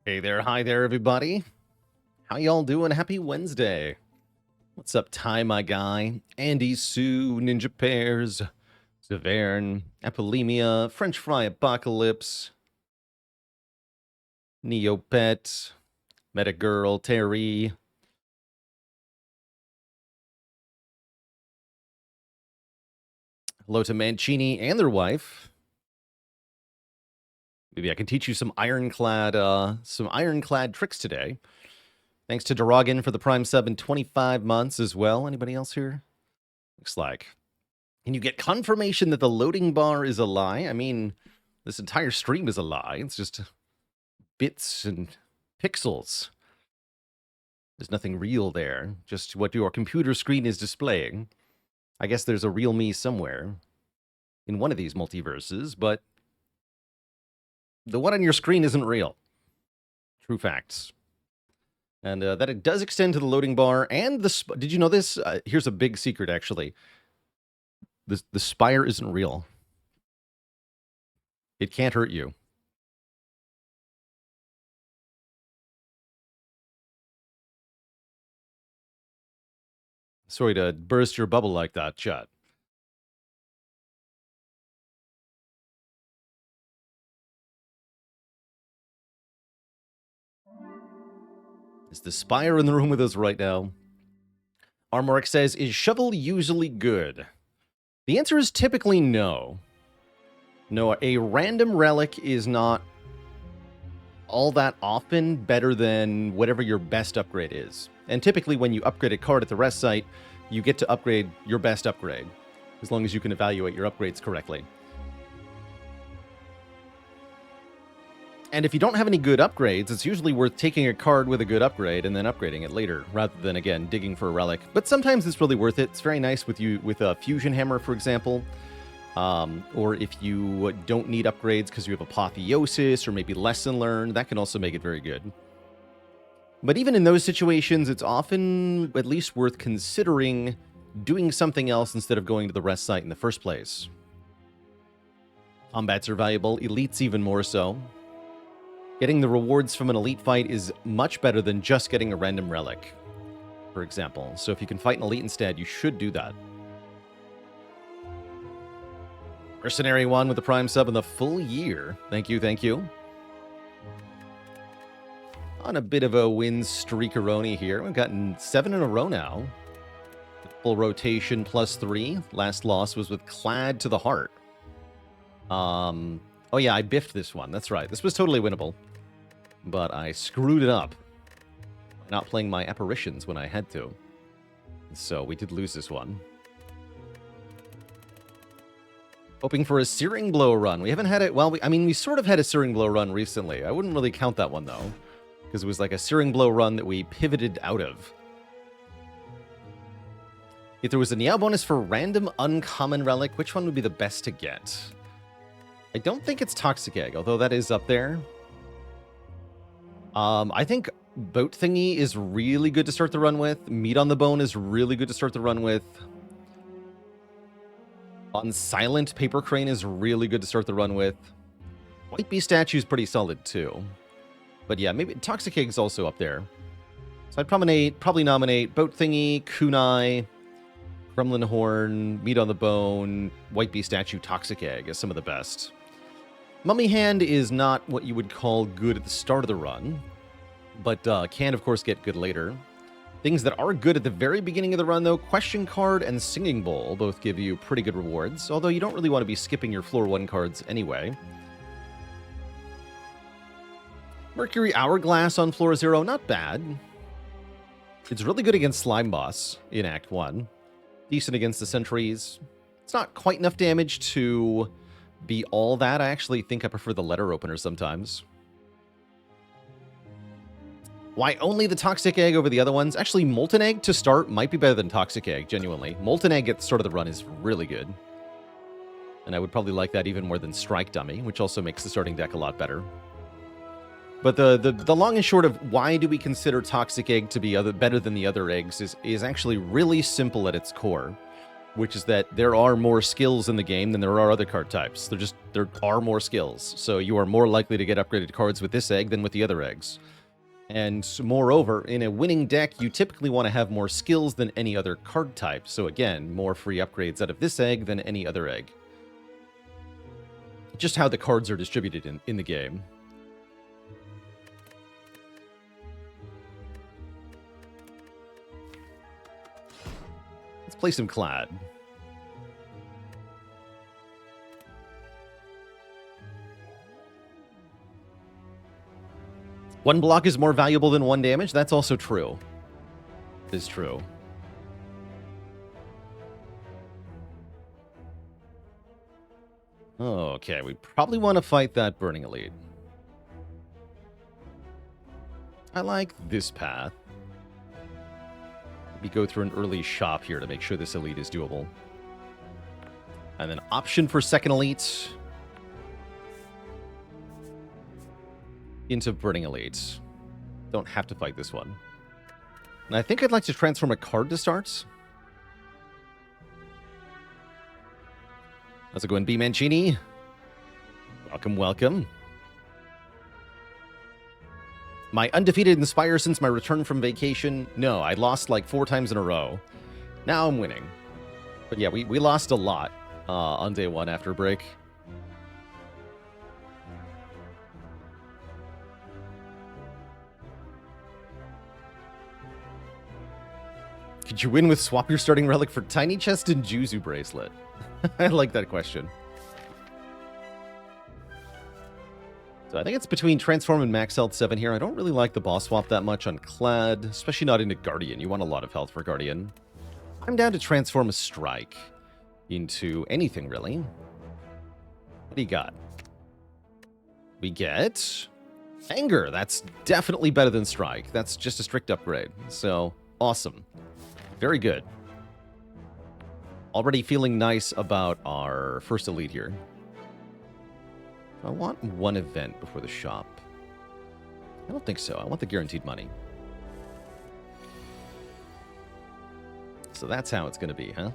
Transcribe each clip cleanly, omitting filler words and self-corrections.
Hey there, hi there, everybody. How y'all doing? Happy Wednesday. What's up, Ty, my guy? Andy, Sue, Ninja Pears, Zavern, Apolemia, French Fry Apocalypse, Neopet, Metagirl, Terry. Hello to Mancini and their wife. Maybe I can teach you some Ironclad tricks today. Thanks to Daragan for the Prime sub in 25 months as well. Anybody else here? Looks like. Can you get confirmation that the loading bar is a lie? I mean, this entire stream is a lie. It's just bits and pixels. There's nothing real there. Just what your computer screen is displaying. I guess there's a real me somewhere in one of these multiverses, but the one on your screen isn't real. True facts. And that it does extend to the loading bar and the... Did you know this? Here's a big secret, actually. The Spire isn't real. It can't hurt you. Sorry to burst your bubble like that, chat. Is the Spire in the room with us right now? Armoric says, is shovel usually good? The answer is typically no. No, a random relic is not all that often better than whatever your best upgrade is. And typically when you upgrade a card at the rest site, you get to upgrade your best upgrade, as long as you can evaluate your upgrades correctly. And if you don't have any good upgrades, it's usually worth taking a card with a good upgrade and then upgrading it later, rather than, again, digging for a relic. But sometimes it's really worth it. It's very nice with a Fusion Hammer, for example. Or if you don't need upgrades because you have Apotheosis or maybe Lesson Learned, that can also make it very good. But even in those situations, it's often at least worth considering doing something else instead of going to the rest site in the first place. Combats are valuable, elites even more so. Getting the rewards from an elite fight is much better than just getting a random relic, for example. So if you can fight an elite instead, you should do that. Mercenary 1 with the Prime sub in the full year. Thank you, thank you. On a bit of a win streakeroni here. We've gotten 7 in a row now. Full rotation +3. Last loss was with Clad to the Heart. Oh yeah, I biffed this one. That's right. This was totally winnable. But I screwed it up. Not playing my apparitions when I had to. So we did lose this one. Hoping for a Searing Blow run. We haven't had it... Well, we sort of had a Searing Blow run recently. I wouldn't really count that one, though. Because it was like a Searing Blow run that we pivoted out of. If there was a Niao bonus for random uncommon relic, which one would be the best to get? I don't think it's Toxic Egg, although that is up there. I think Boat Thingy is really good to start the run with. Meat on the Bone is really good to start the run with. On Silent, Paper Crane is really good to start the run with. White Bee Statue is pretty solid, too. But yeah, maybe Toxic Egg's also up there. So I'd probably nominate Boat Thingy, Kunai, Kremlin Horn, Meat on the Bone, White Bee Statue, Toxic Egg as some of the best. Mummy Hand is not what you would call good at the start of the run, but can, of course, get good later. Things that are good at the very beginning of the run, though, Question Card and Singing Bowl both give you pretty good rewards, although you don't really want to be skipping your Floor 1 cards anyway. Mercury Hourglass on Floor 0, not bad. It's really good against Slime Boss in Act 1. Decent against the Sentries. It's not quite enough damage to be all that. I actually think I prefer the Letter Opener sometimes. Why only the Toxic Egg over the other ones? Actually, Molten Egg to start might be better than Toxic Egg, genuinely. Molten Egg at the start of the run is really good. And I would probably like that even more than Strike Dummy, which also makes the starting deck a lot better. But the long and short of why do we consider Toxic Egg to be better than the other eggs is actually really simple at its core. which is that there are more skills in the game than there are other card types. There are more skills, so you are more likely to get upgraded cards with this egg than with the other eggs. And moreover, in a winning deck, you typically want to have more skills than any other card type. So again, more free upgrades out of this egg than any other egg. Just how the cards are distributed in the game. Let's play some Clad. One block is more valuable than one damage. That's also true. It is true. Okay, we probably want to fight that Burning Elite. I like this path. Let me go through an early shop here to make sure this Elite is doable. And then option for second Elite. Into Burning Elite. Don't have to fight this one. And I think I'd like to transform a card to start. How's it going, B. Mancini? Welcome, welcome. My undefeated in Spire since my return from vacation? No, I lost like 4 times in a row. Now I'm winning. But yeah, we lost a lot on day 1 after break. Could you win with swap your starting relic for Tiny Chest and Juzu Bracelet? I like that question. So I think it's between Transform and Max Health 7 here. I don't really like the boss swap that much on Clad, especially not into Guardian. You want a lot of health for Guardian. I'm down to transform a Strike into anything, really. What do you got? We get Anger. That's definitely better than Strike. That's just a strict upgrade. So, awesome. Very good. Already feeling nice about our first Elite here. I want one event before the shop. I don't think so. I want the guaranteed money. So that's how it's going to be, huh?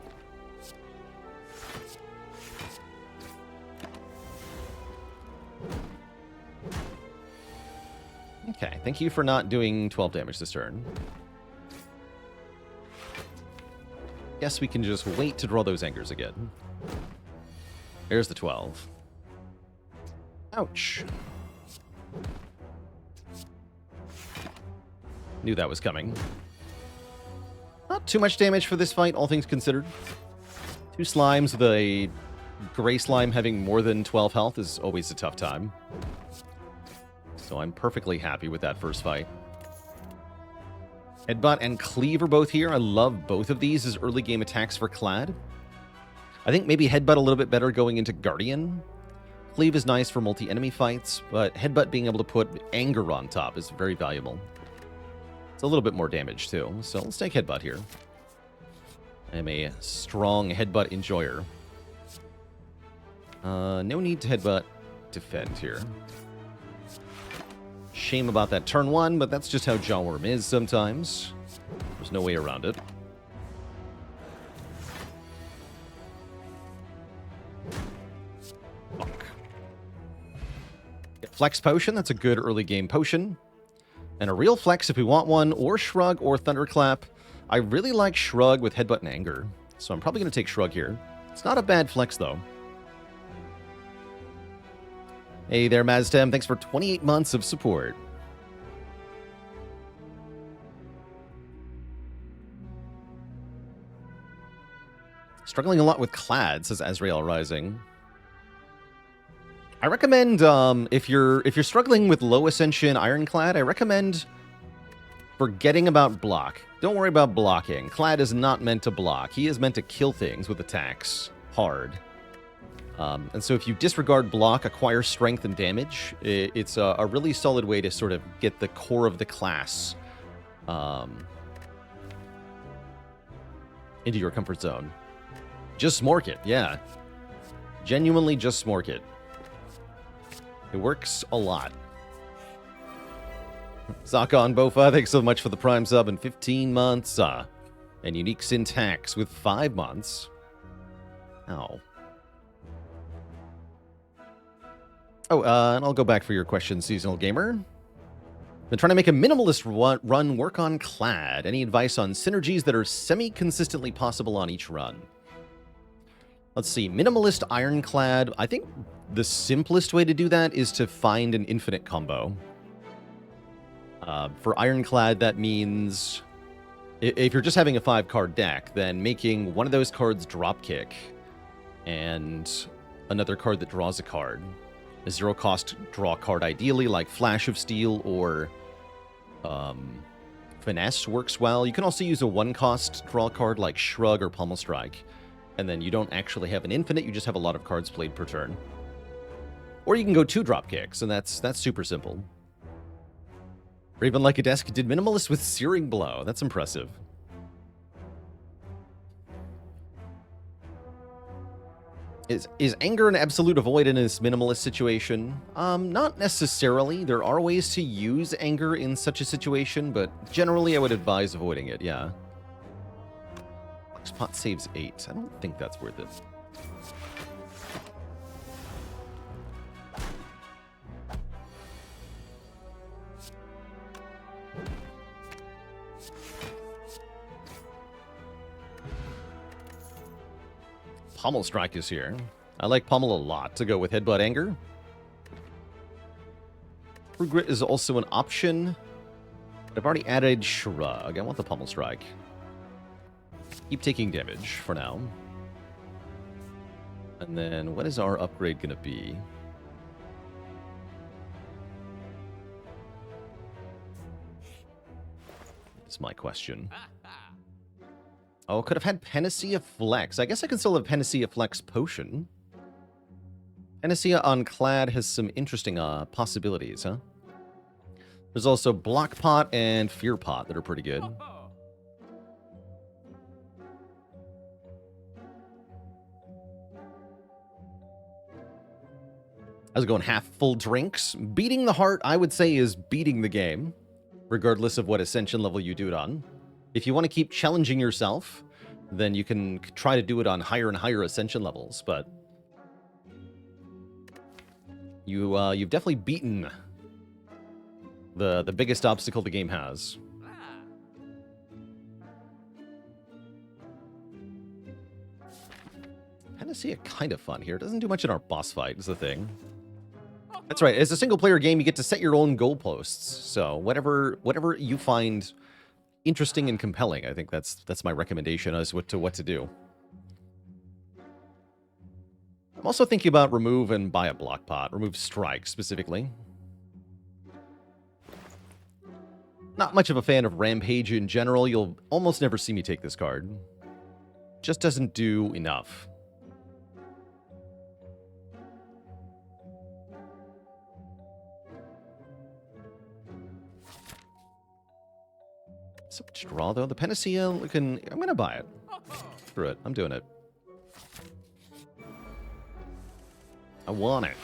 Okay, thank you for not doing 12 damage this turn. Guess we can just wait to draw those Angers again. There's the 12. Ouch. Knew that was coming. Not too much damage for this fight, all things considered. 2 slimes with a gray slime having more than 12 health is always a tough time. So I'm perfectly happy with that first fight. Headbutt and Cleave are both here. I love both of these as early game attacks for Clad. I think maybe Headbutt a little bit better going into Guardian. Cleave is nice for multi-enemy fights, but Headbutt being able to put Anger on top is very valuable. It's a little bit more damage too, so let's take Headbutt here. I am a strong Headbutt enjoyer. No need to Headbutt defend here. Shame about that turn 1, but that's just how Jawworm is sometimes. There's no way around it. Fuck. Get Flex Potion, that's a good early game potion. And a real Flex if we want one, or Shrug or Thunderclap. I really like Shrug with Headbutt and Anger, so I'm probably going to take Shrug here. It's not a bad Flex, though. Hey there, Maztem. Thanks for 28 months of support. Struggling a lot with Clad, says Azrael Rising. I recommend, if you're struggling with low Ascension Ironclad, I recommend forgetting about block. Don't worry about blocking. Clad is not meant to block. He is meant to kill things with attacks hard. And so if you disregard block, acquire strength and damage, it's a really solid way to sort of get the core of the class into your comfort zone. Just smork it, yeah. Genuinely just smork it. It works a lot. Zakon Bofa, thanks so much for the Prime sub and 15 months. And Unique Syntax with 5 months. Ow. Oh, and I'll go back for your question, Seasonal Gamer. Been trying to make a minimalist run work on Clad. Any advice on synergies that are semi-consistently possible on each run? Let's see. Minimalist Ironclad. I think the simplest way to do that is to find an infinite combo. For Ironclad, that means if you're just having a 5-card deck, then making one of those cards dropkick and another card that draws a card. A 0-cost draw card, ideally, like Flash of Steel or Finesse works well. You can also use a 1-cost draw card like Shrug or Pummel Strike. And then you don't actually have an infinite, you just have a lot of cards played per turn. Or you can go 2 dropkicks, and that's super simple. Raven Like a Desk did Minimalist with Searing Blow. That's impressive. Is anger an absolute avoid in this minimalist situation? Not necessarily. There are ways to use anger in such a situation, but generally I would advise avoiding it, yeah. Spot saves 8. I don't think that's worth it. Pummel Strike is here. I like Pummel a lot to go with Headbutt Anger. Grit is also an option, but I've already added Shrug. I want the Pummel Strike. Keep taking damage for now. And then what is our upgrade going to be? That's my question. Oh, could have had Panacea Flex. I guess I can still have Panacea Flex Potion. Panacea on Clad has some interesting possibilities, huh? There's also Block Pot and Fear Pot that are pretty good. I was going half full drinks. Beating the heart, I would say, is beating the game, regardless of what Ascension level you do it on. If you want to keep challenging yourself, then you can try to do it on higher and higher Ascension levels, but you've definitely beaten the biggest obstacle the game has. Panacea kind of fun here. It doesn't do much in our boss fight, is the thing. That's right. As a single-player game, you get to set your own goalposts. So whatever you find interesting and compelling, I think that's my recommendation as to what to do. I'm also thinking about remove and buy a block pot. Remove strike, specifically. Not much of a fan of Rampage in general. You'll almost never see me take this card. Just doesn't do enough. So much draw, though. The Panacea, I'm going to buy it. Screw it. I'm doing it. I want it.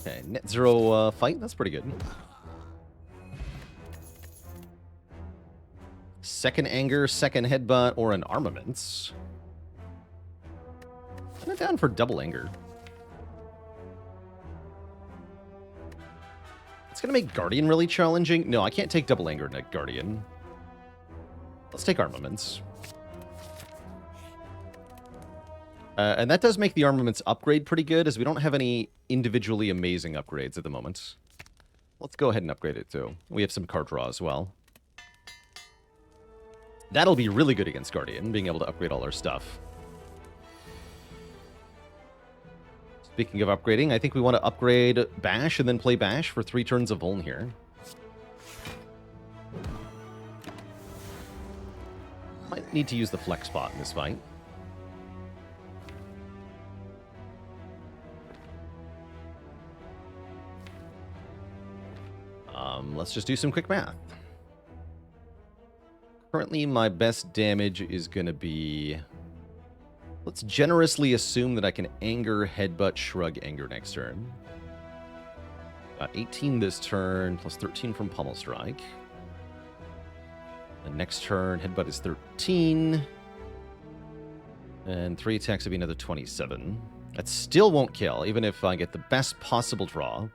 Okay, net zero fight. That's pretty good. Second anger, second headbutt, or an armaments. I'm down for double anger. It's going to make Guardian really challenging. No, I can't take double anger in Guardian. Let's take armaments. And that does make the armaments upgrade pretty good, as we don't have any individually amazing upgrades at the moment. Let's go ahead and upgrade it, too. We have some card draw as well. That'll be really good against Guardian, being able to upgrade all our stuff. Speaking of upgrading, I think we want to upgrade Bash and then play Bash for 3 turns of Vuln here. Might need to use the Flex Spot in this fight. Let's just do some quick math. Currently, my best damage is going to be... Let's generously assume that I can Anger, Headbutt, Shrug, Anger next turn. Got 18 this turn, plus 13 from Pummel Strike. The next turn, Headbutt is 13. And 3 attacks would be another 27. That still won't kill, even if I get the best possible draw.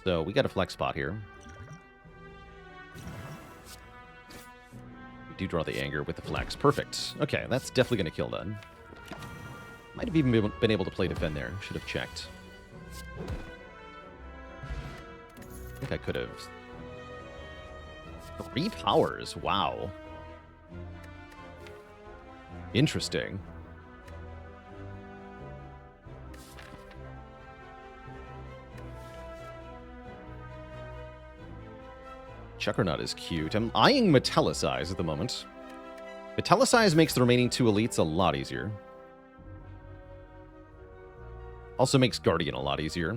So we got a flex spot here. We do draw the Anger with the flex. Perfect. Okay, that's definitely going to kill then. Might have even been able to play defend there. Should have checked. I think I could have. 3 powers. Wow. Interesting. Chuckernut is cute. I'm eyeing Metallicize at the moment. Metallicize makes the remaining 2 elites a lot easier. Also makes Guardian a lot easier.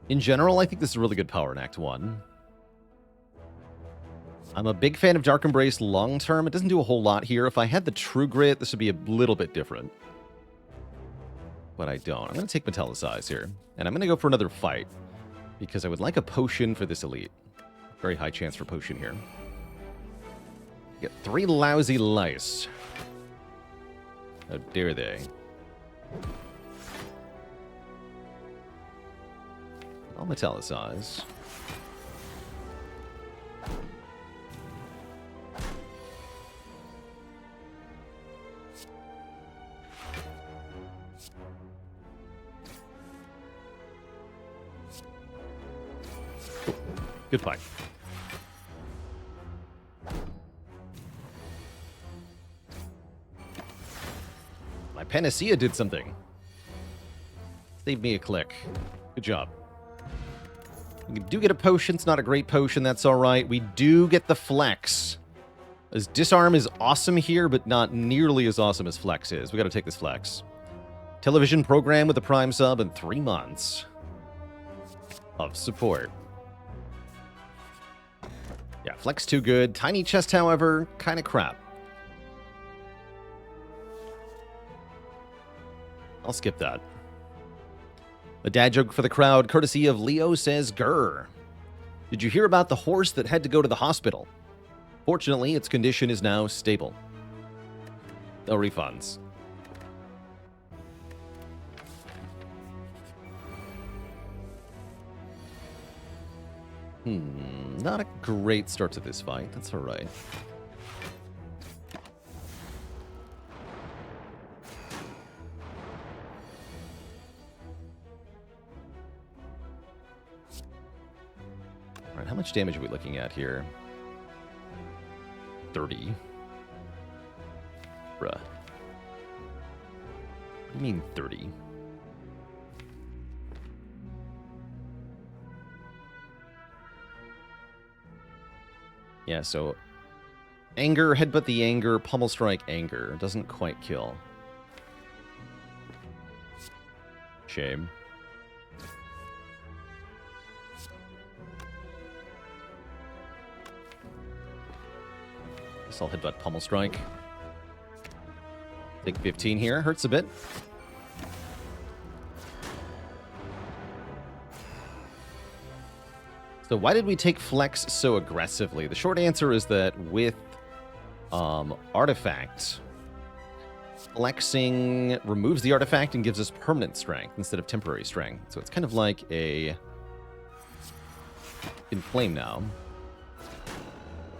In general, I think this is a really good power in Act 1. I'm a big fan of Dark Embrace long term. It doesn't do a whole lot here. If I had the True Grit, this would be a little bit different. But I don't. I'm going to take Metallicize here. And I'm going to go for another fight. Because I would like a potion for this elite. Very high chance for potion here. Get 3 lousy lice. How dare they? I'll Metallicize. Cool. Good fight. My Panacea did something. Saved me a click. Good job. We do get a potion. It's not a great potion. That's all right. We do get the flex. As Disarm is awesome here, but not nearly as awesome as Flex is. We got to take this Flex. Television program with a Prime sub and 3 months of support. Yeah, Flex too good. Tiny Chest, however, kind of crap. I'll skip that. A dad joke for the crowd, courtesy of Leo says, Grr. Did you hear about the horse that had to go to the hospital? Fortunately, its condition is now stable. No refunds. Not a great start to this fight. That's all right. All right, how much damage are we looking at here? 30. Bruh. What do you mean 30? Yeah, so Anger, Headbutt the Anger, Pummel Strike Anger. Doesn't quite kill. Shame. Guess I'll Headbutt Pummel Strike. Take 15 here. Hurts a bit. So why did we take Flex so aggressively? The short answer is that with Artifact, flexing removes the artifact and gives us permanent strength instead of temporary strength. So it's kind of like a Inflame now.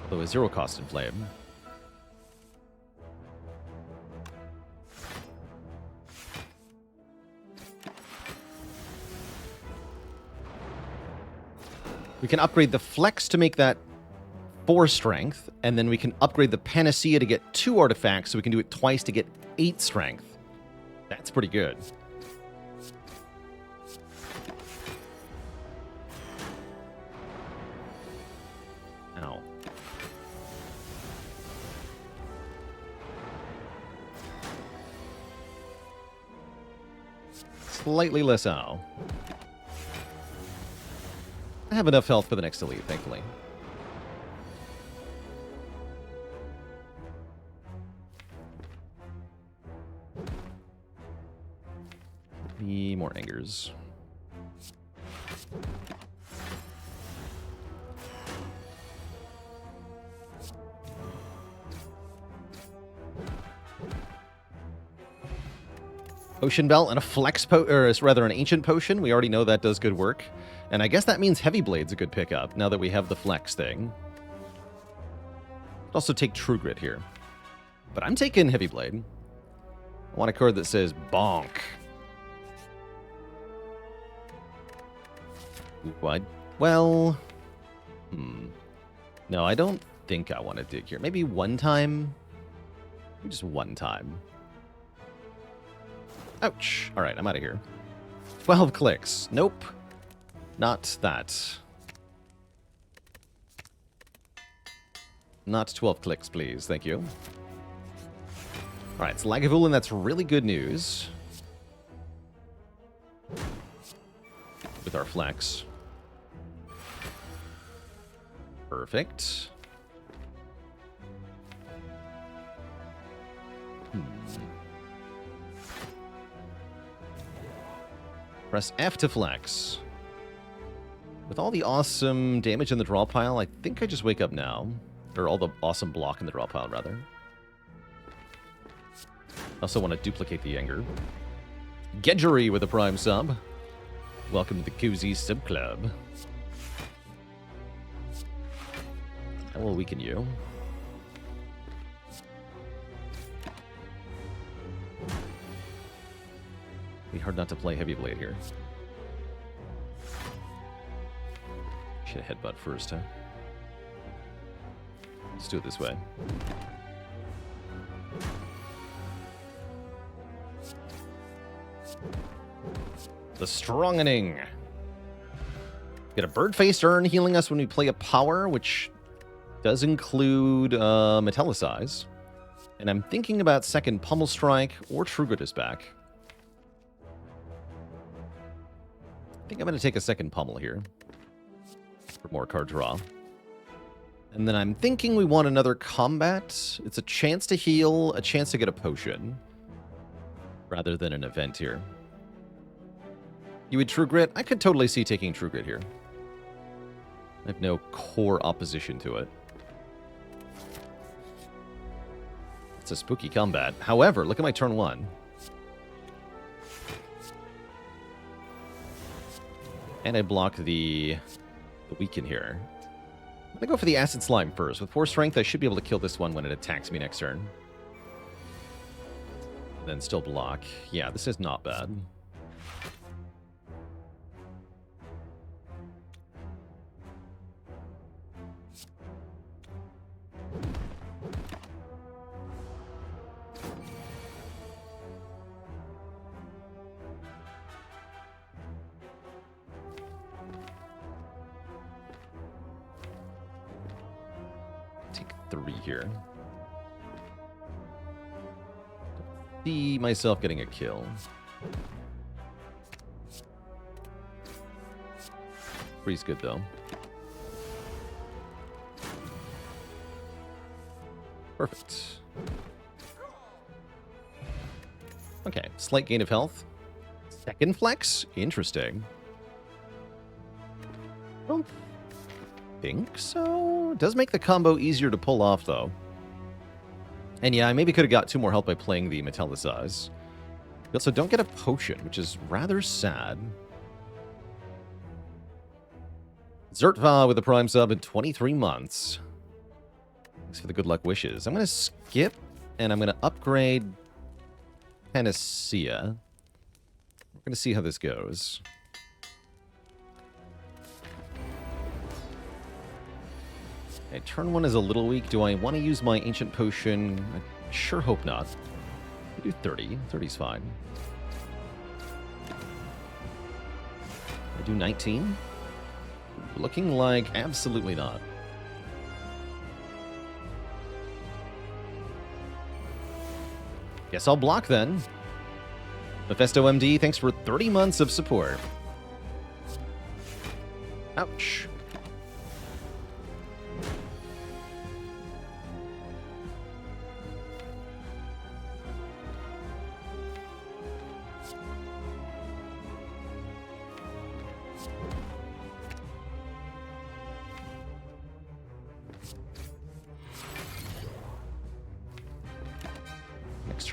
Although a 0-cost Inflame. We can upgrade the Flex to make that 4 strength, and then we can upgrade the Panacea to get 2 artifacts, so we can do it twice to get 8 strength. That's pretty good. Ow. Slightly less ow. I have enough health for the next elite, thankfully. Maybe more angers. Potion belt and a flex or rather an ancient potion. We already know that does good work. And I guess that means heavy blade's a good pickup now that we have the flex thing. Also take true grit here. But I'm taking heavy blade. I want a card that says bonk. What? Well, no, I don't think I want to dig here. Maybe one time. Maybe just one time. Ouch. All right, I'm out of here. 12 clicks. Nope. Not that. Not 12 clicks, please. Thank you. All right, it's Lagavulin. That's really good news. With our flex. Perfect. Press F to flex. With all the awesome damage in the draw pile, I think I just wake up now. Or all the awesome block in the draw pile, rather. I also want to duplicate the anger. Gedgery with a prime sub. Welcome to the Koozie Sub Club. I will weaken you. Be hard not to play Heavy Blade here. Should have headbutt first, huh? Let's do it this way. The Strongening. Get a bird-faced urn healing us when we play a power, which does include Metallicize. And I'm thinking about second Pummel Strike or True Grit is back. I think I'm going to take a second Pummel here for more card draw. And then I'm thinking we want another combat. It's a chance to heal, a chance to get a potion, rather than an event here. You would True Grit? I could totally see taking True Grit here. I have no core opposition to it. It's a spooky combat. However, look at my turn 1. And I block the weaken here. I'm going to go for the Acid Slime first. With 4 strength, I should be able to kill this one when it attacks me next turn. And then still block. Yeah, this is not bad. Take 3 here. See myself getting a kill. 3's good though. Perfect. Okay, slight gain of health. Second flex? Interesting. I don't think so. It does make the combo easier to pull off, though. And yeah, I maybe could have got 2 more health by playing the Metallicize. We also don't get a potion, which is rather sad. Zertva with a prime sub in 23 months. Thanks for the good luck wishes. I'm going to skip, and I'm going to upgrade Panacea. We're going to see how this goes. Okay, turn 1 is a little weak. Do I want to use my Ancient Potion? I sure hope not. I do 30. 30's fine. I do 19. Looking like absolutely not. Guess I'll block then. Mephisto MD, thanks for 30 months of support. Ouch.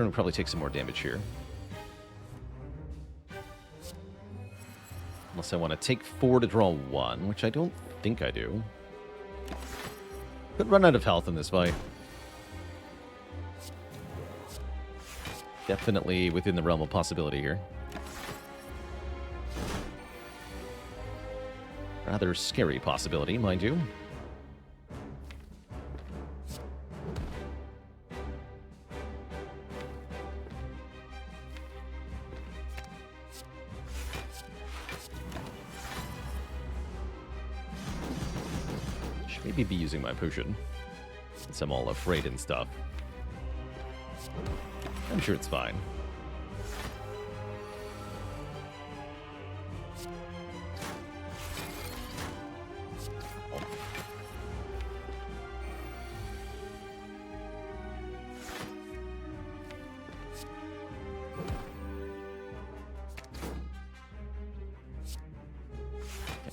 turn, we'll probably take some more damage here. Unless I want to take 4 to draw 1, which I don't think I do. Could run out of health in this fight. Definitely within the realm of possibility here. Rather scary possibility, mind you. Should maybe be using my potion, since I'm all afraid and stuff. I'm sure it's fine.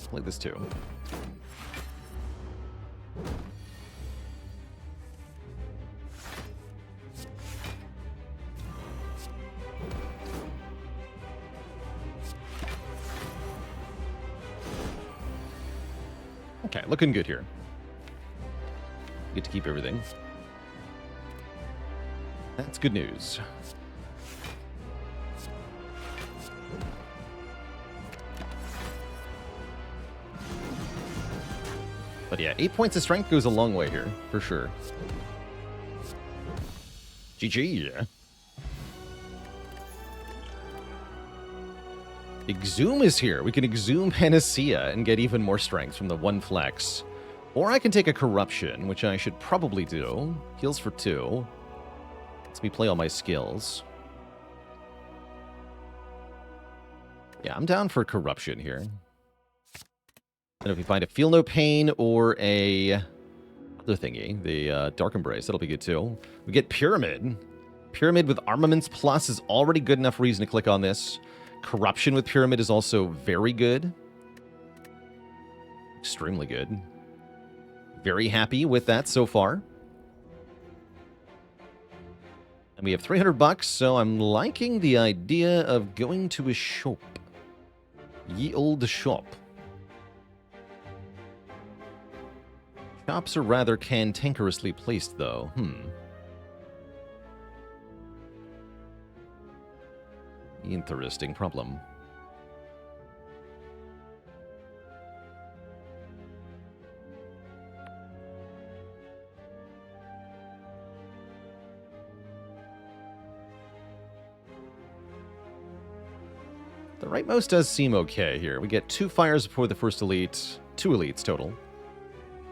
Play this too. Okay, looking good here. Get to keep everything. That's good news. But yeah, 8 points of strength goes a long way here, for sure. GG. Exhume is here. We can exhume Panacea and get even more strength from the 1 flex. Or I can take a Corruption, which I should probably do. Heals for 2. Lets me play all my skills. Yeah, I'm down for Corruption here. And if we find a Feel No Pain or a other thingy, the Dark Embrace, that'll be good too. We get Pyramid. Pyramid with Armaments Plus is already good enough reason to click on this. Corruption with Pyramid is also very good. Extremely good. Very happy with that so far. And we have 300 bucks, so I'm liking the idea of going to a shop. Ye olde shop. Shops are rather cantankerously placed, though. Interesting problem. The rightmost does seem okay here. We get 2 fires before the first elite. 2 elites total.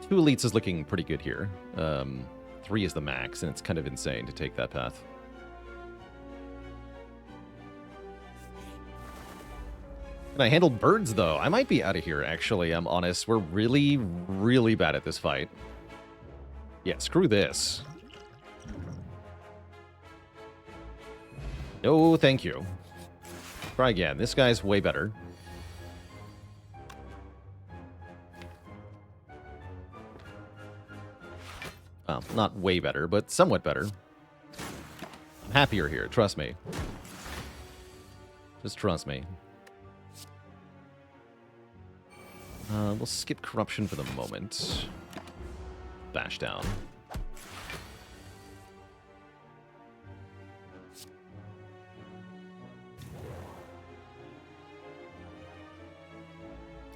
2 elites is looking pretty good here. 3 is the max, and it's kind of insane to take that path. And I handled birds, though. I might be out of here, actually. I'm honest. We're really, really bad at this fight. Yeah, screw this. No, thank you. Try again. This guy's way better. Well, not way better, but somewhat better. I'm happier here, trust me. Just trust me. We'll skip Corruption for the moment. Bash down.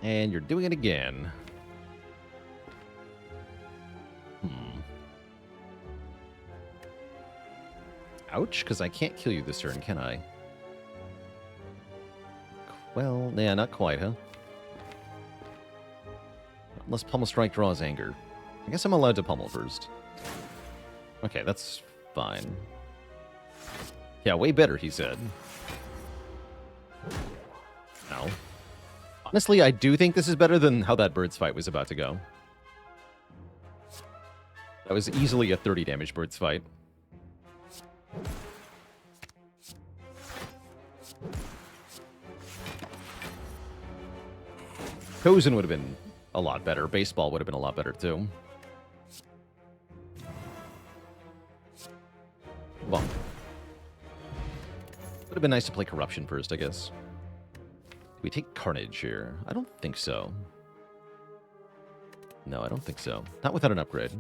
And you're doing it again. Ouch, because I can't kill you this turn, can I? Well, yeah, not quite, huh? Unless Pummel Strike draws anger. I guess I'm allowed to pummel first. Okay, that's fine. Yeah, way better, he said. Ow. Honestly, I do think this is better than how that bird's fight was about to go. That was easily a 30 damage bird's fight. Cozen would have been a lot better. Baseball would have been a lot better, too. Bump. Would have been nice to play Corruption first, I guess. Do we take Carnage here? I don't think so. No, I don't think so. Not without an upgrade.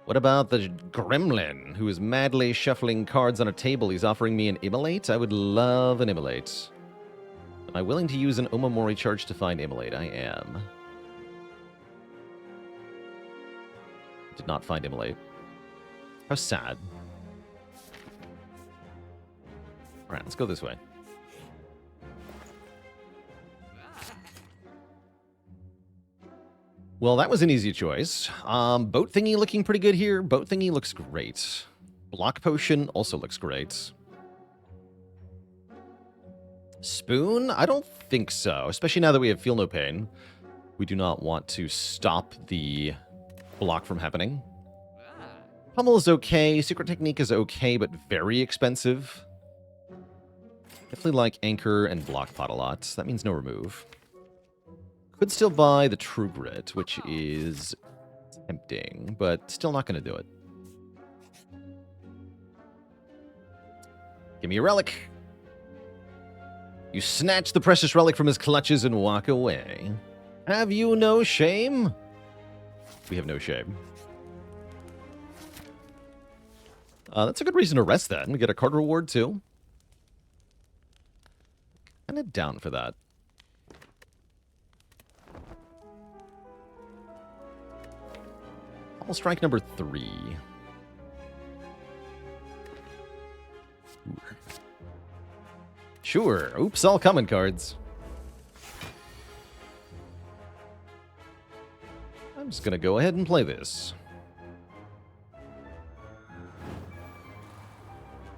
What about the Gremlin, who is madly shuffling cards on a table? He's offering me an Immolate? I would love an Immolate. Am I willing to use an Omamori charge to find Immolate? I am. Did not find Immolate. How sad. Alright, let's go this way. Well, that was an easy choice. Boat thingy looking pretty good here. Boat thingy looks great. Block potion also looks great. Spoon? I don't think so. Especially now that we have Feel No Pain. We do not want to stop the block from happening. Pummel is okay. Secret Technique is okay, but very expensive. Definitely like Anchor and Block Pot a lot. That means no remove. Could still buy the True Grit, which is tempting, but still not going to do it. Give me a relic. You snatch the precious relic from his clutches and walk away. Have you no shame? We have no shame. That's a good reason to rest then. We get a card reward too. Kind of down for that. I'll strike number 3. Ooh. Sure. Oops, all coming cards. I'm just going to go ahead and play this.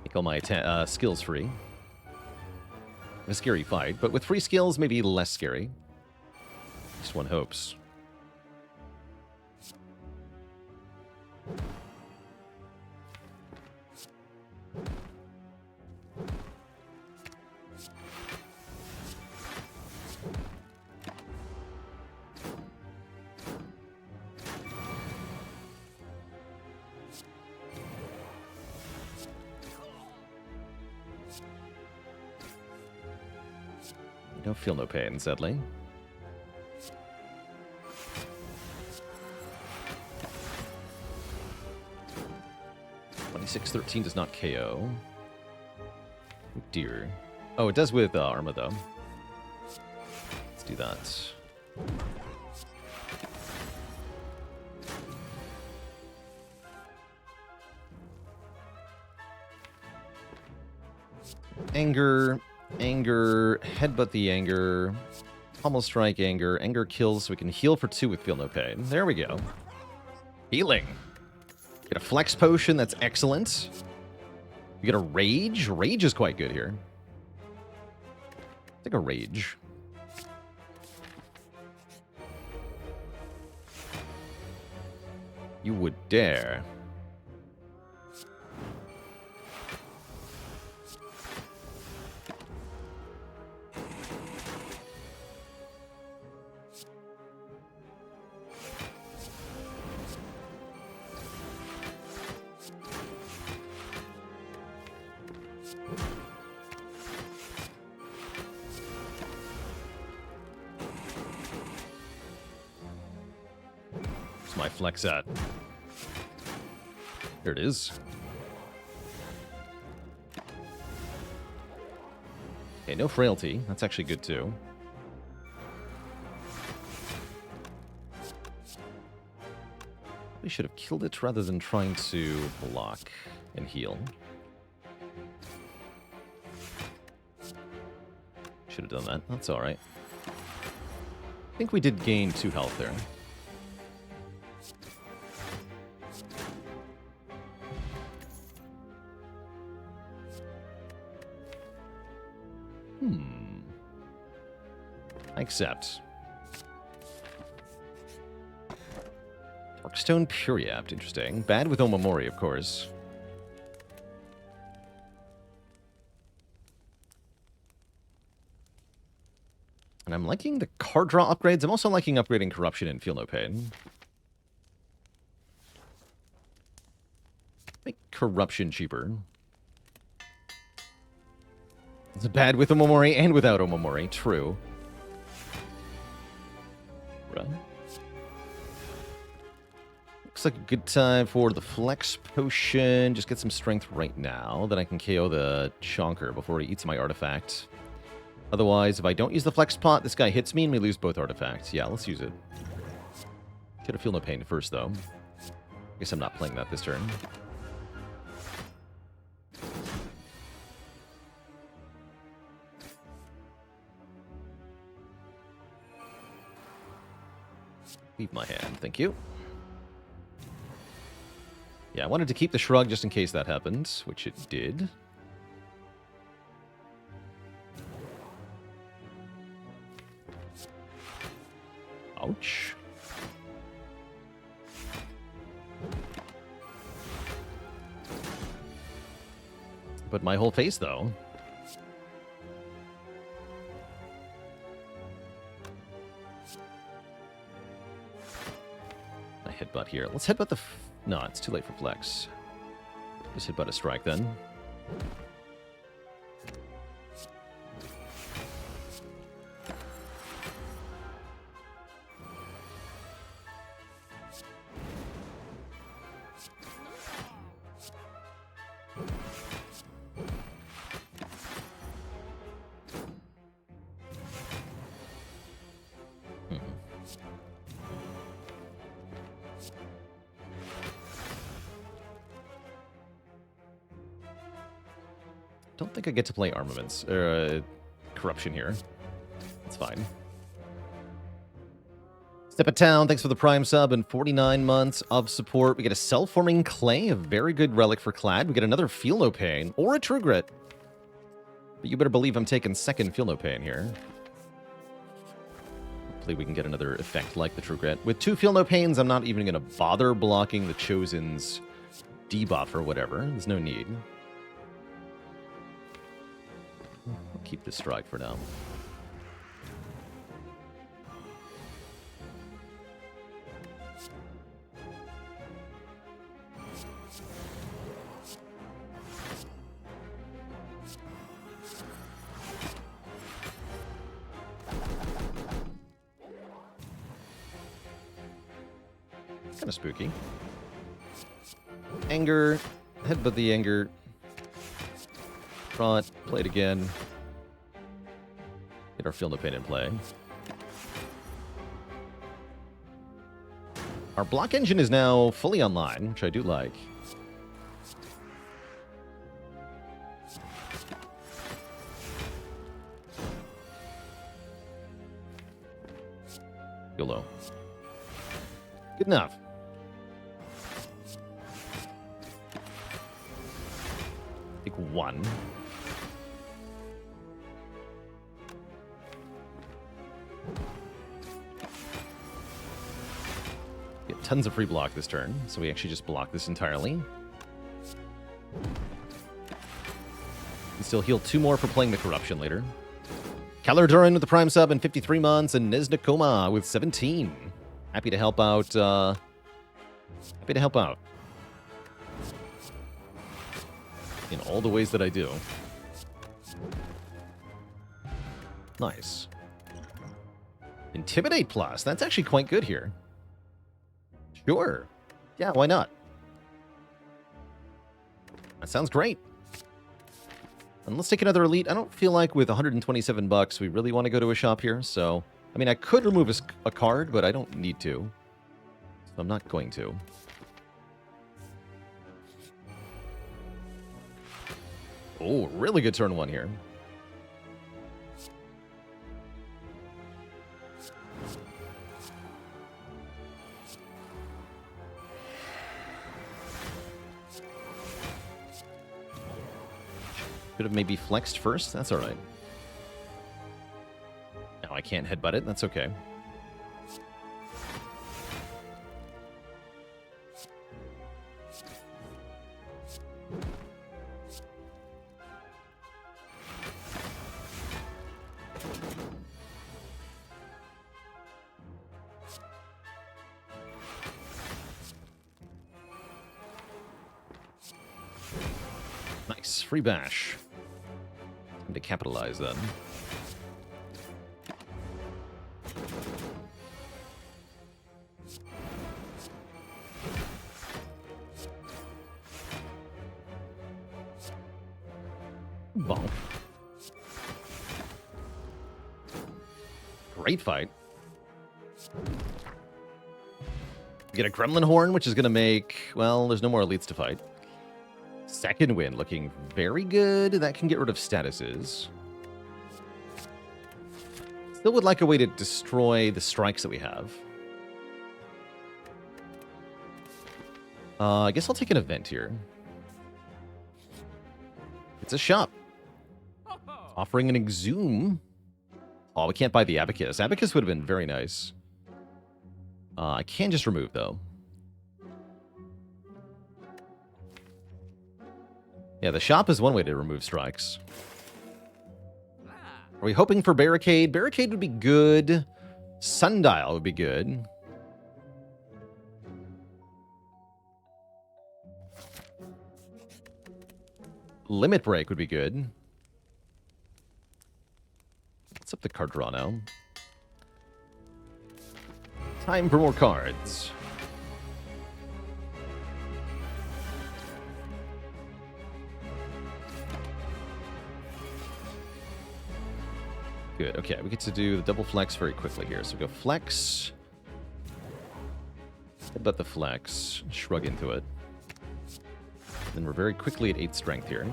Make all my skills free. A scary fight, but with free skills, maybe less scary. At least one hopes. Don't feel no pain, sadly. $26-13 does not KO. Oh dear. Oh, it does with Arma, though. Let's do that. Anger, anger, headbutt the anger, pummel strike anger, anger kills so we can heal for 2 with Feel No Pain. There we go. Healing. Get a flex potion, that's excellent. You get a rage. Rage is quite good here. Take a rage. You would dare. My flex at. There it is. Okay, no frailty. That's actually good too. We should have killed it rather than trying to block and heal. Should have done that. That's alright. I think we did gain 2 health there. I accept. Darkstone Puriapt, interesting. Bad with Omamori, of course. And I'm liking the card draw upgrades. I'm also liking upgrading Corruption and Feel No Pain. Make Corruption cheaper. It's bad with Omamori and without Omamori. True. Right. Looks like a good time for the Flex Potion. Just get some strength right now. Then I can KO the Chonker before he eats my artifact. Otherwise, if I don't use the Flex Pot, this guy hits me and we lose both artifacts. Yeah, let's use it. Get a Feel No Pain first, though. Guess I'm not playing that this turn. Leave my hand, thank you. Yeah, I wanted to keep the Shrug just in case that happened, which it did. Ouch. But my whole face, though. I headbutt here. Let's headbutt the... No, it's too late for flex. Just headbutt a strike, then. Don't think I get to play armaments or corruption here. That's fine. Step of Town, thanks for the Prime sub and 49 months of support. We get a Self-Forming Clay, a very good relic for Clad. We get another Feel No Pain or a True Grit. But you better believe I'm taking second Feel No Pain here. Hopefully we can get another effect like the True Grit. With 2 Feel No Pains, I'm not even going to bother blocking the Chosen's debuff or whatever. There's no need. I'll keep this strike for now. Kind of spooky. Anger. Headbutt the anger. Draw it. Play it again. Get our Feel No Pain in play. Our block engine is now fully online, which I do like. YOLO. Good enough. Take 1. Get tons of free block this turn, so we actually just block this entirely. And still heal 2 more for playing the Corruption later. Keller Durin with the Prime sub and 53 months, and Neznakoma with 17. Happy to help out. Happy to help out. In all the ways that I do. Nice. Intimidate plus. That's actually quite good here. Sure. Yeah, why not? That sounds great. And let's take another elite. I don't feel like with 127 bucks we really want to go to a shop here, so... I mean, I could remove a card, but I don't need to. So I'm not going to. Oh, really good turn 1 here. Could have maybe flexed first. That's all right. No, I can't headbutt it. That's okay. Nice. Free bash. Time to capitalize then. Bonk. Great fight. We get a Gremlin Horn, which is going to make... Well, there's no more elites to fight. Second win, looking very good. That can get rid of statuses. Still would like a way to destroy the strikes that we have. I guess I'll take an event here. It's a shop. Offering an Exhume. Oh, we can't buy the Abacus. Abacus would have been very nice. I can just remove, though. Yeah, the shop is one way to remove strikes. Are we hoping for Barricade? Barricade would be good. Sundial would be good. Limit Break would be good. What's up the card draw now? Time for more cards. Good. Okay, we get to do the double flex very quickly here. So we go flex. Headbutt the flex. Shrug into it. Then we're very quickly at 8 strength here.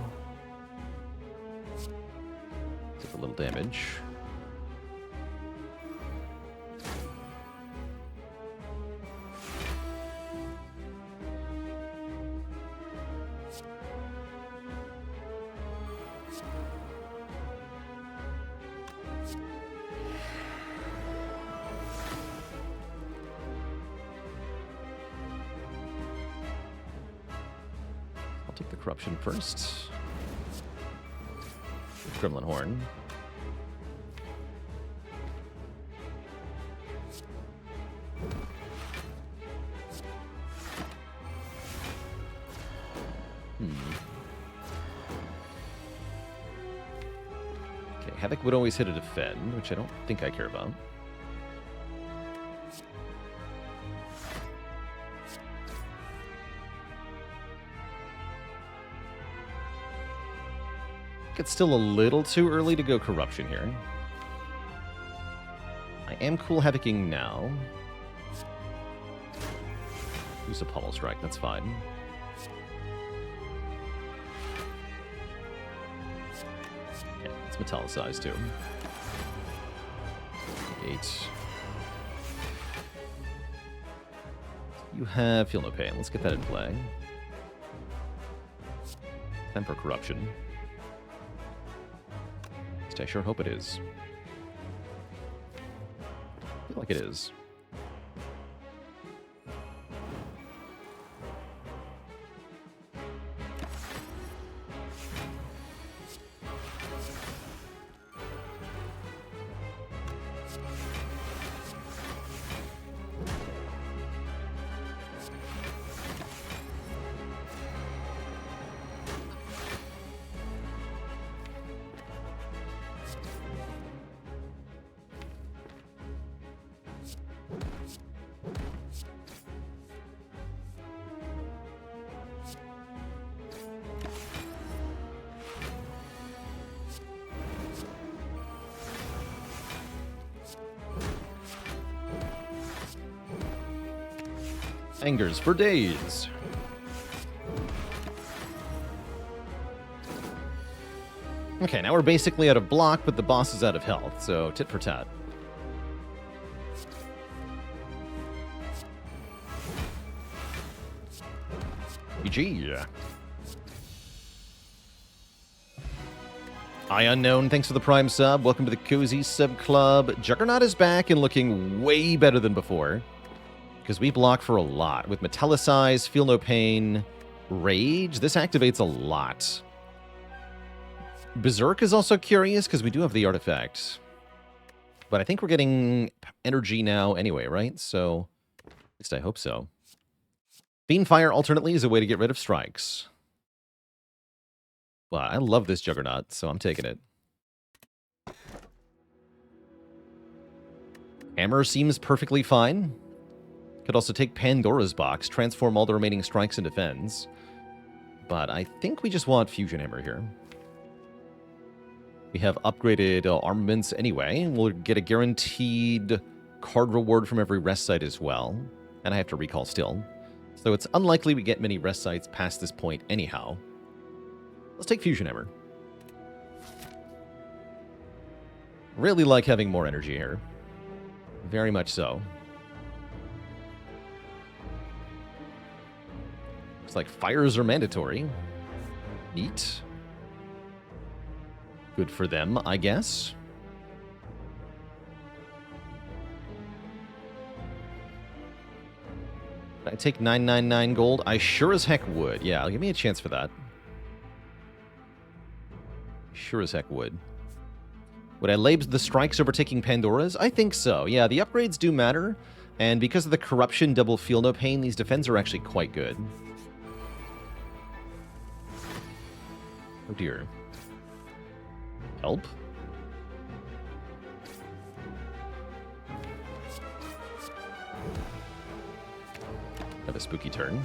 Take a little damage. Take the corruption first. Gremlin Horn. Okay, Havoc would always hit a defend, which I don't think I care about. It's still a little too early to go corruption here. I am cool havocing now. Use a pummel strike, that's fine. Yeah, it's metallicized too. 8. You have Feel No Pain. Let's get that in play. Time for corruption. I sure hope it is. I feel like it is. Angers for days. Okay, now we're basically out of block, but the boss is out of health, so tit for tat. GG. I Unknown, thanks for the Prime sub. Welcome to the Cozy Sub Club. Juggernaut is back and looking way better than before. Because we block for a lot. With Metallicize, Feel No Pain, Rage, this activates a lot. Berserk is also curious because we do have the artifact. But I think we're getting energy now anyway, right? So, at least I hope so. Fiendfire alternately is a way to get rid of strikes. Wow, I love this Juggernaut, so I'm taking it. Hammer seems perfectly fine. Could also take Pandora's Box, transform all the remaining strikes into defense. But I think we just want Fusion Hammer here. We have upgraded armaments anyway. We'll get a guaranteed card reward from every rest site as well. And I have to recall still. So it's unlikely we get many rest sites past this point anyhow. Let's take Fusion Hammer. Really like having more energy here. Very much so. Looks like fires are mandatory. Neat. Good for them, I guess. Would I take 999 gold? I sure as heck would. Yeah, give me a chance for that. Sure as heck would. Would I lay the strikes overtaking Pandora's? I think so. Yeah, the upgrades do matter. And because of the corruption, double feel no pain, these defenses are actually quite good. Oh dear. Help? Have a spooky turn.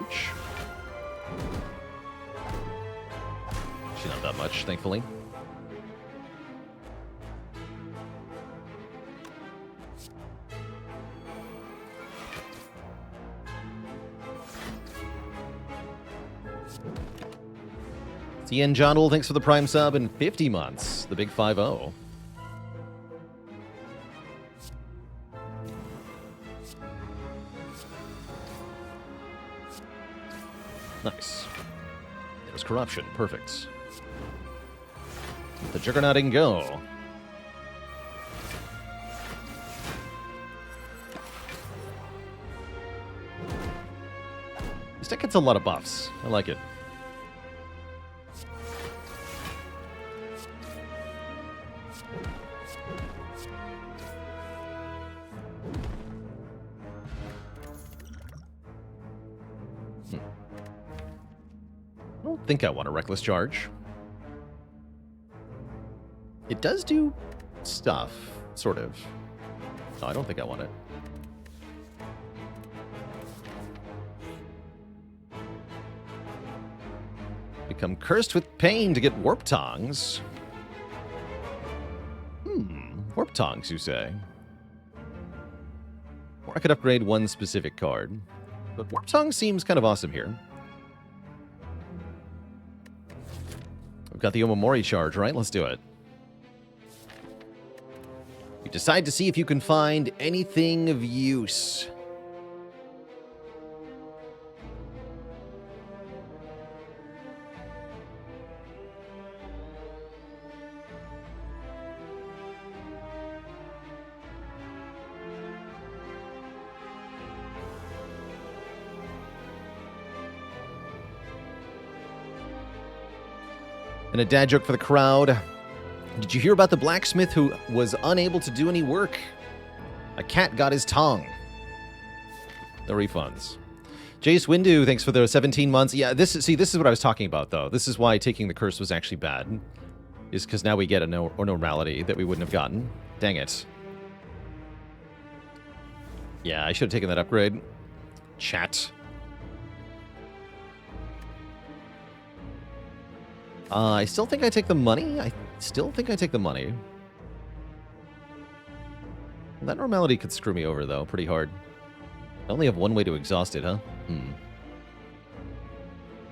Ouch. Actually, not that much, thankfully. CN Johnwell, thanks for the Prime sub in 50 months. The big 5-0. Nice. There's corruption. Perfect. Let the Juggernaut and go. This deck gets a lot of buffs. I like it. I don't think I want a Reckless Charge. It does do stuff, sort of. No, I don't think I want it. Become cursed with pain to get Warp Tongs. Warp Tongs, you say? Or I could upgrade one specific card. But Warp Tongs seems kind of awesome here. We've got the Omamori charge, right? Let's do it. You decide to see if you can find anything of use. And a dad joke for the crowd. Did you hear about the blacksmith who was unable to do any work? A cat got his tongue. No refunds. Jace Windu, thanks for the 17 months. Yeah, this is what I was talking about, though. This is why taking the curse was actually bad. Is because now we get a normality that we wouldn't have gotten. Dang it. Yeah, I should have taken that upgrade. Chat. I still think I take the money. I still think I take the money. That normality could screw me over, though, pretty hard. I only have one way to exhaust it, huh?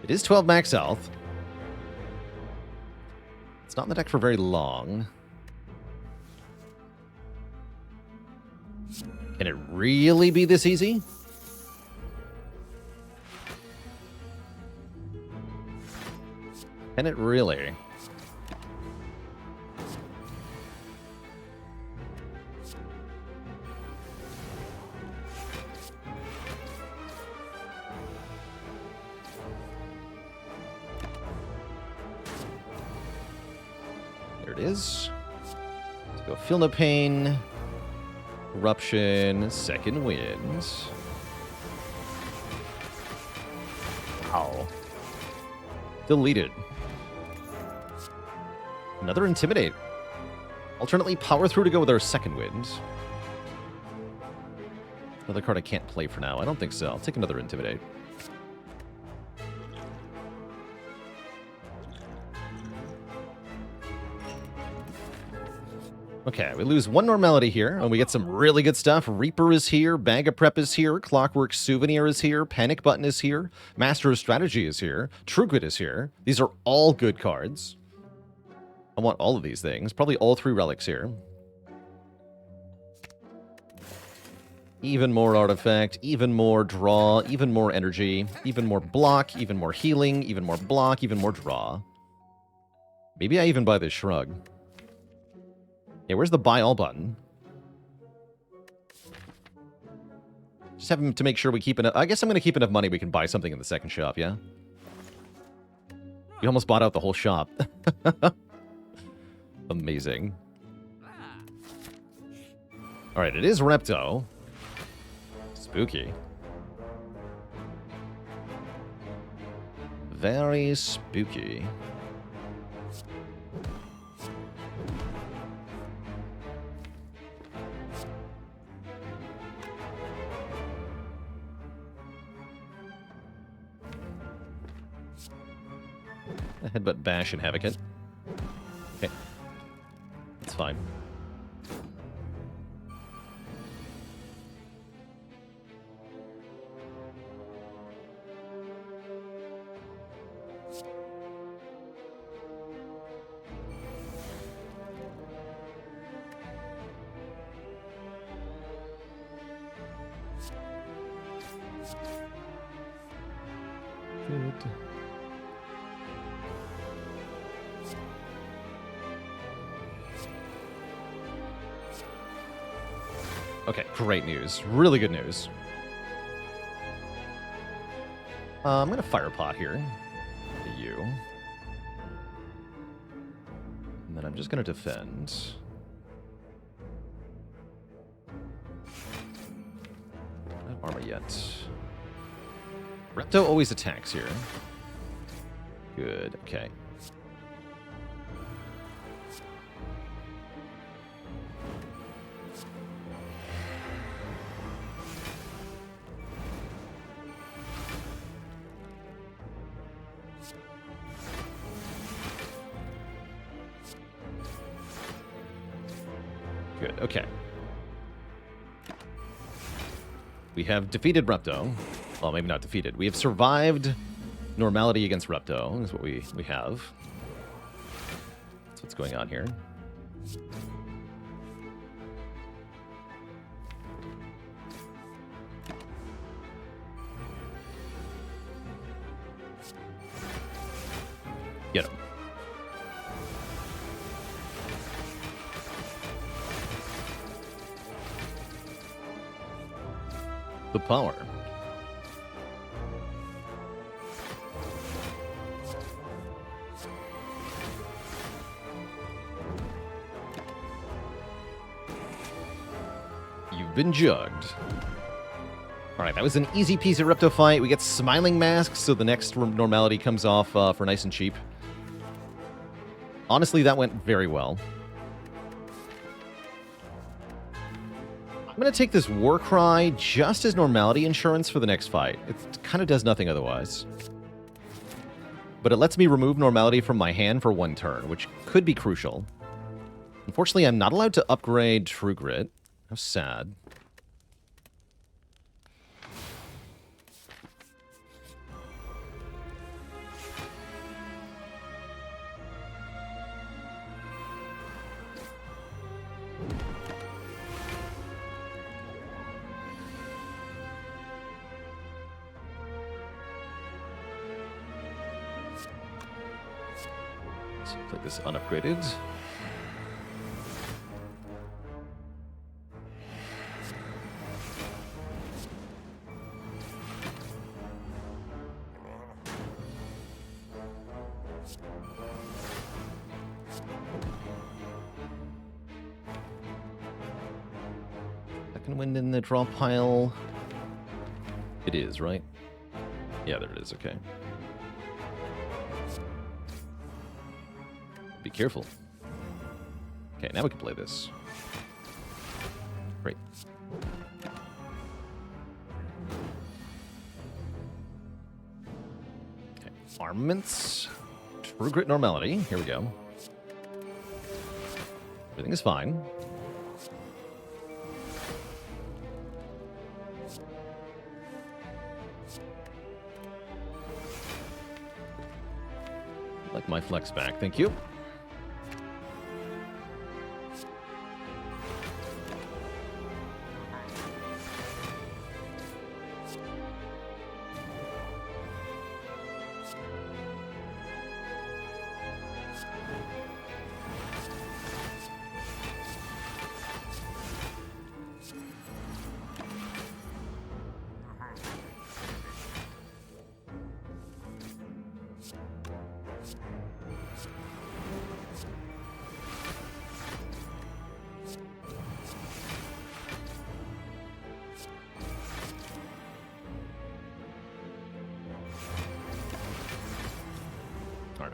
It is 12 max health. It's not in the deck for very long. Can it really be this easy? Can it really? There it is. Let's go Feel No Pain. Corruption. Second Wind. Wow. Deleted. Another Intimidate. Alternately, Power Through to go with our Second Wind. Another card I can't play for now. I don't think so. I'll take another Intimidate. Okay, we lose one Normality here, and we get some really good stuff. Reaper is here, Bag of Prep is here, Clockwork Souvenir is here, Panic Button is here, Master of Strategy is here, True Grit is here. These are all good cards. I want all of these things. Probably all 3 relics here. Even more artifact, even more draw, even more energy, even more block, even more healing, even more block, even more draw. Maybe I even buy this Shrug. Yeah, where's the buy all button? Just have to make sure we keep enough. I guess I'm going to keep enough money we can buy something in the second shop, yeah? We almost bought out the whole shop. Amazing. Alright, it is Repto. Spooky. Very spooky. Headbutt bash and havoc it. Okay. That's fine. Good. Okay, great news. Really good news. I'm going to Fire Pot here. To you. And then I'm just going to defend. I don't have armor yet. Repto always attacks here. Good, okay. Good, okay. We have defeated Repto. Well, maybe not defeated. We have survived Normality against Repto, is what we have. That's what's going on here. Get him. The power. You've been jugged. Alright, that was an easy peasy Repto fight. We get Smiling Mask, so the next Normality comes off for nice and cheap. Honestly, that went very well. I'm going to take this Warcry just as Normality insurance for the next fight. It kind of does nothing otherwise. But it lets me remove Normality from my hand for 1 turn, which could be crucial. Unfortunately, I'm not allowed to upgrade True Grit. How sad. Play this unupgraded. Second wind in the draw pile. It is, right? Yeah, there it is. Okay. Be careful. Okay, now we can play this. Great. Okay, armaments. True Grit Normality. Here we go. Everything is fine. Like my flex back, thank you.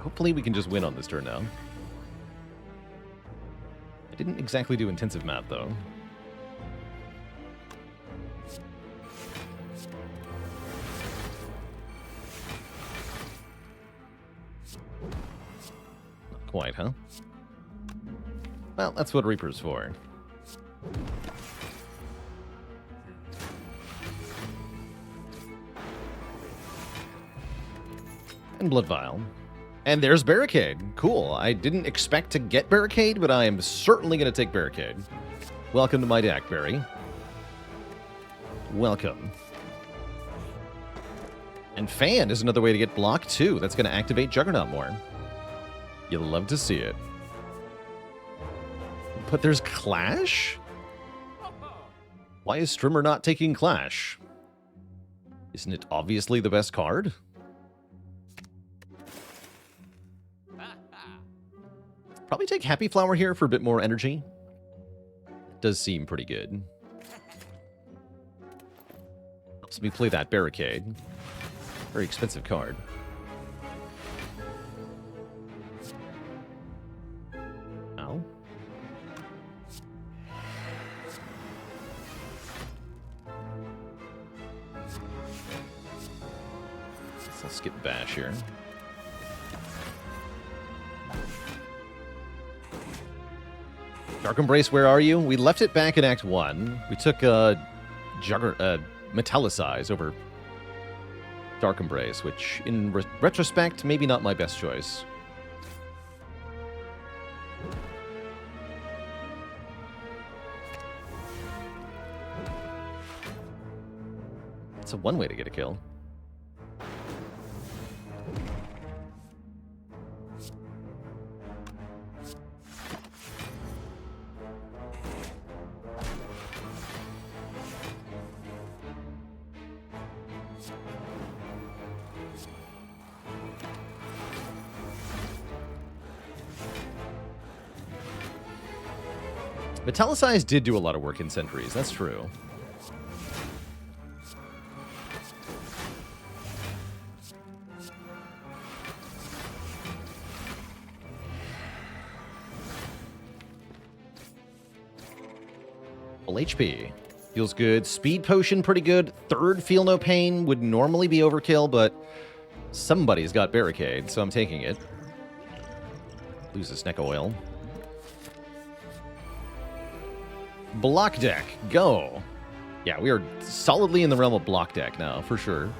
Hopefully we can just win on this turn now. I didn't exactly do intensive math, though. Not quite, huh? Well, that's what Reaper's for. And Blood Vial. And there's Barricade. Cool. I didn't expect to get Barricade, but I am certainly going to take Barricade. Welcome to my deck, Barry. Welcome. And Fan is another way to get blocked, too. That's going to activate Juggernaut more. You'll love to see it. But there's Clash? Why is Strimmer not taking Clash? Isn't it obviously the best card? Probably take Happy Flower here for a bit more energy. It does seem pretty good. Helps me play that Barricade. Very expensive card. Ow. So I'll skip Bash here. Dark Embrace, where are you? We left it back in Act 1. We took Metallicize over Dark Embrace, which, in retrospect, maybe not my best choice. It's a one way to get a kill. Metallicize did do a lot of work in Sentries, that's true. Full HP. Feels good. Speed Potion, pretty good. Third, Feel No Pain would normally be overkill, but somebody's got Barricade, so I'm taking it. Lose a Sneck Oil. Block deck, go. Yeah, we are solidly in the realm of block deck now, for sure.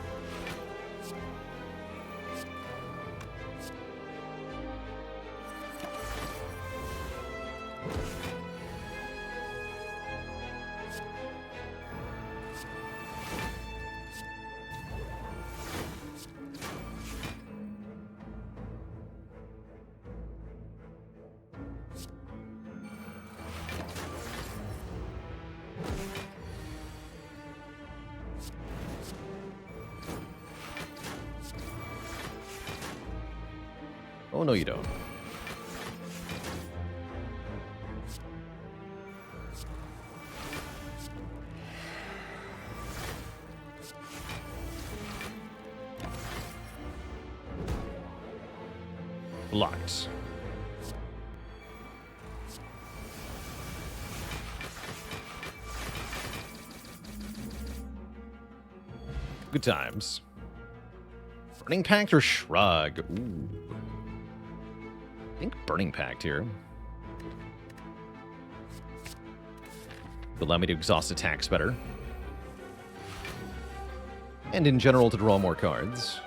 Oh, no, you don't. Blocked. Good times. Burning Pact or Shrug? Ooh. I think Burning Pact here. Will allow me to exhaust attacks better. And in general to draw more cards.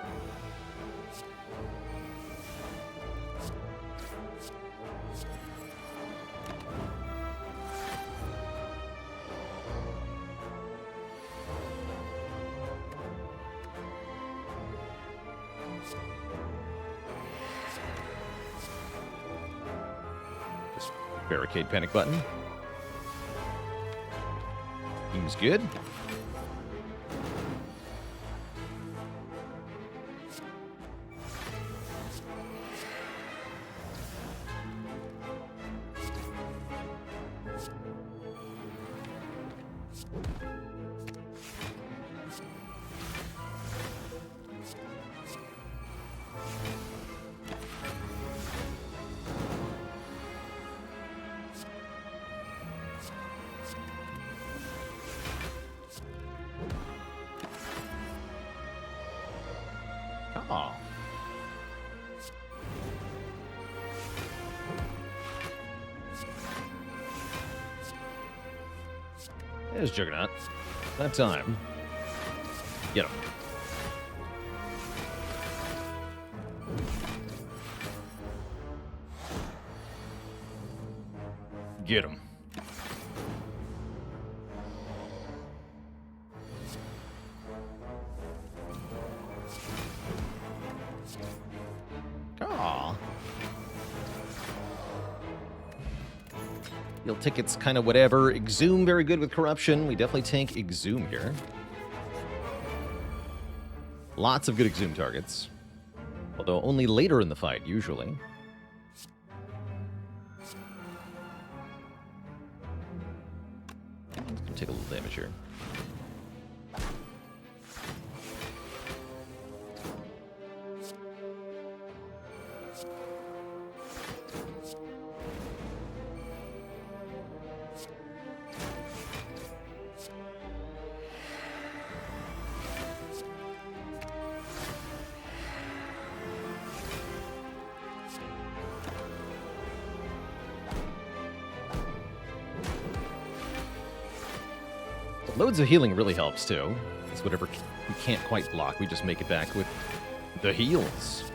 Just barricade panic button. Seems good. Oh. There's Juggernaut. That time. Get him. Get him. Heal tickets, kind of whatever. Exhume, very good with corruption. We definitely take Exhume here. Lots of good Exhume targets. Although only later in the fight, usually. Let's go take a little damage here. Loads of healing really helps, too. It's whatever we can't quite block, we just make it back with the heals.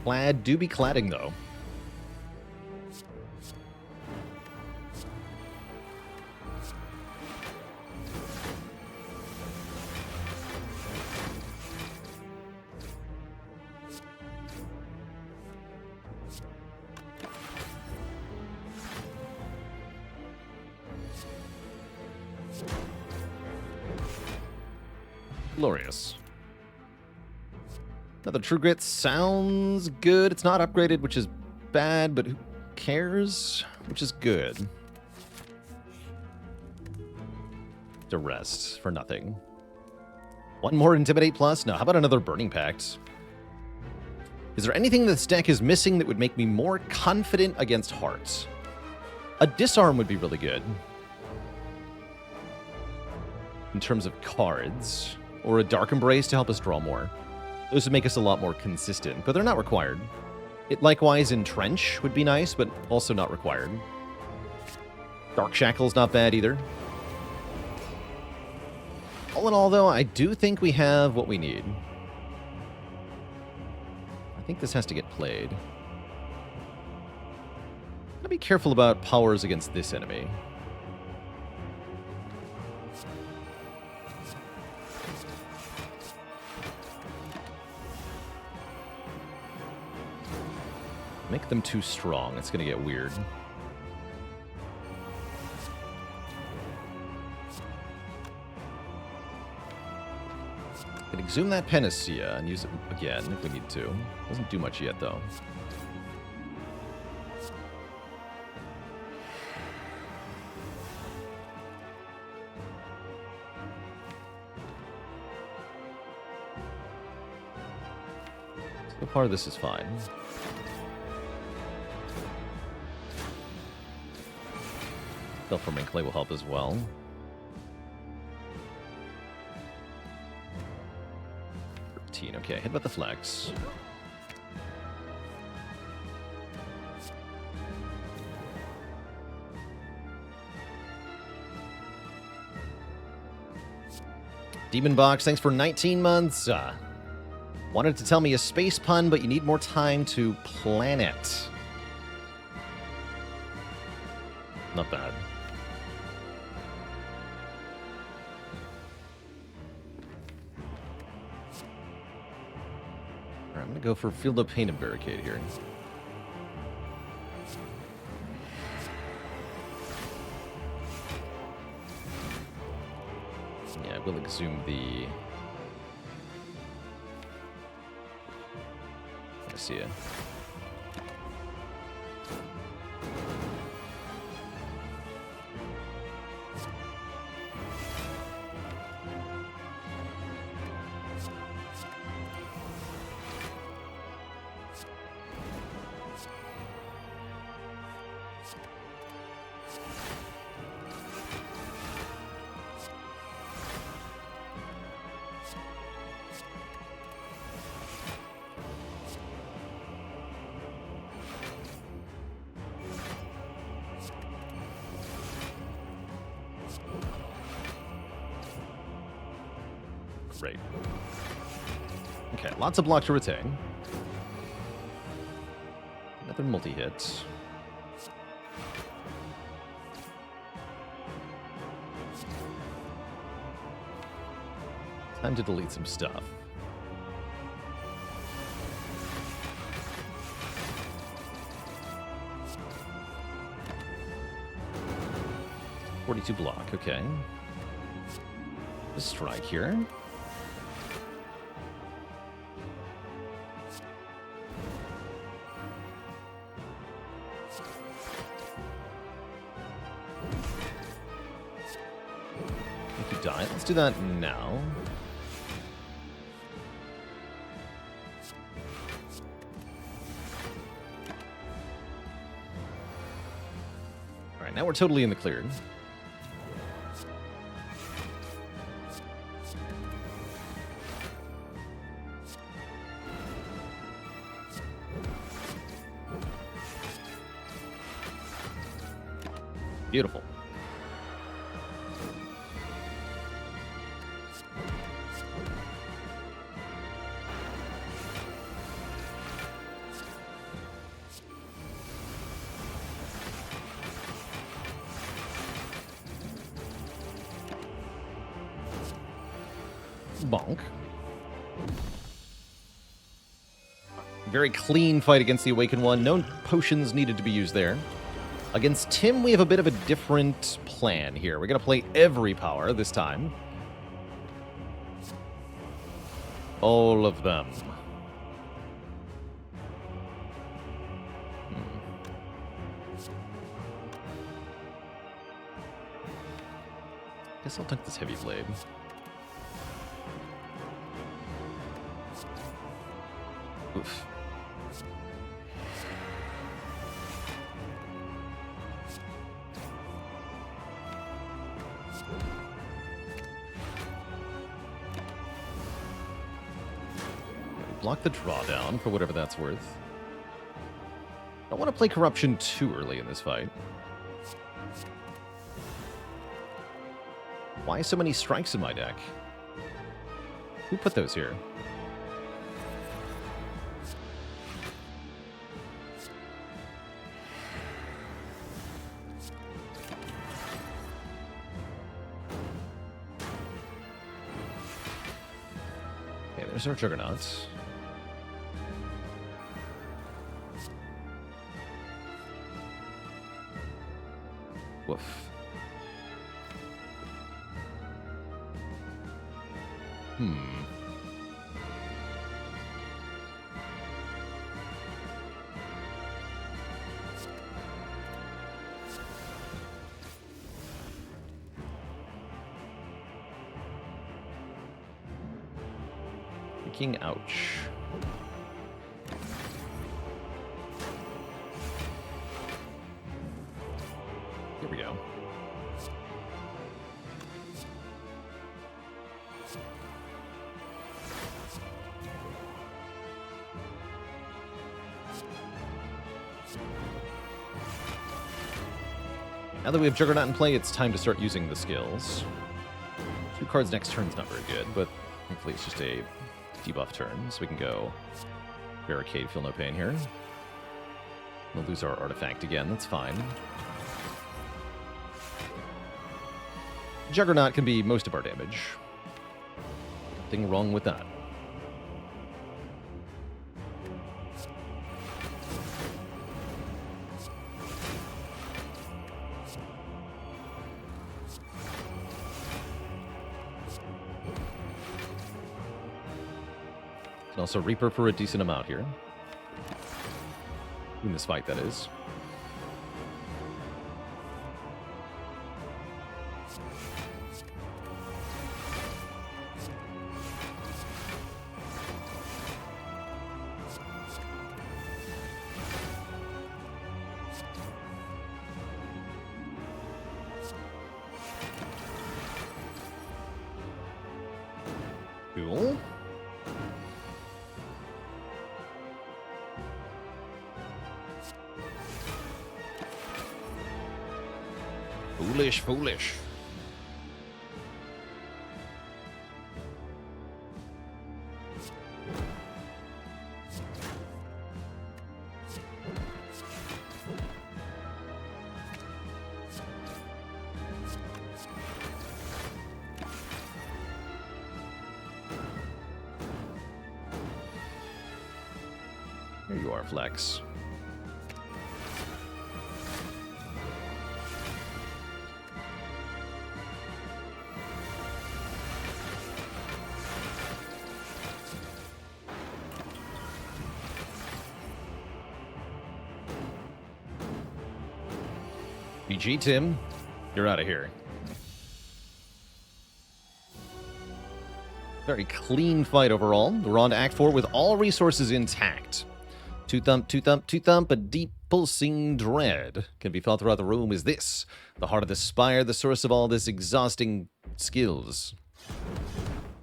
Clad do be cladding, though. Glorious. Another True Grit sounds good. It's not upgraded, which is bad, but who cares? Which is good. To rest for nothing. One more Intimidate plus? No, how about another Burning Pact? Is there anything this deck is missing that would make me more confident against Hearts? A Disarm would be really good. In terms of cards. Or a Dark Embrace to help us draw more. Those would make us a lot more consistent, but they're not required. It likewise Entrench would be nice, but also not required. Dark Shackle's not bad either. All in all, though, I do think we have what we need. I think this has to get played. Gotta be careful about powers against this enemy. Make them too strong. It's going to get weird. Can exhume that Panacea and use it again if we need to. Doesn't do much yet, though. So far, this is fine. Self-forming clay will help as well. Okay, hit about the flex. Demon Box, thanks for 19 months. Wanted to tell me a space pun, but you need more time to plan it. Not bad. I'm going to go for Field of Pain and Barricade here. Yeah, I will exhume the... I see it. Great. Okay, lots of block to retain. Another multi-hit. Time to delete some stuff. .42 block, okay. A strike here. Die. Let's do that now. All right, now we're totally in the clear. Beautiful. Bonk. Very clean fight against the Awakened One. No potions needed to be used there. Against Tim, we have a bit of a different plan here. We're going to play every power this time. All of them. Guess I'll take this Heavy Blade. Oof. Block the drawdown for whatever that's worth. I don't want to play Corruption too early in this fight. Why so many strikes in my deck? Who put those here? Okay, there's our Juggernauts. Woof. Freaking ouch. Now that we have Juggernaut in play, it's time to start using the skills. 2 cards next turn's not very good, but thankfully it's just a debuff turn, so we can go Barricade, feel no pain here. We'll lose our artifact again, that's fine. Juggernaut can be most of our damage. Nothing wrong with that. Can also Reaper for a decent amount here. In this fight, that is. Cool. Foolish, foolish. Here you are, Flex. GG, Tim. You're out of here. Very clean fight overall. We're on to Act 4 with all resources intact. Two thump, a deep pulsing dread can be felt throughout the room. Is this the heart of the Spire, the source of all this exhausting skills?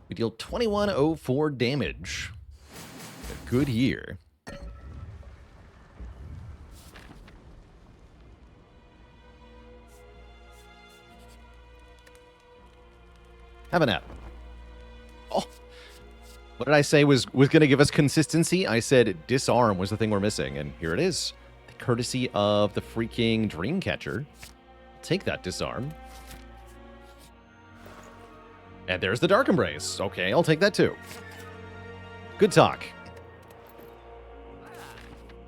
We deal 2104 damage. A good year. Have a nap. Oh, what did I say was going to give us consistency? I said disarm was the thing we're missing, and here it is. The courtesy of the freaking Dreamcatcher. Take that disarm. And there's the Dark Embrace. Okay, I'll take that too. Good talk.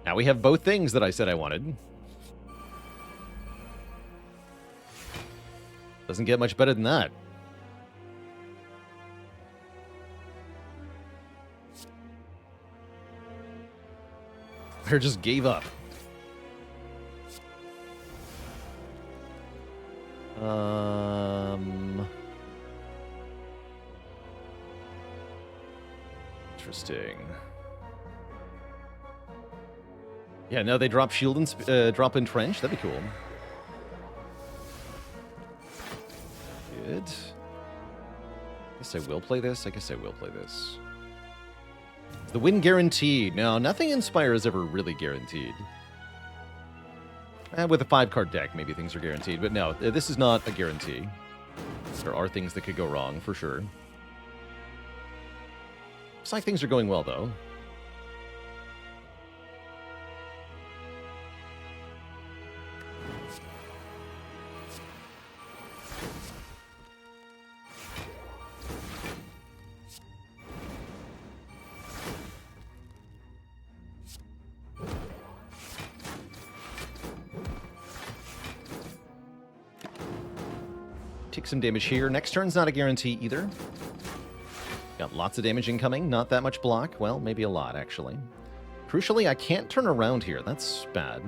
Now we have both things that I said I wanted. Doesn't get much better than that. Or just gave up. Interesting. Yeah, no, they drop shield and drop entrench. That'd be cool. Good. Guess I will play this. The win guaranteed. Now, nothing in Spire is ever really guaranteed. With a 5-card deck, maybe things are guaranteed. But no, this is not a guarantee. There are things that could go wrong, for sure. Looks like things are going well, though. Take some damage here. Next turn's not a guarantee either. Got lots of damage incoming. Not that much block. Well, maybe a lot, actually. Crucially, I can't turn around here. That's bad.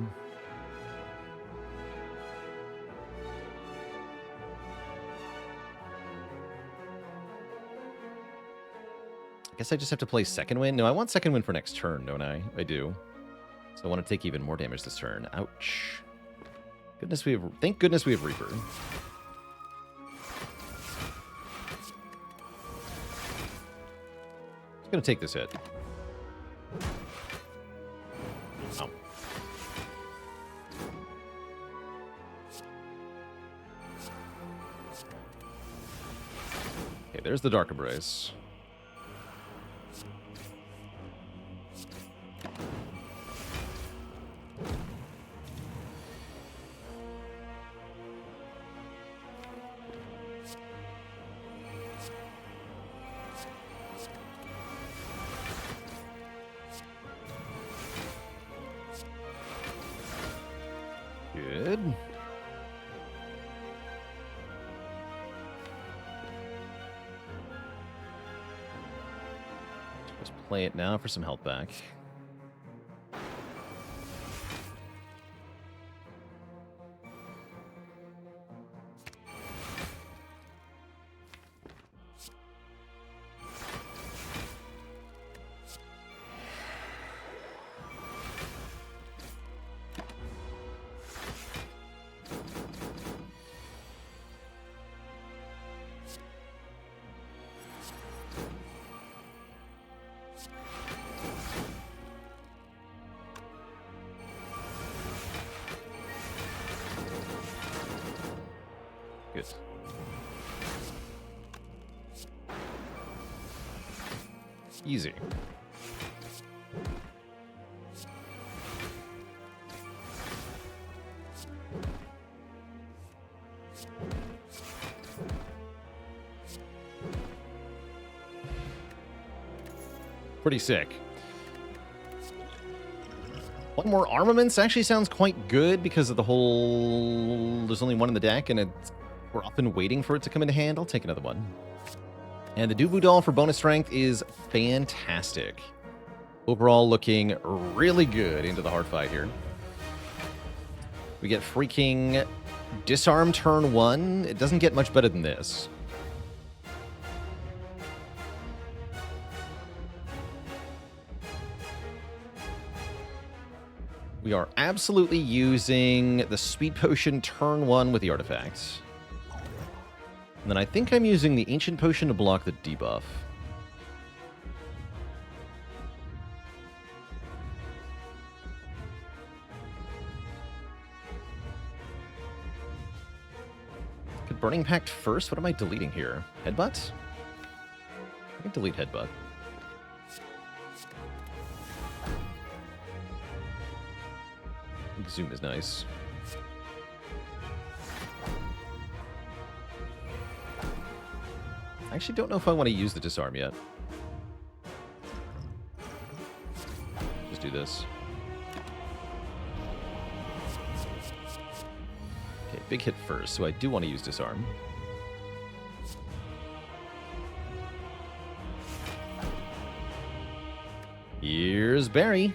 I guess I just have to play Second Wind. No, I want Second Wind for next turn, don't I? I do. So I want to take even more damage this turn. Ouch. Thank goodness we have Reaper. Gonna take this hit. Oh. Okay, there's the Dark Embrace. Good. Let's play it now for some health back. Good. Easy. Pretty sick. One more armaments actually sounds quite good because of the whole... There's only one in the deck, and we're often waiting for it to come into hand. I'll take another one. And the Dubu Doll for bonus strength is fantastic. Overall, looking really good into the hard fight here. We get freaking Disarm turn 1. It doesn't get much better than this. We are absolutely using the Speed Potion turn 1 with the artifacts. And then I think I'm using the Ancient Potion to block the debuff. Could Burning Pact first? What am I deleting here? Headbutt? I can delete Headbutt. Zoom is nice. I actually don't know if I want to use the Disarm yet. Just do this. Okay, big hit first, so I do want to use Disarm. Here's Barry.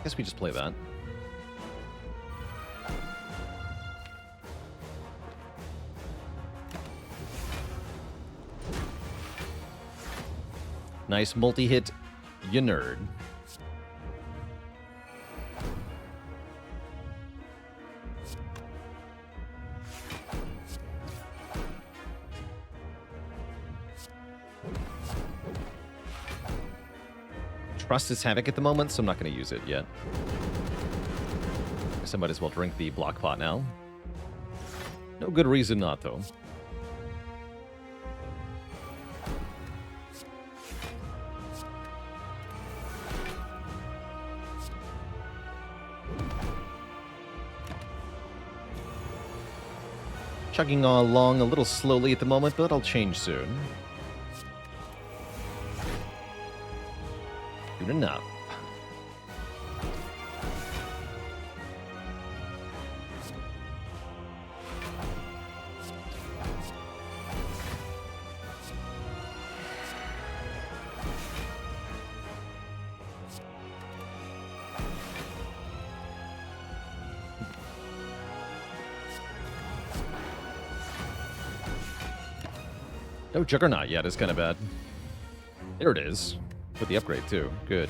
Guess we just play that. Nice multi-hit, you nerd. Trust is Havoc at the moment, so I'm not going to use it yet. Guess I might as well drink the block pot now. No good reason not, though. Chugging along a little slowly at the moment, but I'll change soon. Good enough. No Juggernaut yet is kind of bad. There it is. With the upgrade, too. Good.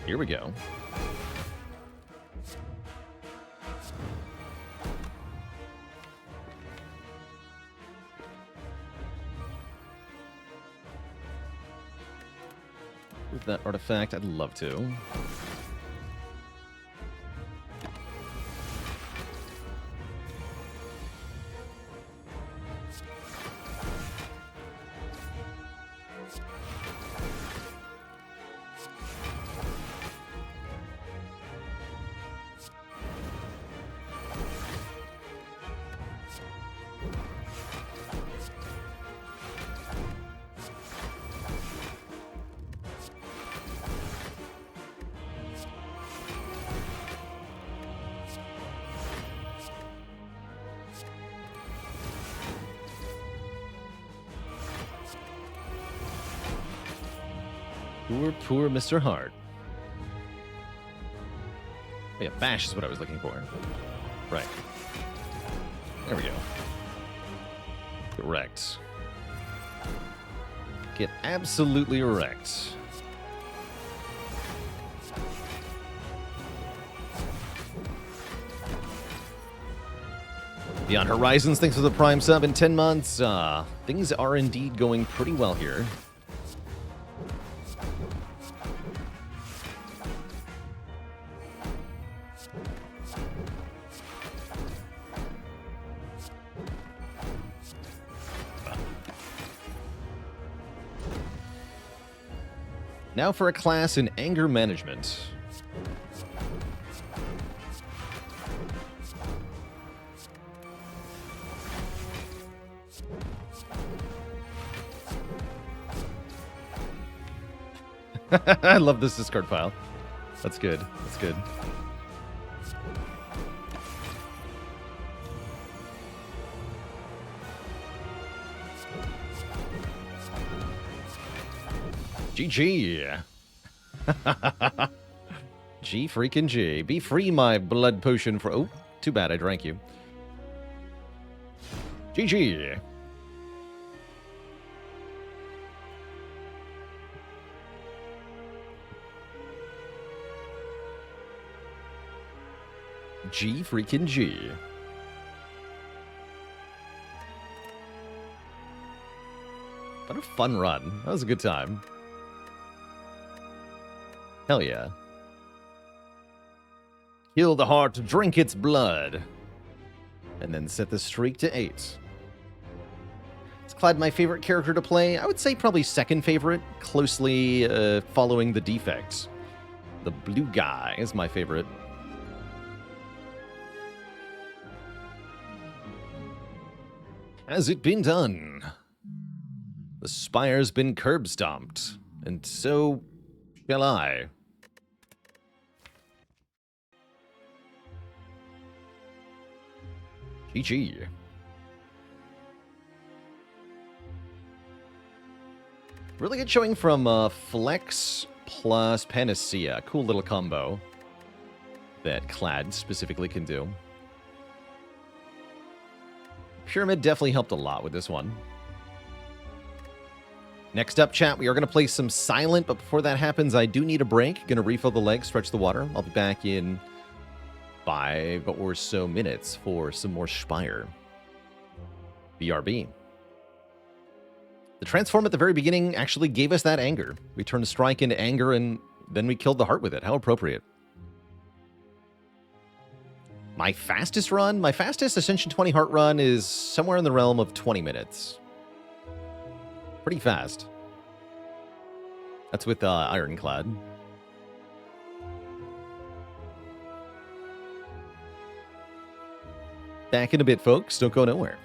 Here we go. With that artifact, I'd love to. Poor, poor Mr. Hart. Oh, yeah, bash is what I was looking for. Right. There we go. Get wrecked. Get absolutely wrecked. Beyond Horizons, thanks for the Prime sub in 10 months. Things are indeed going pretty well here. Now for a class in anger management. I love this discard pile. That's good. That's good. GG. G freaking G. Be free, my blood potion for... Oh, too bad I drank you. GG. G freaking G. What a fun run. That was a good time. Hell yeah. Kill the heart, drink its blood. And then set the streak to 8. Is Clyde my favorite character to play? I would say probably second favorite, closely following the defects. The blue guy is my favorite. Has it been done? The Spire's been curb stomped, and so shall I. GG. Really good showing from Flex plus Panacea. Cool little combo that Clad specifically can do. Pyramid definitely helped a lot with this one. Next up, chat, we are going to play some Silent, but before that happens, I do need a break. Going to refill the legs, stretch the water. I'll be back in 5 or so minutes for some more Spire. BRB. The transform at the very beginning actually gave us that anger. We turned strike into anger, and then we killed the heart with it. How appropriate. My fastest run, my fastest Ascension 20 heart run is somewhere in the realm of 20 minutes. Pretty fast. That's with Ironclad. Back in a bit, folks. Don't go nowhere.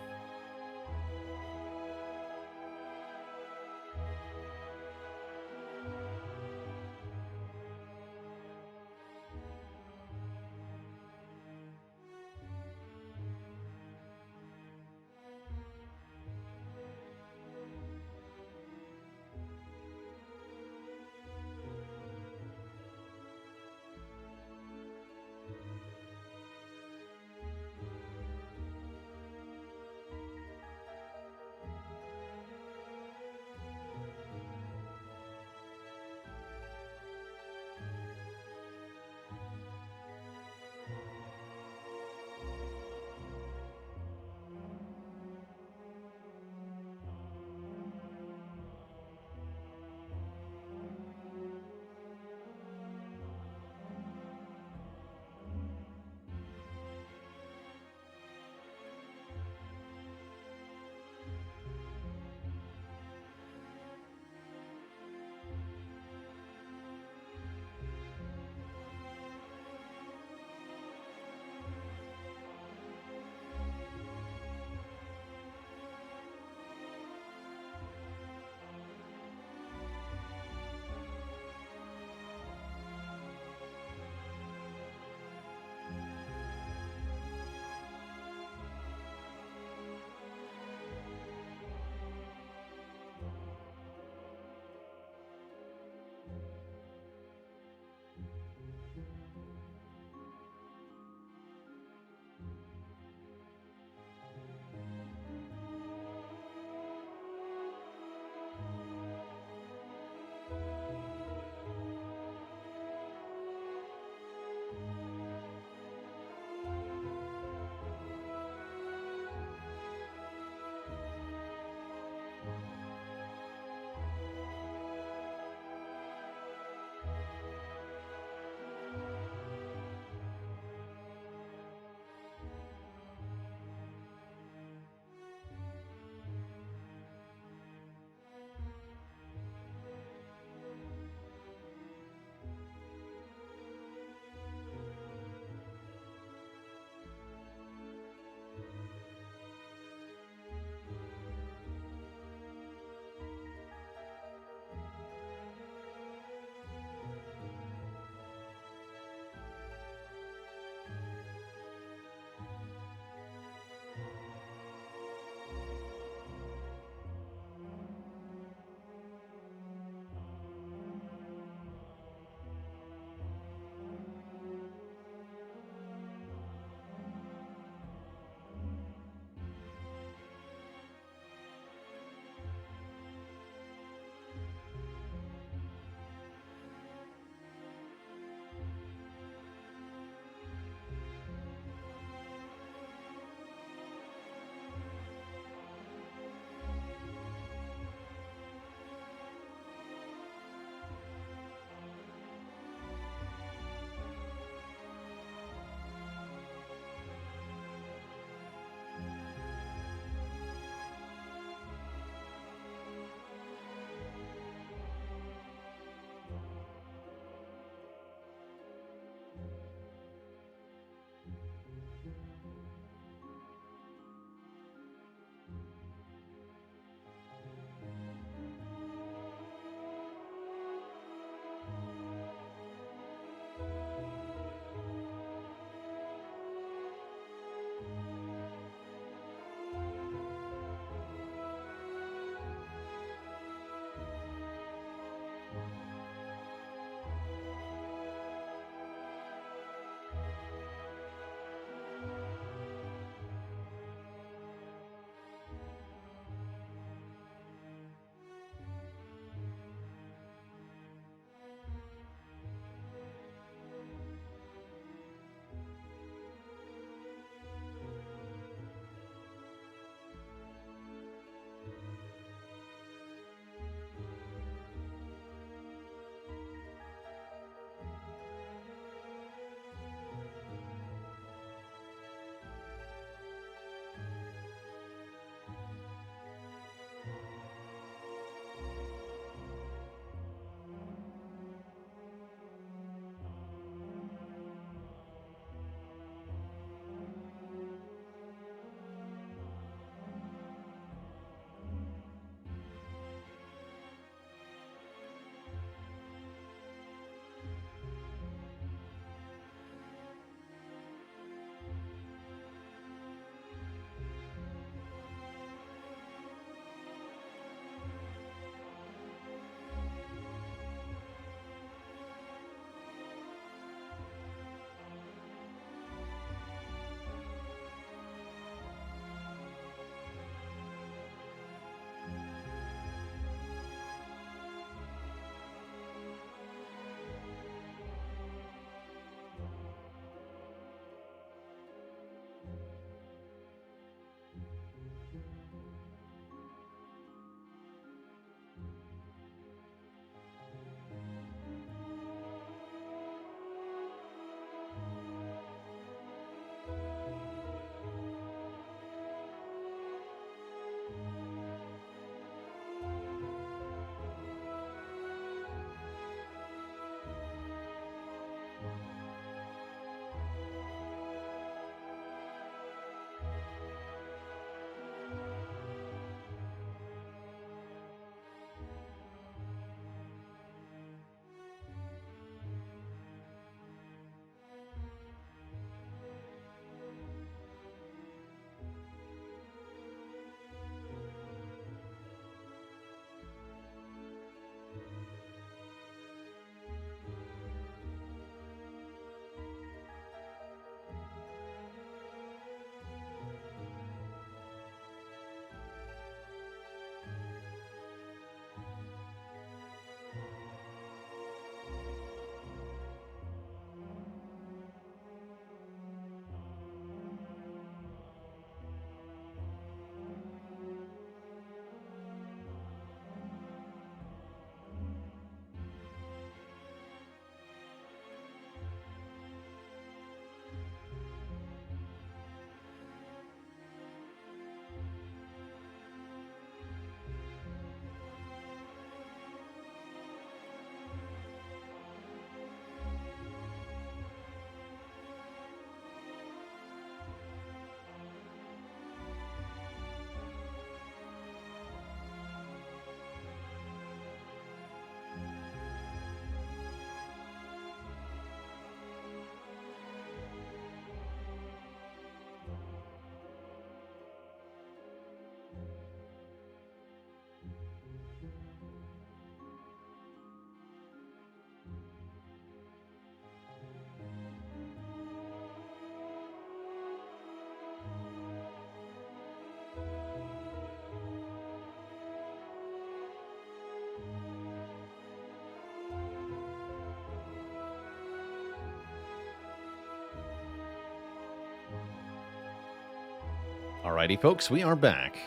Alrighty, folks, we are back.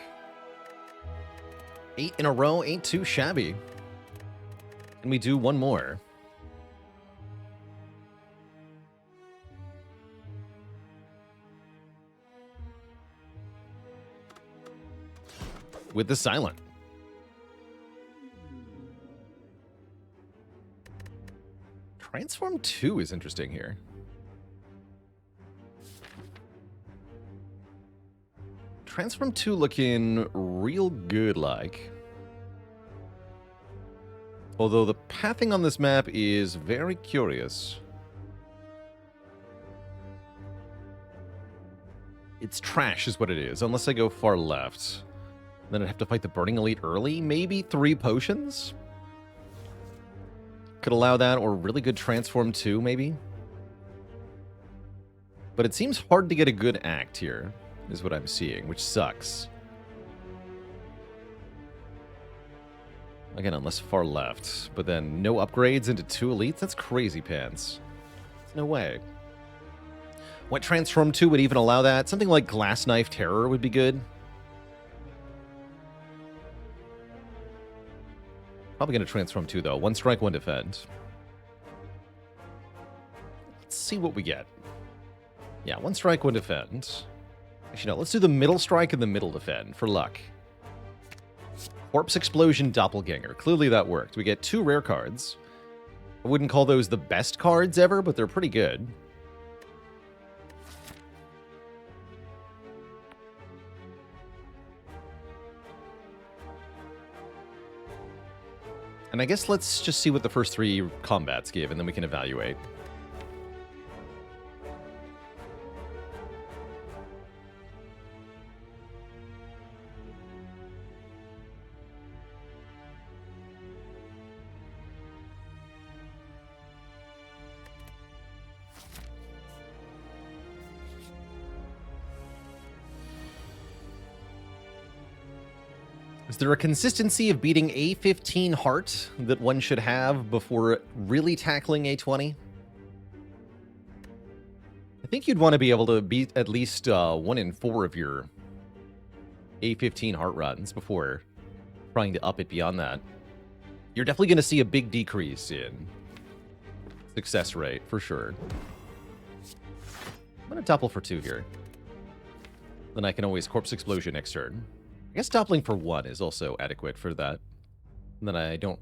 8 in a row, ain't too shabby. Can we do one more? With the silent. Transform 2 is interesting here. Transform 2 looking real good like. Although the pathing on this map is very curious. It's trash is what it is, unless I go far left. Then I'd have to fight the Burning Elite early. Maybe 3 potions? Could allow that, or really good Transform 2, maybe? But it seems hard to get a good act here, is what I'm seeing, which sucks. Again, unless far left. But then no upgrades into 2 elites? That's crazy pants. There's no way. What Transform 2 would even allow that? Something like Glass Knife Terror would be good. Probably going to Transform 2, though. 1 strike, 1 defend. Let's see what we get. Yeah, 1 strike, 1 defend. Actually, no, let's do the middle strike and the middle defend for luck. Corpse Explosion Doppelganger. Clearly that worked. We get 2 rare cards. I wouldn't call those the best cards ever, but they're pretty good. And I guess let's just see what the first 3 combats give, and then we can evaluate. Is there a consistency of beating A15 Heart that one should have before really tackling A20? I think you'd want to be able to beat at least 1 in 4 of your A15 Heart runs before trying to up it beyond that. You're definitely going to see a big decrease in success rate, for sure. I'm going to topple for 2 here. Then I can always Corpse Explosion next turn. I guess toppling for 1 is also adequate for that. And then I don't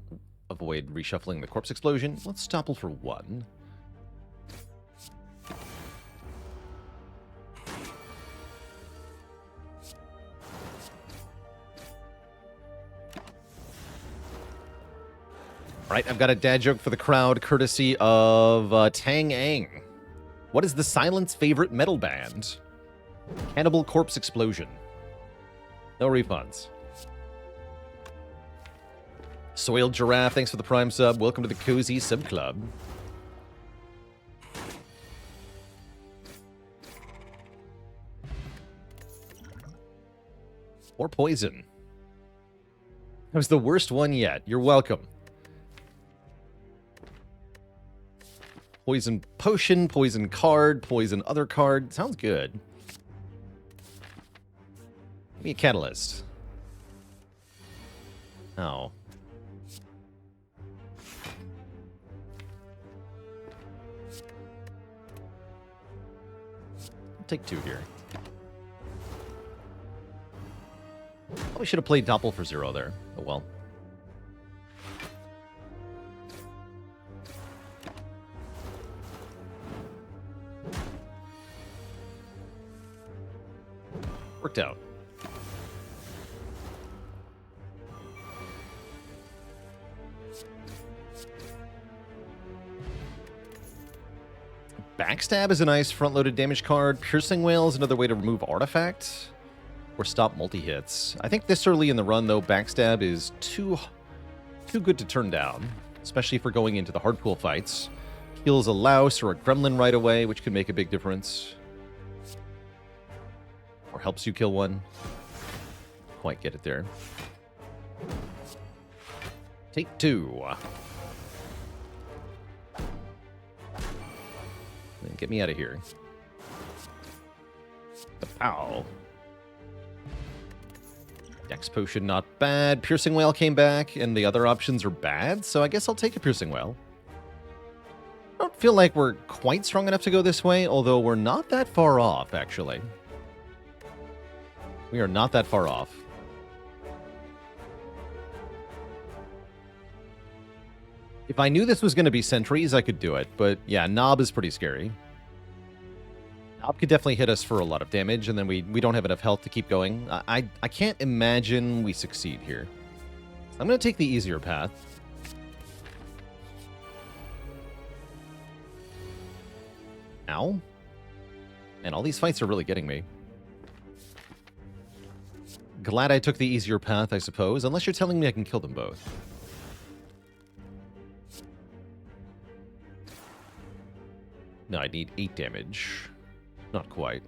avoid reshuffling the Corpse Explosion. Let's topple for 1. Alright, I've got a dad joke for the crowd, courtesy of Tang Ang. What is the Silent's favorite metal band? Cannibal Corpse Explosion. No refunds. Soiled Giraffe, thanks for the Prime sub. Welcome to the Cozy Sub Club. Or Poison. That was the worst one yet. You're welcome. Poison Potion, Poison Card, Poison Other Card. Sounds good. Give me a Catalyst. Oh. I'll take 2 here. Probably should have played Doppel for 0 there. Oh well. Worked out. Backstab is a nice front-loaded damage card. Piercing Wail is another way to remove artifact or stop multi-hits. I think this early in the run, though, Backstab is too good to turn down, especially for going into the hardpool fights. Kills a louse or a gremlin right away, which could make a big difference. Or helps you kill one. Quite get it there. Take 2. Get me out of here. Ow. Dex Potion, not bad. Piercing Whale came back, and the other options are bad, so I guess I'll take a Piercing Whale. I don't feel like we're quite strong enough to go this way, although we're not that far off, actually. We are not that far off. If I knew this was going to be sentries, I could do it, but yeah, Knob is pretty scary. Knob could definitely hit us for a lot of damage, and then we don't have enough health to keep going. I can't imagine we succeed here. I'm going to take the easier path. Ow. And all these fights are really getting me. Glad I took the easier path, I suppose, unless you're telling me I can kill them both. No, I need 8 damage. Not quite.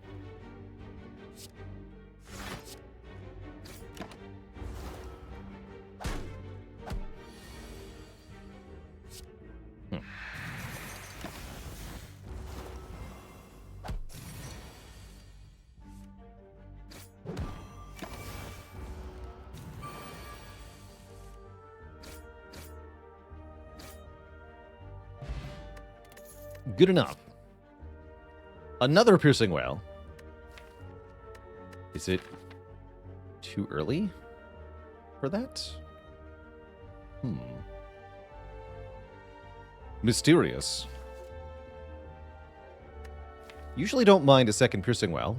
Good enough. Another Piercing Whale. Is it too early for that? Mysterious. Usually don't mind a second Piercing Whale.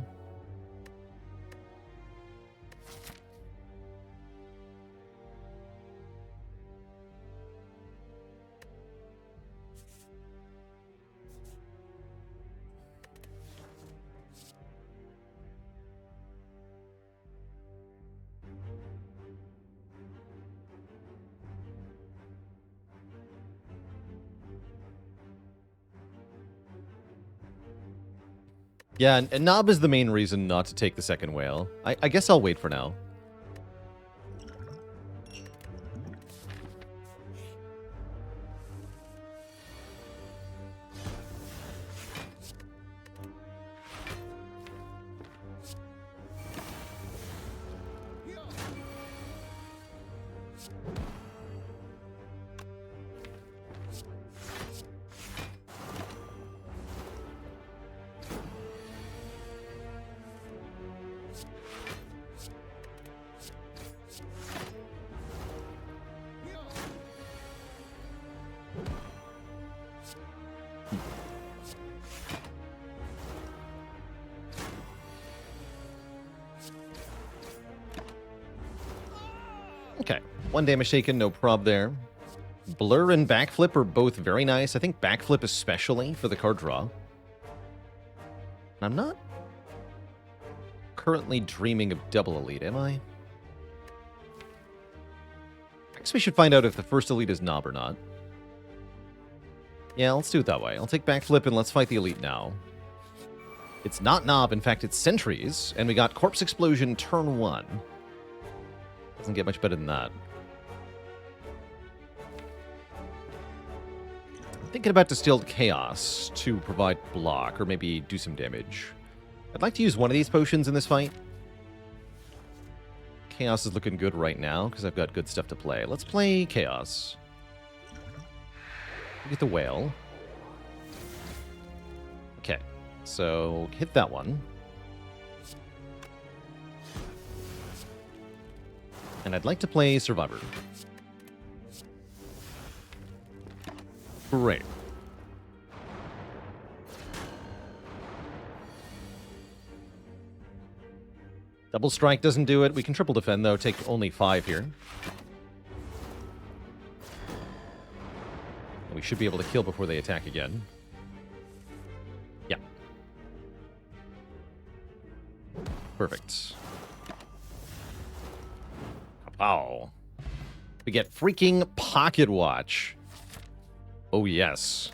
Yeah, and Knob is the main reason not to take the second whale. I guess I'll wait for now. Okay, 1 damage taken, no prob there. Blur and Backflip are both very nice. I think Backflip especially for the card draw. I'm not currently dreaming of double elite, am I? I guess we should find out if the first elite is Knob or not. Yeah, let's do it that way. I'll take Backflip and let's fight the elite now. It's not Knob, in fact, it's Sentries, and we got Corpse Explosion turn 1. Doesn't get much better than that. I'm thinking about Distilled Chaos to provide block, or maybe do some damage. I'd like to use one of these potions in this fight. Chaos is looking good right now, because I've got good stuff to play. Let's play Chaos. Get the whale. Okay, so hit that one. And I'd like to play Survivor. Great. Double strike doesn't do it. We can triple defend, though. Take only 5 here. And we should be able to kill before they attack again. Yeah. Perfect. Wow. We get freaking Pocket Watch. Oh, yes.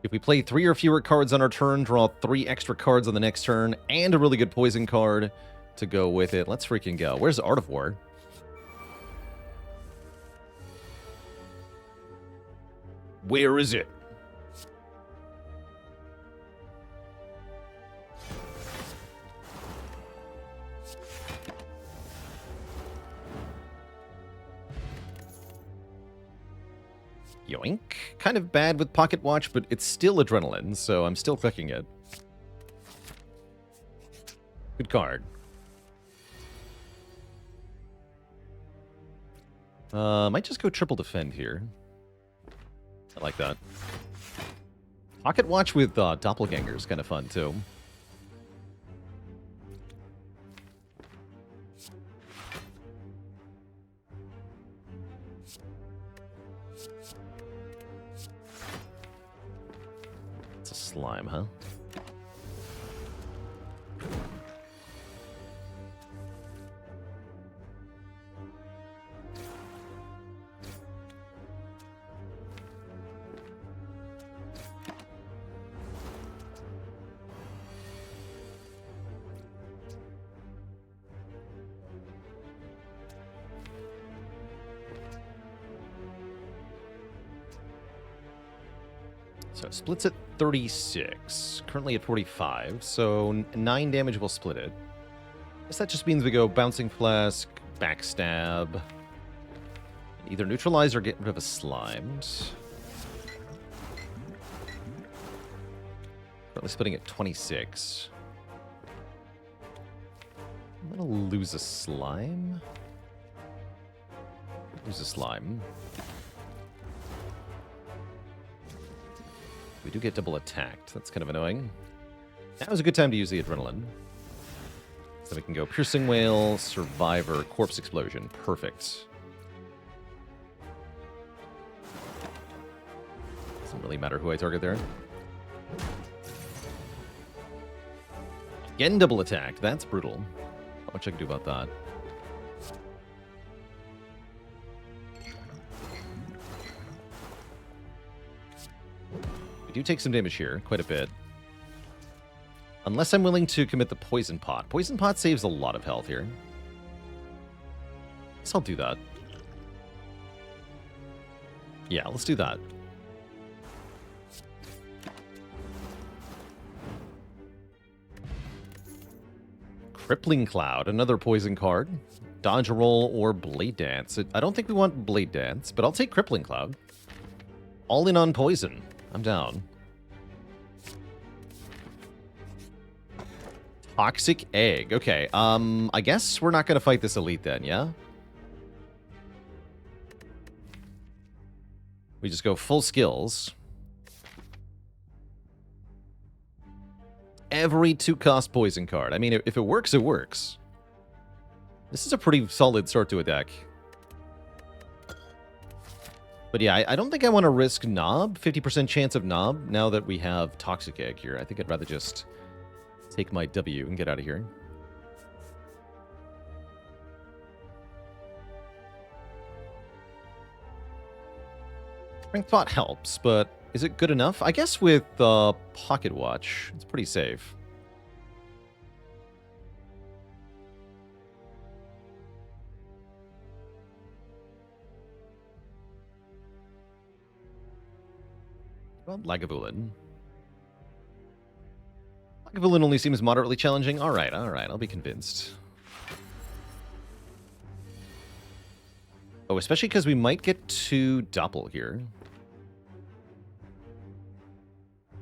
If we play 3 or fewer cards on our turn, draw 3 extra cards on the next turn, and a really good poison card to go with it. Let's freaking go. Where's Art of War? Where is it? Yoink. Kind of bad with Pocket Watch, but it's still adrenaline, so I'm still clicking it. Good card. Might just go triple defend here. I like that. Pocket Watch with Doppelganger is kind of fun, too. It's a slime, huh? So it splits at 36, currently at 45, so 9 damage will split it. I guess that just means we go Bouncing Flask, Backstab, either neutralize or get rid of a Slimed. Currently splitting at 26. I'm gonna lose a Slime. Lose a Slime. We do get double attacked. That's kind of annoying. That was a good time to use the Adrenaline. So we can go Piercing Wail, Survivor, Corpse Explosion. Perfect. Doesn't really matter who I target there. Again, double attacked. That's brutal. Not much I can do about that. We do take some damage here, quite a bit. Unless I'm willing to commit the Poison Pot. Poison Pot saves a lot of health here. Guess I'll do that. Yeah, let's do that. Crippling Cloud, another poison card. Dodge Roll or Blade Dance. I don't think we want Blade Dance, but I'll take Crippling Cloud. All in on poison. I'm down. Toxic Egg. Okay, I guess we're not going to fight this elite then, yeah? We just go full skills. Every 2-cost poison card. I mean, if it works, it works. This is a pretty solid start to a deck. But yeah, I don't think I want to risk Knob. 50% chance of Knob now that we have Toxic Egg here. I think I'd rather just take my W and get out of here. Strength Pot helps, but is it good enough? I guess with Pocket Watch, it's pretty safe. Well, Lagavulin. Lagavulin only seems moderately challenging. All right, I'll be convinced. Oh, especially because we might get to Doppel here.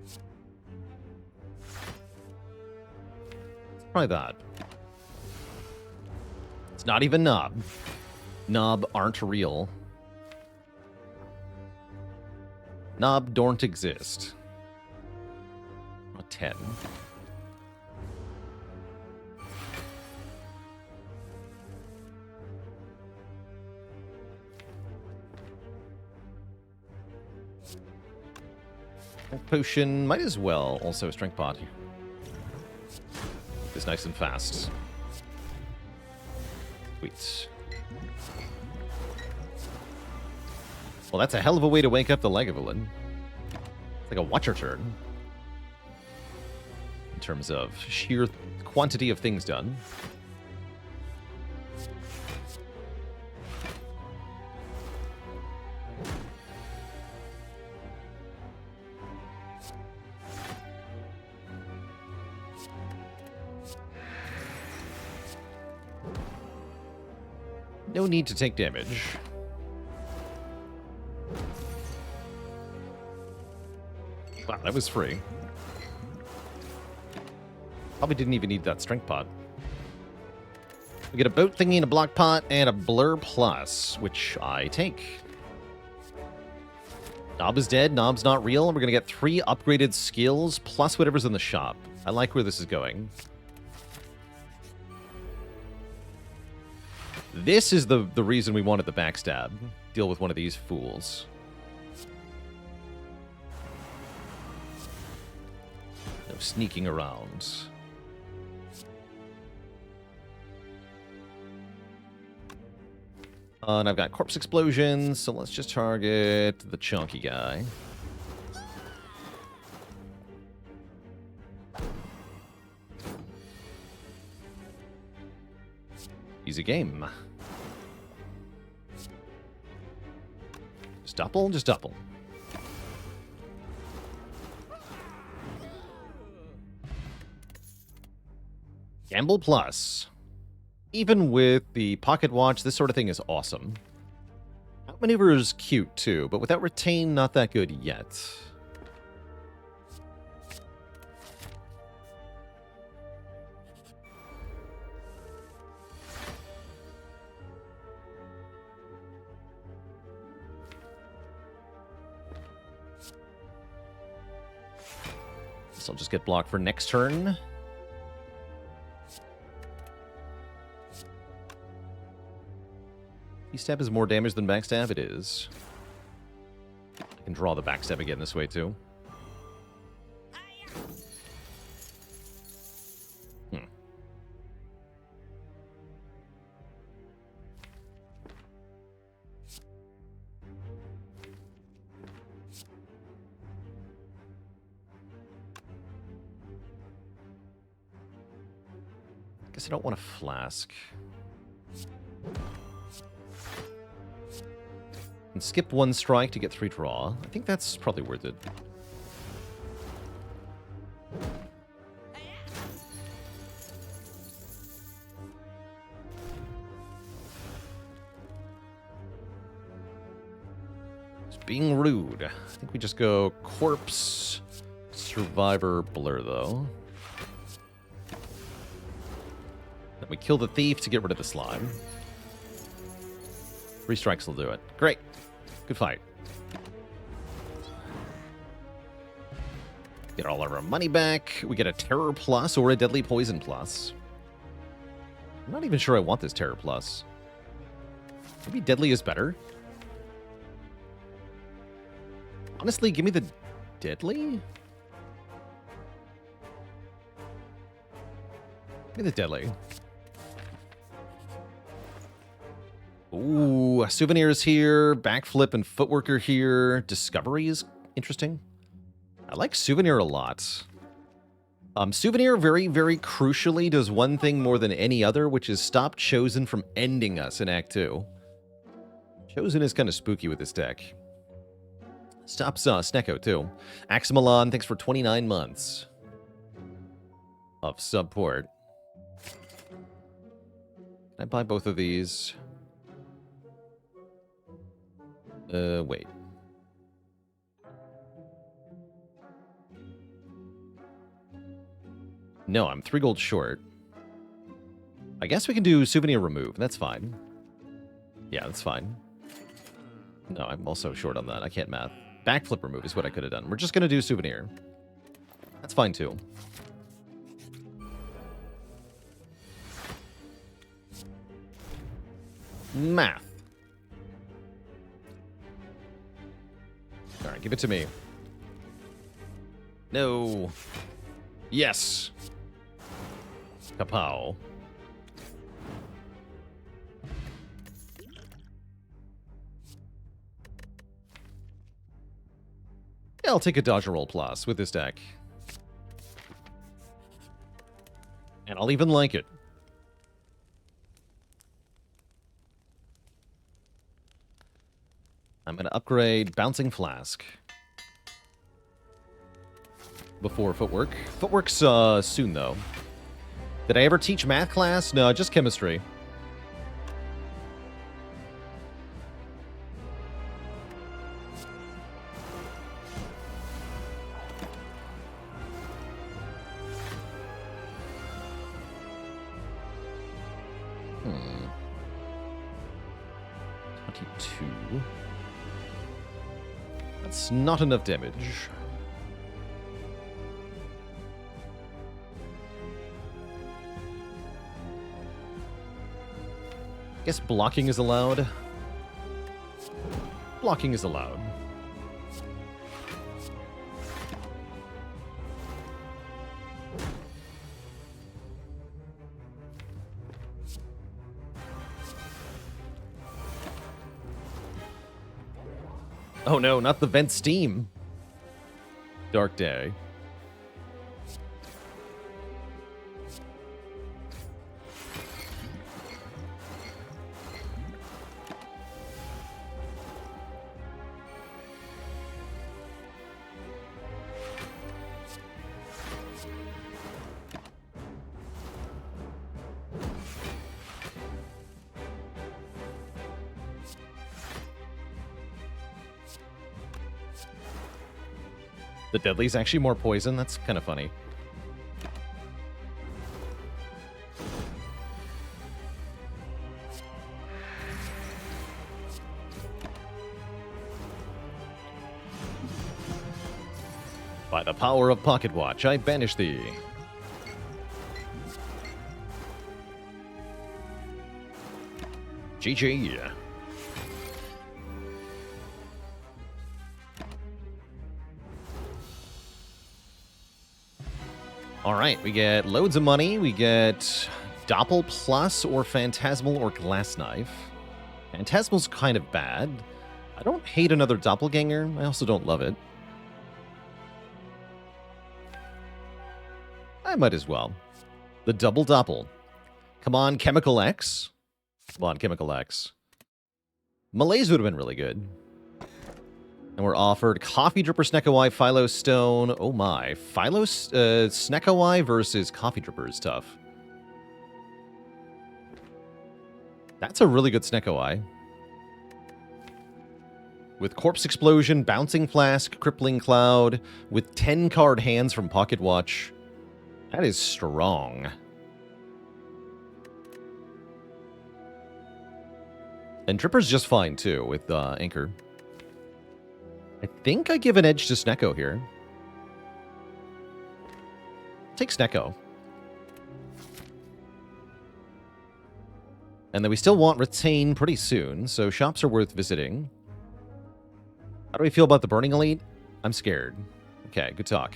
Let's try that. It's not even Knob. Knob aren't real. Knob don't exist. A 10. Strength Potion, might as well. Also, Strength Pot. It's nice and fast. Sweet. Well, that's a hell of a way to wake up the Lagavulin. It's like a Watcher turn. In terms of sheer quantity of things done. No need to take damage. Wow, that was free. Probably didn't even need that strength pot. We get a boat thingy and a block pot and a blur plus, which I take. Knob is dead, Knob's not real, and we're going to get 3 upgraded skills plus whatever's in the shop. I like where this is going. This is the reason we wanted the backstab. Deal with one of these fools. No sneaking around. And I've got corpse explosions, so let's just target the chunky guy. Easy game. Just double, just double. Gamble plus. Even with the pocket watch, this sort of thing is awesome. Outmaneuver is cute too, but without retain, not that good yet. So I'll just get blocked for next turn. Stab is more damage than backstab? It is. I can draw the backstab again this way, too. Guess I don't want a flask. And skip 1 strike to get 3 draw. I think that's probably worth it. It's being rude. I think we just go corpse, survivor, blur, though. Then we kill the thief to get rid of the slime. 3 strikes will do it. Great. Good fight. Get all of our money back. We get a terror plus or a deadly poison plus. I'm not even sure I want this terror plus. Maybe deadly is better. Honestly, give me the deadly. Give me the deadly. Ooh, souvenirs here, backflip and footworker here. Discovery is interesting. I like souvenir a lot. Souvenir very, very crucially does one thing more than any other, which is stop Chosen from ending us in Act 2. Chosen is kind of spooky with this deck. Stops Snecko, too. Axemalon, thanks for 29 months of support. Can I buy both of these? Wait. No, I'm 3 gold short. I guess we can do souvenir remove. That's fine. Yeah, that's fine. No, I'm also short on that. I can't math. Backflip remove is what I could have done. We're just going to do souvenir. That's fine, too. Math. All right, give it to me. No. Yes. Kapow. Yeah, I'll take a dodge roll plus with this deck. And I'll even like it. I'm going to upgrade Bouncing Flask before Footwork. Footwork's soon, though. Did I ever teach math class? No, just chemistry. 2. That's not enough damage. Guess blocking is allowed. Blocking is allowed. Oh no, not the vent steam. Dark day. The deadly's actually more poison. That's kind of funny. By the power of Pocket Watch, I banish thee. GG. All right, we get loads of money. We get Doppel Plus or Phantasmal or Glass Knife. Phantasmal's kind of bad. I don't hate another Doppelganger. I also don't love it. I might as well. The Double Doppel. Come on, Chemical X. Come on, Chemical X. Malaise would have been really good. And we're offered Coffee Dripper Snekowai, Philo Stone. Oh my. Philo Snekowai versus Coffee Dripper is tough. That's a really good Snekowai. With Corpse Explosion, Bouncing Flask, Crippling Cloud, with 10 card hands from Pocket Watch. That is strong. And Dripper's just fine too with Anchor. I think I give an edge to Snecko here. Take Snecko. And then we still want Retain pretty soon, so shops are worth visiting. How do we feel about the Burning Elite? I'm scared. Okay, good talk.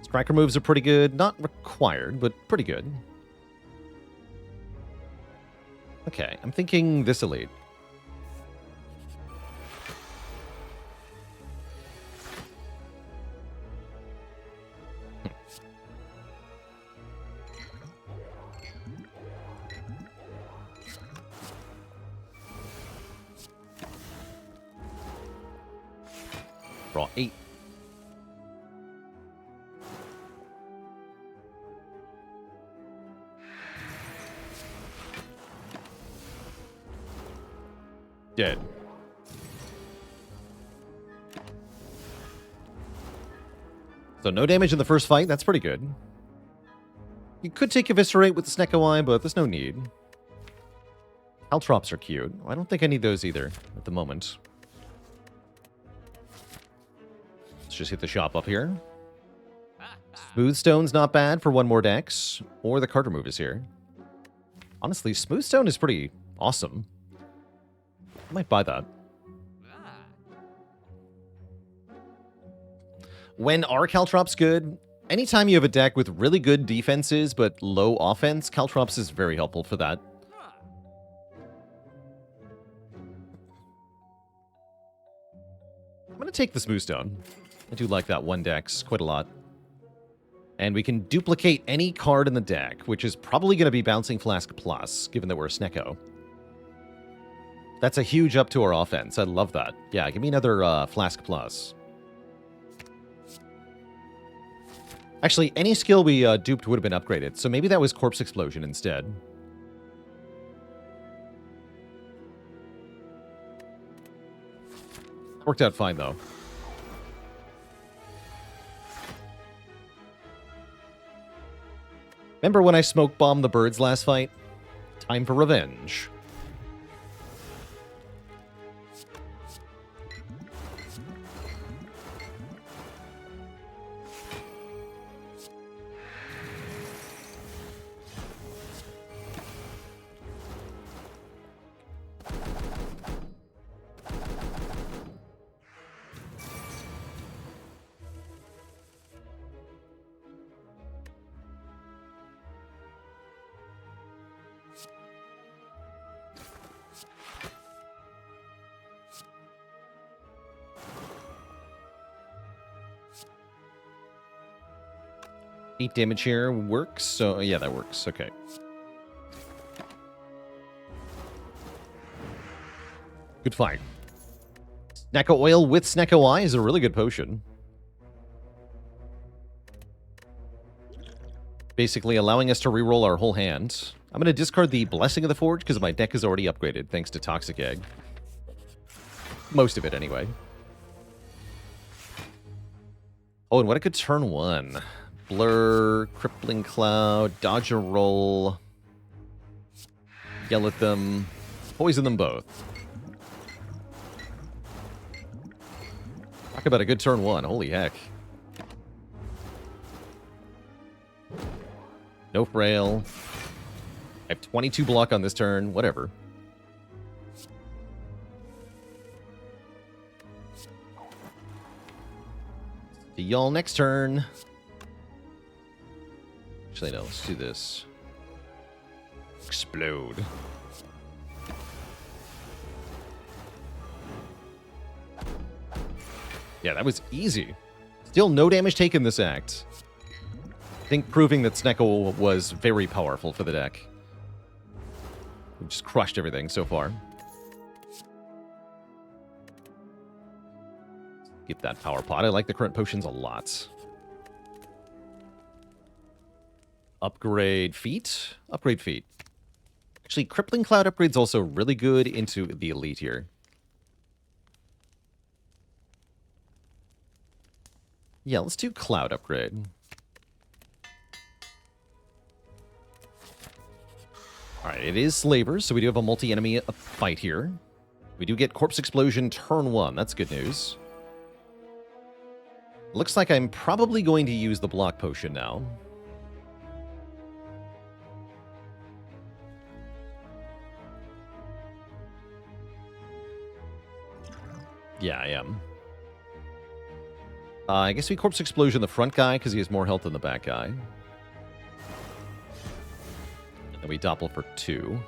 Striker moves are pretty good. Not required, but pretty good. Okay, I'm thinking this Elite. Draw 8. Dead. So no damage in the first fight. That's pretty good. You could take Eviscerate with the Snekowai, but there's no need. Caltrops are cute. I don't think I need those either at the moment. Let's just hit the shop up here. Smooth Stone's not bad for one more dex. Or the card remove is here. Honestly, Smooth Stone is pretty awesome. I might buy that. When are Caltrops good? Anytime you have a deck with really good defenses but low offense, Caltrops is very helpful for that. I'm going to take the Smooth Stone. I do like that one dex quite a lot. And we can duplicate any card in the deck, which is probably going to be Bouncing Flask Plus, given that we're a Snecko. That's a huge up to our offense. I love that. Yeah, give me another Flask Plus. Actually, any skill we duped would have been upgraded, so maybe that was Corpse Explosion instead. Worked out fine, though. Remember when I smoke bombed the birds last fight? Time for revenge. Eight damage here works, so yeah, that works. Okay. Good fight. Snecko Oil with Snecko Eye is a really good potion. Basically allowing us to reroll our whole hand. I'm going to discard the Blessing of the Forge because my deck is already upgraded thanks to Toxic Egg. Most of it, anyway. Oh, and what a good turn one. Blur, Crippling Cloud, Dodge a Roll, Yell at them, poison them both. Talk about a good turn one, holy heck. No frail. I have 22 block on this turn, whatever. See y'all next turn. Actually, no, let's do this. Explode. Yeah, that was easy. Still no damage taken this act. I think proving that Snecko was very powerful for the deck. We've just crushed everything so far. Get that power pot. I like the current potions a lot. Upgrade feet? Upgrade feet. Actually, Crippling Cloud upgrade's also really good into the elite here. Yeah, let's do Cloud upgrade. Alright, it is Slavers, so we do have a multi-enemy fight here. We do get Corpse Explosion turn 1. That's good news. Looks like I'm probably going to use the block potion now. Yeah, I am. I guess we Corpse Explosion the front guy because he has more health than the back guy. And then we Doppel for 2.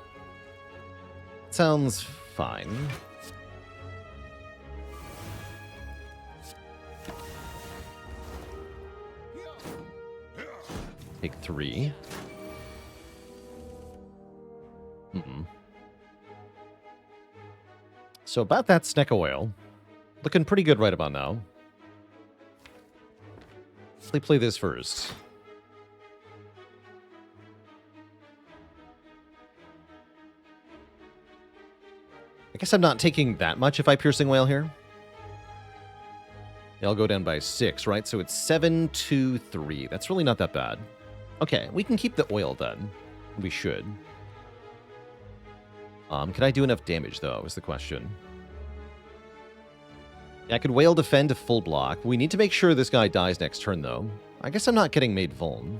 Sounds fine. Take 3. So about that Snecko Oil. Looking pretty good right about now. Let's play this first. I guess I'm not taking that much if I Piercing Wail here. Yeah, I'll go down by 6, right? So it's 7, 2, 3. That's really not that bad. Okay, we can keep the oil then. We should. Can I do enough damage, though, is the question. Yeah, I could Wail defend to full block. We need to make sure this guy dies next turn, though. I guess I'm not getting made vuln.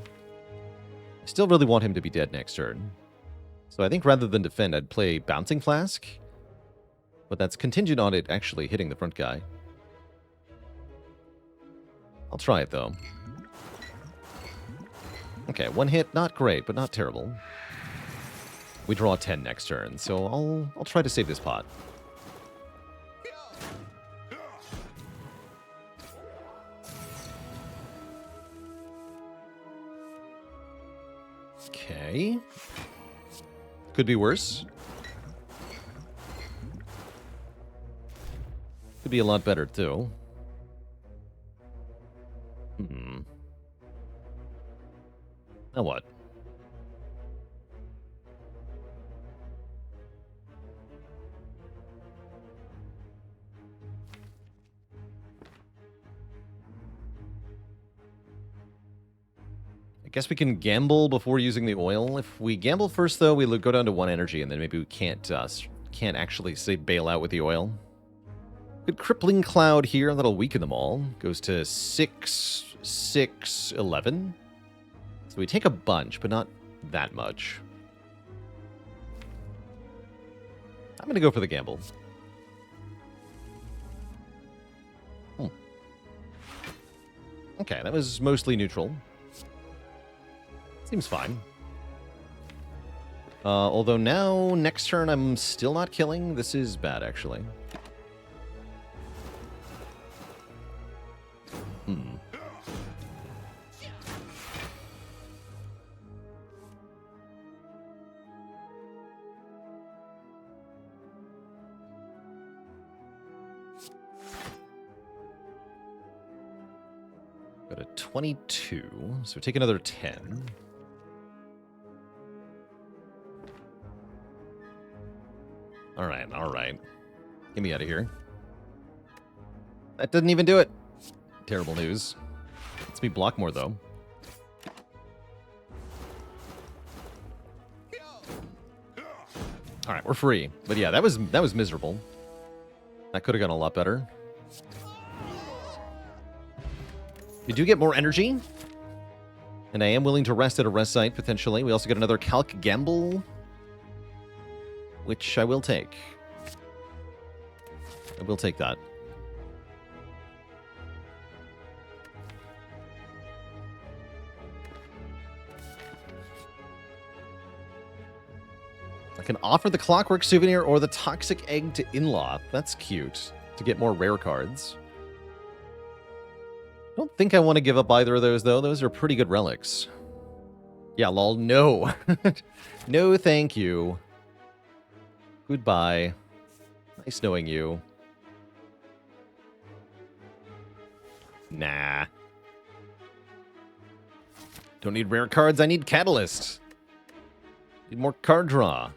I still really want him to be dead next turn. So I think rather than defend, I'd play Bouncing Flask. But that's contingent on it actually hitting the front guy. I'll try it, though. Okay, 1 hit, not great, but not terrible. We draw 10 next turn, so I'll try to save this pot. Okay. Could be worse. Could be a lot better, too. Now what? guess we can gamble before using the oil. If we gamble first, though, we go down to 1 energy, and then maybe we can't actually, say, bail out with the oil. Good crippling cloud here. That'll weaken them all. Goes to 6, 6, 11. So we take a bunch, but not that much. I'm going to go for the gamble. Okay, that was mostly neutral. Seems fine. Although now, next turn, I'm still not killing. This is bad, actually. Got a 22, so take another 10. Alright, alright. Get me out of here. That didn't even do it. Terrible news. Lets me block more, though. Alright, we're free. But yeah, that was miserable. That could have gone a lot better. We do get more energy. And I am willing to rest at a rest site, potentially. We also get another Calc Gamble, which I will take. I will take that. I can offer the Clockwork Souvenir or the Toxic Egg to In-Law. That's cute. To get more rare cards. I don't think I want to give up either of those, though. Those are pretty good relics. Yeah, lol, no. No, thank you. Goodbye. Nice knowing you. Nah. Don't need rare cards, I need Catalyst. Need more card draw.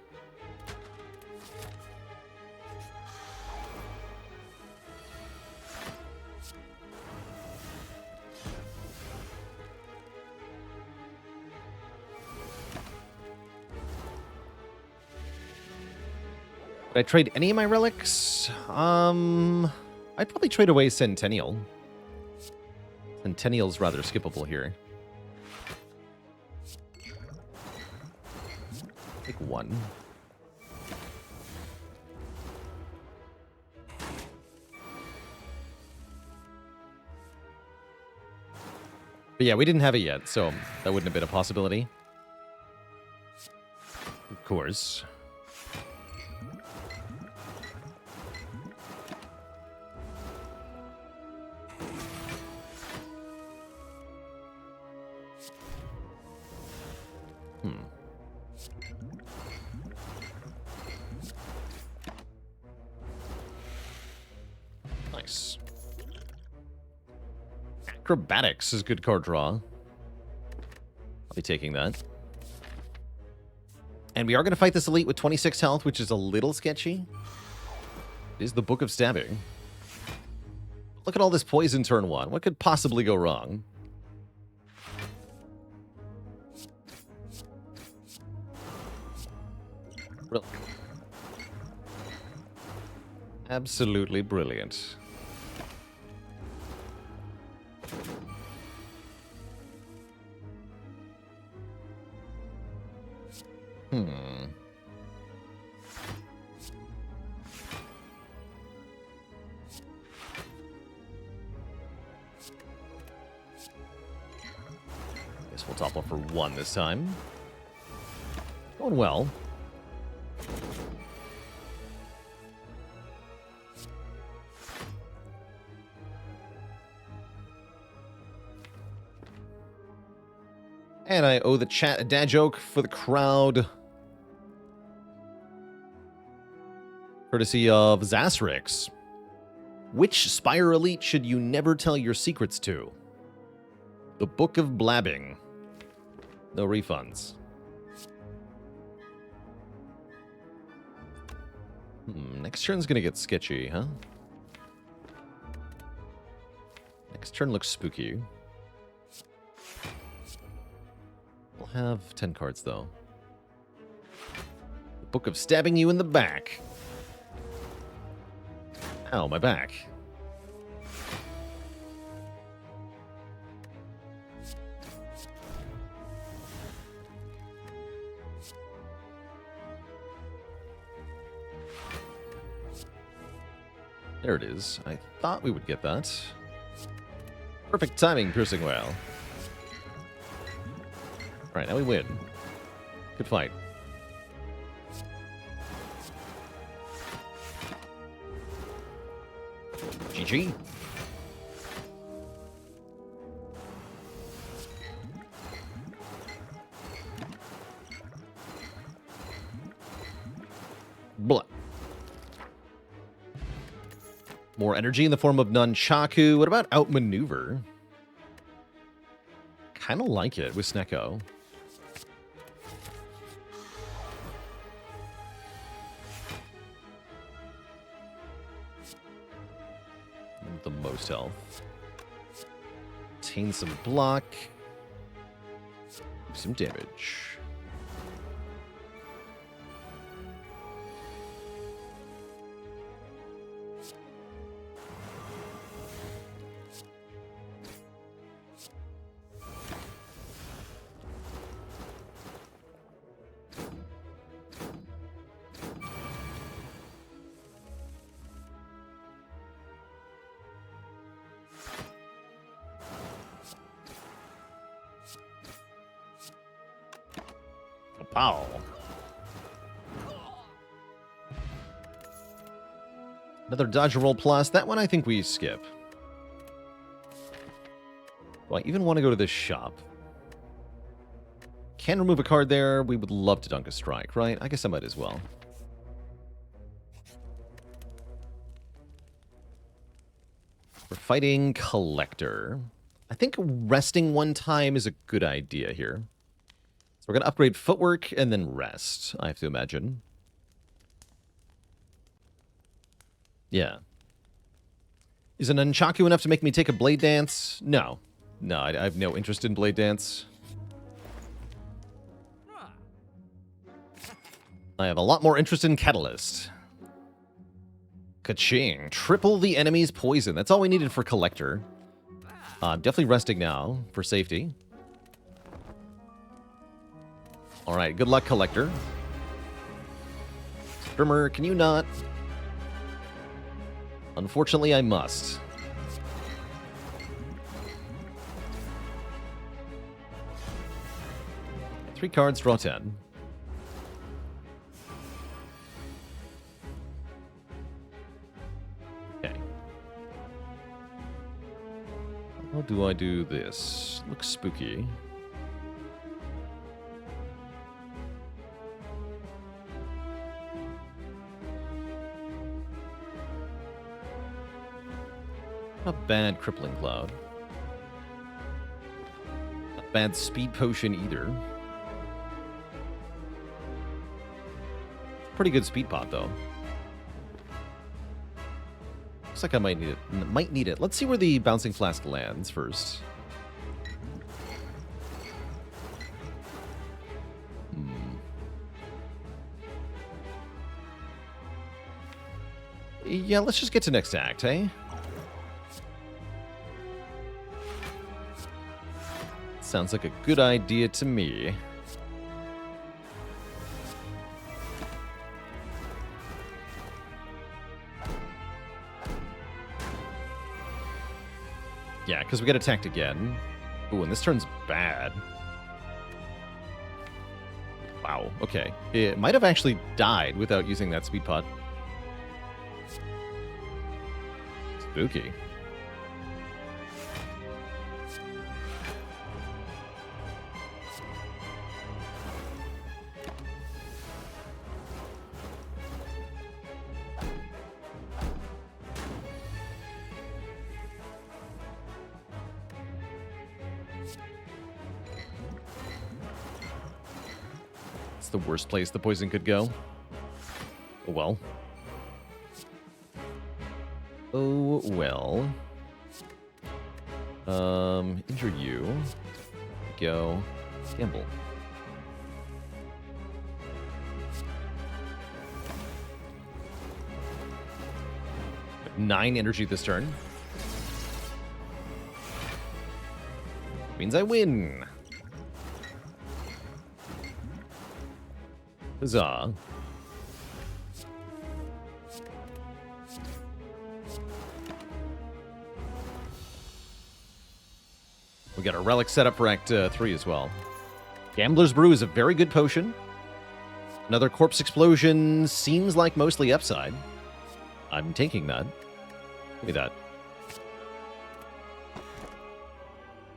Would I trade any of my relics? I'd probably trade away Centennial. Centennial's rather skippable here. Take 1. But yeah, we didn't have it yet, so that wouldn't have been a possibility. Of course. Nice. Acrobatics is good card draw. I'll be taking that. And we are going to fight this elite with 26 health, which is a little sketchy. It is the Book of Stabbing. Look at all this poison turn 1. What could possibly go wrong? Brilliant. Absolutely brilliant. Guess we'll top off for 1 this time. Going well. And I owe the chat a dad joke for the crowd. Courtesy of Zasrix. Which Spire Elite should you never tell your secrets to? The Book of Blabbing. No refunds. Next turn's gonna get sketchy, huh? Next turn looks spooky. I'll have 10 cards, though. The Book of Stabbing You in the Back. Ow, my back. There it is. I thought we would get that. Perfect timing, Piercing Whale. Alright, now we win. Good fight. GG. Blah. More energy in the form of Nunchaku. What about Outmaneuver? Kind of like it with Snecko. The most health. Obtain some block. Do some damage. Pow. Another Dodger Roll Plus. That one I think we skip. Do I even want to go to this shop? Can remove a card there. We would love to dunk a strike, right? I guess I might as well. We're fighting Collector. I think resting one time is a good idea here. We're going to upgrade footwork and then rest, I have to imagine. Yeah. Is an Nunchaku enough to make me take a Blade Dance? No. No, I have no interest in Blade Dance. I have a lot more interest in Catalyst. Ka-ching. Triple the enemy's poison. That's all we needed for Collector. I'm definitely resting now for safety. Alright, good luck, Collector. Skirmer, can you not? Unfortunately, I must. Three cards, draw 10. Okay. How do I do this? Looks spooky. Not bad, Crippling Cloud. Not bad Speed Potion either. Pretty good Speed Pot, though. Looks like I might need it. Might need it. Let's see where the Bouncing Flask lands first. Yeah, let's just get to next act, hey? Sounds like a good idea to me. Yeah, because we get attacked again. Ooh, and this turn's bad. Wow, okay. It might have actually died without using that speed pot. Spooky. The worst place the poison could go. Oh well. Oh well. Injure you. Go. Gamble. 9 energy this turn. Means I win. Huzzah. We got a relic set up for Act 3 as well. Gambler's Brew is a very good potion. Another Corpse Explosion seems like mostly upside. I'm taking that. Give me that.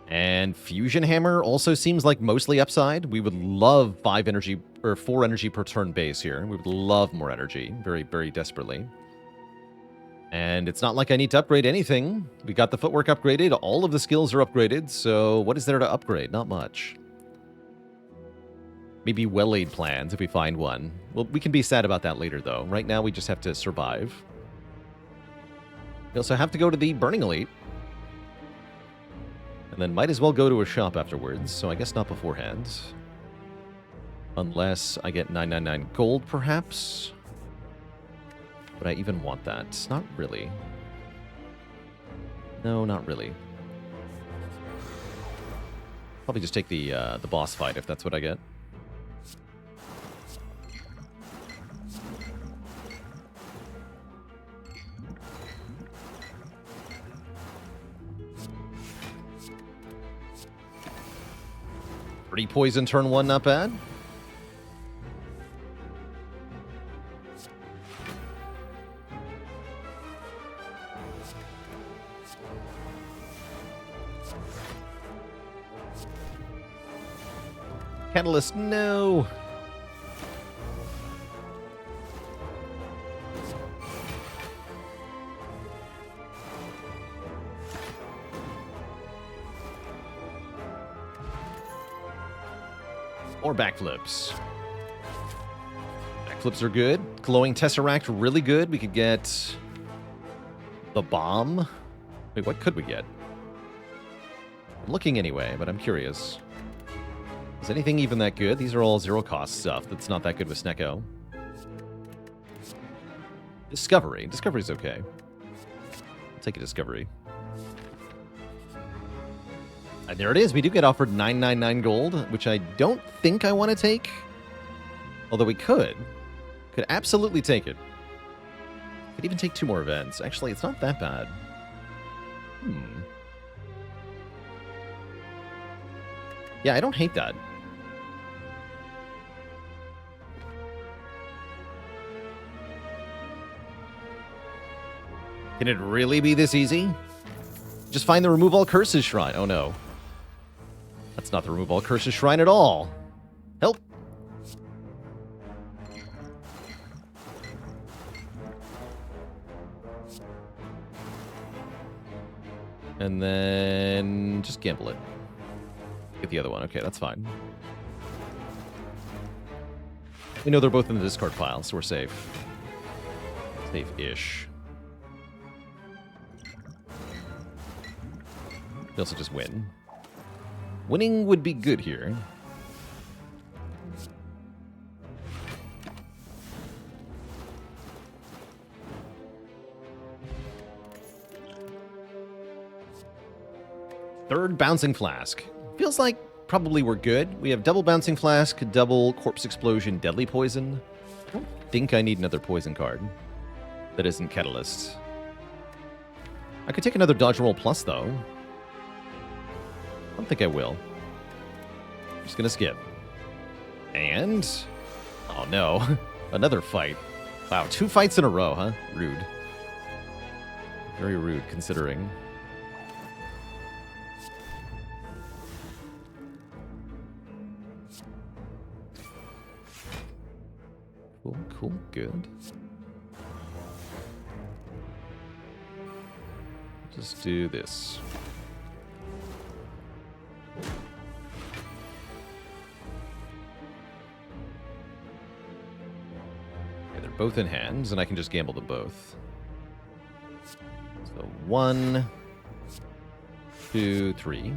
And Fusion Hammer also seems like mostly upside. We would love 5 energy or 4 energy per turn base here. We would love more energy, very, very desperately. And it's not like I need to upgrade anything. We got the footwork upgraded. All of the skills are upgraded. So what is there to upgrade? Not much. Maybe well-laid plans if we find one. Well, we can be sad about that later, though. Right now, we just have to survive. We also have to go to the Burning Elite. And then might as well go to a shop afterwards. So I guess not beforehand. Unless I get 999 gold, perhaps. Would I even want that? Not really. No, not really. Probably just take the boss fight if that's what I get. Pretty poison turn 1, not bad. Catalyst, no. Or backflips. Backflips are good. Glowing Tesseract, really good. We could get the bomb. Wait, what could we get? I'm looking anyway, but I'm curious. Is anything even that good? These are all zero-cost stuff that's not that good with Snecko. Discovery. Discovery's okay. I'll take a Discovery. And there it is. We do get offered 999 gold, which I don't think I want to take. Although we could. Could absolutely take it. Could even take 2 more events. Actually, it's not that bad. Yeah, I don't hate that. Can it really be this easy? Just find the Remove All Curses shrine. Oh no. That's not the Remove All Curses shrine at all. Help. And then just gamble it. Get the other one. Okay, that's fine. We know they're both in the discard pile, so we're safe. Safe-ish. We also just win. Winning would be good here. Third Bouncing Flask. Feels like probably we're good. We have double Bouncing Flask, double Corpse Explosion, Deadly Poison. I don't think I need another poison card. That isn't Catalyst. I could take another Dodge Roll Plus, though. I don't think I will. I'm just gonna skip. And... oh no. Another fight. Wow, 2 fights in a row, huh? Rude. Very rude, considering. Cool, cool, good. Just do this. Okay, they're both in hands, and I can just gamble them both. So 1, 2, 3.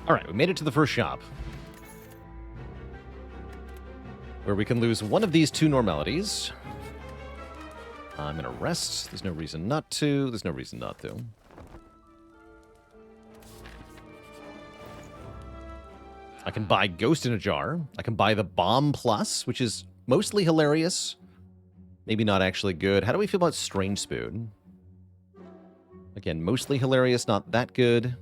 All right, we made it to the first shop, where we can lose one of these two normalities. I'm going to rest. There's no reason not to. There's no reason not to. I can buy Ghost in a Jar. I can buy the Bomb Plus, which is mostly hilarious. Maybe not actually good. How do we feel about Strange Spoon? Again, mostly hilarious, not that good.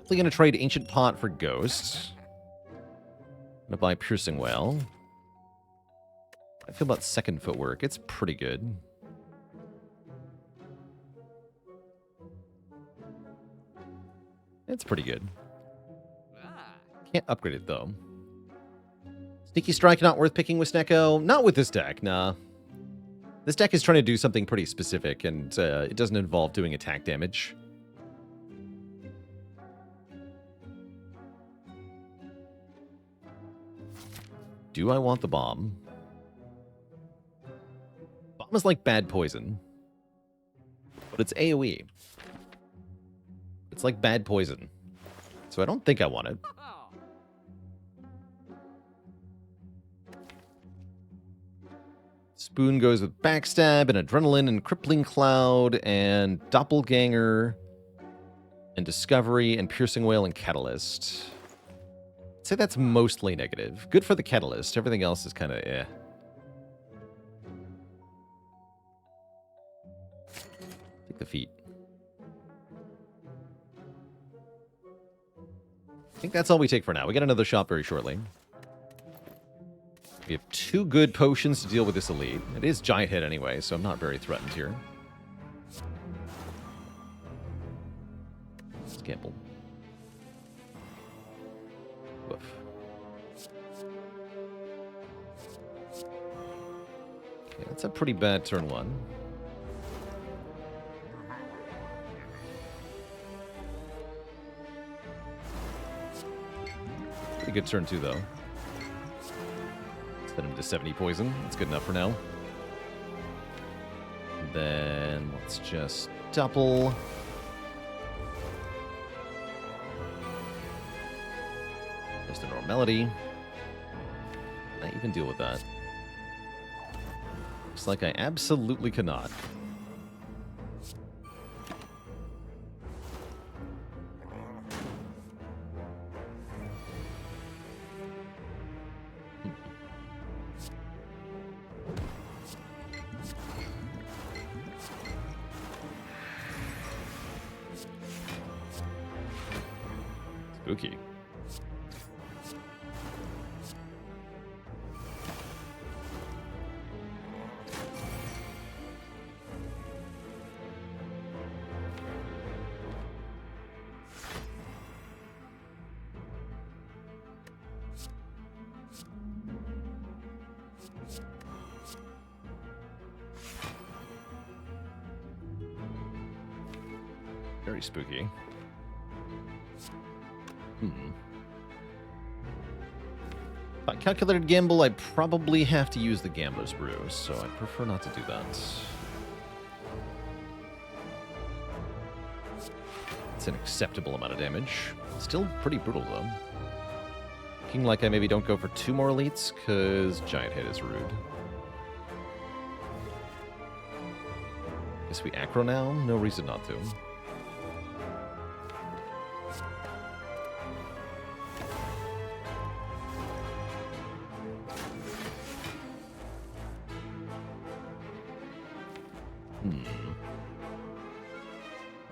Definitely going to trade Ancient Pot for Ghost. I'm going to buy Piercing Whale. I feel about Second Footwork. It's pretty good. It's pretty good. Can't upgrade it, though. Sneaky Strike, not worth picking with Snecko. Not with this deck, nah. This deck is trying to do something pretty specific, and it doesn't involve doing attack damage. Do I want the bomb? Bomb is like bad poison. But it's AoE. It's like bad poison. So I don't think I want it. Spoon goes with Backstab and Adrenaline and Crippling Cloud and Doppelganger and Discovery and Piercing Whale and Catalyst. I'd say that's mostly negative. Good for the Catalyst. Everything else is kind of eh. Take the feet. I think that's all we take for now. We got another shop very shortly. We have 2 good potions to deal with this elite. It is Giant Hit anyway, so I'm not very threatened here. Let's gamble. Woof. Okay, that's a pretty bad turn 1. Pretty good turn 2, though. Set him to 70 poison. That's good enough for now. And then let's just double. Just a normality. Can I even deal with that? Looks like I absolutely cannot. Spooky. Very spooky. If I calculated gamble, I'd probably have to use the Gambler's Brew, so I prefer not to do that. It's an acceptable amount of damage. Still pretty brutal, though. Looking like I maybe don't go for 2 more elites, because Giant Hit is rude. Guess we aggro now? No reason not to.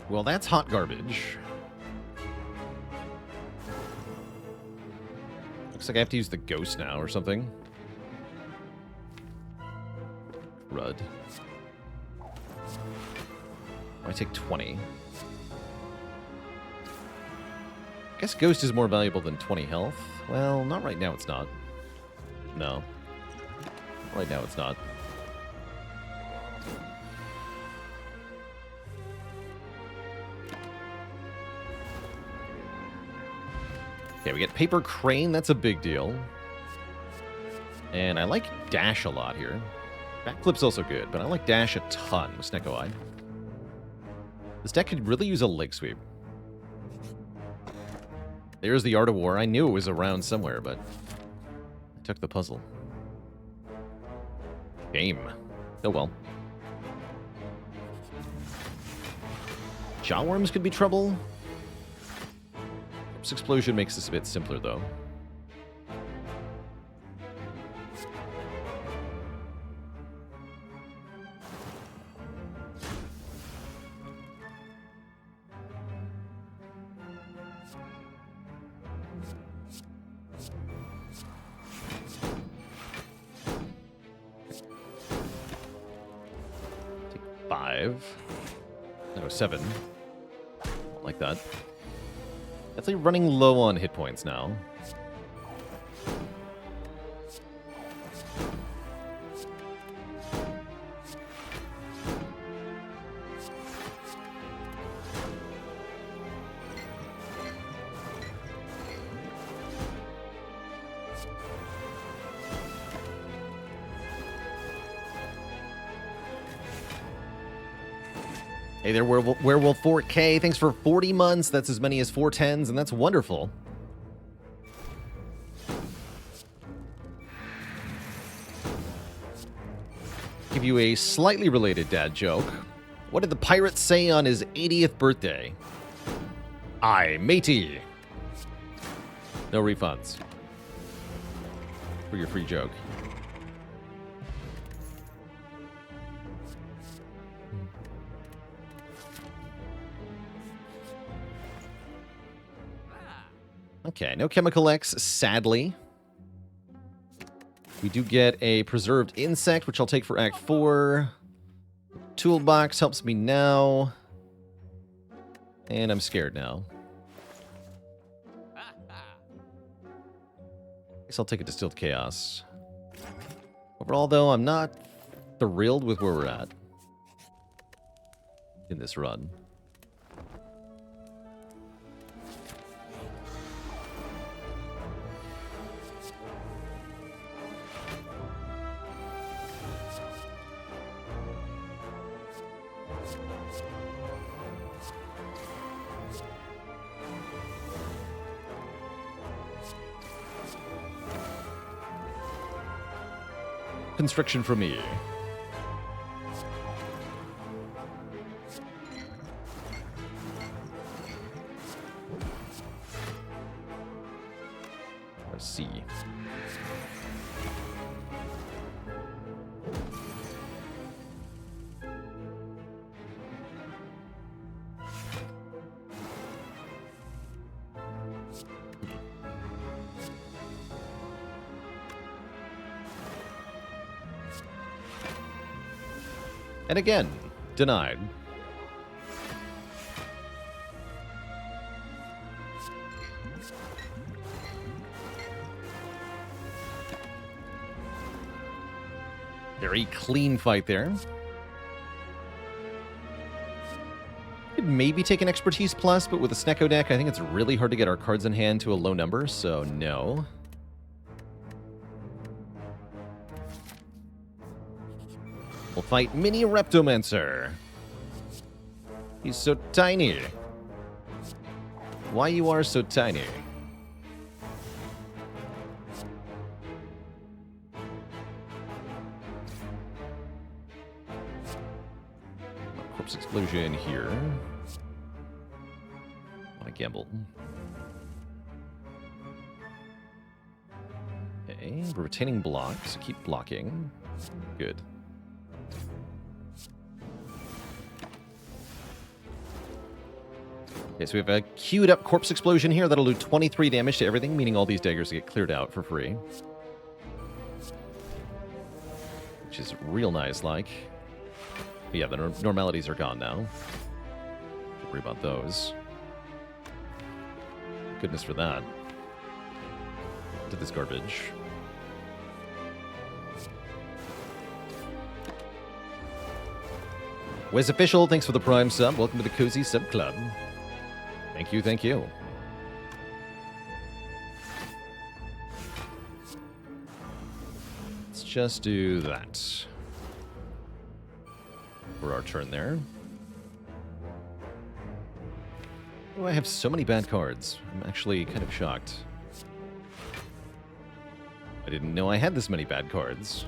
Well, that's hot garbage. Looks like I have to use the ghost now or something. Rud. I take 20. I guess ghost is more valuable than 20 health. Well, not right now it's not. No. Right now it's not. Okay, we get Paper Crane. That's a big deal. And I like Dash a lot here. Backflip's also good, but I like dash a ton with Snecko Eye. This deck could really use a leg sweep. There's the Art of War. I knew it was around somewhere, but I took the puzzle. Game. Oh well. Jawworms could be trouble. Corpse Explosion makes this a bit simpler, though. Take 5. No, 7. Like that. Definitely running low on hit points now. Hey there, Werewolf 4K. Thanks for 40 months. That's as many as 4 10s, and that's wonderful. Give you a slightly related dad joke. What did the pirate say on his 80th birthday? Aye, matey. No refunds for your free joke. Okay, no Chemical X, sadly. We do get a Preserved Insect, which I'll take for Act 4. Toolbox helps me now. And I'm scared now. Guess I'll take a Distilled Chaos. Overall, though, I'm not thrilled with where we're at in this run. Constriction for me. Let's see. And again, denied. Very clean fight there. Could maybe take an Expertise Plus, but with a Snecko deck, I think it's really hard to get our cards in hand to a low number, so no. We'll fight Mini Reptomancer. He's so tiny. Why you are so tiny? Corpse Explosion here. Want to gamble. Okay, we're retaining blocks. So keep blocking. Good. Okay, so we have a queued up Corpse Explosion here. That'll do 23 damage to everything, meaning all these daggers get cleared out for free. Which is real nice, like. But yeah, the normalities are gone now. Don't worry about those. Goodness for that. To this garbage. Wiz Official, thanks for the Prime sub. Welcome to the Cozy Sub Club. Thank you, thank you. Let's just do that. for our turn there. Oh, I have so many bad cards. I'm actually kind of shocked. I didn't know I had this many bad cards.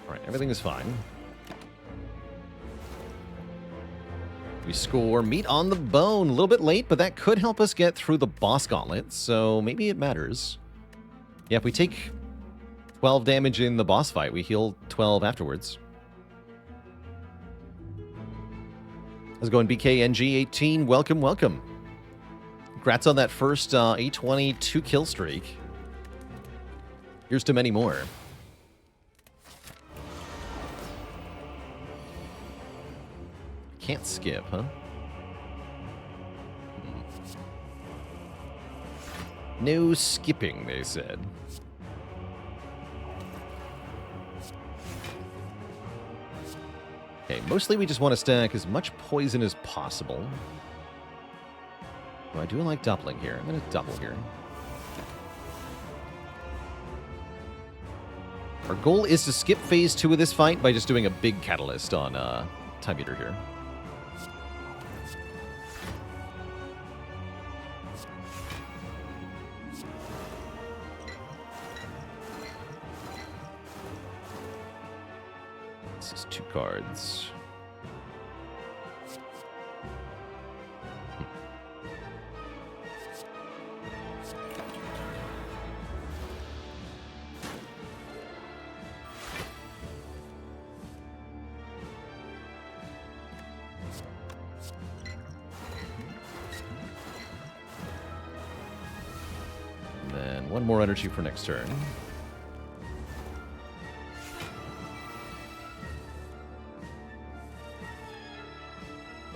Alright, everything is fine. We score meat on the bone. A little bit late, but that could help us get through the boss gauntlet, so maybe it matters. Yeah, if we take 12 damage in the boss fight, we heal 12 afterwards. How's it going, BKNG18? Welcome, welcome. Congrats on that first 822 kill streak. Here's to many more. Can't skip, huh? No skipping, they said. Okay, mostly we just want to stack as much poison as possible. Oh, I do like doubling here. I'm going to double here. Our goal is to skip phase 2 of this fight by just doing a big catalyst on Time Eater here. This is 2 cards. And then 1 more energy for next turn.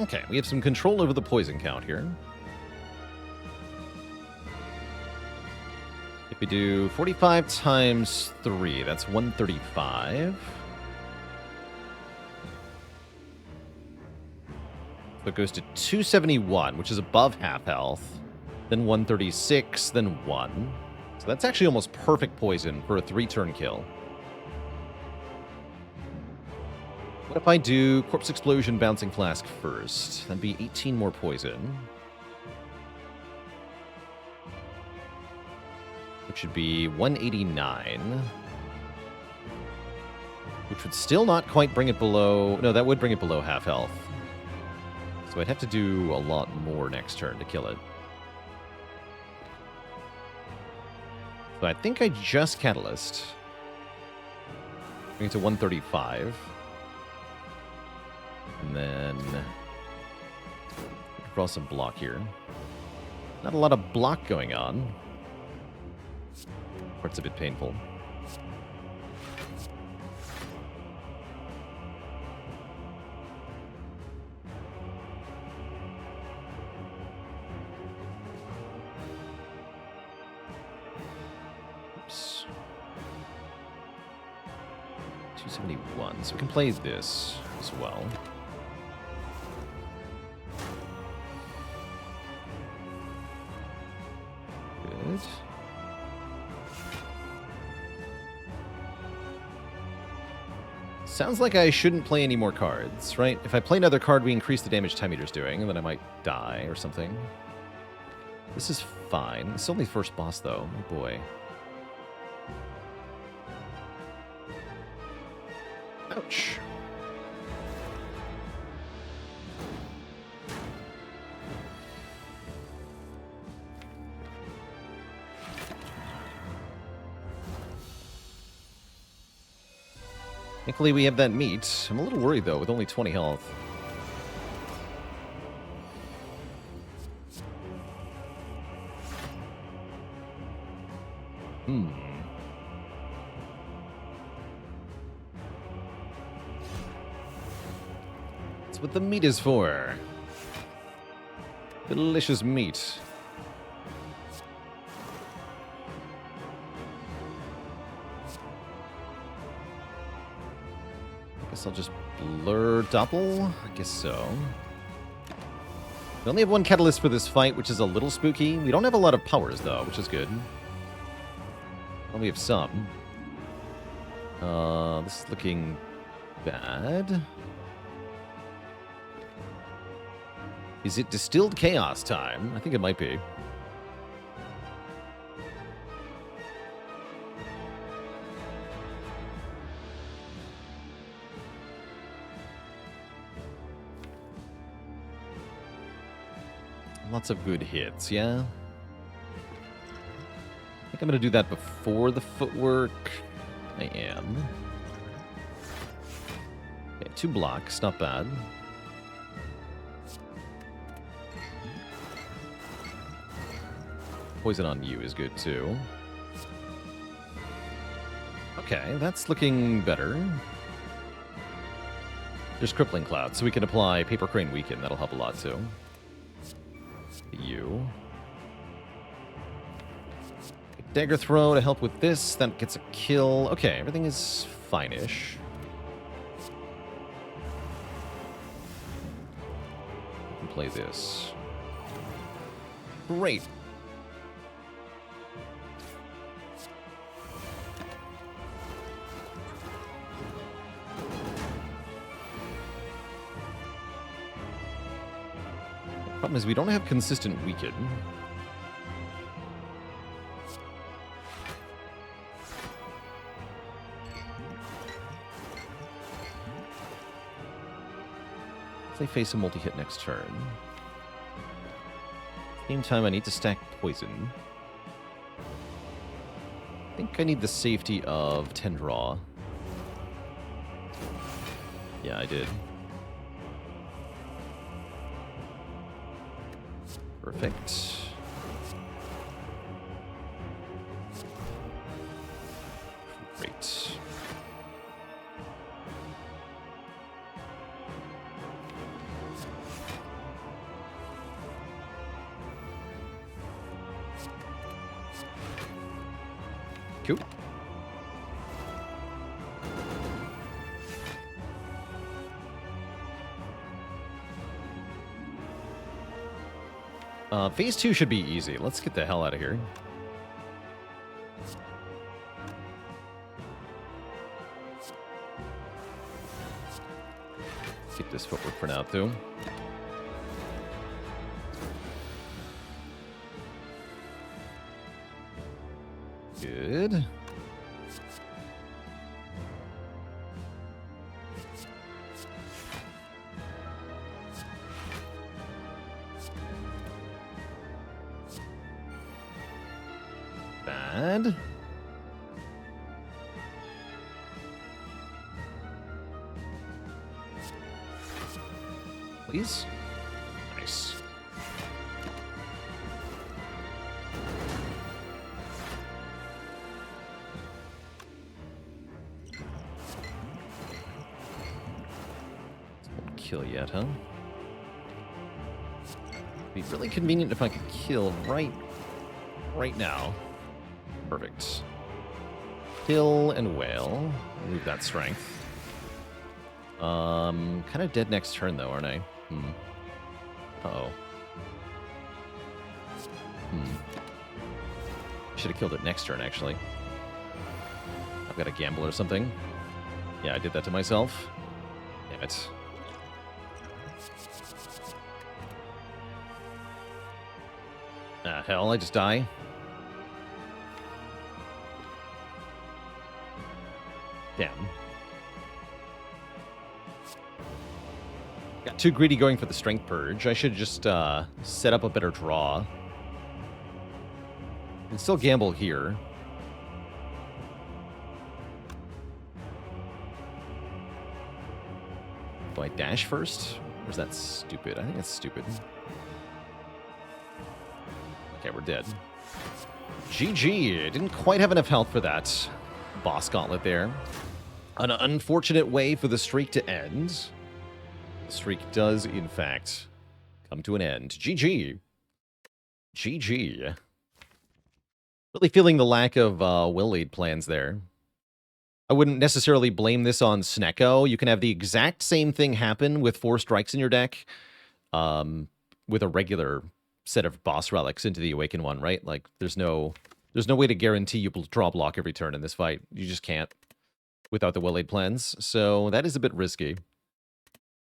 Okay, we have some control over the poison count here. If we do 45 times 3, that's 135. So it goes to 271, which is above half health. Then 136, then 1. So that's actually almost perfect poison for a 3-turn kill. What if I do Corpse Explosion, Bouncing Flask first? That'd be 18 more poison. Which should be 189. Which would still not quite bring it below... No, that would bring it below half health. So I'd have to do a lot more next turn to kill it. So I think I just Catalyst. Bring it to 135. And then draw some block here. Not a lot of block going on. Part's a bit painful. Oops. 271. So we can play this as well. Good. Sounds like I shouldn't play any more cards, right? If I play another card, we increase the damage Time Eater's doing, and then I might die or something. This is fine. It's only first boss, though. Oh, boy. Ouch. Thankfully, we have that meat. I'm a little worried, though, with only 20 health. That's what the meat is for. Delicious meat. I'll just blur double? I guess so. We only have one catalyst for this fight, which is a little spooky. We don't have a lot of powers, though, which is good. Well, we have some. This is looking bad. Is it Distilled Chaos time? I think it might be. Lots of good hits, yeah? I think I'm going to do that before the footwork. I am. Okay, 2 blocks, not bad. Poison on you is good, too. Okay, that's looking better. There's Crippling Cloud, so we can apply Paper Crane Weaken. That'll help a lot, too. You. Dagger Throw to help with this. That gets a kill. Okay, everything is fine-ish. We can play this. Great. Problem is we don't have consistent weaken. If they face a multi-hit next turn. Same time, I need to stack poison. I think I need the safety of 10 draw. Yeah, I did. Perfect. Great. Cool. Phase 2 should be easy. Let's get the hell out of here. Keep this footwork for now, too. Good. Bad. Please. Nice. Won't kill yet, huh? Be really convenient if I could kill right now. Perfect. Kill and wail. Remove that strength. Kind of dead next turn though, aren't I? Uh-oh. Should have killed it next turn, actually. I've got a gamble or something. Yeah, I did that to myself. Damn it. Ah, hell, I just die. Damn. Got too greedy going for the Strength Purge. I should just set up a better draw. And still gamble here. Do I dash first? Or is that stupid? I think that's stupid. Okay, we're dead. GG. Didn't quite have enough health for that boss gauntlet there. An unfortunate way for the streak to end. The streak does, in fact, come to an end. GG. GG. Really feeling the lack of will lead plans there. I wouldn't necessarily blame this on Snecko. You can have the exact same thing happen with 4 strikes in your deck. with a regular set of boss relics into the Awakened one, right? Like, there's no way to guarantee you will draw block every turn in this fight. You just can't without the well-laid plans. So that is a bit risky.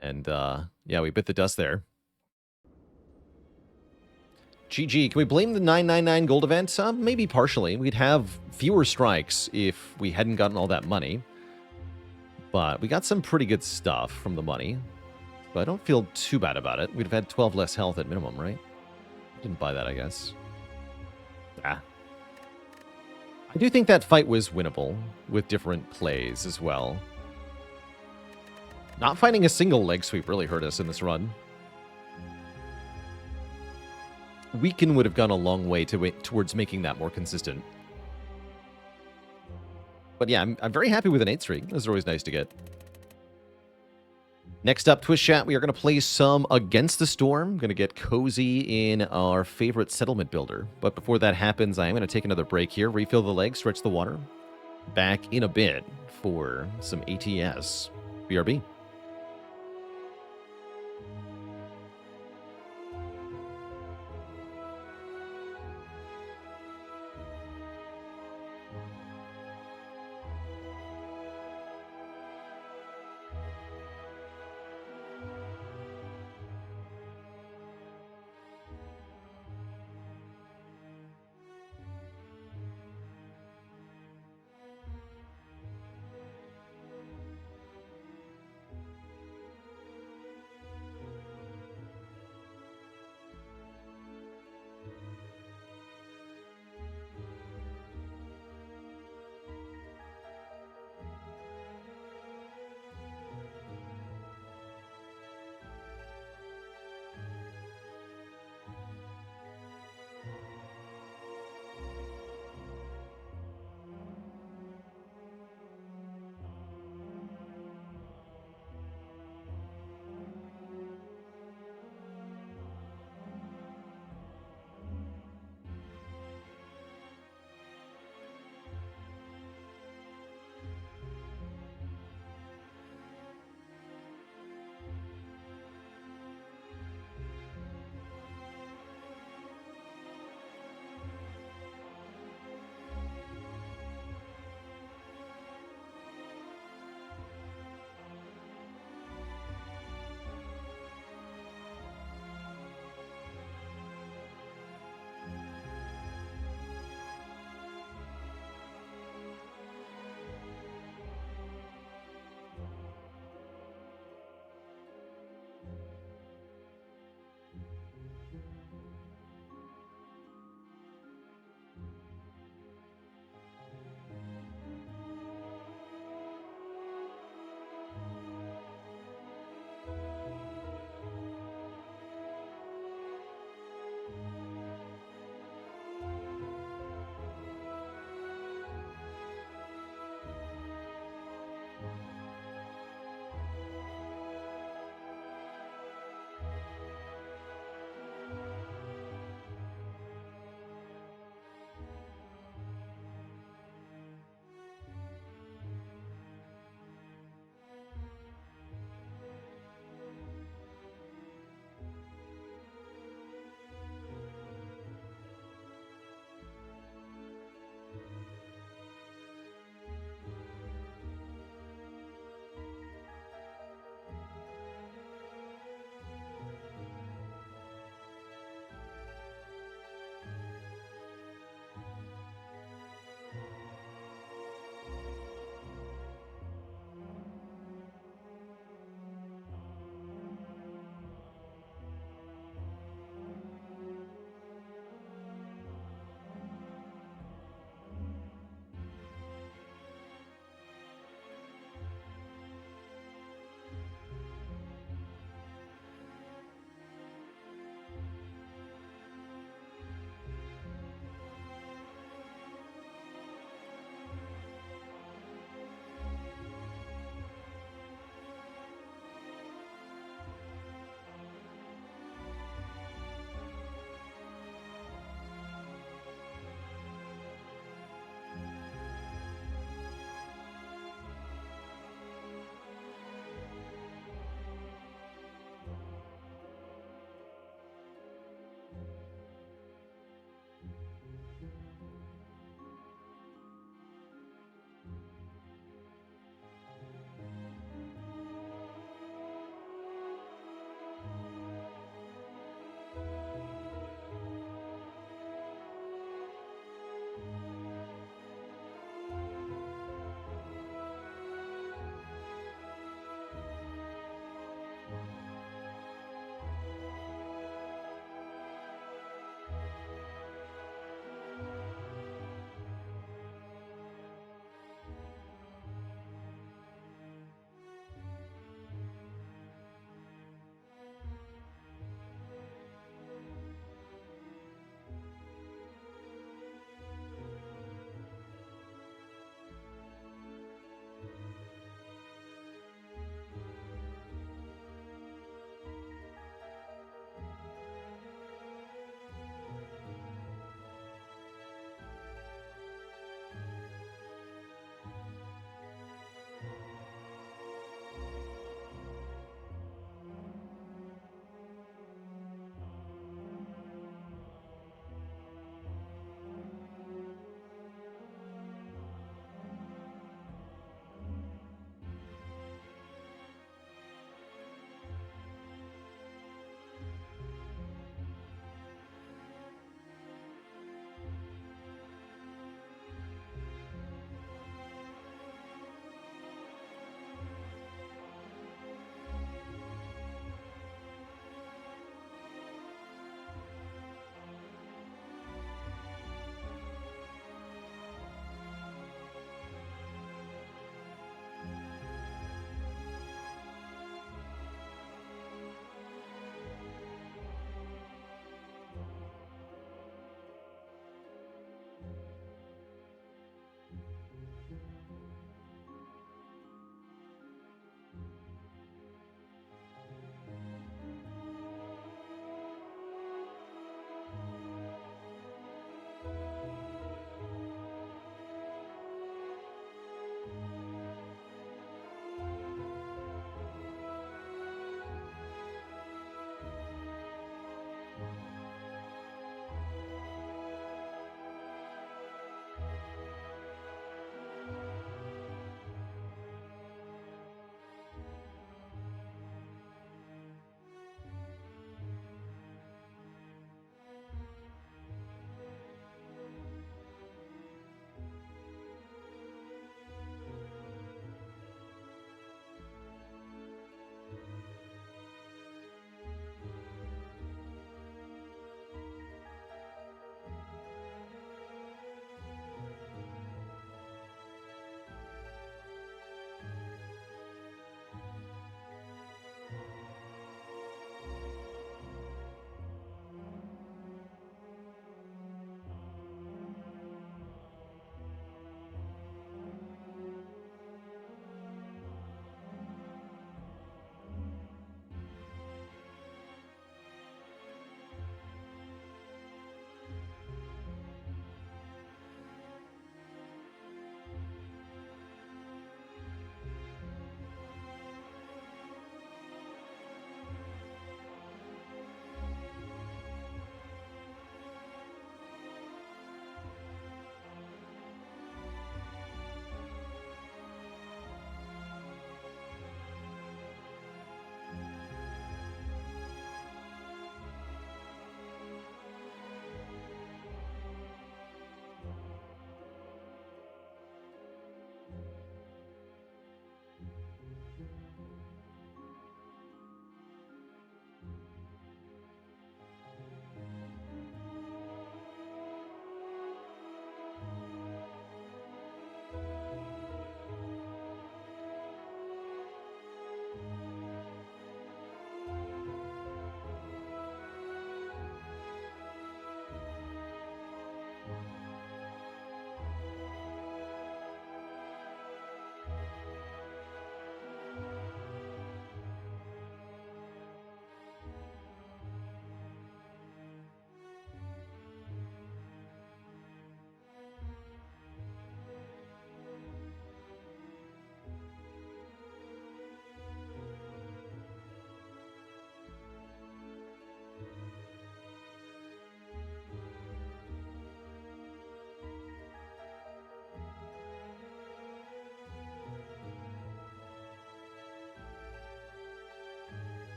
And yeah, we bit the dust there. GG, can we blame the 999 gold event? Maybe partially. We'd have fewer strikes if we hadn't gotten all that money. But we got some pretty good stuff from the money. But I don't feel too bad about it. We'd have had 12 less health at minimum, right? Didn't buy that, I guess. Ah. I do think that fight was winnable with different plays as well. Not finding a single leg sweep really hurt us in this run. Weaken would have gone a long way towards making that more consistent. But yeah, I'm very happy with an 8 streak. Those are always nice to get. Next up, Twist Chat, we are going to play some Against the Storm. Going to get cozy in our favorite settlement builder. But before that happens, I am going to take another break here, refill the leg, stretch the water. Back in a bit for some ATS. BRB.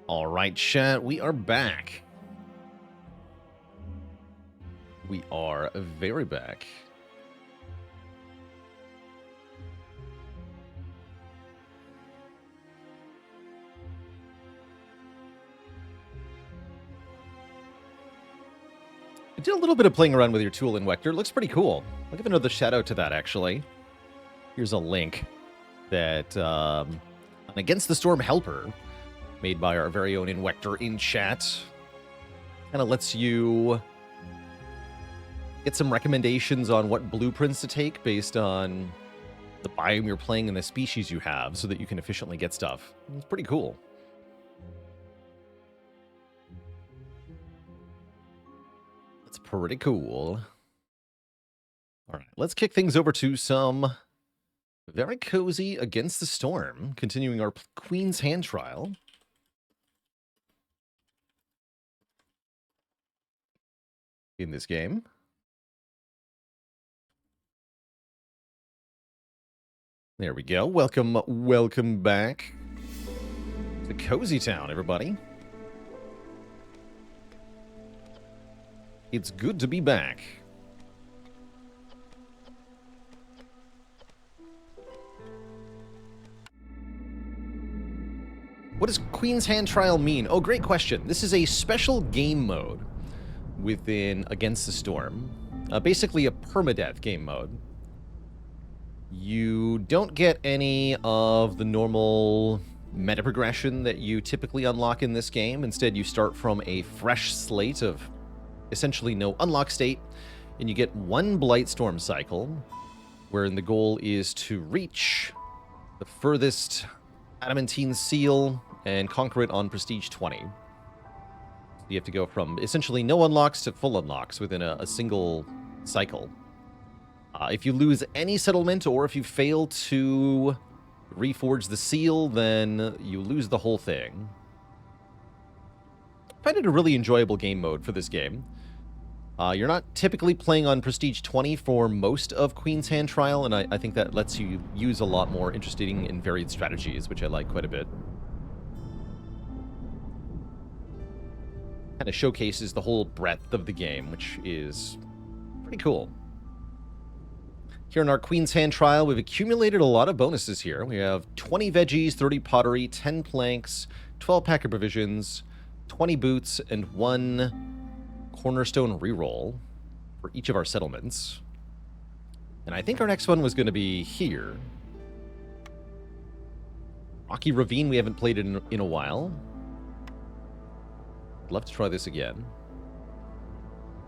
All right, chat, we are back. We are very back. I did a little bit of playing around with your tool in Vector. It looks pretty cool. I'll give another shout out to that, actually. Here's a link that an Against the Storm helper made by our very own Invector in chat. Kind of lets you get some recommendations on what blueprints to take based on the biome you're playing and the species you have so that you can efficiently get stuff. It's pretty cool. That's pretty cool. All right, let's kick things over to some very cozy Against the Storm, continuing our Queen's Hand trial. In this game. There we go. Welcome back to Cozy Town, everybody. It's good to be back. What does Queen's Hand Trial mean? Oh, great question. This is a special game mode within Against the Storm. Basically a permadeath game mode. You don't get any of the normal meta progression that you typically unlock in this game. Instead, you start from a fresh slate of essentially no unlock state, and you get one Blightstorm cycle, wherein the goal is to reach the furthest adamantine seal and conquer it on Prestige 20. You have to go from essentially no unlocks to full unlocks within a single cycle. If you lose any settlement or if you fail to reforge the seal, then you lose the whole thing. I find it a really enjoyable game mode for this game. You're not typically playing on Prestige 20 for most of Queen's Hand Trial, and I think that lets you use a lot more interesting and varied strategies, which I like quite a bit. Kind of showcases the whole breadth of the game, which is pretty cool. Here in our Queen's Hand Trial, we've accumulated a lot of bonuses here. We have 20 veggies, 30 pottery, 10 planks, 12 pack of provisions, 20 boots, and 1 cornerstone reroll for each of our settlements. And I think our next one was going to be here. Rocky Ravine, we haven't played it in a while. I'd love to try this again.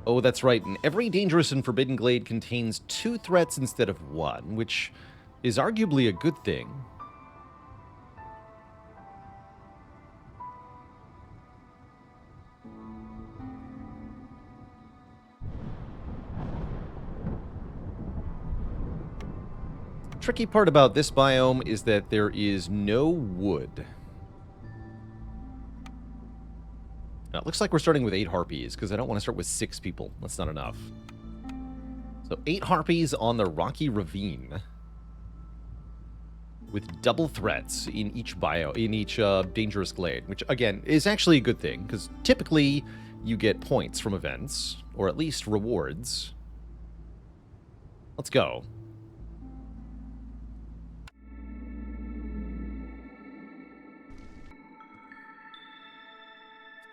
Oh, that's right. And every dangerous and forbidden glade contains 2 threats instead of 1, which is arguably a good thing. The tricky part about this biome is that there is no wood. Now, it looks like we're starting with 8 harpies, because I don't want to start with 6 people. That's not enough. So 8 harpies on the Rocky Ravine, with double threats in each dangerous glade, which again is actually a good thing, because typically you get points from events, or at least rewards. Let's go.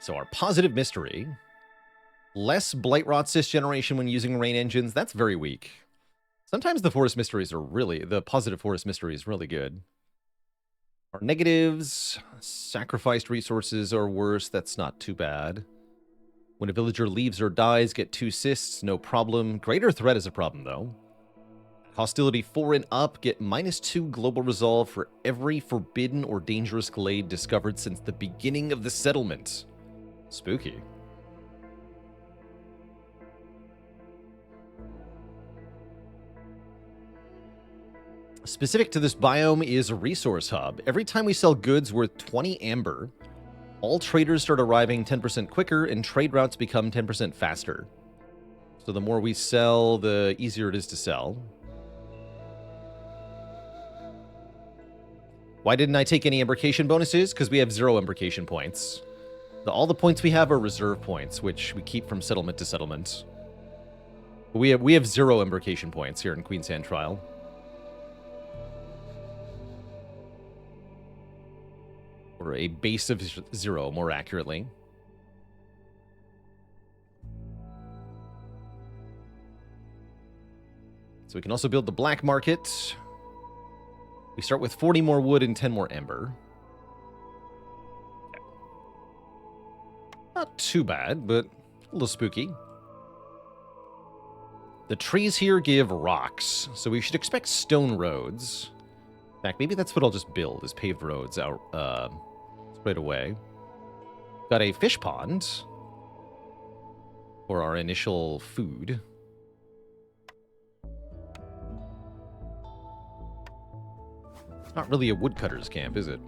So our positive mystery. Less Blightrot cisgeneration when using rain engines. That's very weak. Sometimes the forest mysteries are the positive forest mystery is really good. Our negatives. Sacrificed resources are worse. That's not too bad. When a villager leaves or dies, get 2 cysts. No problem. Greater threat is a problem, though. Hostility 4 and up, get -2 global resolve for every forbidden or dangerous glade discovered since the beginning of the settlement. Spooky. Specific to this biome is a resource hub. Every time we sell goods worth 20 amber, all traders start arriving 10% quicker and trade routes become 10% faster. So the more we sell, the easier it is to sell. Why didn't I take any imbrication bonuses? Because we have 0 imbrication points. All the points we have are reserve points, which we keep from settlement to settlement. We have 0 imbrication points here in Queen's Hand Trial. Or a base of 0, more accurately. So we can also build the black market. We start with 40 more wood and 10 more ember. Okay. Not too bad, but a little spooky. The trees here give rocks, so we should expect stone roads. In fact, maybe that's what I'll just build, is paved roads out right away. Got a fish pond for our initial food. It's not really a woodcutter's camp, is it?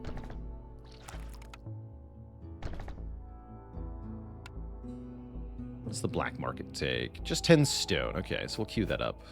What's the black market take? Just 10 stone. Okay, so we'll queue that up.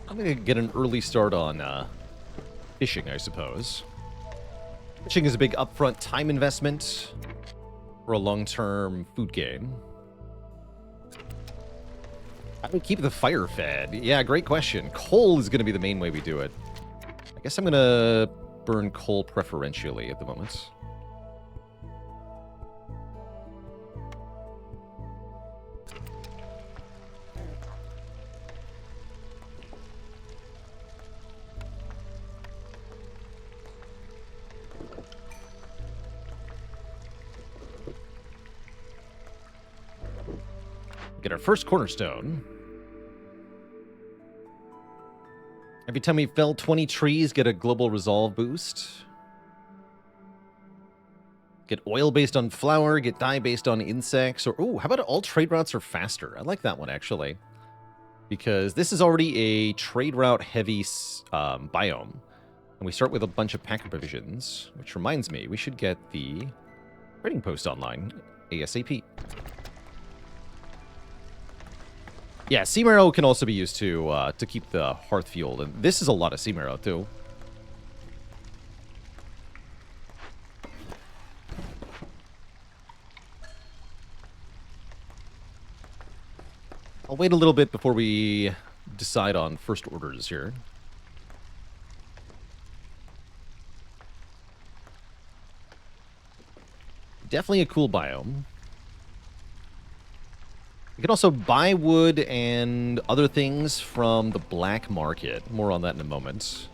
I'm going to get an early start on fishing, I suppose. Fishing is a big upfront time investment for a long-term food gain. How do we keep the fire fed? Yeah, great question. Coal is going to be the main way we do it. I guess I'm going to burn coal preferentially at the moment. Get our first cornerstone. Every time we fell 20 trees, get a global resolve boost. Get oil based on flour, get dye based on insects, or oh, how about all trade routes are faster? I like that one actually. Because this is already a trade route heavy biome. And we start with a bunch of packer provisions, which reminds me, we should get the trading post online ASAP. Yeah, sea marrow can also be used to keep the hearth fueled, and this is a lot of sea marrow too. I'll wait a little bit before we decide on first orders here. Definitely a cool biome. You can also buy wood and other things from the black market. More on that in a moment.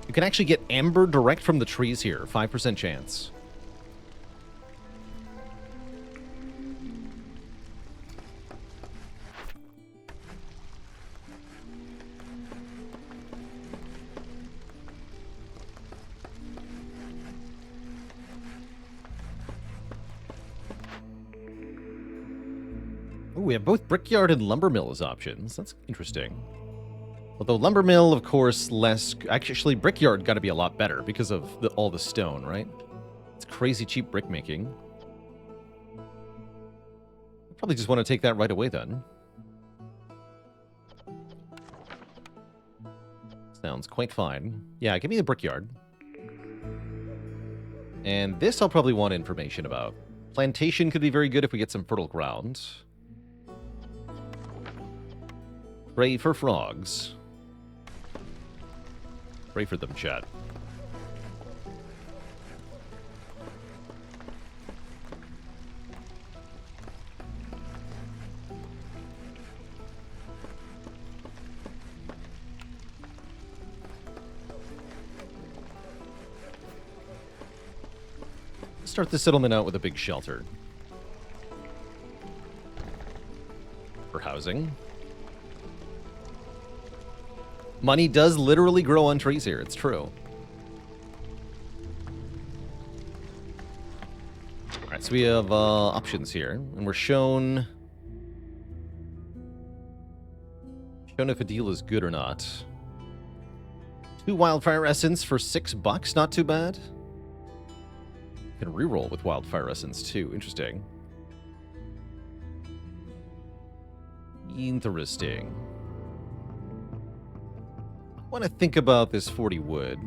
You can actually get amber direct from the trees here. 5% chance. Ooh, we have both brickyard and lumber mill as options. That's interesting. Although lumber mill, of course, less... Actually, brickyard got to be a lot better because of all the stone, right? It's crazy cheap brick making. Probably just want to take that right away, then. Sounds quite fine. Yeah, give me the brickyard. And this I'll probably want information about. Plantation could be very good if we get some fertile ground. Pray for frogs. Pray for them, chat. start the settlement out with a big shelter. For housing. Money does literally grow on trees here, it's true. Alright, so we have options here, and we're shown if a deal is good or not. 2 wildfire essence for $6, not too bad. Can reroll with wildfire essence too, interesting. Interesting. I want to think about this 40 wood.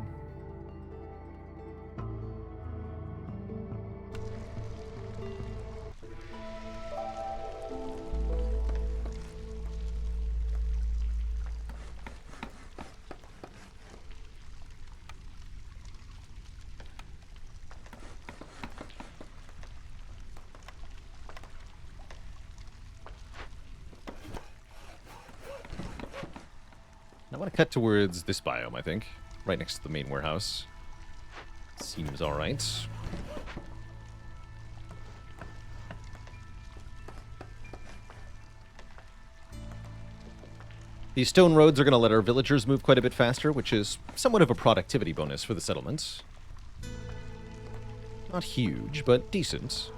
I want to cut towards this biome, I think. Right next to the main warehouse. Seems alright. These stone roads are going to let our villagers move quite a bit faster, which is somewhat of a productivity bonus for the settlement. Not huge, but decent.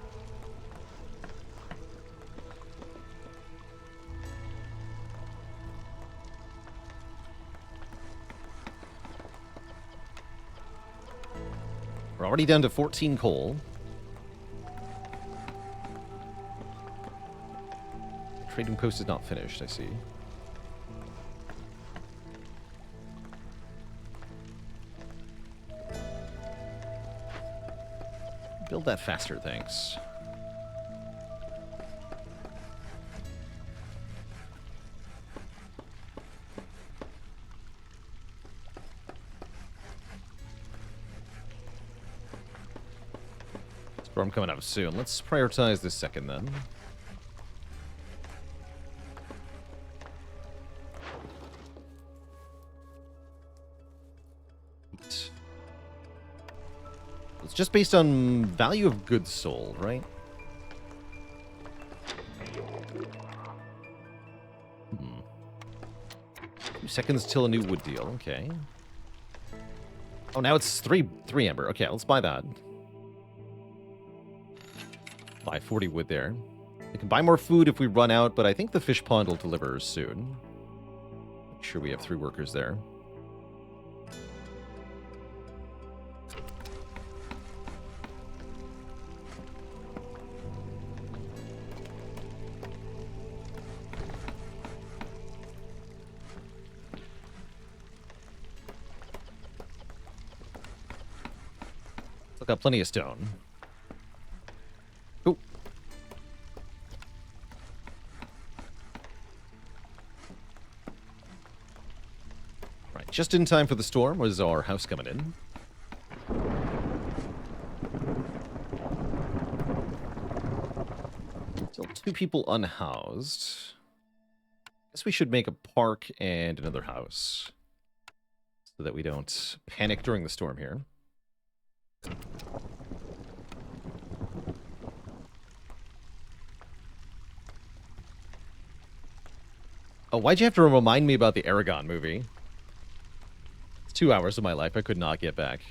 We're already down to 14 coal. Trading post is not finished, I see. Build that faster, thanks. Storm coming up soon. Let's prioritize this second then. It's just based on value of goods sold, right? 2 seconds till a new wood deal. Okay. Oh, now it's three amber. Okay, let's buy that. Buy 40 wood there. We can buy more food if we run out, but I think the fish pond will deliver soon. Make sure we have 3 workers there. Still got plenty of stone. Ooh. Right, just in time for the storm was our house coming in. Still 2 people unhoused. Guess we should make a park and another house so that we don't panic during the storm here. Oh, why'd you have to remind me about the Aragon movie? It's 2 hours of my life I could not get back.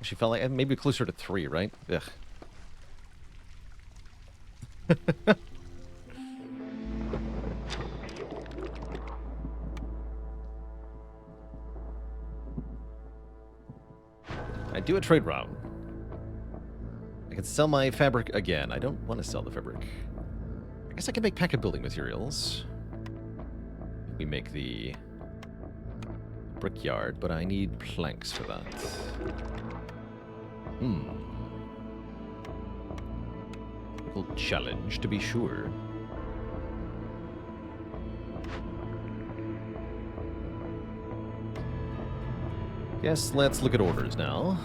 She felt like maybe closer to 3, right? Ugh. I do a trade route. I can sell my fabric again. I don't want to sell the fabric. I guess I can make packet building materials. We make the brickyard, but I need planks for that. Little challenge, to be sure. Guess let's look at orders now.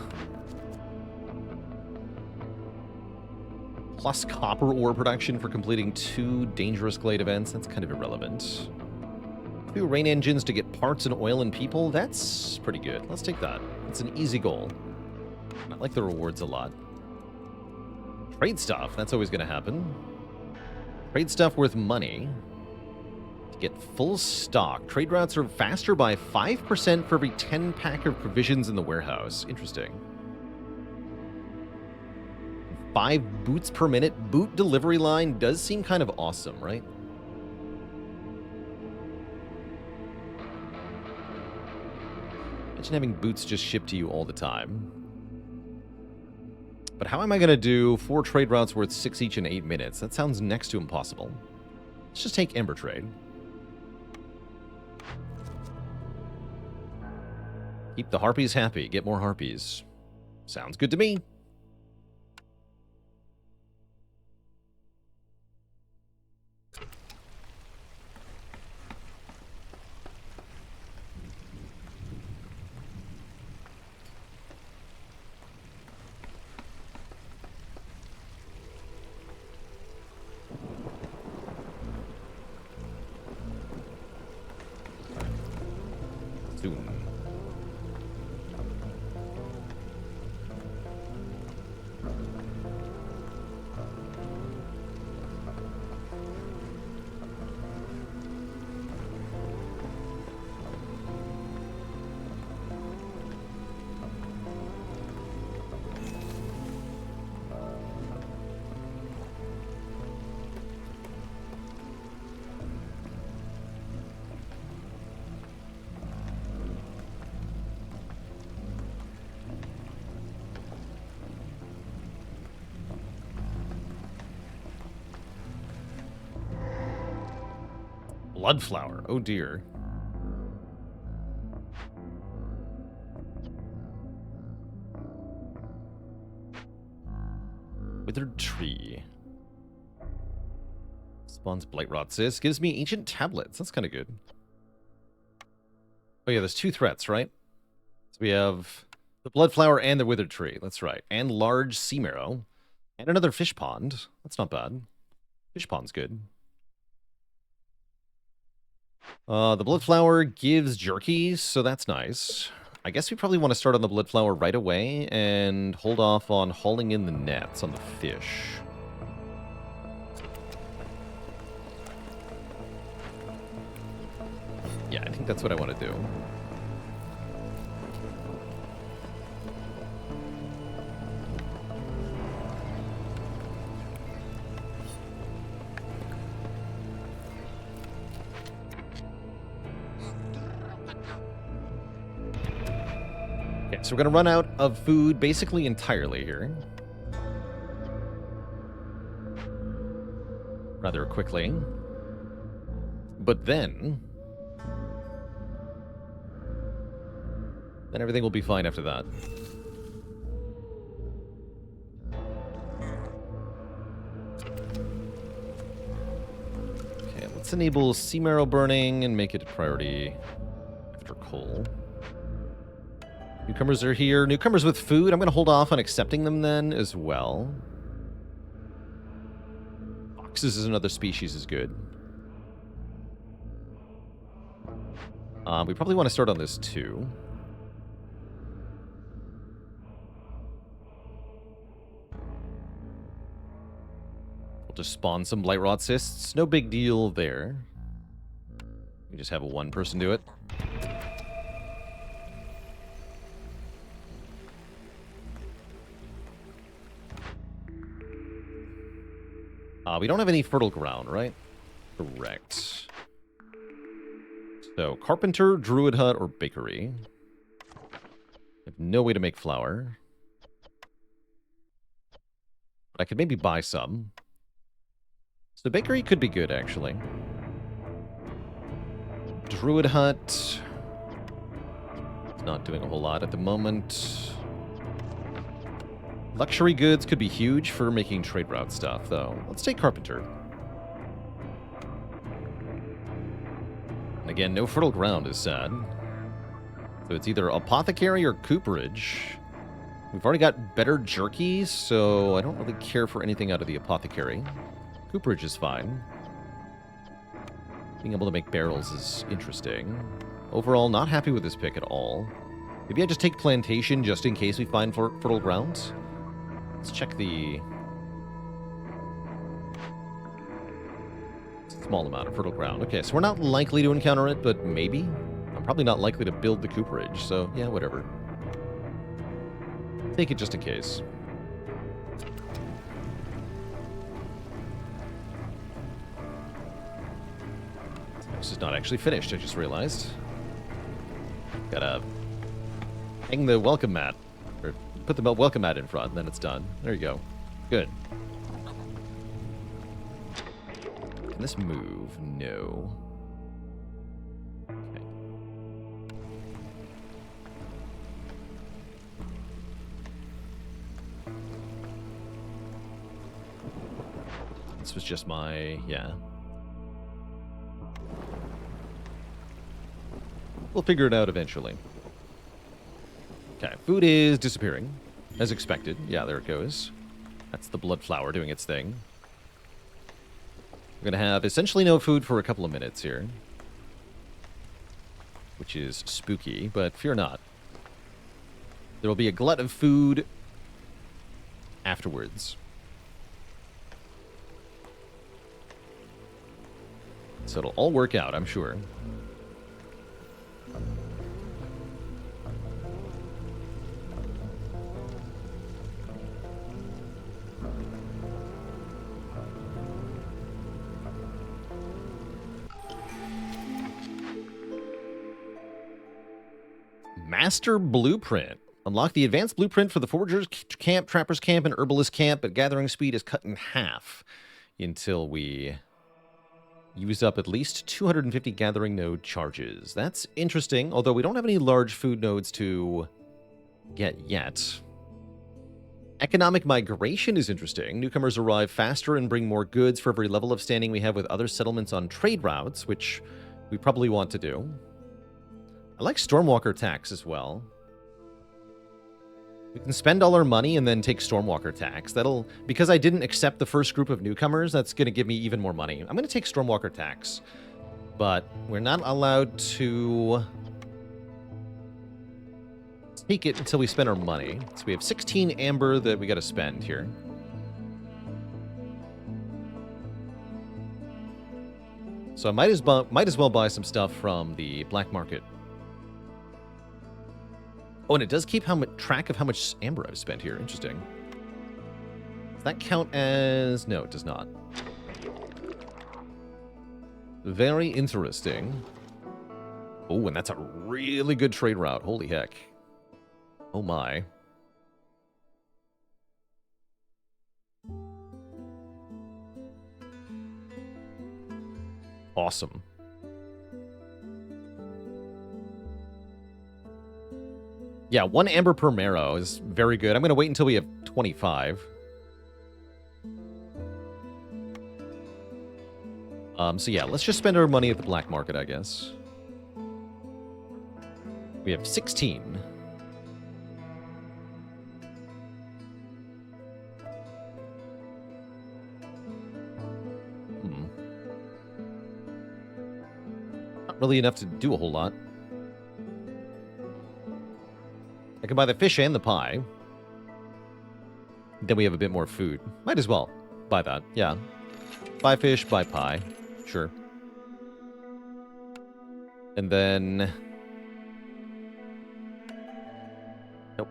Plus copper ore production for completing 2 dangerous glade events. That's kind of irrelevant. 2 rain engines to get parts and oil and people. That's pretty good. Let's take that. It's an easy goal. I like the rewards a lot. Trade stuff. That's always going to happen. Trade stuff worth money. To get full stock. Trade routes are faster by 5% for every 10 pack of provisions in the warehouse. Interesting. 5 boots per minute. Boot delivery line does seem kind of awesome, right? Imagine having boots just shipped to you all the time. But how am I going to do 4 trade routes worth 6 each in 8 minutes? That sounds next to impossible. Let's just take Ember Trade. Keep the harpies happy. Get more harpies. Sounds good to me. Soon. Bloodflower. Oh dear. Withered Tree. Spawns Blightrot Cyst. Gives me Ancient Tablets. That's kind of good. Oh yeah, there's 2 threats, right? So we have the Bloodflower and the Withered Tree. That's right. And Large Sea Marrow. And another Fish Pond. That's not bad. Fish Pond's good. The Bloodflower gives jerky, so that's nice. I guess we probably want to start on the Bloodflower right away and hold off on hauling in the nets on the fish. Yeah, I think that's what I want to do. So we're going to run out of food basically entirely here. Rather quickly. But then everything will be fine after that. Okay, let's enable Sea Marrow burning and make it a priority after coal. Newcomers are here. Newcomers with food. I'm going to hold off on accepting them then as well. Foxes is another species is good. We probably want to start on this too. We'll just spawn some Blightrot Cysts. No big deal there. We just have one person do it. We don't have any fertile ground, right? Correct. So, carpenter, druid hut, or bakery. I have no way to make flour. But I could maybe buy some. So, bakery could be good, actually. Druid hut. It's not doing a whole lot at the moment. Luxury goods could be huge for making trade route stuff, though. Let's take carpenter. And again, no fertile ground is sad. So it's either apothecary or cooperage. We've already got better jerky, so I don't really care for anything out of the apothecary. Cooperage is fine. Being able to make barrels is interesting. Overall, not happy with this pick at all. Maybe I just take plantation just in case we find fertile grounds. Let's check the Small amount of fertile ground. Okay, so we're not likely to encounter it, but maybe. I'm probably not likely to build the cooperage, so yeah, whatever. Take it just in case. This is not actually finished, I just realized. Gotta hang the welcome mat. Or put the welcome mat in front, and then it's done. There you go. Good. Can this move? No. Okay. This was just my... yeah. We'll figure it out eventually. Okay, food is disappearing, as expected. Yeah, there it goes. That's the blood flower doing its thing. We're going to have essentially no food for a couple of minutes here. Which is spooky, but fear not. There will be a glut of food afterwards. So it'll all work out, I'm sure. Master Blueprint. Unlock the advanced blueprint for the Foragers Camp, Trappers Camp, and Herbalist Camp, but gathering speed is cut in half until we use up at least 250 gathering node charges. That's interesting, although we don't have any large food nodes to get yet. Economic migration is interesting. Newcomers arrive faster and bring more goods for every level of standing we have with other settlements on trade routes, which we probably want to do. I like Stormwalker tax as well. We can spend all our money and then take Stormwalker tax. That'll, because I didn't accept the first group of newcomers, that's going to give me even more money. I'm going to take Stormwalker tax, but we're not allowed to take it until we spend our money. So we have 16 amber that we got to spend here. So I might as well buy some stuff from the black market. Oh, and it does keep track of how much amber I've spent here. Interesting. Does that count as... no, it does not. Very interesting. Oh, and that's a really good trade route. Holy heck. Oh my. Awesome. Yeah, 1 amber per marrow is very good. I'm going to wait until we have 25. So yeah, let's just spend our money at the black market, I guess. We have 16. Not really enough to do a whole lot. I can buy the fish and the pie. Then we have a bit more food. Might as well buy that, yeah. Buy fish, buy pie. Sure. And then... nope.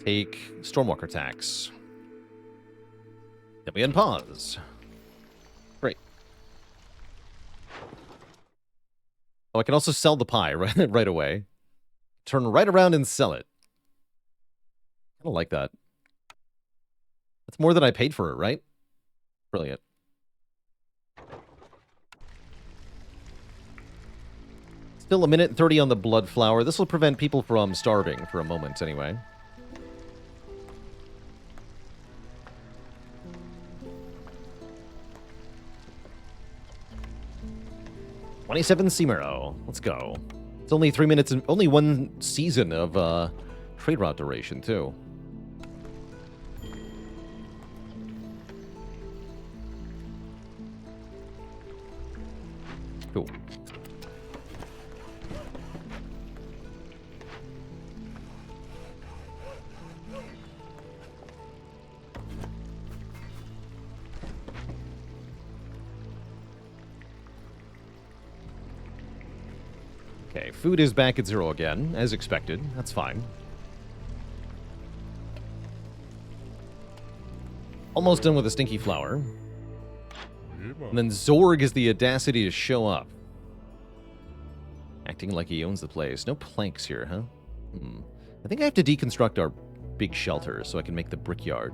Take Stormwalker tax. Then we unpause. Great. Oh, I can also sell the pie right away. Turn right around and sell it. I don't like that. That's more than I paid for it, right? Brilliant. Still a minute and 30 on the blood flower. This will prevent people from starving for a moment anyway. $27 Cimero. Let's go. It's only 3 minutes and only 1 season of trade route duration, too. Cool. Okay, food is back at 0 again, as expected. That's fine. Almost done with the stinky flower. And then Zorg has the audacity to show up. Acting like he owns the place. No planks here, huh? I think I have to deconstruct our big shelter so I can make the brickyard.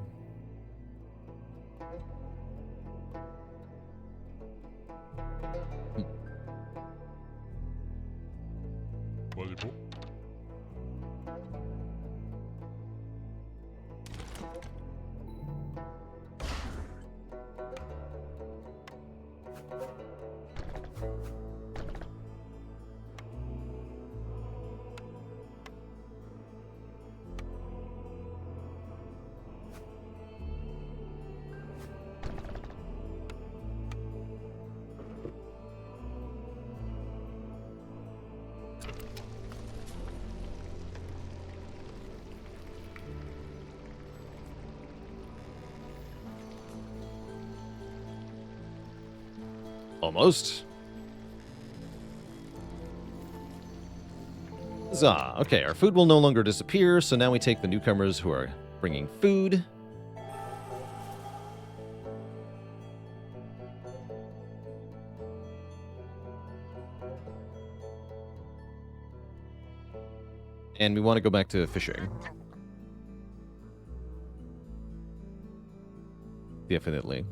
Almost. Huzzah. Okay, our food will no longer disappear, so now we take the newcomers who are bringing food. And we want to go back to fishing. Definitely.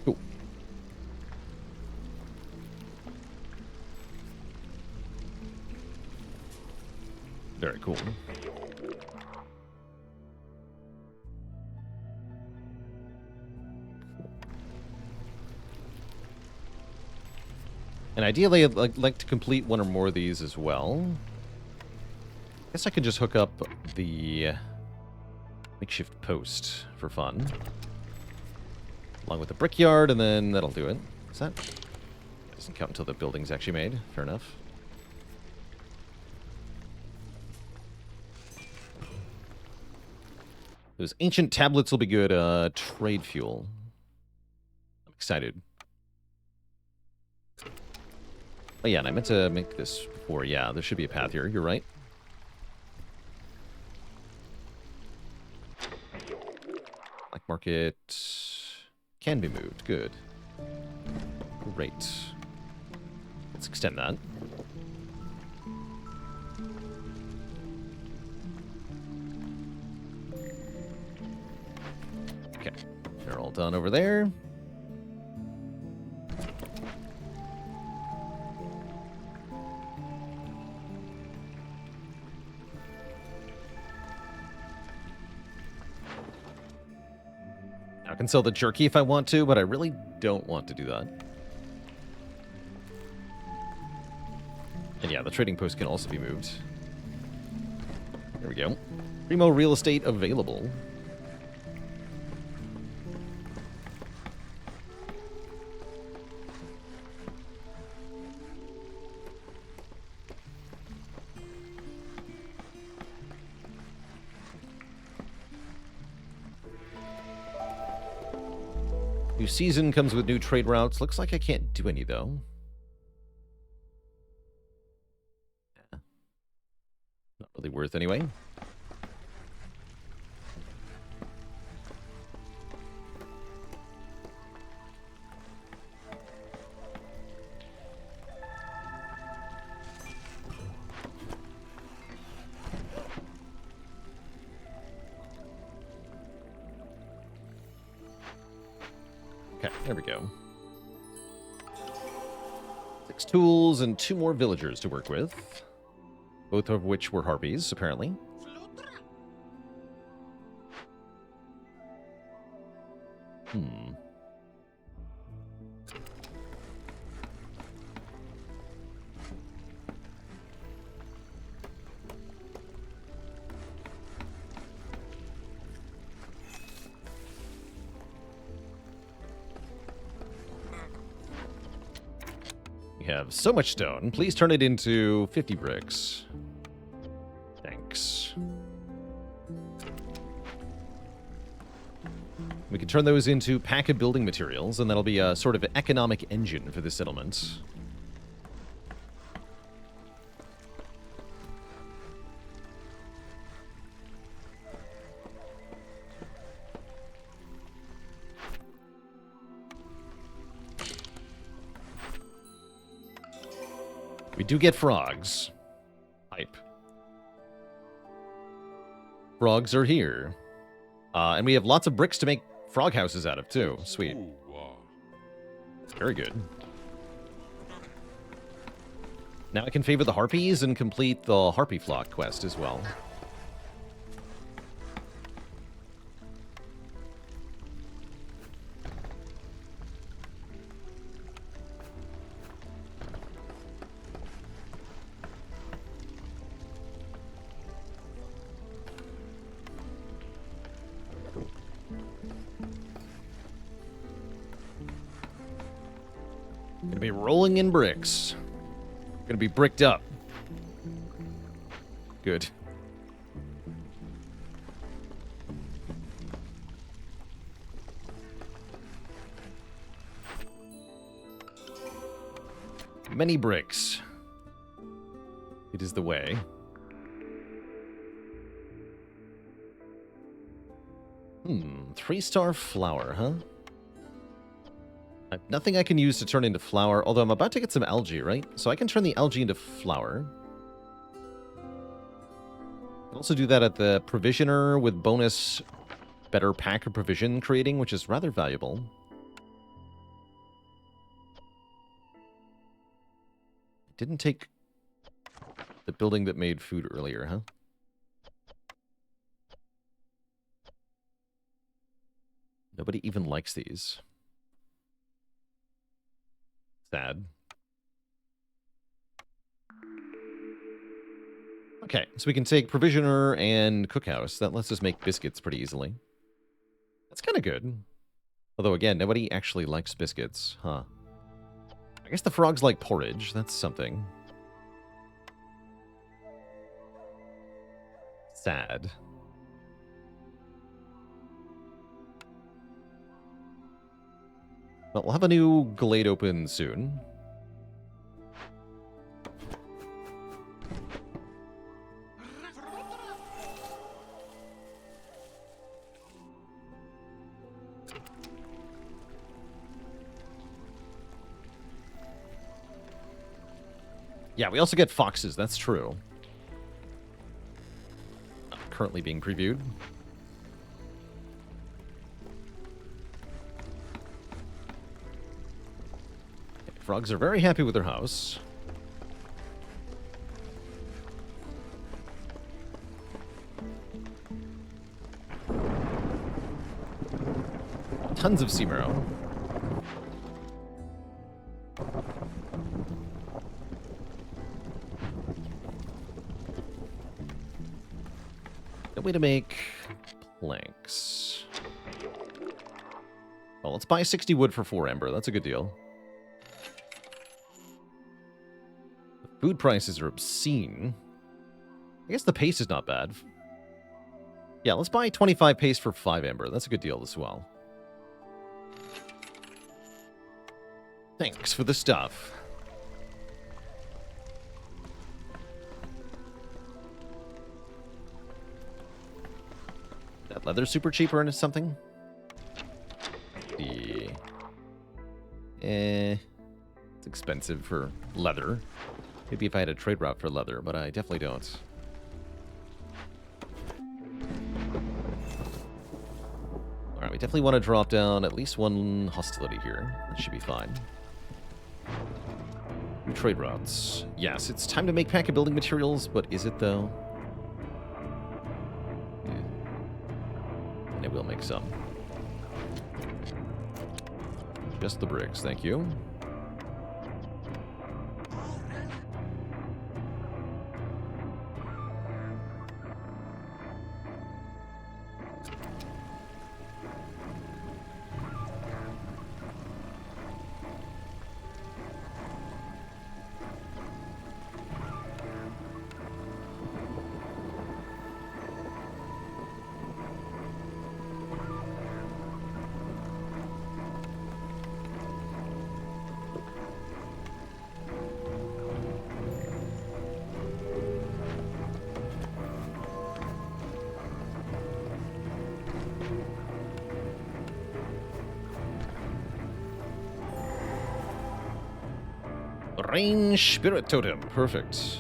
Cool. Very cool. And ideally, I'd like to complete one or more of these as well. I guess I could just hook up the makeshift post for fun. Along with the brickyard, and then that'll do it. Is that? Doesn't count until the building's actually made. Fair enough. Those ancient tablets will be good trade fuel. I'm excited. Oh yeah, and I meant to make this before. Yeah, there should be a path here. You're right. Black market can be moved. Good. Great. Let's extend that. Okay. They're all done over there. I can sell the jerky if I want to, but I really don't want to do that. And yeah, the trading post can also be moved. There we go. Primo real estate available. New season comes with new trade routes. Looks like I can't do any, though. Yeah. Not really worth anyway. Okay, there we go. 6 tools and 2 more villagers to work with. Both of which were harpies, apparently. We have so much stone. Please turn it into 50 bricks. Thanks. We can turn those into pack of building materials, and that'll be a sort of economic engine for the settlement. We do get frogs. Hype. Frogs are here. And we have lots of bricks to make frog houses out of, too. Sweet. Very good. Now I can favor the harpies and complete the harpy flock quest as well. Gonna be rolling in bricks. Gonna be bricked up. Good. Many bricks. It is the way. Three-star flower, huh? I have nothing I can use to turn into flour, although I'm about to get some algae, right? So I can turn the algae into flour. I can also do that at the provisioner with bonus better pack of provision creating, which is rather valuable. Didn't take the building that made food earlier, huh? Nobody even likes these. Sad. Okay, so we can take provisioner and cookhouse. That lets us make biscuits pretty easily. That's kind of good. Although, again, nobody actually likes biscuits, huh? I guess the frogs like porridge. That's something. Sad. Well, we'll have a new glade open soon. Yeah, we also get foxes, that's true. Currently being previewed. Frogs are very happy with their house. Tons of sea marrow. A way to make planks. Well, let's buy 60 wood for 4 ember. That's a good deal. Food prices are obscene. I guess the paste is not bad. Yeah, let's buy 25 paste for 5 ember. That's a good deal as well. Thanks for the stuff. That leather super cheap or something? Yeah. It's expensive for leather. Maybe if I had a trade route for leather, but I definitely don't. Alright, we definitely want to drop down at least one hostility here. That should be fine. New trade routes. Yes, it's time to make pack of building materials, but is it though? Yeah. And it will make some. Just the bricks, thank you. Strange Spirit Totem. Perfect.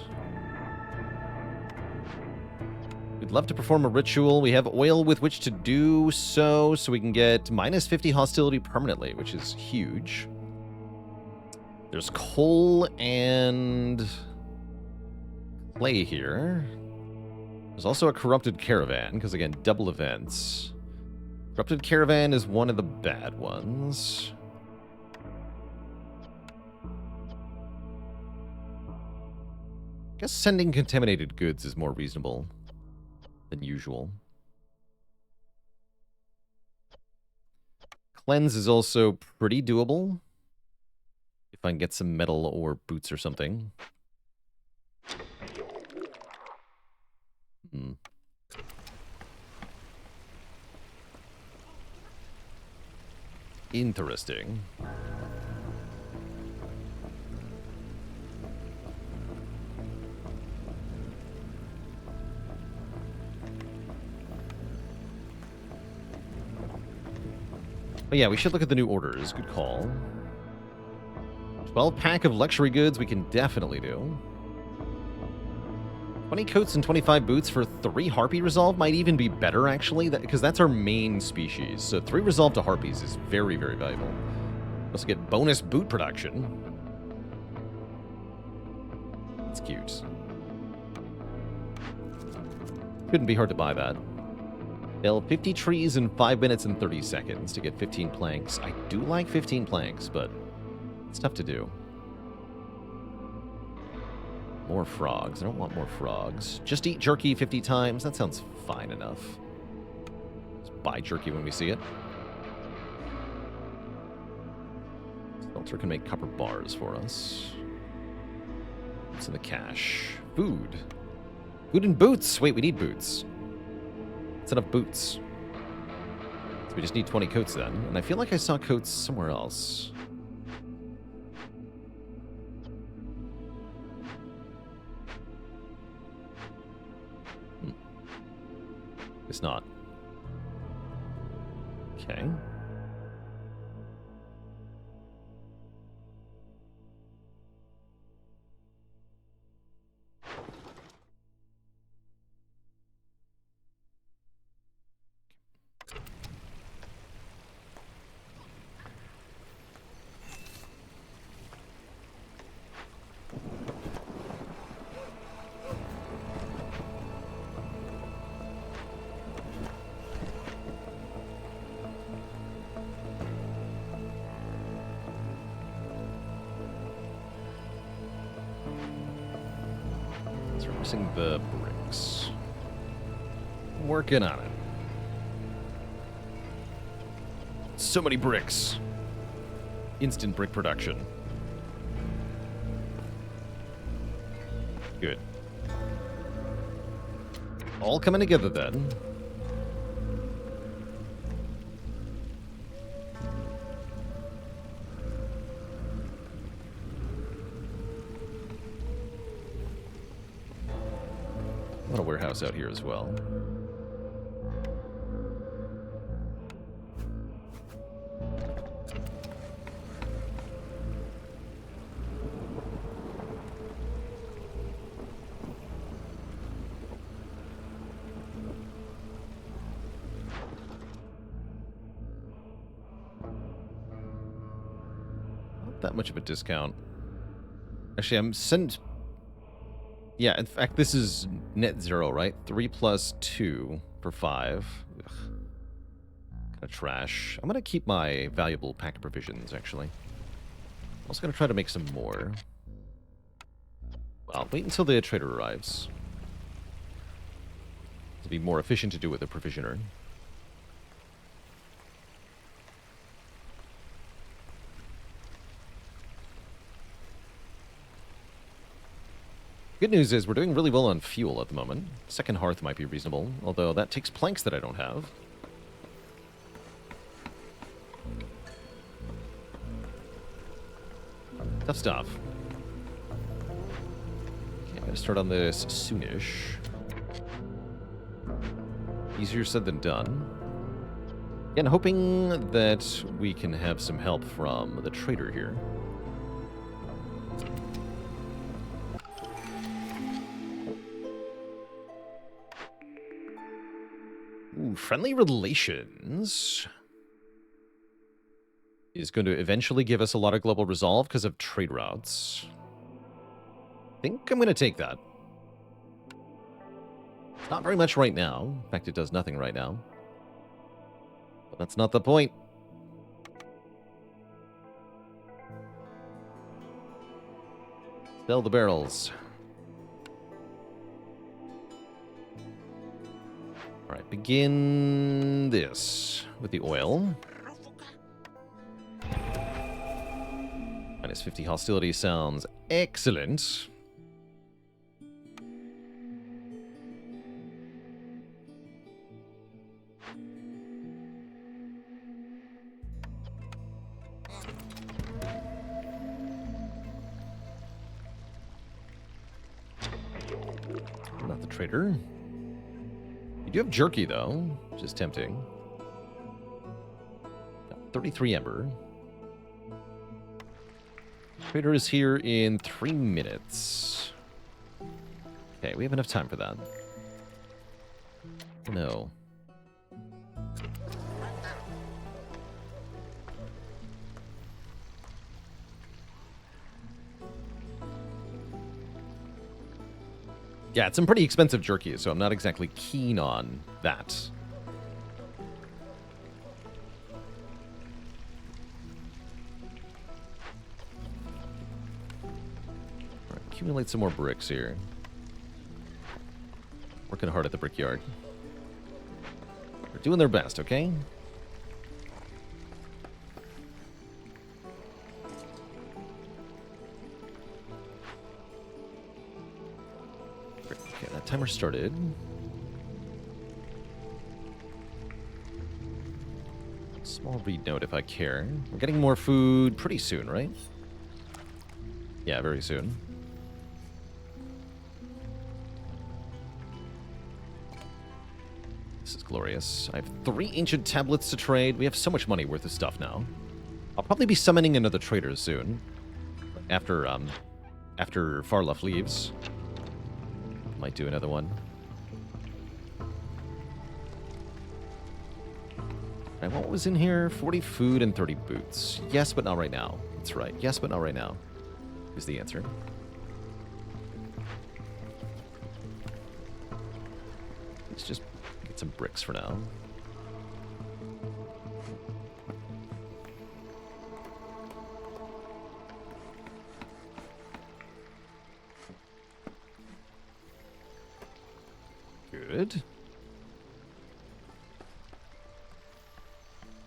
We'd love to perform a ritual. We have oil with which to do so we can get minus 50 hostility permanently, which is huge. There's coal and clay here. There's also a corrupted caravan, because again, double events. Corrupted caravan is one of the bad ones. I guess sending contaminated goods is more reasonable than usual. Cleanse is also pretty doable. If I can get some metal or boots or something. Interesting. But yeah, we should look at the new orders. Good call. 12-pack of luxury goods we can definitely do. 20 coats and 25 boots for 3 Harpy Resolve might even be better, actually, because that's our main species. So 3 Resolve to Harpies is very, very valuable. Let's get bonus boot production. That's cute. Couldn't be hard to buy that. Fell 50 trees in 5 minutes and 30 seconds to get 15 planks. I do like 15 planks, but it's tough to do. More frogs. I don't want more frogs. Just eat jerky 50 times. That sounds fine enough. Just buy jerky when we see it. Smelter can make copper bars for us. What's in the cache? Food. Food and boots. Wait, we need boots. That's enough boots. So we just need 20 coats then. And I feel like I saw coats somewhere else. It's not. Okay. Missing the bricks. Working on it. So many bricks. Instant brick production. Good. All coming together then. A warehouse out here as well. Not that much of a discount. Actually, I'm sent. Yeah, in fact, this is net 0, right? 3 plus 2 for 5. Ugh. Kind of trash. I'm going to keep my valuable pack of provisions, actually. I'm also going to try to make some more. Well, wait until the trader arrives. It'll be more efficient to do with a provisioner. Good news is we're doing really well on fuel at the moment. Second hearth might be reasonable, although that takes planks that I don't have. Tough stuff. Okay, I'm gonna start on this soonish. Easier said than done. Again, hoping that we can have some help from the trader here. Ooh, friendly relations is going to eventually give us a lot of global resolve because of trade routes. I think I'm going to take that. It's not very much right now. In fact, it does nothing right now. But that's not the point. Sell the barrels. All right, begin this with the oil. Minus 50 hostility sounds excellent. Not the trader. You do have jerky, though, which is tempting. 33 ember. Trader is here in 3 minutes. Okay, we have enough time for that. No. Yeah, it's some pretty expensive jerky, so I'm not exactly keen on that. All right, accumulate some more bricks here. Working hard at the brickyard. They're doing their best, okay? Okay, that timer started. Small read note if I care. We're getting more food pretty soon, right? Yeah, very soon. This is glorious. I have 3 ancient tablets to trade. We have so much money worth of stuff now. I'll probably be summoning another trader soon. After Farluff leaves. Might do another one. And what was in here? 40 food and 30 boots. Yes, but not right now. That's right. Yes, but not right now is the answer. Let's just get some bricks for now. Good.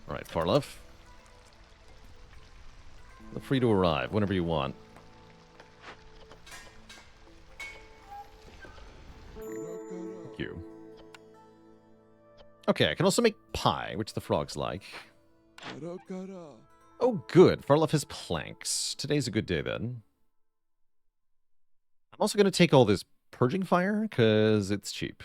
All right, Farluff. Feel free to arrive whenever you want. Thank you. Okay, I can also make pie, which the frogs like. Oh, good. Farluff has planks. Today's a good day, then. I'm also going to take all this purging fire, because it's cheap.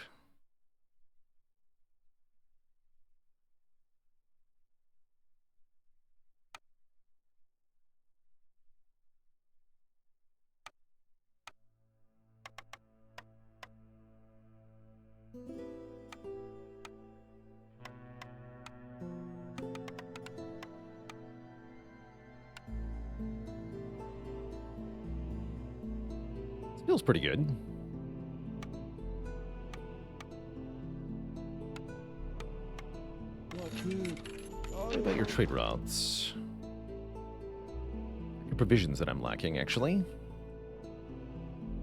Feels pretty good. What about your trade routes? Your provisions that I'm lacking, actually.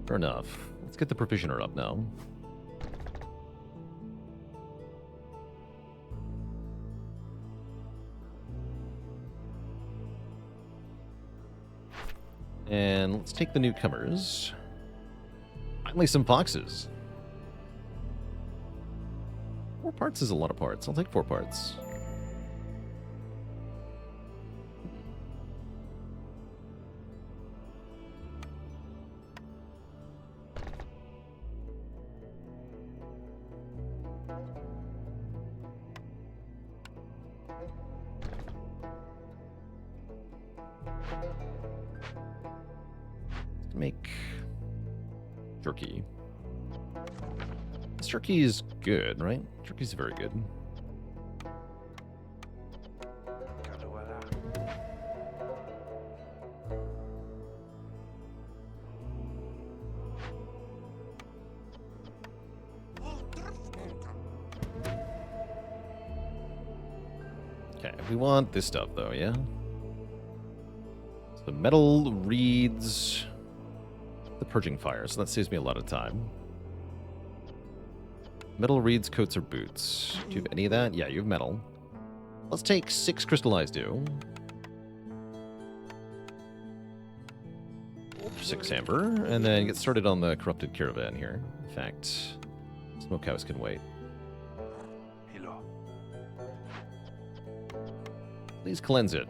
Fair enough. Let's get the provisioner up now. And let's take the newcomers. Finally, some foxes. 4 parts is a lot of parts. I'll take 4 parts. Let's make jerky. This jerky is good, right? Jerky's very good. We want this stuff, though, yeah? So metal, reeds, the purging fire, so that saves me a lot of time. Metal, reeds, coats, or boots. Do you have any of that? Yeah, you have metal. Let's take 6 crystallized dew. 6 amber, and then get started on the corrupted caravan here. In fact, smokehouse can wait. Please cleanse it.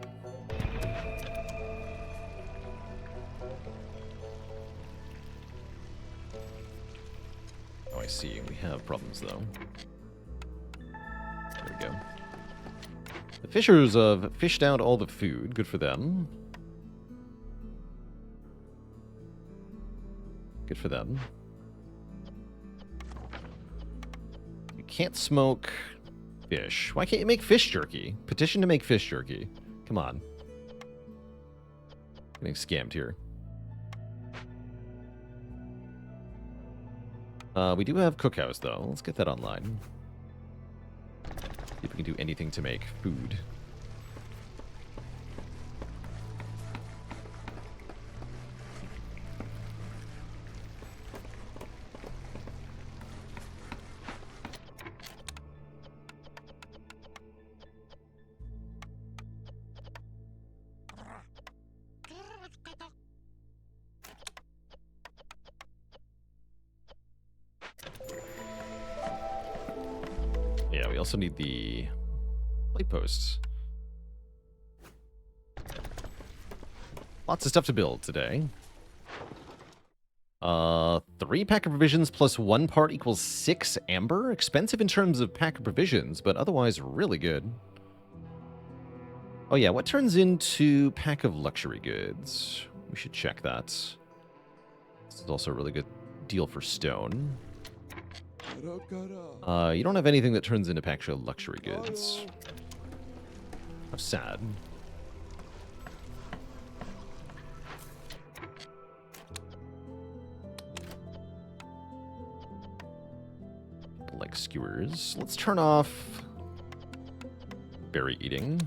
Oh, I see. We have problems, though. There we go. The fishers have fished out all the food. Good for them. Good for them. You can't smoke fish. Why can't you make fish jerky? Petition to make fish jerky. Come on. Getting scammed here. We do have cookhouse, though. Let's get that online. See if we can do anything to make food. Yeah, we also need the light posts. Lots of stuff to build today. 3 pack of provisions plus 1 part equals 6 amber. Expensive in terms of pack of provisions, but otherwise really good. Oh yeah, what turns into pack of luxury goods? We should check that. This is also a really good deal for stone. You don't have anything that turns into pack of luxury goods. How sad. Like skewers. Let's turn off berry eating.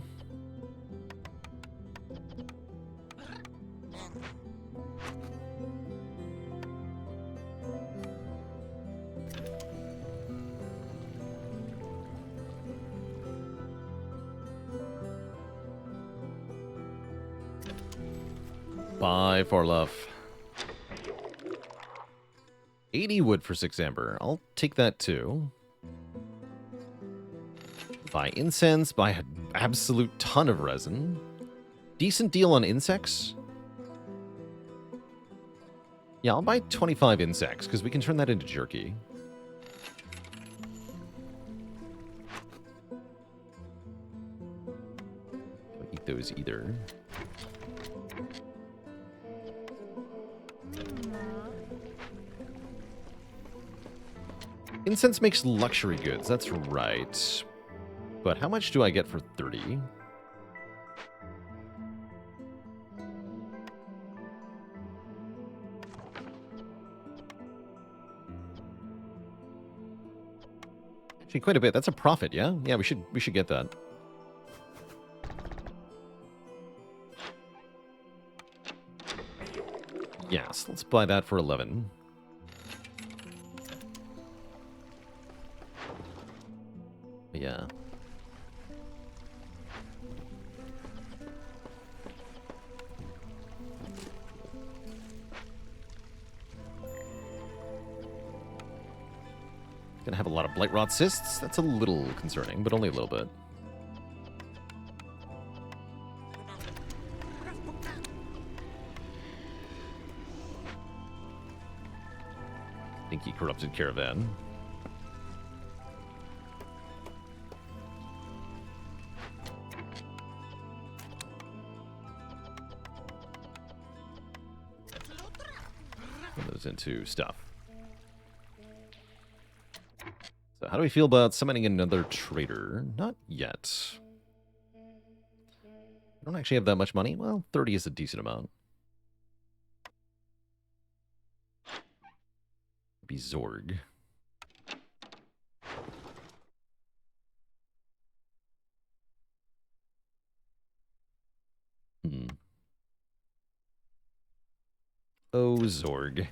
Bye, Farluff. 80 wood for 6 amber. I'll take that too. Buy incense, buy an absolute ton of resin. Decent deal on insects. Yeah, I'll buy 25 insects, because we can turn that into jerky. Don't eat those either. Incense makes luxury goods, that's right. But how much do I get for 30? Actually, quite a bit. That's a profit, yeah? Yeah, we should get that. Yes, let's buy that for 11. Yeah. Gonna have a lot of blight rot cysts. That's a little concerning, but only a little bit. Stinky corrupted caravan. Put those into stuff. So how do we feel about summoning another trader? Not yet. I don't actually have that much money. Well, 30 is a decent amount. Be Zorg. Zorg.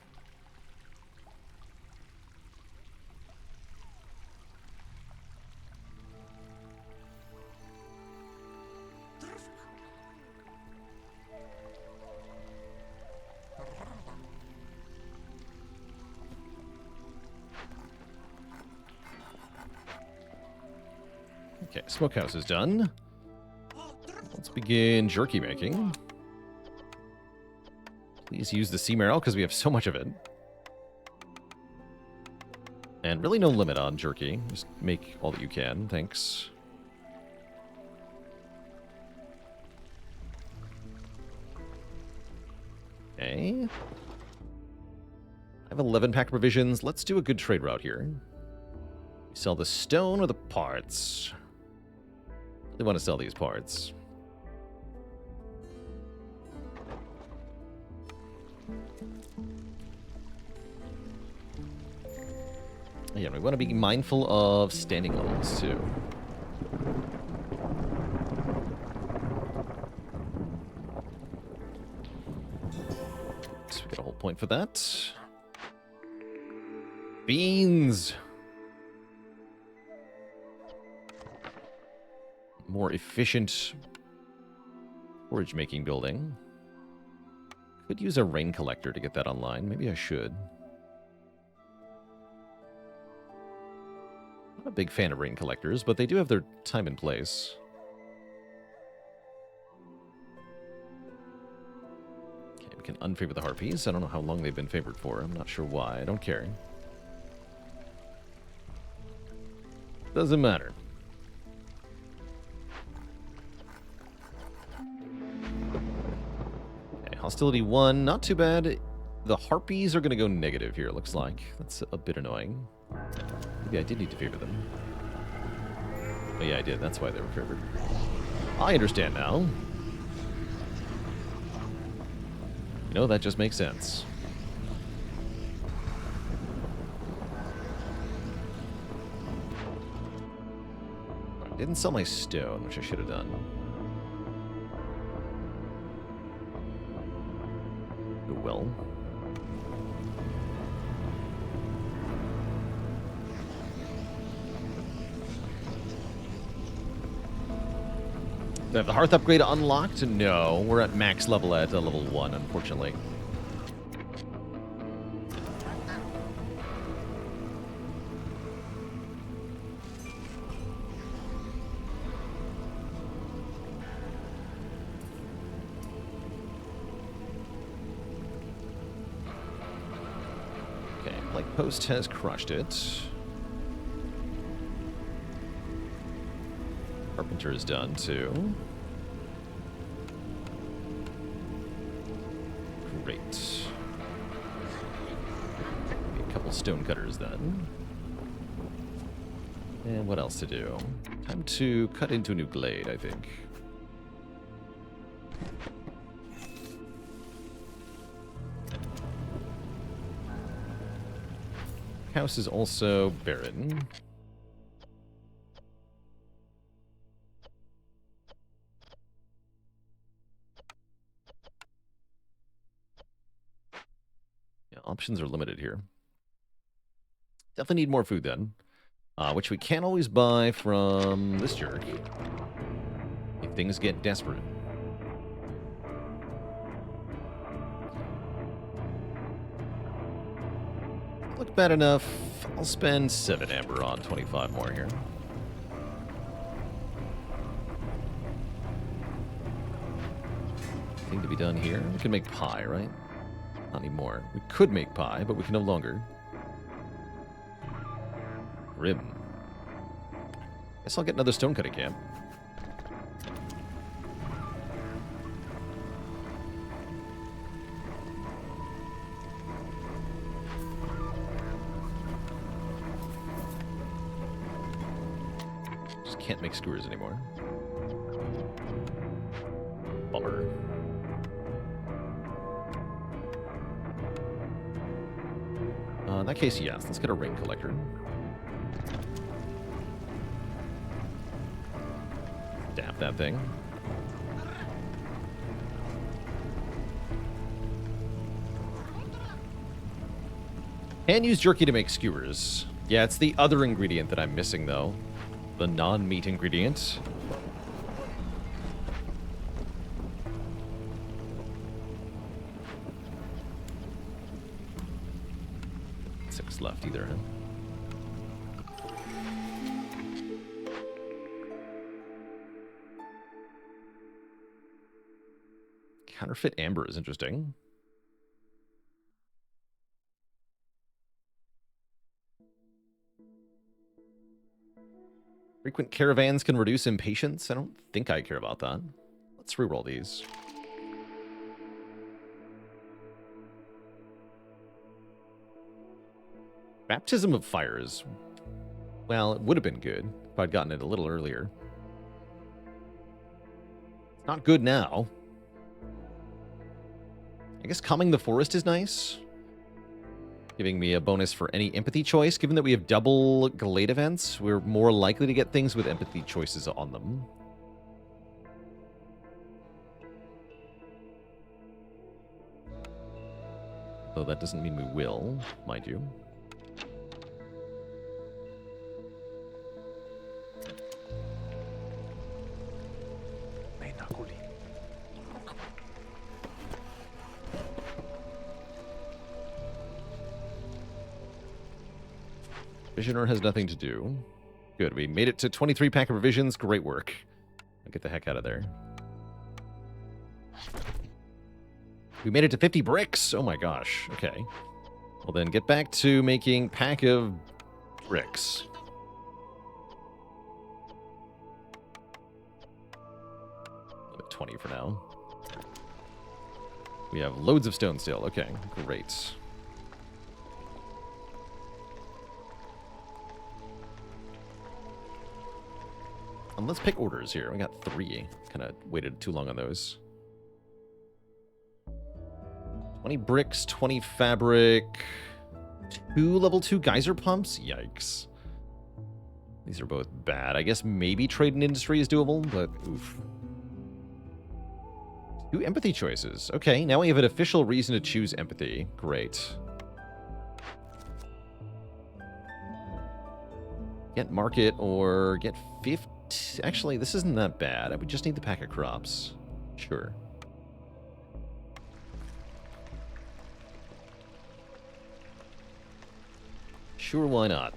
Okay, smokehouse is done. Let's begin jerky making. Please use the sea marrow because we have so much of it. And really no limit on jerky. Just make all that you can. Thanks. Okay. I have 11 pack provisions. Let's do a good trade route here. Sell the stone or the parts? They want to sell these parts. Yeah, we want to be mindful of standing levels too. So we get a whole point for that. Beans! More efficient forage making building. Could use a rain collector to get that online. Maybe I should. Not a big fan of rain collectors, but they do have their time and place. Okay, we can unfavor the harpies. I don't know how long they've been favored for. I'm not sure why. I don't care. Doesn't matter. Hostility 1, not too bad. The harpies are going to go negative here, it looks like. That's a bit annoying. Maybe I did need to favor them. Oh yeah, I did. That's why they were favored. I understand now. You know, that just makes sense. I didn't sell my stone, which I should have done. Well. Do I have the hearth upgrade unlocked? No, we're at max level at level 1, unfortunately. Post has crushed it. Carpenter is done too. Great. Maybe a couple stone cutters then. And what else to do? Time to cut into a new glade, I think. House is also barren. Yeah, options are limited here. Definitely need more food then, which we can always buy from this jerk if things get desperate. Look bad enough. I'll spend 7 amber on 25 more here. Thing to be done here. We can make pie, right? Not anymore. We could make pie, but we can no longer. Grim. Guess I'll get another stonecutting camp. Can't make skewers anymore. Bummer. In that case, yes. Let's get a ring collector. Dap that thing. Can use jerky to make skewers. Yeah, it's the other ingredient that I'm missing, though. The non-meat ingredient. Six left either, huh? Counterfeit amber is interesting. Frequent caravans can reduce impatience. I don't think I care about that. Let's reroll these. Baptism of Fires. Well, it would have been good if I'd gotten it a little earlier. It's not good now. I guess Calming the Forest is nice. Giving me a bonus for any empathy choice. Given that we have double Glade events, we're more likely to get things with empathy choices on them. Though that doesn't mean we will, mind you. Visioner has nothing to do. Good, we made it to 23 pack of revisions. Great work. I'll get the heck out of there. We made it to 50 bricks. Oh my gosh. Okay. Well then, get back to making pack of bricks. At 20 for now. We have loads of stone still. Okay, great. And let's pick orders here. We got 3. Kind of waited too long on those. 20 bricks, 20 fabric, 2 level 2 geyser pumps? Yikes. These are both bad. I guess maybe trade and industry is doable, but oof. 2 empathy choices. Okay, now we have an official reason to choose empathy. Great. Get market or get 50. Actually, this isn't that bad. We just need the pack of crops. Sure. Sure, why not?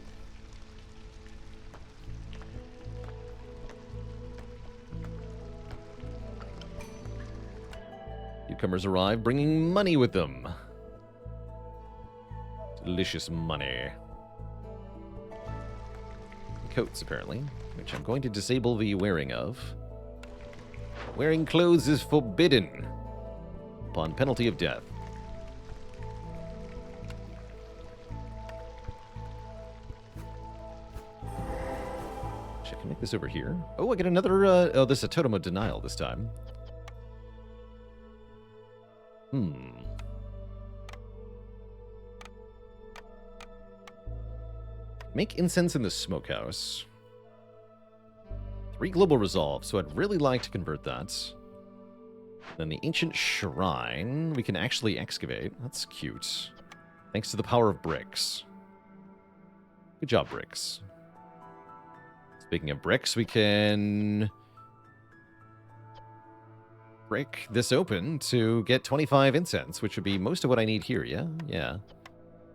Newcomers arrive, bringing money with them. Delicious money. Coats, apparently, which I'm going to disable the wearing of. Wearing clothes is forbidden upon penalty of death. I can make this over here. Oh, I get another, oh, this is a totem of denial this time. Make incense in the smokehouse. 3 global resolve, so I'd really like to convert that. Then the ancient shrine, we can actually excavate. That's cute. Thanks to the power of bricks. Good job, bricks. Speaking of bricks, we can break this open to get 25 incense, which would be most of what I need here, yeah? Yeah.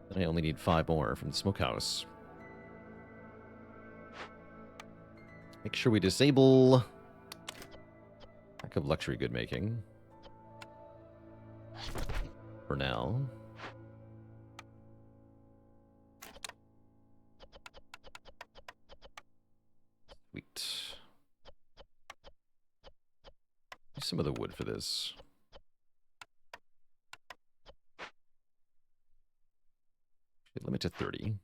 Then I only need 5 more from the smokehouse. Make sure we disable pack of luxury good making. For now. Sweet. Use some of the wood for this. Limit to 30.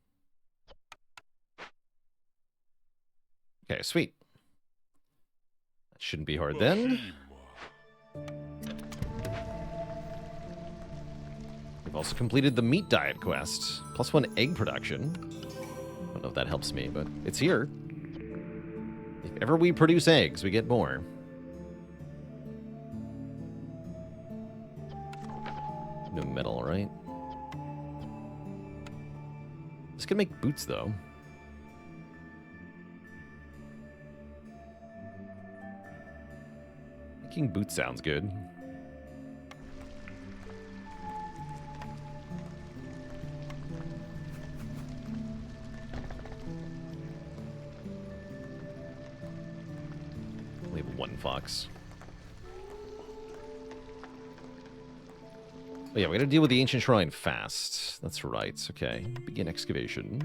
Okay, sweet. That shouldn't be hard then. We've also completed the meat diet quest. +1 egg production. I don't know if that helps me, but it's here. If ever we produce eggs, we get more. No metal, right? This could make boots, though. Making boots sounds good. We have one fox. Oh yeah, we gotta deal with the ancient shrine fast. That's right. Okay. Begin excavation.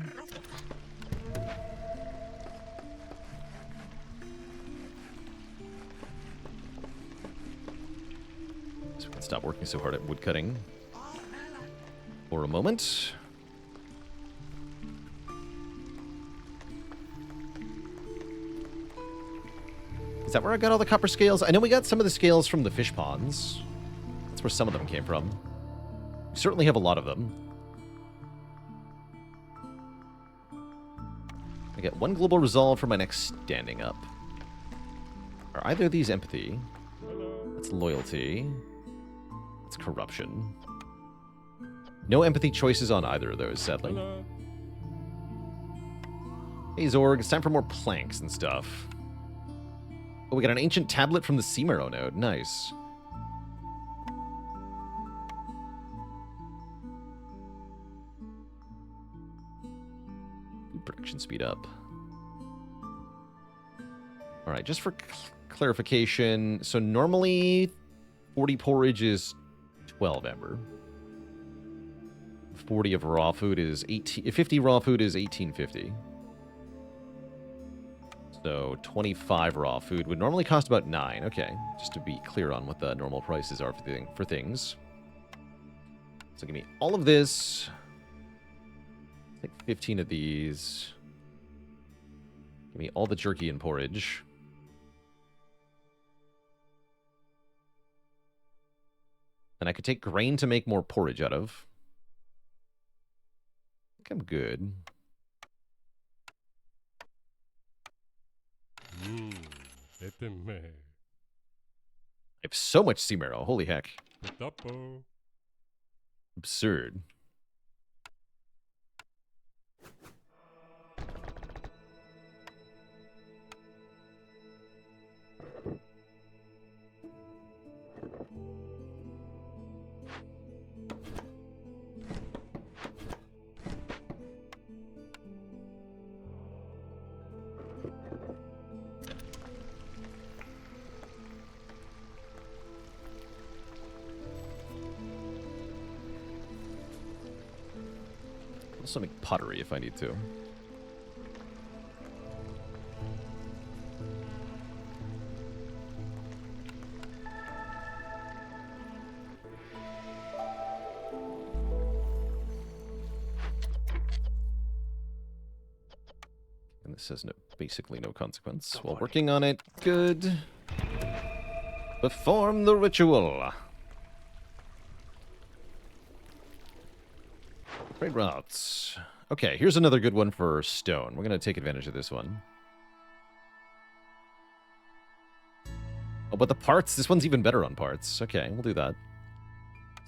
So we can stop working so hard at woodcutting for a moment. Is that where I got all the copper scales? I know we got some of the scales from the fish ponds. That's where some of them came from. We certainly have a lot of them. I get one global resolve for my next standing up. Are either of these empathy? That's loyalty. That's corruption. No empathy choices on either of those, sadly. Hey Zorg, it's time for more planks and stuff. Oh, we got an ancient tablet from the Sea Marrow node. Nice. Production speed up. All right, just for clarification, so normally 40 porridge is 12 ember. 40 of raw food is 18. 50 raw food is 1850. So 25 raw food would normally cost about 9. Okay, just to be clear on what the normal prices are for things. So give me all of this. Take 15 of these. Give me all the jerky and porridge. And I could take grain to make more porridge out of. I think I'm good. I have so much sea marrow. Holy heck. Absurd. Also make pottery if I need to. And this has basically no consequence. While working on it, good. Perform the ritual. Trade routes. Okay, here's another good one for stone. We're going to take advantage of this one. Oh, but the parts, this one's even better on parts. Okay, we'll do that.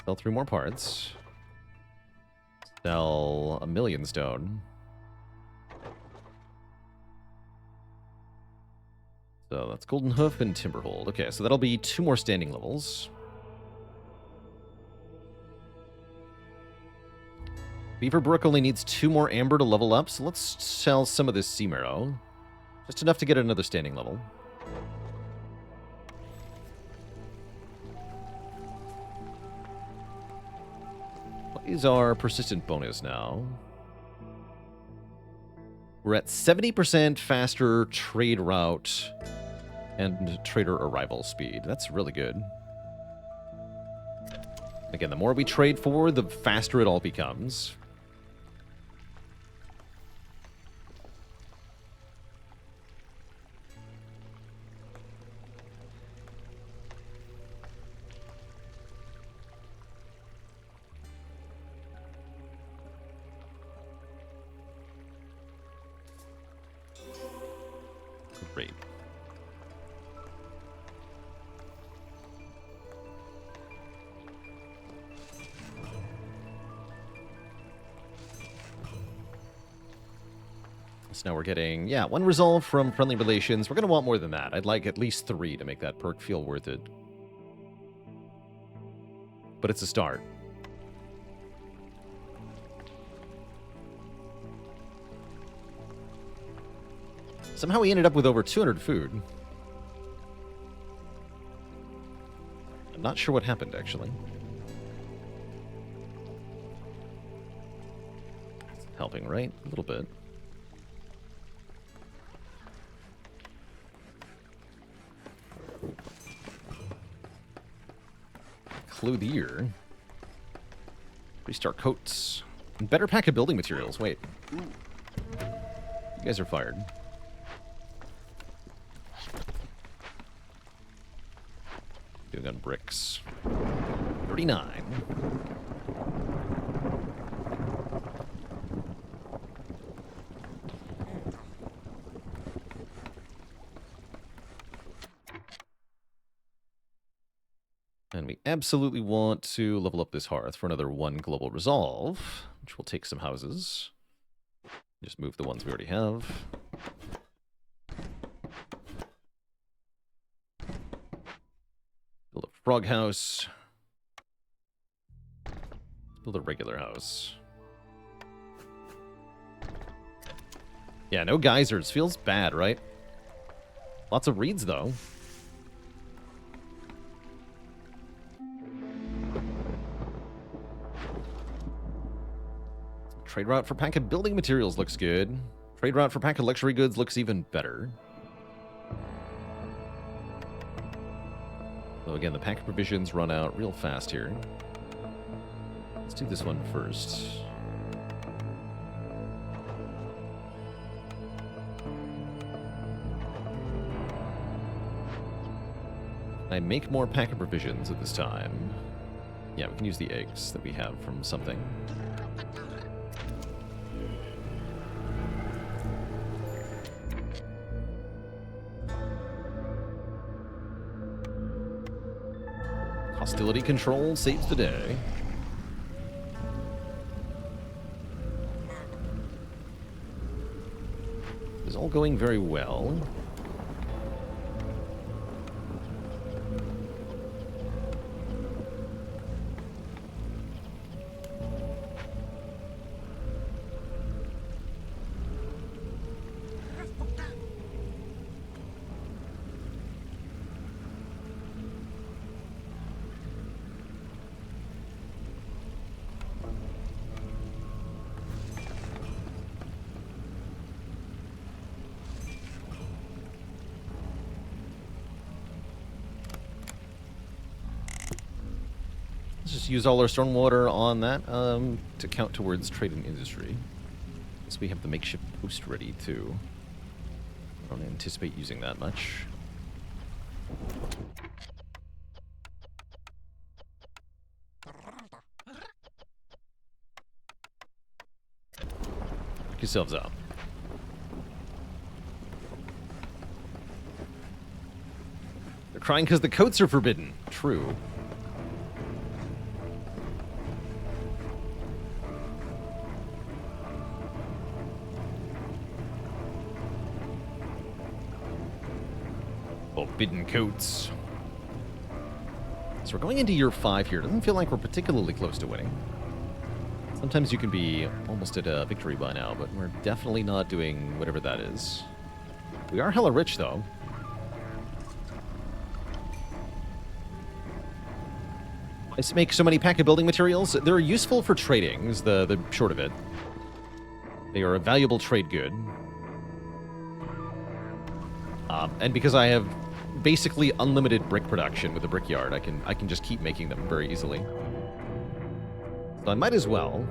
Sell 3 more parts. Sell 1,000,000 stone. So that's Golden Hoof and Timberhold. Okay, so that'll be 2 more standing levels. Beaverbrook only needs 2 more amber to level up, so let's sell some of this sea marrow. Just enough to get another standing level. What is our persistent bonus now? We're at 70% faster trade route and trader arrival speed. That's really good. Again, the more we trade for, the faster it all becomes. Great. So now we're getting, yeah, 1 resolve from friendly relations. We're going to want more than that. I'd like at least 3 to make that perk feel worth it. But it's a start. Somehow we ended up with over 200 food. I'm not sure what happened, actually. Helping, right? A little bit. Clothier. Restart coats. And better pack of building materials. Wait. You guys are fired. Doing on bricks. 39. And we absolutely want to level up this hearth for another 1 global resolve, which will take some houses. Just move the ones we already have. Build a frog house. Build a regular house. Yeah, no geysers. Feels bad, right? Lots of reeds, though. Trade route for pack of building materials looks good. Trade route for pack of luxury goods looks even better. So again, the pack of provisions run out real fast here. Let's do this one first. I make more pack of provisions at this time. Yeah, we can use the eggs that we have from something. Hostility control saves the day. It's all going very well. Let's just use all our stormwater on that to count towards trade and industry. So we have the makeshift post ready too. I don't anticipate using that much. Pick yourselves up. They're crying because the coats are forbidden. True. Forbidden coats. So we're going into year 5 here. Doesn't feel like we're particularly close to winning. Sometimes you can be almost at a victory by now, but we're definitely not doing whatever that is. We are hella rich, though. I make so many pack of building materials. They're useful for trading, is the short of it. They are a valuable trade good. And because I have basically unlimited brick production with the brickyard, I can just keep making them very easily. So I might as well.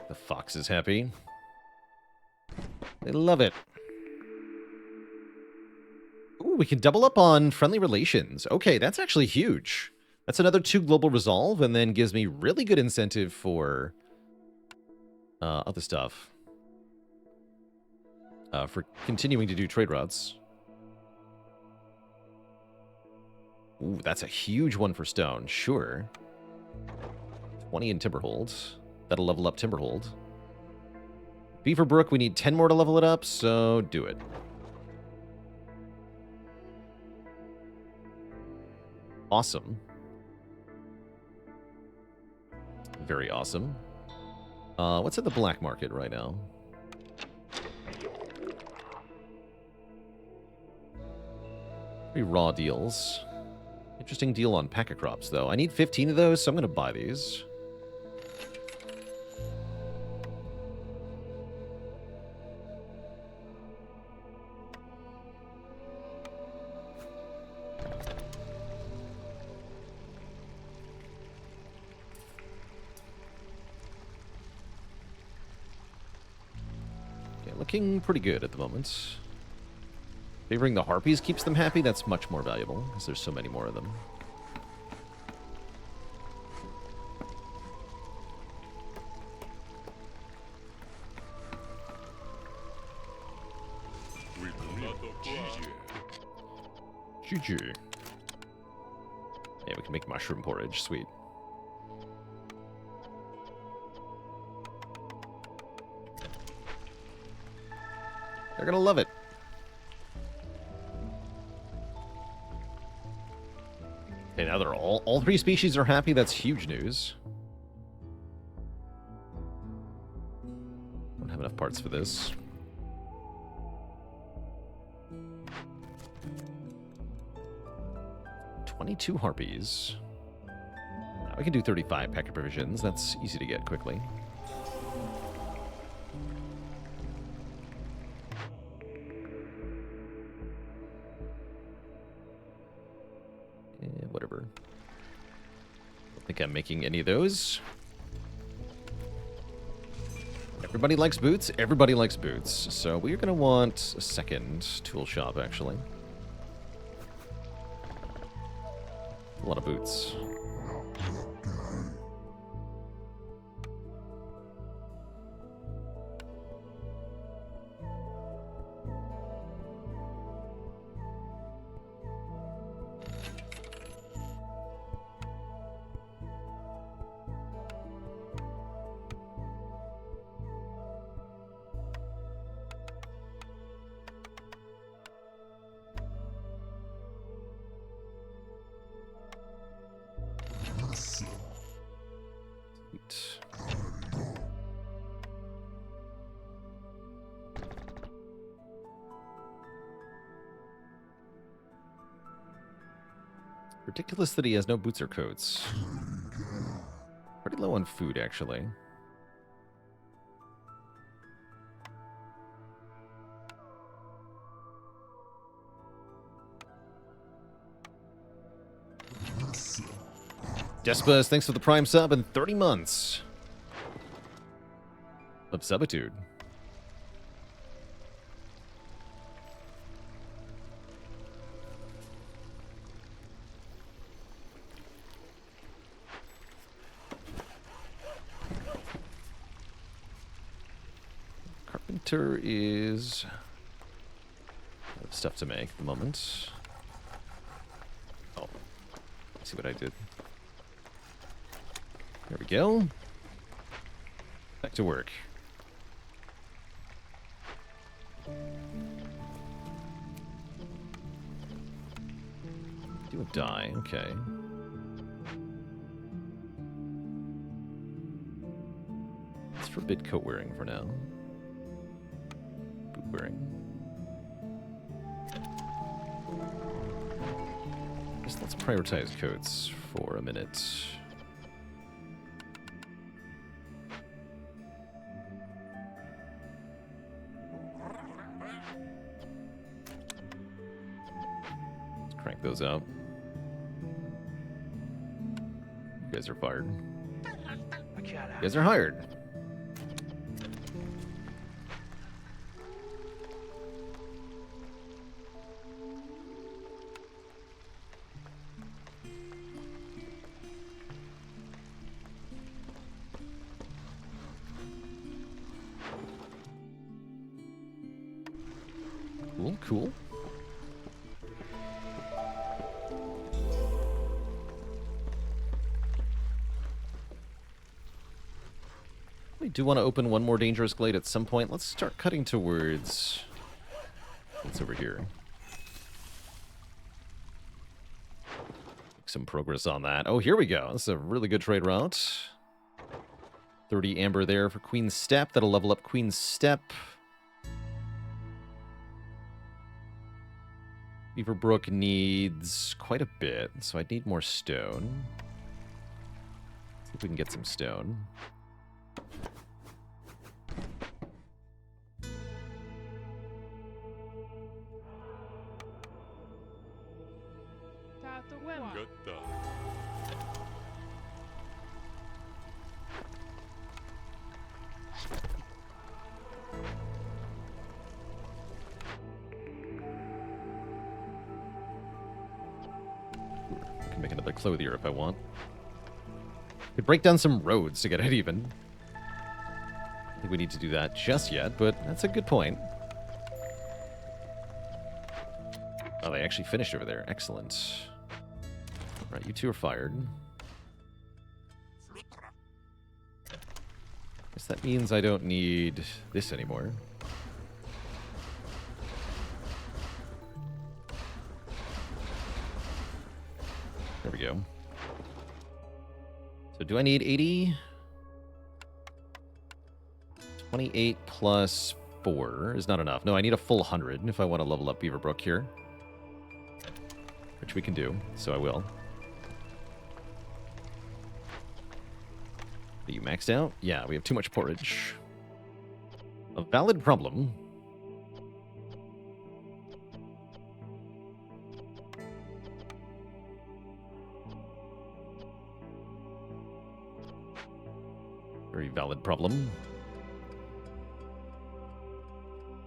The fox is happy. They love it. Ooh, we can double up on friendly relations. Okay, that's actually huge. That's another 2 global resolve, and then gives me really good incentive for other stuff. For continuing to do trade routes. Ooh, that's a huge one for stone. Sure. 20 in Timberhold. That'll level up Timberhold. Beaverbrook, we need 10 more to level it up, so do it. Awesome. Very awesome. What's in the black market right now? Pretty raw deals. Interesting deal on packet crops, though. I need 15 of those, so I'm going to buy these. Okay, looking pretty good at the moment. Favoring the harpies keeps them happy. That's much more valuable, because there's so many more of them. GG. Yeah, we can make mushroom porridge. Sweet. They're gonna love it. Okay, now they're all three species are happy. That's huge news. Don't have enough parts for this. $22 harpies. Now we can do 35 packet provisions. That's easy to get quickly. Whatever. Don't think I'm making any of those. Everybody likes boots. Everybody likes boots. So we're going to want a second tool shop, actually. A lot of boots. Ridiculous that he has no boots or coats. Pretty low on food, actually. Despus, thanks for the Prime sub and 30 months of subitude. Carpenter is stuff to make at the moment. Oh, let's see what I did. There we go. Back to work. Do a die, okay. Let's forbid coat wearing for now. Boot wearing. Just let's prioritize coats for a minute. Crank those out. You guys are fired. You guys are hired. Cool, cool. do want to open one more Dangerous Glade at some point. Let's start cutting towards... what's over here? Make some progress on that. Oh, here we go. This is a really good trade route. 30 amber there for Queen's Step. That'll level up Queen's Step. Beaverbrook needs quite a bit, so I need more stone. Let's see if we can get some stone. Make another clothier if I want. Could break down some roads to get it even. I don't think we need to do that just yet, but that's a good point. Oh, they actually finished over there. Excellent. Right, you two are fired. Guess that means I don't need this anymore. There we go. So do I need 80? 28 plus 4 is not enough. No, I need a full 100 if I want to level up Beaverbrook here. Which we can do, so I will. Are you maxed out? Yeah, we have too much porridge. A valid problem. Very valid problem.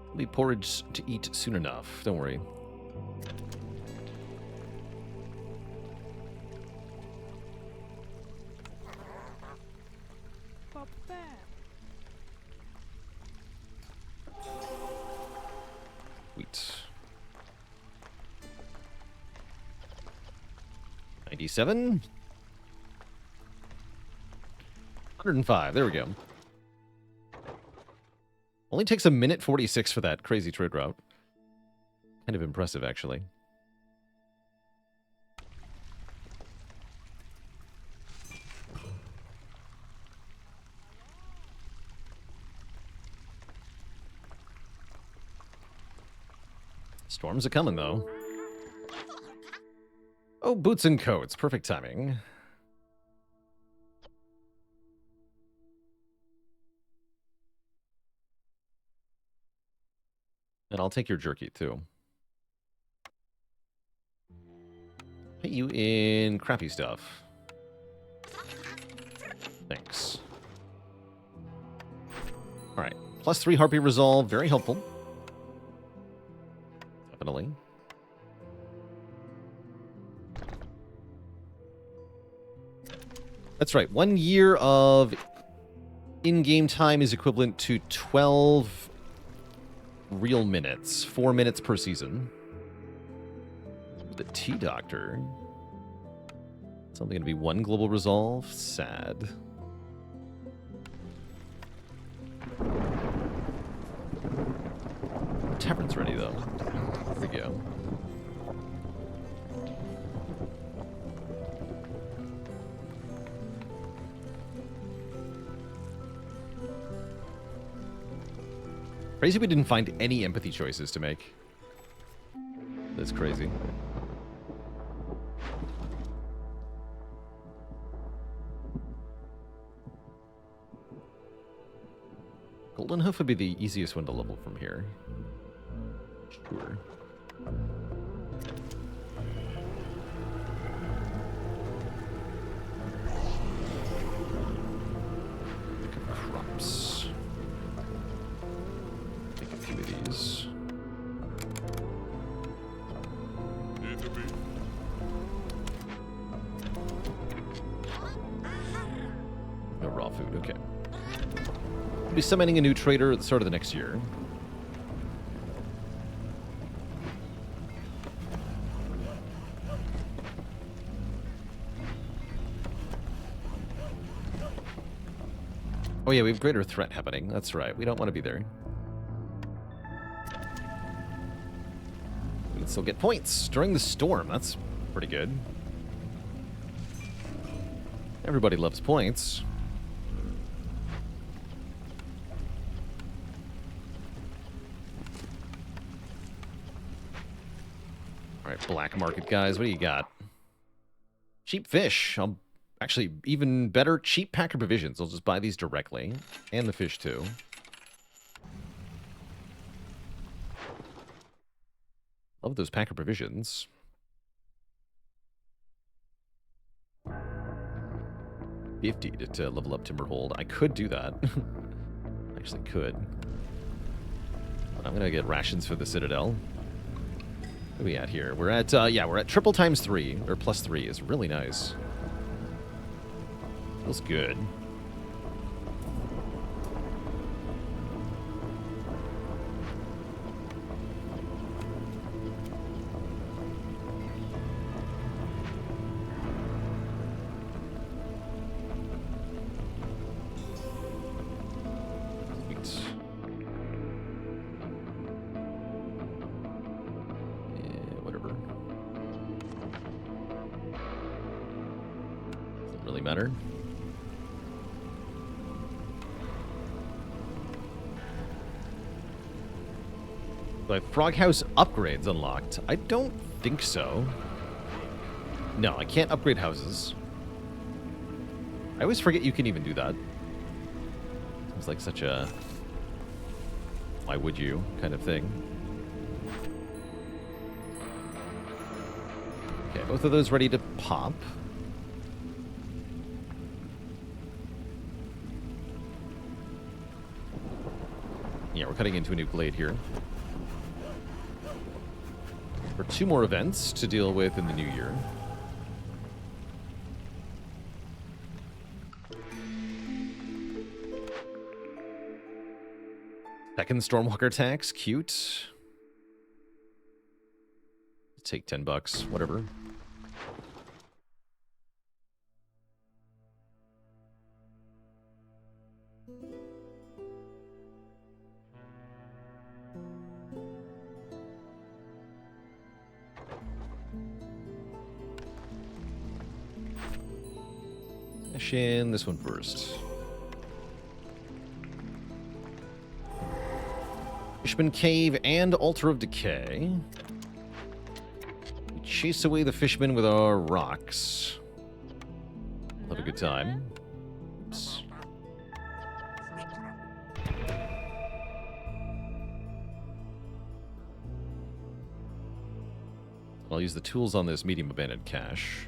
There'll be porridge to eat soon enough. Don't worry. Wheat. 97. 105. There we go. Only takes a minute 46 for that crazy trade route. Kind of impressive, actually. Storms are coming, though. Oh, boots and coats. Perfect timing. And I'll take your jerky, too. Pay you in crappy stuff. Thanks. Alright. Plus 3 Harpy Resolve. Very helpful. Definitely. That's right. 1 year of in-game time is equivalent to 12 real minutes. 4 minutes per season. The T-Doctor. It's only going to be 1 global resolve. Sad. The tavern's ready, though. There we go. Crazy we didn't find any empathy choices to make. That's crazy. Golden Hoof would be the easiest one to level from here. Sure. Pick up crops. Make a few of these. No raw food, okay. We'll be summoning a new trader at the start of the next year. Oh yeah, we have greater threat happening. That's right. We don't want to be there. We can still get points during the storm. That's pretty good. Everybody loves points. All right, black market guys, what do you got? Cheap fish. Actually, even better, cheap packer provisions. I'll just buy these directly. And the fish, too. Love those packer provisions. $50 to level up Timberhold. I could do that. Actually could. But I'm going to get rations for the Citadel. What are we at here? We're at, yeah, we're at triple times 3, or plus 3 is really nice. Feels good. Matter. But Froghouse upgrades unlocked? I don't think so. No, I can't upgrade houses. I always forget you can even do that. Seems like such a why would you kind of thing. Okay, both of those ready to pop. Yeah, we're cutting into a new glade here. For 2 more events to deal with in the new year. Second Stormwalker tax, cute. Take $10, whatever. In this one first. Fishman Cave and Altar of Decay. We chase away the fishmen with our rocks. We'll have a good time. Oops. I'll use the tools on this medium abandoned cache.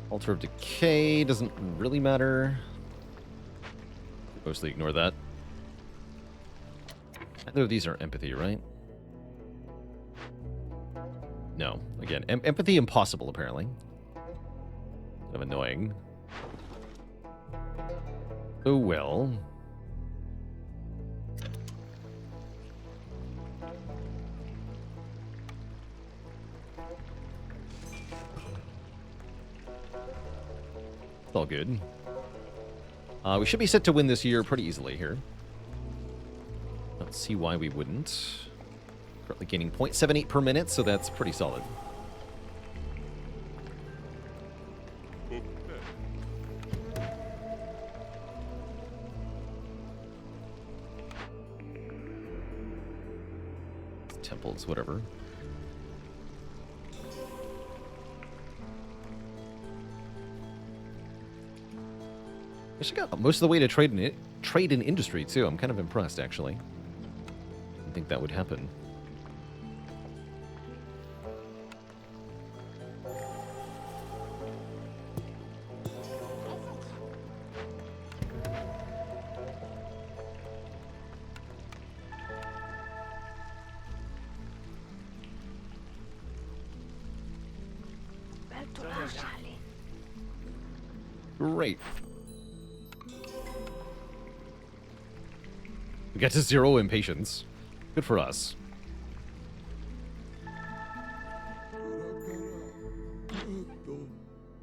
Altar of Decay doesn't really matter. Mostly ignore that. Neither of these are empathy, right? No. Again, empathy impossible, apparently. Kind of annoying. Oh well. All good. We should be set to win this year pretty easily here. Don't see why we wouldn't. Currently gaining 0.78 per minute, so that's pretty solid. Temples, whatever. I actually got most of the way to trade in industry, too. I'm kind of impressed, actually. Didn't think that would happen. Great. We got to 0 impatience. Good for us.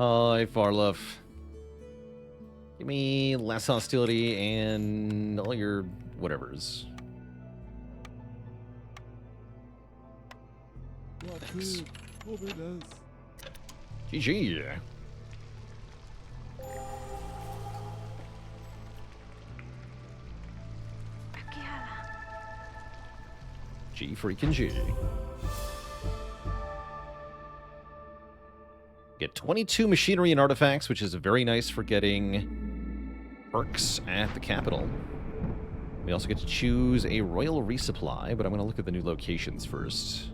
Hi, Farluff. Give me less hostility and all your whatevers. Thanks. GG. G freaking G. Get 22 machinery and artifacts, which is very nice for getting perks at the capital. We also get to choose a royal resupply, but I'm going to look at the new locations first.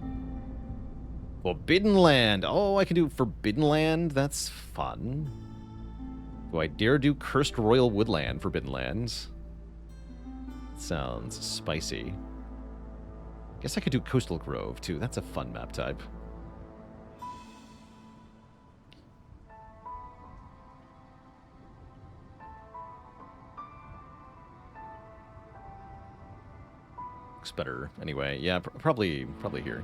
Forbidden Land. Oh, I can do Forbidden Land. That's fun. Do I dare do Cursed Royal Woodland Forbidden Lands? Sounds spicy. Guess I could do Coastal Grove, too. That's a fun map type. Looks better. Anyway, yeah, probably here.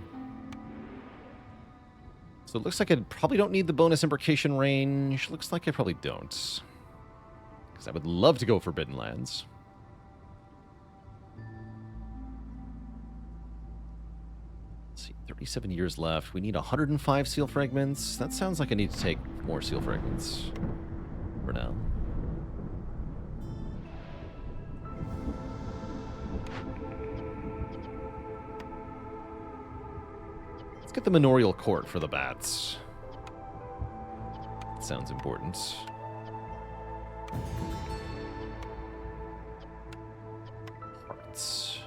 So it looks like I probably don't need the bonus imprecation range. Looks like I probably don't. Because I would love to go Forbidden Lands. Let's see, 37 years left. We need 105 seal fragments. That sounds like I need to take more seal fragments for now. Let's get the manorial court for the bats. That sounds important. Parts.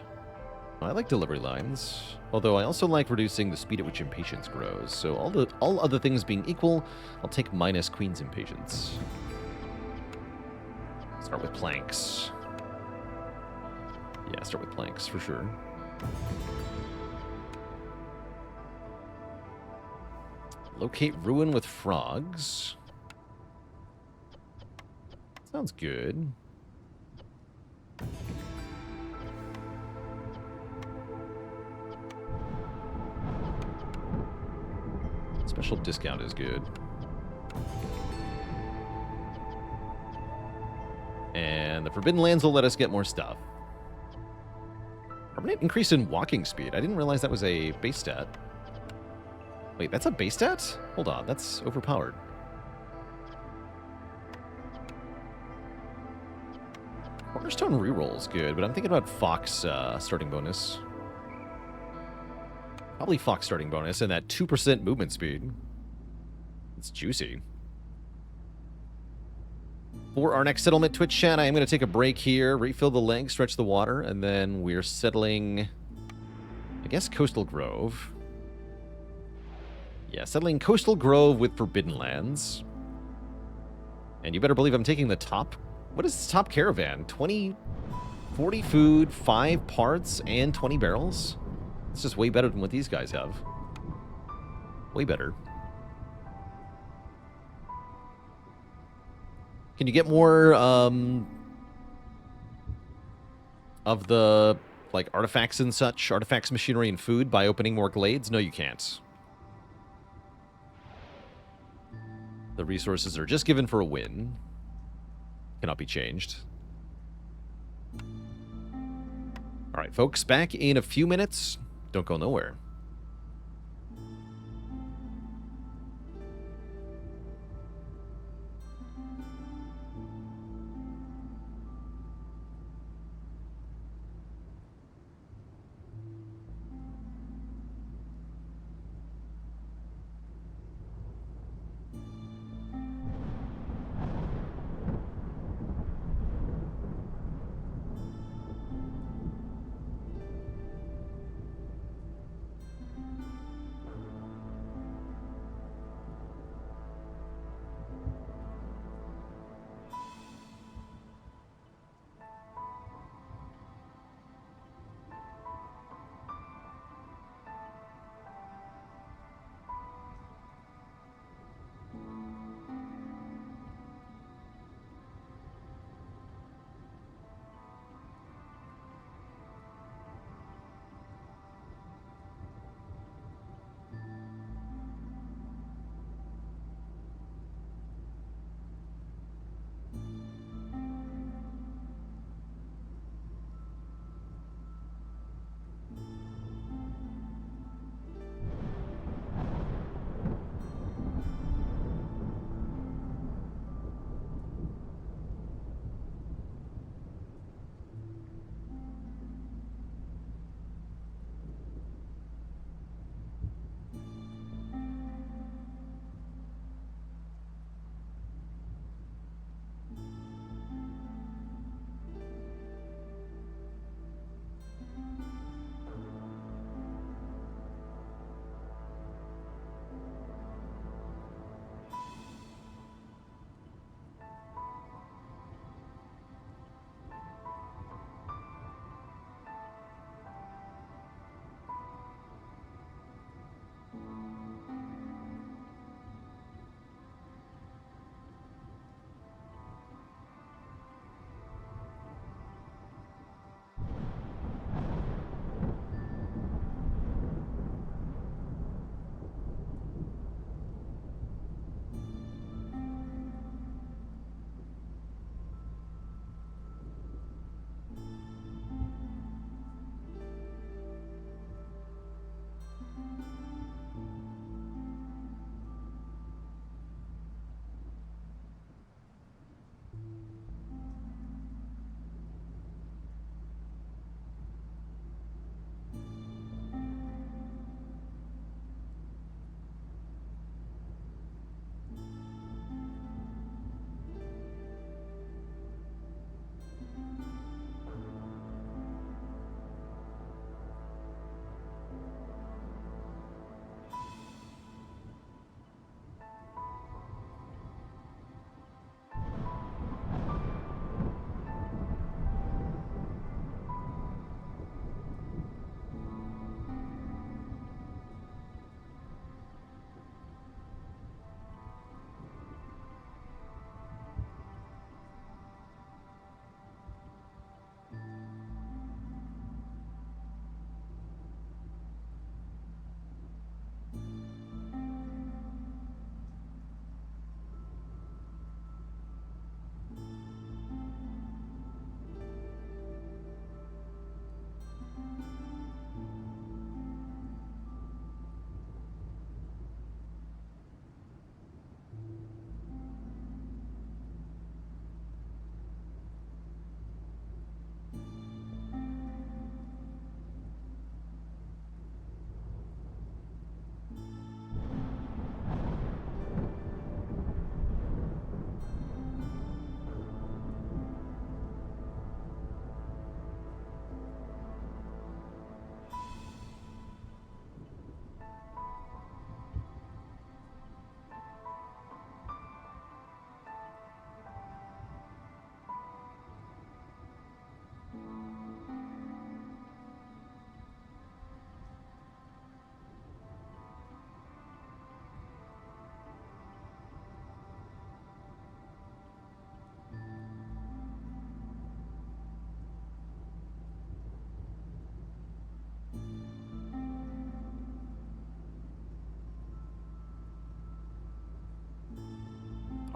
I like delivery lines, although I also like reducing the speed at which impatience grows. So all other things being equal, I'll take minus Queen's impatience. Start with planks. Yeah, start with planks for sure. Locate ruin with frogs. Sounds good. Special discount is good. And the Forbidden Lands will let us get more stuff. Permanent increase in walking speed. I didn't realize that was a base stat. Wait, that's a base stat? Hold on, that's overpowered. Cornerstone reroll's good, but I'm thinking about Fox starting bonus. Probably Fox starting bonus and that 2% movement speed. It's juicy. For our next settlement, Twitch chat, I am going to take a break here, refill the leg, stretch the water, and then we're settling, I guess, Coastal Grove. Yeah, settling Coastal Grove with Forbidden Lands. And you better believe I'm taking the top... What is this top caravan? 40 food, 5 parts, and 20 barrels? It's just way better than what these guys have. Way better. Can you get more of the like artifacts and such, artifacts, machinery, and food by opening more glades? No, you can't. The resources are just given for a win. Cannot be changed. All right, folks, back in a few minutes. Don't go nowhere.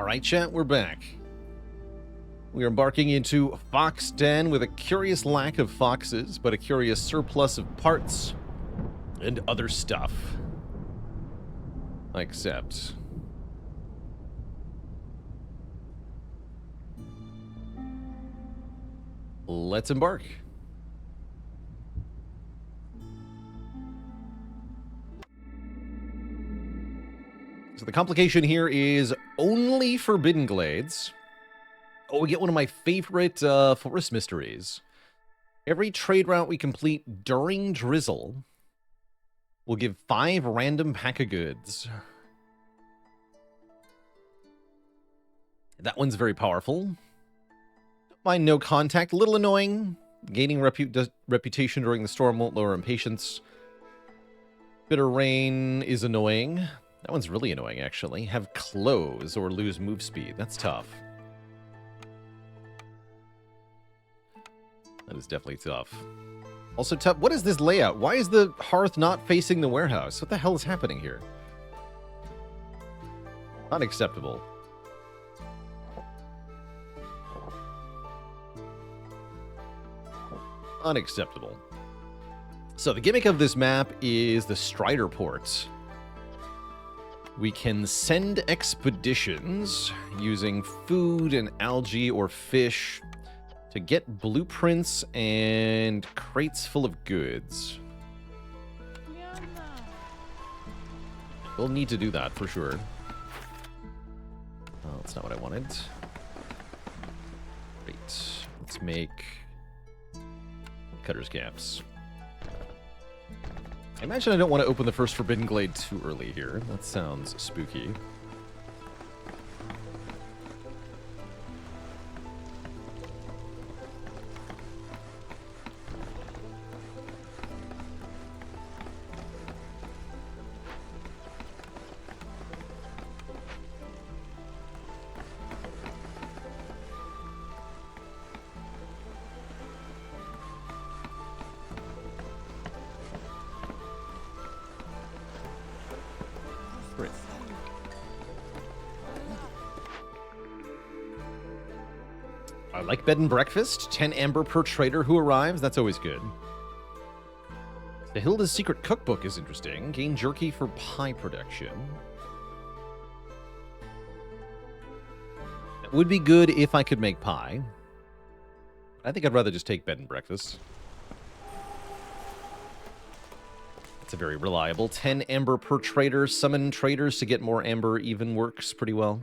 All right, chat, we're back. We are embarking into Fox Den with a curious lack of foxes, but a curious surplus of parts and other stuff. I accept. Let's embark. So the complication here is only Forbidden Glades. Oh, we get one of my favorite forest mysteries. Every trade route we complete during Drizzle will give 5 random pack of goods. That one's very powerful. Don't mind no contact. A little annoying. Gaining reputation during the storm won't lower impatience. Bitter Rain is annoying. That one's really annoying, actually. Have close or lose move speed. That's tough. That is definitely tough. Also tough. What is this layout? Why is the hearth not facing the warehouse? What the hell is happening here? Unacceptable. Unacceptable. So the gimmick of this map is the Strider port. We can send expeditions using food and algae or fish to get blueprints and crates full of goods. We'll need to do that for sure. Oh, that's not what I wanted. Great. Let's make cutter's caps. I imagine I don't want to open the first Forbidden Glade too early here. That sounds spooky. I like bed and breakfast. 10 amber per trader who arrives. That's always good. The Hilda's Secret Cookbook is interesting. Gain jerky for pie production. That would be good if I could make pie. I think I'd rather just take bed and breakfast. That's a very reliable. 10 amber per trader. Summon traders to get more amber even works pretty well.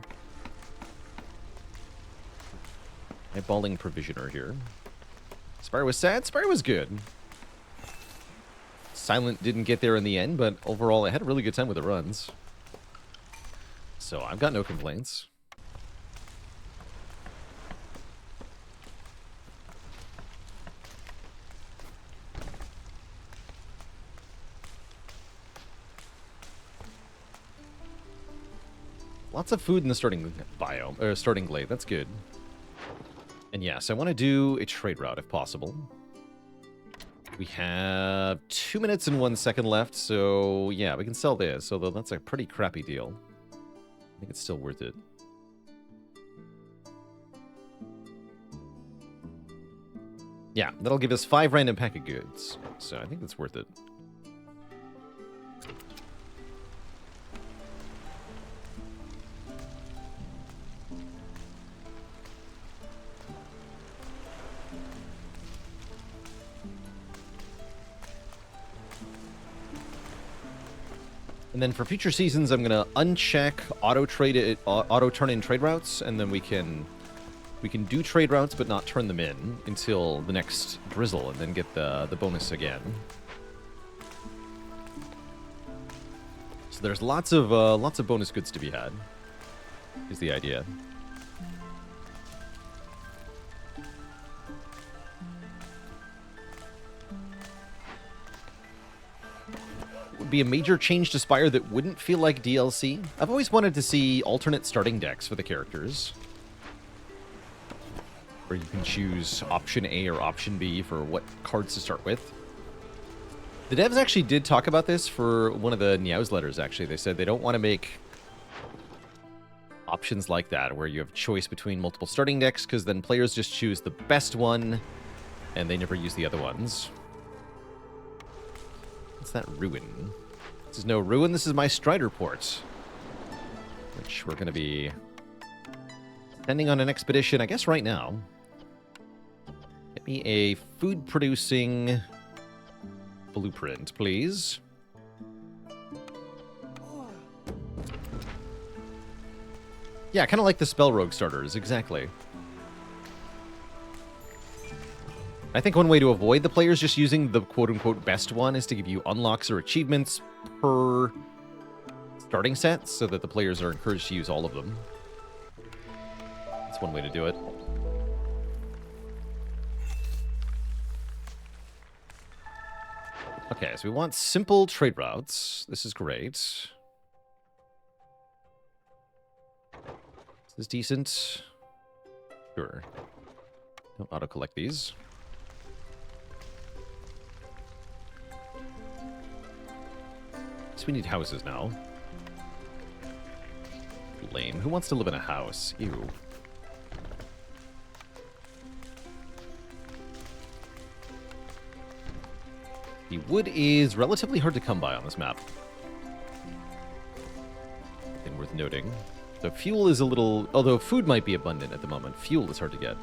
Eyeballing Provisioner here. Spire was sad. Spire was good. Silent didn't get there in the end, but overall I had a really good time with the runs. So I've got no complaints. Lots of food in the starting biome, or starting glade. That's good. And yes, I want to do a trade route if possible. We have 2 minutes and 1 second left, so yeah, we can sell this, although that's a pretty crappy deal. I think it's still worth it. Yeah, that'll give us 5 random pack of goods, so I think that's worth it. And then for future seasons, I'm gonna uncheck auto turn in trade routes, and then we can do trade routes but not turn them in until the next drizzle, and then get the bonus again. So there's lots of bonus goods to be had. Is the idea. Be a major change to Spire that wouldn't feel like DLC. I've always wanted to see alternate starting decks for the characters, where you can choose option A or option B for what cards to start with. The devs actually did talk about this for one of the newsletters, actually. They said they don't want to make options like that, where you have choice between multiple starting decks, because then players just choose the best one, and they never use the other ones. What's that ruin? This is no ruin, this is my Strider port, which we're going to be sending on an expedition, I guess, right now. Get me a food-producing blueprint, please. Yeah, kind of like the Spell Rogue starters, exactly. I think one way to avoid the players just using the quote-unquote best one is to give you unlocks or achievements per starting set, so that the players are encouraged to use all of them. That's one way to do it. Okay, so we want simple trade routes. This is great. This is decent. Sure. Don't auto-collect these. So we need houses now. Lame. Who wants to live in a house? Ew. The wood is relatively hard to come by on this map. Thing worth noting. The fuel is a little... Although food might be abundant at the moment, fuel is hard to get.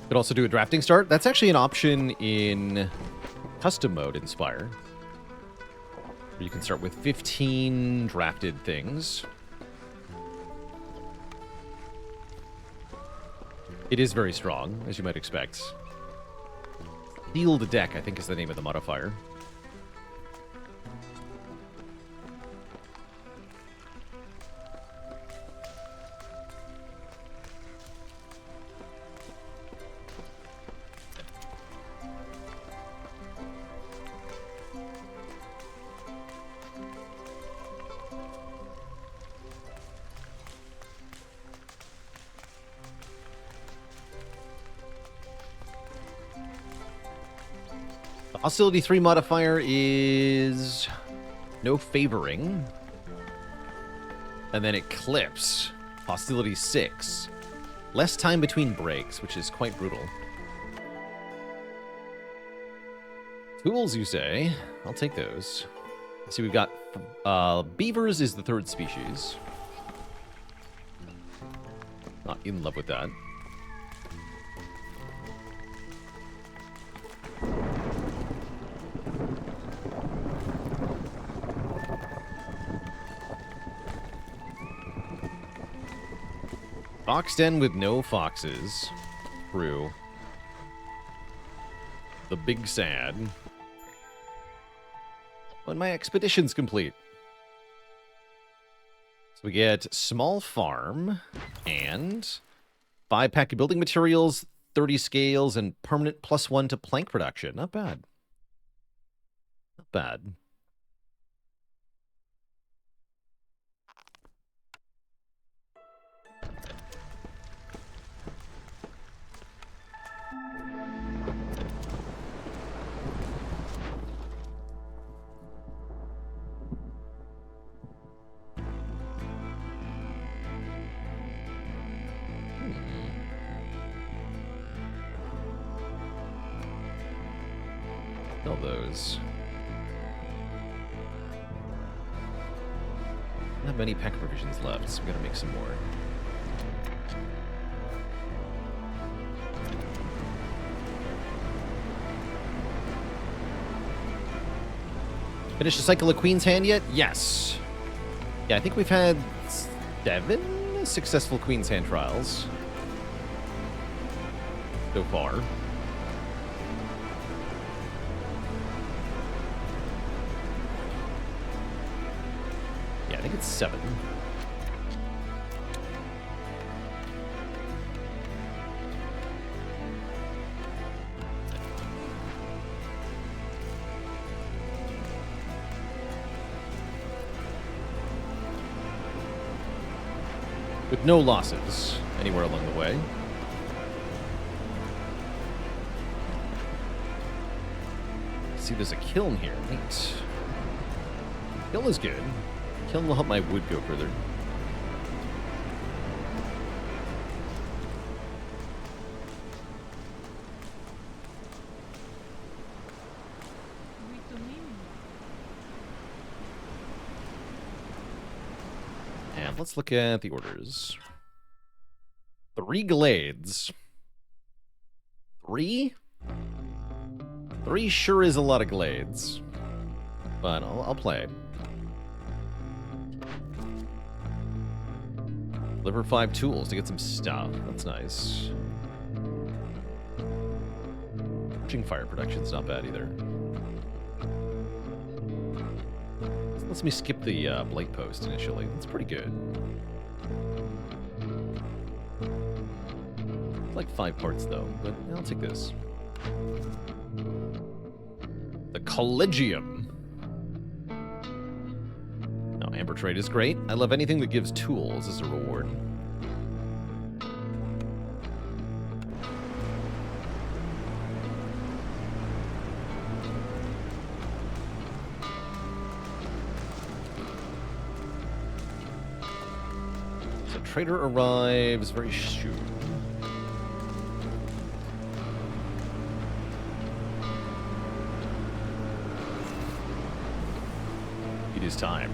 Could also do a drafting start. That's actually an option in custom mode in Spire. Where you can start with 15 drafted things. It is very strong, as you might expect. Sealed deck, I think, is the name of the modifier. Hostility 3 modifier is no favoring. And then it clips. Hostility 6. Less time between breaks, which is quite brutal. Tools, you say? I'll take those. Let's see, we've got... beavers is the third species. Not in love with that. Fox den with no foxes. True. The big sad. When my expedition's complete. So we get small farm and 5 pack of building materials, 30 scales, and permanent +1 to plank production. Not bad. Not bad. All those. Not many pack provisions left, so we gotta make some more. Finished the cycle of Queen's Hand yet? Yes. Yeah, I think we've had 7 successful Queen's Hand trials so far. I think it's 7. With with no losses anywhere along the way. See, there's a kiln here. Neat. Kiln is good. Kiln will help my wood go further. And let's look at the orders. 3 glades. 3? 3 sure is a lot of glades. But I'll play. Deliver 5 tools to get some stuff. That's nice. Watching fire production's not bad either. Let's me skip the blight post initially. That's pretty good. It's like 5 parts though, but I'll take this. The Collegium. Now, Amber Trade is great. I love anything that gives tools as a reward. So, trader arrives very soon. It is time.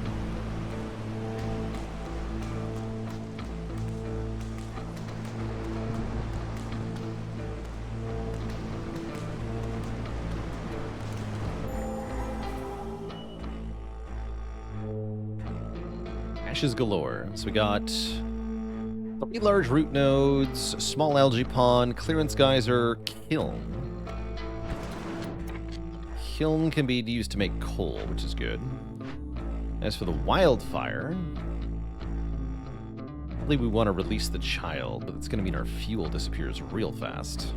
Ashes galore. So we got 3 large root nodes, small algae pond, clearance geyser, kiln. Kiln can be used to make coal, which is good. As for the wildfire, probably we want to release the child, but it's going to mean our fuel disappears real fast.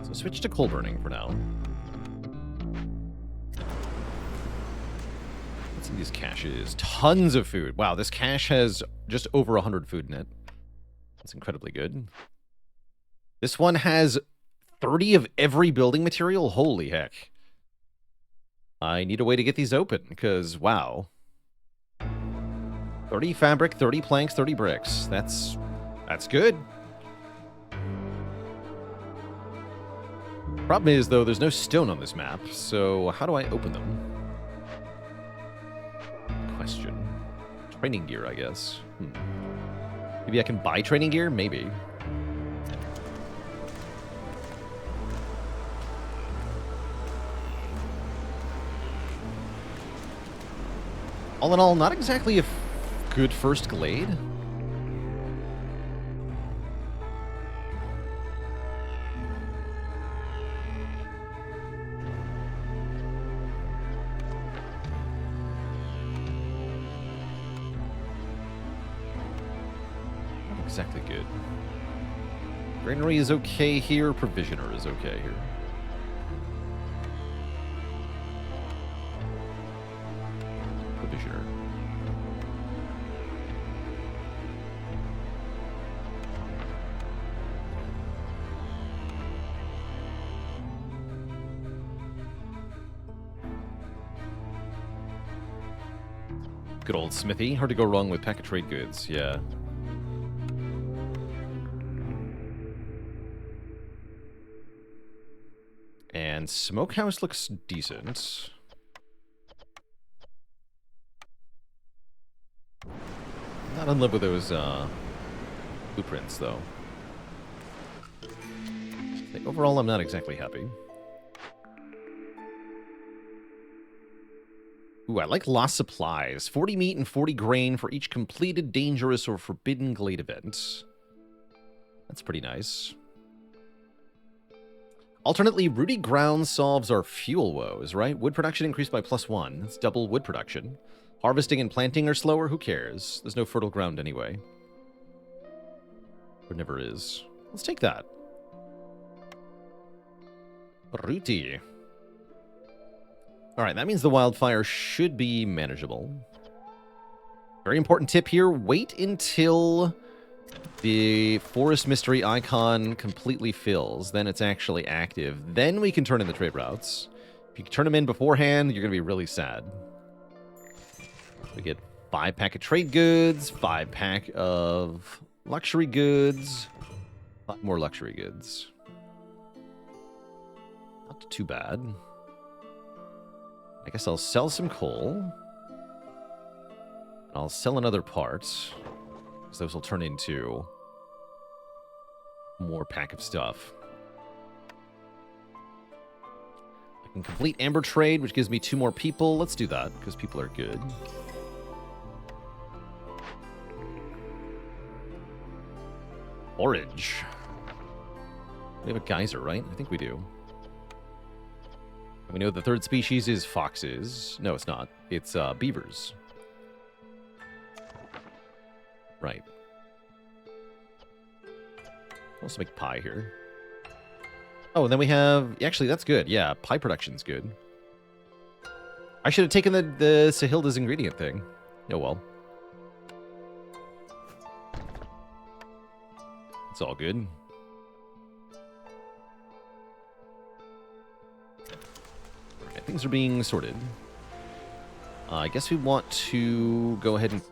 So switch to coal burning for now. What's in these caches? Tons of food. Wow, this cache has just over 100 food in it. That's incredibly good. This one has 30 of every building material. Holy heck. I need a way to get these open, because, wow. 30 fabric, 30 planks, 30 bricks. That's good. Problem is, though, there's no stone on this map, so how do I open them? Question. Training gear, I guess. Maybe I can buy training gear? Maybe. All in all, not exactly a good first glade. Not exactly good. Granary is okay here. Provisioner is okay here. Provisioner. Good old smithy. Hard to go wrong with pack of trade goods, yeah. And smokehouse looks decent. Not in love with those blueprints, though. Overall, I'm not exactly happy. Ooh, I like lost supplies. 40 meat and 40 grain for each completed dangerous or forbidden glade event. That's pretty nice. Alternately, rooty ground solves our fuel woes, right? Wood production increased by +1. That's double wood production. Harvesting and planting are slower. Who cares? There's no fertile ground anyway. There never is. Let's take that. Rooty. Alright, that means the wildfire should be manageable. Very important tip here. Wait until the forest mystery icon completely fills. Then it's actually active. Then we can turn in the trade routes. If you turn them in beforehand, you're going to be really sad. We get 5-pack of trade goods, 5-pack of luxury goods, 5 more luxury goods. Not too bad. I guess I'll sell some coal. I'll sell another part, because those will turn into more pack of stuff. I can complete Amber Trade, which gives me 2 more people. Let's do that, because people are good. Forage. We have a geyser, right? I think we do. We know the third species is foxes. No, it's not. It's beavers. Right. I'll also make pie here. Oh, and then we have... Actually, that's good. Yeah, pie production's good. I should have taken the Sahilda's ingredient thing. Oh, well. It's all good. Okay, things are being sorted. I guess we want to go ahead and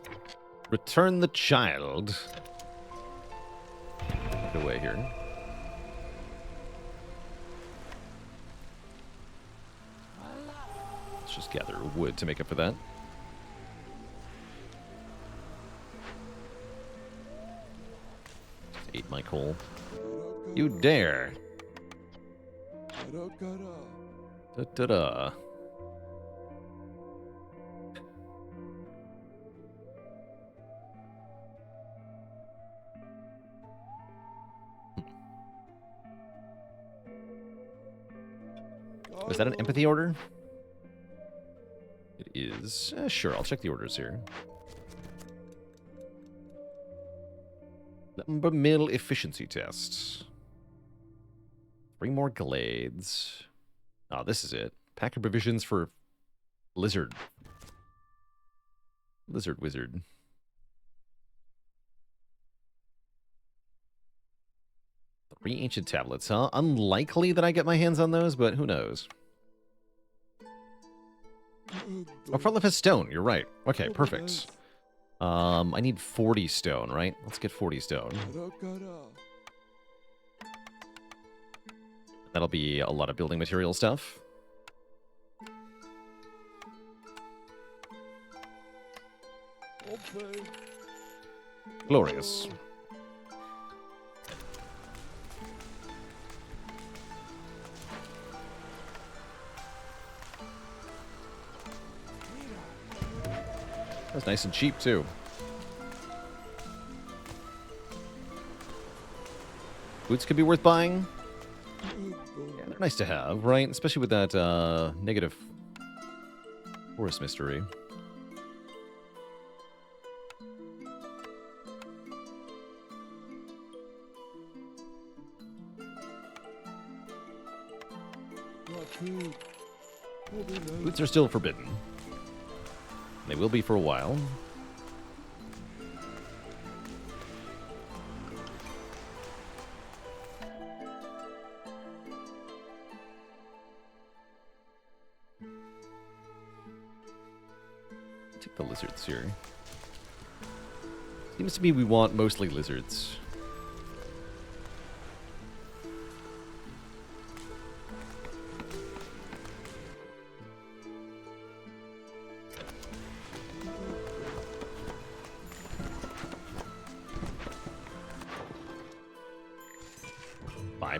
return the child. Get away here. Let's just gather wood to make up for that. Just ate my coal. You dare! Da-da-da. Is that an empathy order? It is. Sure, I'll check the orders here. Lumber mill efficiency test. 3 more glades. Oh, this is it. Pack of provisions for lizard. Lizard wizard. Three ancient tablets, huh? Unlikely that I get my hands on those, but who knows? Oh, Frontliff has stone. You're right. Okay, perfect. I need 40 stone, right? Let's get 40 stone. That'll be a lot of building material stuff. Glorious. That's nice and cheap, too. Boots could be worth buying. Yeah, they're nice to have, right? Especially with that negative forest mystery. Boots are still forbidden. They will be for a while. Take the lizards here. Seems to me we want mostly lizards.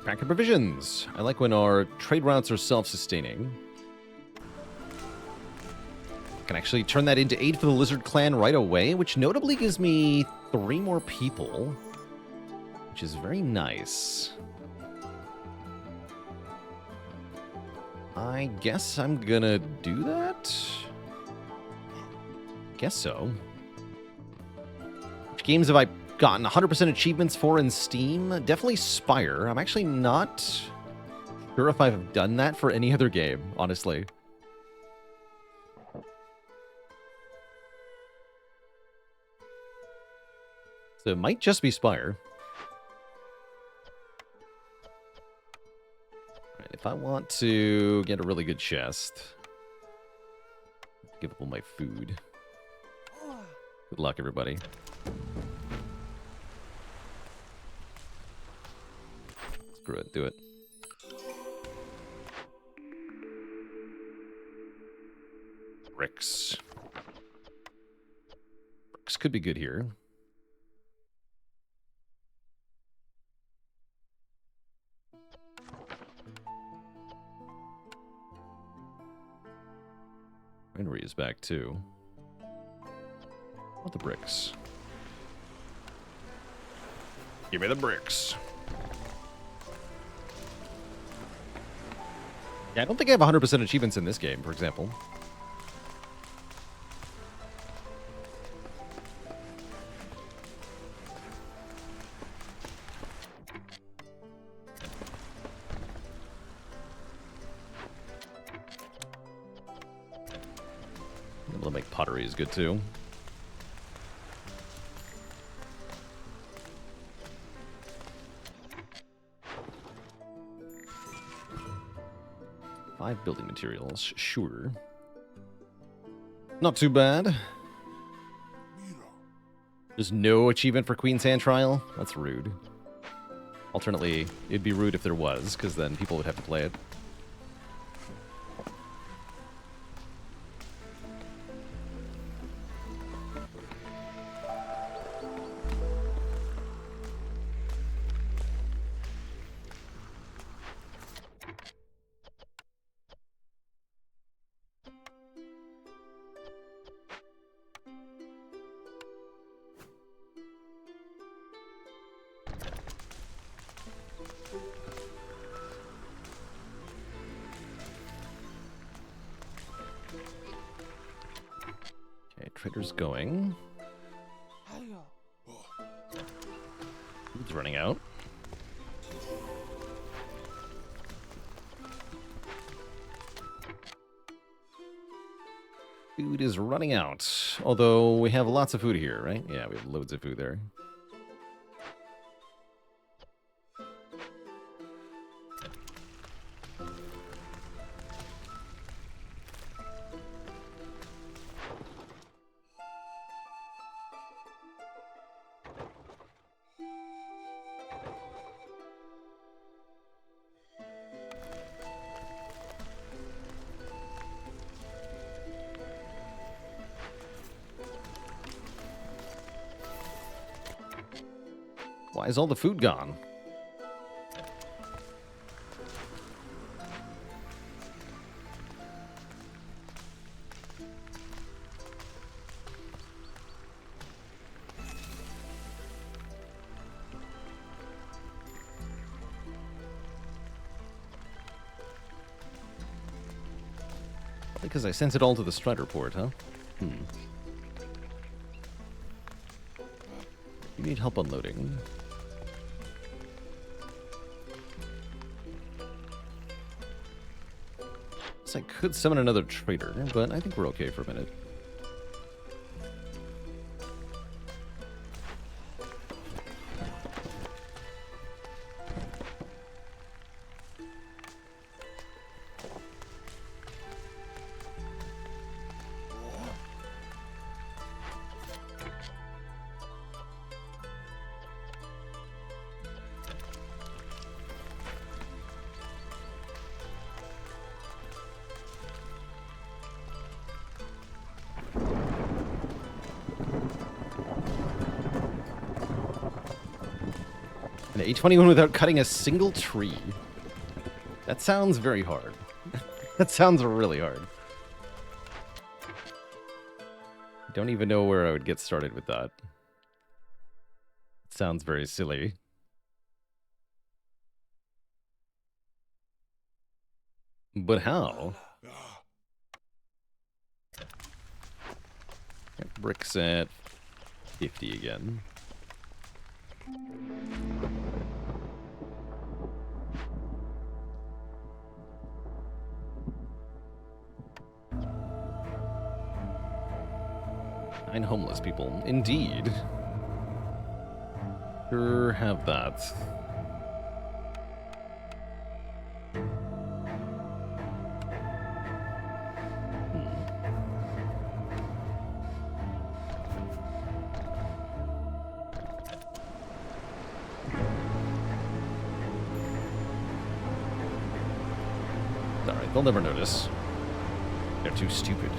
Pack of provisions. I like when our trade routes are self-sustaining. I can actually turn that into aid for the lizard clan right away, which notably gives me 3 more people, which is very nice. I guess I'm gonna do that. Guess so. Which games have I gotten 100% achievements for in Steam? Definitely Spire. I'm actually not sure if I've done that for any other game, honestly. So it might just be Spire. Right, if I want to get a really good chest, give up all my food. Good luck, everybody. Screw it, do it. Bricks. Bricks could be good here. Greenery is back too. What the bricks? Give me the bricks. Yeah, I don't think I have 100% achievements in this game, for example. Able to make pottery is good too. Five building materials, sure. Not too bad. There's no achievement for Queen's Hand Trial? That's rude. Alternately, it'd be rude if there was, because then people would have to play it. Trader's going. Food's running out. Food is running out. Although we have lots of food here, right? Yeah, we have loads of food there. Why is all the food gone? Because I sent it all to the Strider port, huh? You need help unloading. So I could summon another trader, but I think we're okay for a minute. An 821 without cutting a single tree. That sounds very hard. That sounds really hard. Don't even know where I would get started with that. It sounds very silly. But how? Bricks at 50 again. Nine homeless people. Indeed. Sure, have that. Alright, they'll never notice. They're too stupid.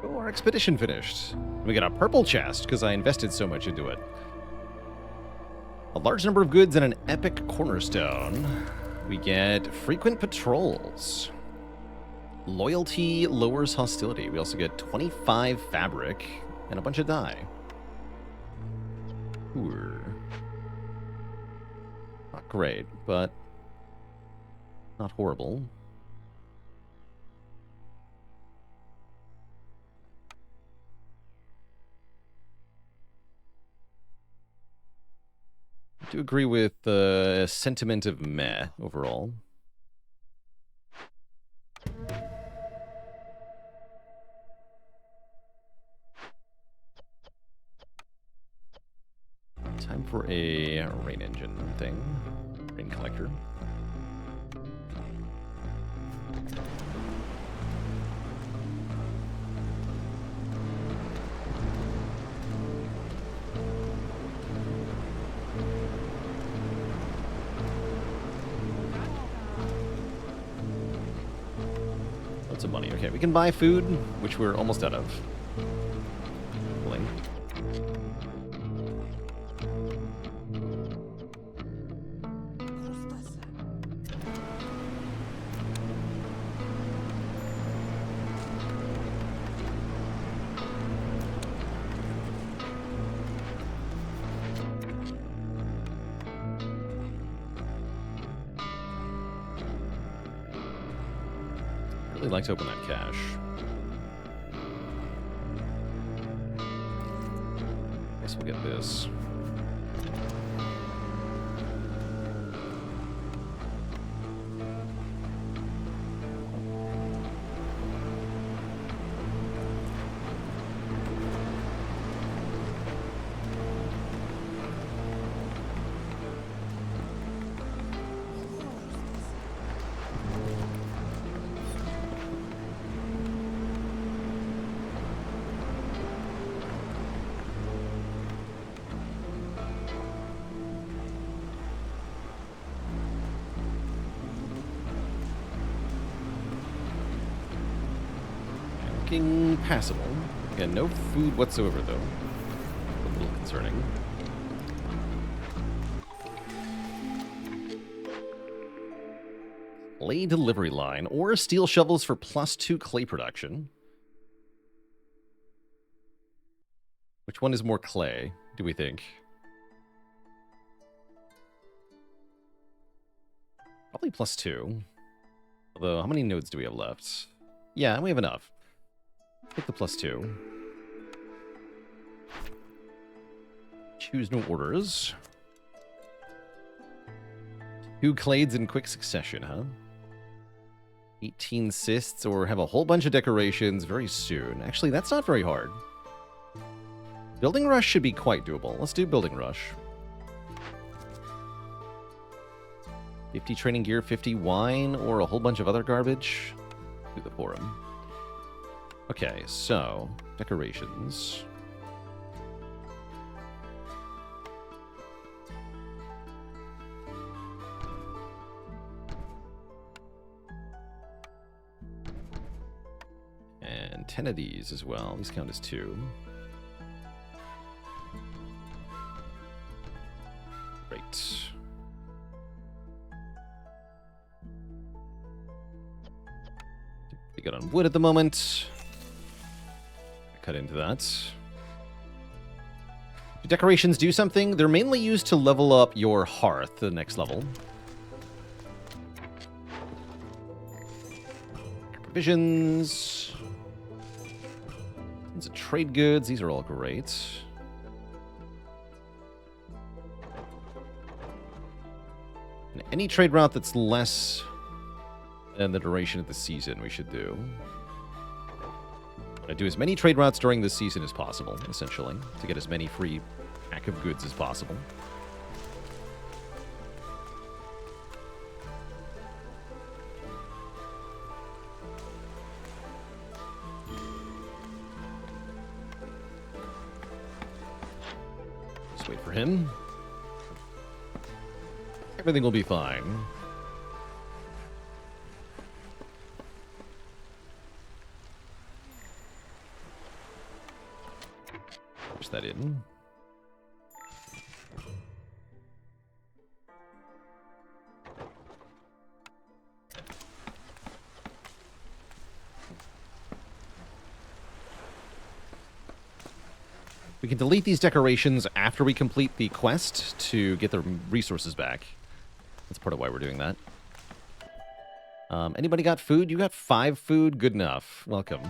Oh, our expedition finished. We got a purple chest because I invested so much into it. A large number of goods and an epic cornerstone. We get frequent patrols. Loyalty lowers hostility. We also get 25 fabric and a bunch of dye. Ooh. Not great, but not horrible. I do agree with the sentiment of meh overall. Time for a rain engine thing. Rain collector. Lots of money. Okay, we can buy food, which we're almost out of. Blink. Really like to open that cache. Guess we'll get this. Looking passable. Again, no food whatsoever, though. A little concerning. Clay delivery line, or steel shovels for +2 clay production. Which one is more clay, do we think? Probably +2. Although, how many nodes do we have left? Yeah, we have enough. Take the +2. Choose no orders. 2 clades in quick succession, huh? 18 cysts, or have a whole bunch of decorations very soon. Actually, that's not very hard. Building rush should be quite doable. Let's do building rush. 50 training gear, 50 wine, or a whole bunch of other garbage. Do the forum. Okay, so decorations. And 10 of these as well. These count as 2. Great. good on wood at the moment. Cut into that. Do decorations do something? They're mainly used to level up your hearth to the next level. Provisions. Tons of trade goods. These are all great. And any trade route that's less than the duration of the season we should do. I do as many trade routes during this season as possible, essentially, to get as many free pack of goods as possible. Just wait for him. Everything will be fine. Push that in. We can delete these decorations after we complete the quest to get the resources back. That's part of why we're doing that. Anybody got food? You got 5 food? Good enough. Welcome.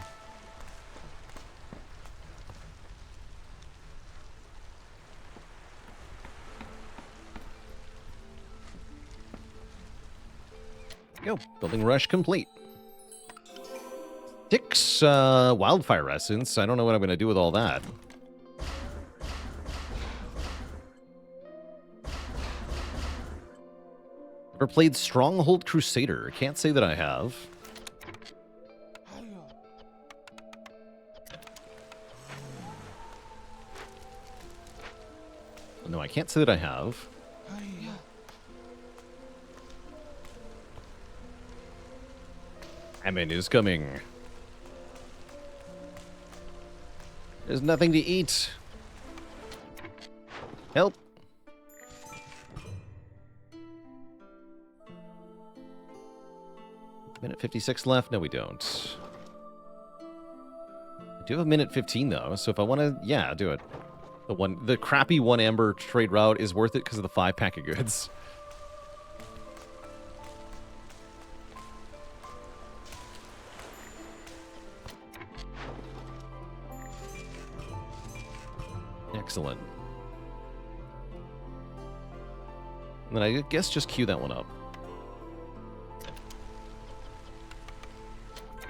Go. Building rush complete. 6 wildfire essence. I don't know what I'm going to do with all that. Ever played Stronghold Crusader? Can't say that I have. No, I can't say that I have. Famine is coming. There's nothing to eat. Help. Minute 56 left? No, we don't. I do have a minute 15, though, so if I want to, yeah, do it. The crappy 1 amber trade route is worth it because of the 5 pack of goods. Excellent. And then I guess just queue that one up.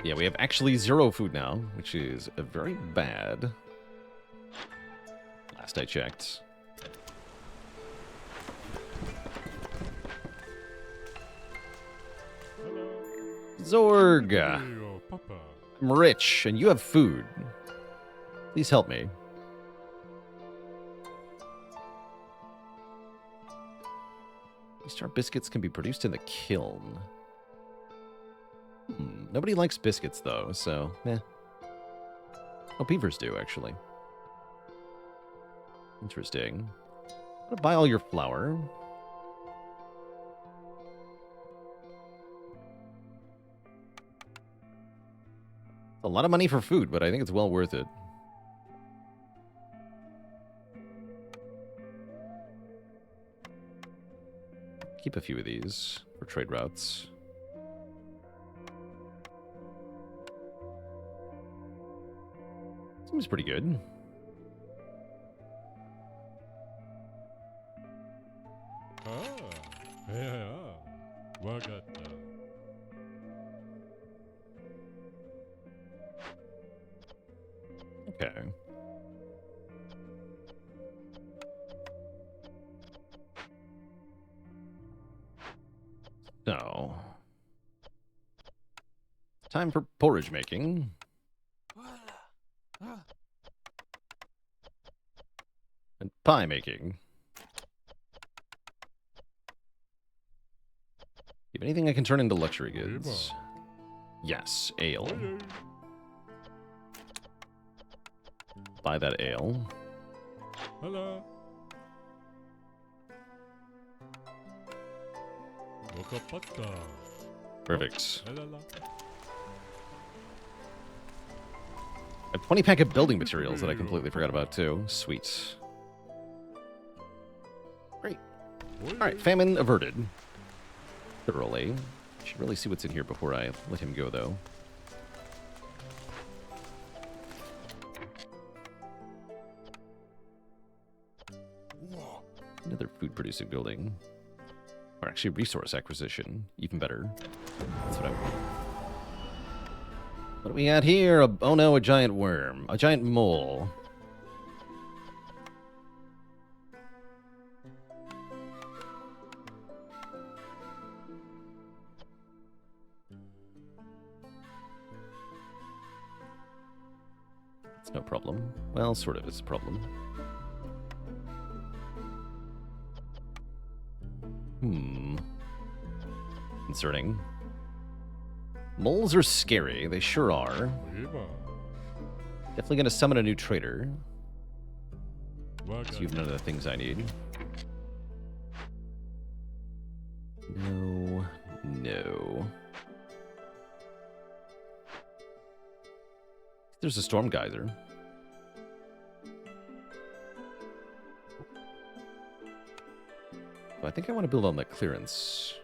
Yeah, we have actually 0 food now, which is very bad. Last I checked. Zorg! I'm rich, and you have food. Please help me. These star biscuits can be produced in the kiln. Nobody likes biscuits, though, so, eh. Oh, beavers do, actually. Interesting. I'm gonna buy all your flour. It's a lot of money for food, but I think it's well worth it. Keep a few of these for trade routes. Seems pretty good. Okay. So, time for porridge making. And pie making. You have anything I can turn into luxury goods? Yes, ale. Buy that ale. Hello. Perfect. have 20 pack of building materials that I completely forgot about, too. Sweet. Great. Alright, famine averted. Thoroughly. Should really see what's in here before I let him go, though. Another food-producing building. Or actually, resource acquisition. Even better. That's what I want. What do we got here? Oh no, a giant worm. A giant mole. It's no problem. Well, sort of is a problem. Concerning. Moles are scary. They sure are. Definitely gonna summon a new trader. So you have none of the things I need. No. No. There's a storm geyser. I think I want to build on that clearance.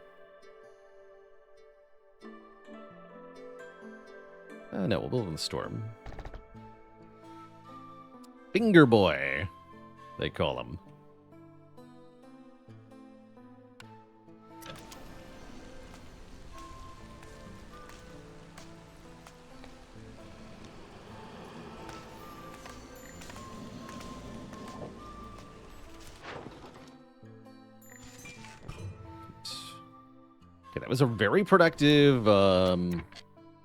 No, we'll build on the storm. Finger Boy, they call him. Okay, that was a very productive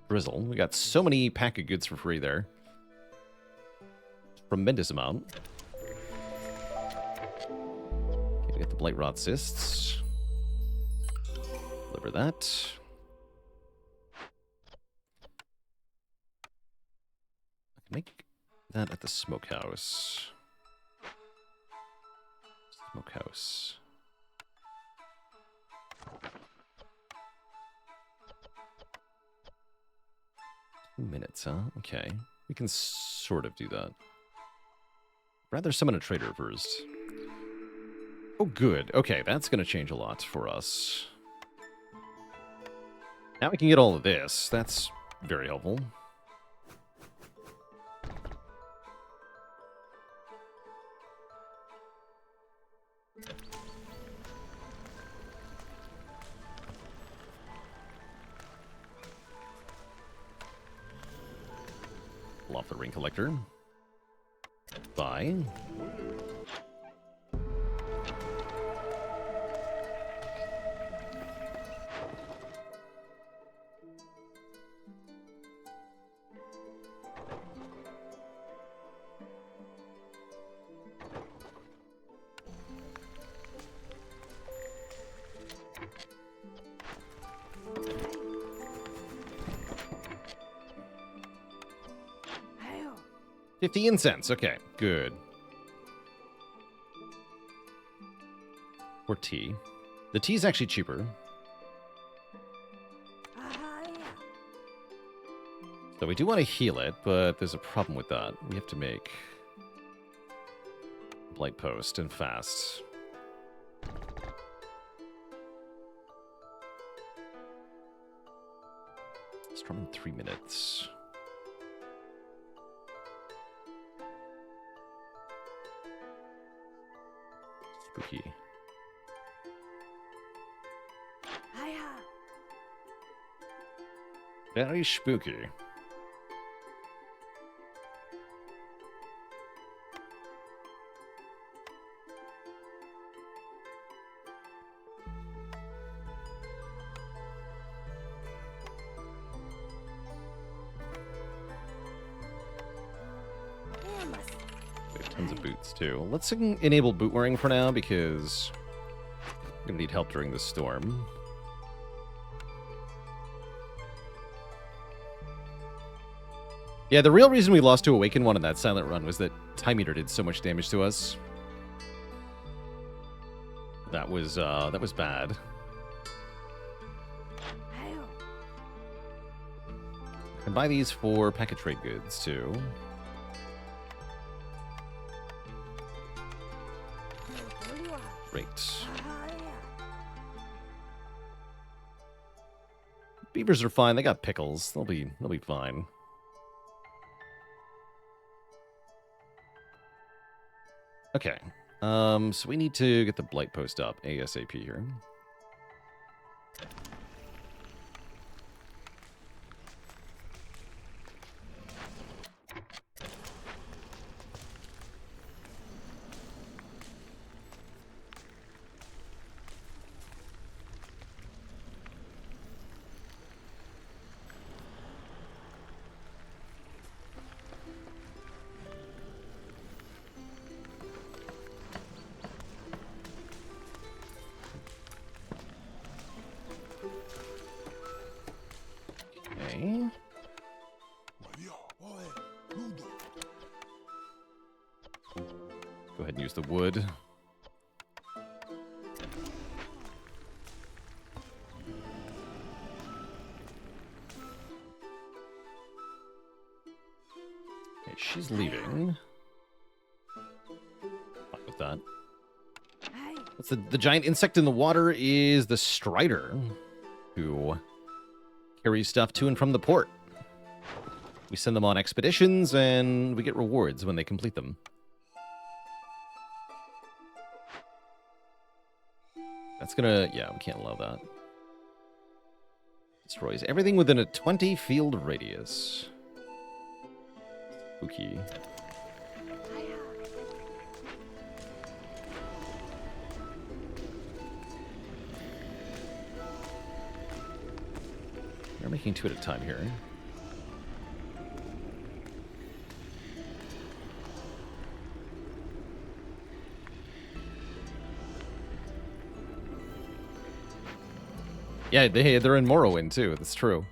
drizzle. We got so many pack of goods for free there. Tremendous amount. Okay, we got the Blight Rot Cysts. Deliver that. I can make that at the smokehouse. Smokehouse. Minutes, huh? Okay. We can sort of do that. Rather summon a trader first. Oh, good. Okay, that's going to change a lot for us. Now we can get all of this. That's very helpful. Off the ring collector. Buy. $0.15. Okay, good. Or tea. The tea's actually cheaper. So we do want to heal it, but there's a problem with that. We have to make Blight Post and fast. Storm in 3 minutes. Spooky. Very spooky. We have tons of boots too. Let's enable boot wearing for now because I'm gonna need help during the storm. Yeah, the real reason we lost to Awaken 1 in that silent run was that Time Eater did so much damage to us. That was bad. I can buy these for packet trade goods too. Great. Beavers are fine. They got pickles. They'll be fine. Okay. So we need to get the blight post up ASAP here. Okay. Go ahead and use the wood. Okay, she's leaving. Fine with that. What's the giant insect in the water is the Strider, who carries stuff to and from the port. We send them on expeditions, and we get rewards when they complete them. That's gonna... yeah, we can't allow that. Destroys everything within a 20-field radius. Spooky. We're making 2 at a time here. Yeah, they're in Morrowind too. That's true.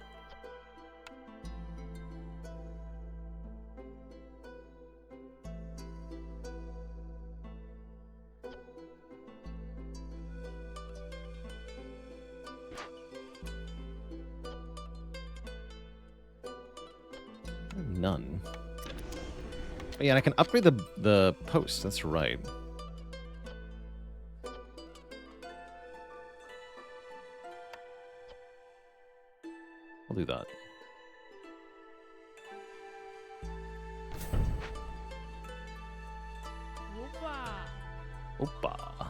None. Oh, yeah, and I can upgrade the post. That's right. I'll do that. Opa.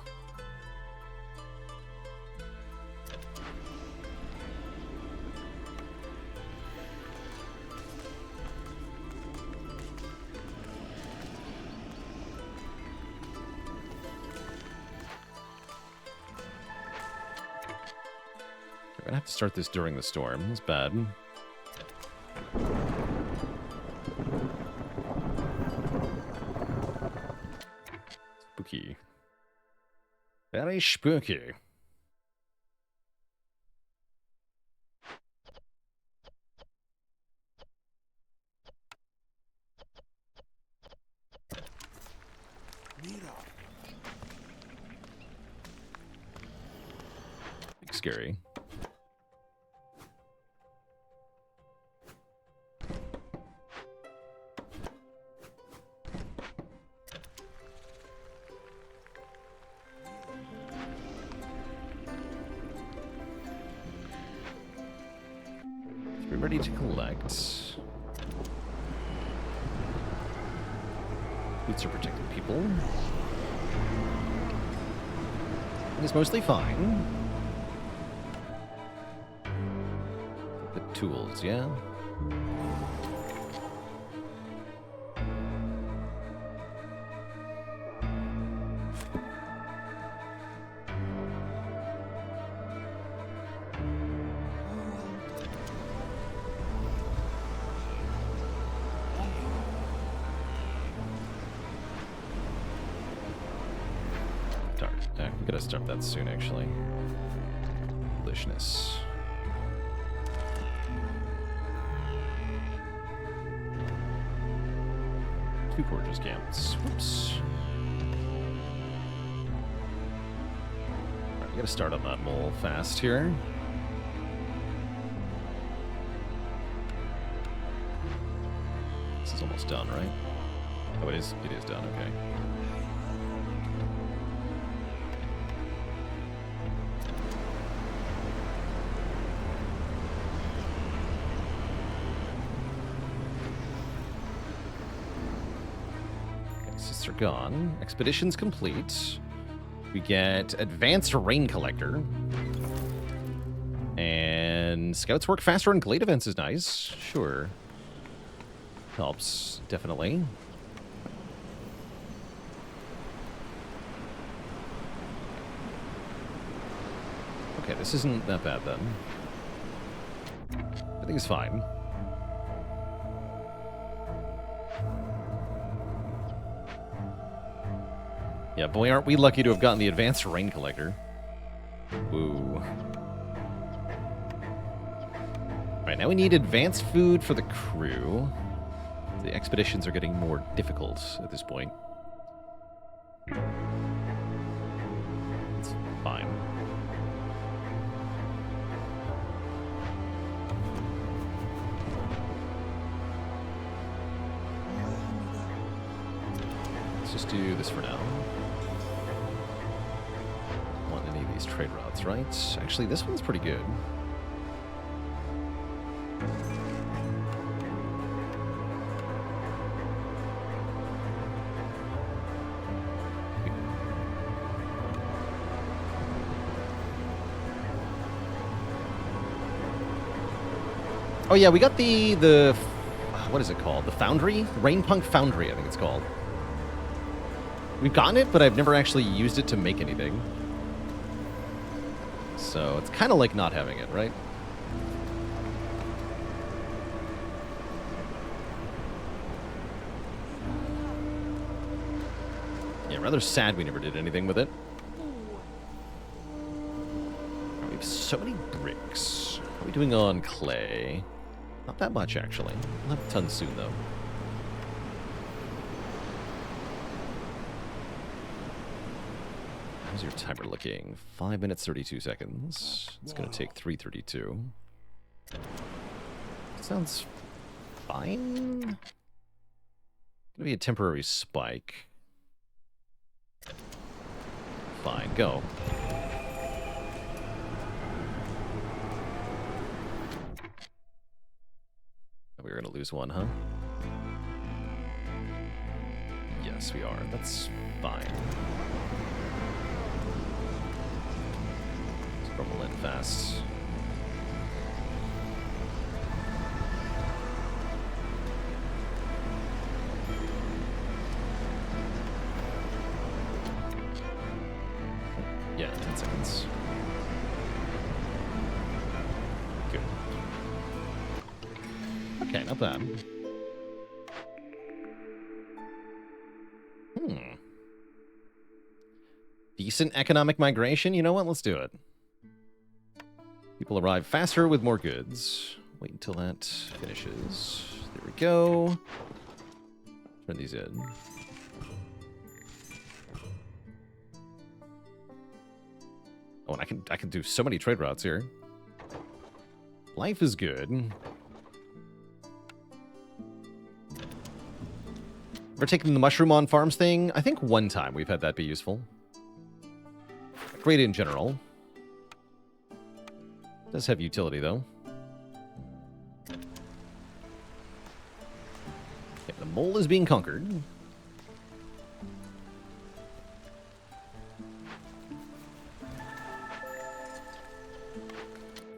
We're gonna have to start this during the storm. That's bad. Spooky. Very spooky. Big scary. We're ready to collect. Boots are protecting people. It's mostly fine. The tools, yeah. We gotta start that soon, actually. Delishness. Two gorgeous camps. Whoops. Alright, we gotta start on that mole fast here. This is almost done, right? Oh, it is done, okay. quests are gone. Expedition's complete. We get Advanced Rain Collector. And Scouts work faster in Glade events is nice. Sure. Helps, definitely. Okay, this isn't that bad then. I think it's fine. Yeah, boy, aren't we lucky to have gotten the Advanced Rain Collector. Woo. Alright, now we need advanced food for the crew. The expeditions are getting more difficult at this point. It's fine. Let's just do this for now. Don't want any of these trade routes, right? Actually, this one's pretty good. Oh yeah, we got the what is it called? The Foundry? Rainpunk Foundry, I think it's called. We've gotten it, but I've never actually used it to make anything. So it's kind of like not having it, right? Yeah, rather sad we never did anything with it. We have so many bricks. How are we doing on clay? Not that much, actually. We'll have a ton soon, though. How's your timer looking? 5 minutes, 32 seconds. It's going to take 3:32. Sounds fine. Gonna be a temporary spike. Fine, go. We're gonna lose one, huh? Yes, we are. That's fine. Let's rumble in fast. Yeah, 10 seconds. Good. Okay, not bad. Decent economic migration? You know what? Let's do it. People arrive faster with more goods. Wait until that finishes. There we go. Turn these in. Oh, and I can do so many trade routes here. Life is good. Ever taken the mushroom on farms thing? I think one time we've had that be useful. Great in general. Does have utility, though. Okay, the mole is being conquered.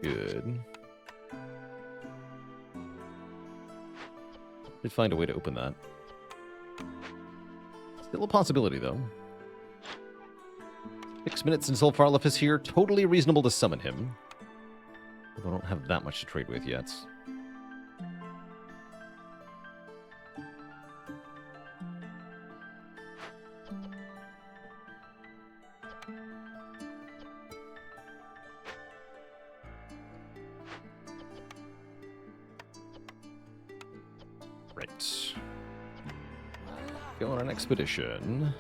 Good. Did find a way to open that. Still a possibility, though. 6 minutes until Farlif is here. Totally reasonable to summon him. Although I don't have that much to trade with yet. Right. Go on an expedition.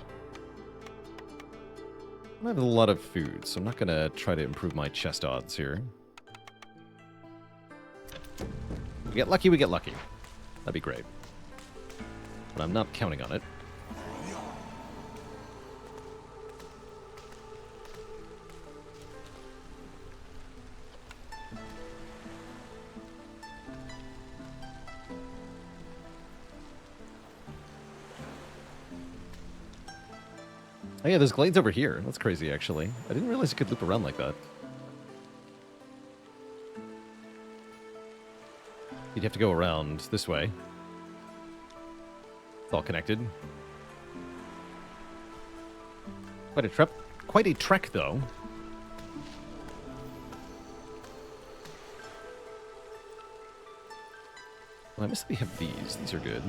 I have a lot of food, so I'm not going to try to improve my chest odds here. We get lucky, we get lucky. That'd be great. But I'm not counting on it. Oh yeah, there's glades over here. That's crazy, actually. I didn't realize you could loop around like that. You'd have to go around this way. It's all connected. Quite a trek, though. Well, I must have these. These are good.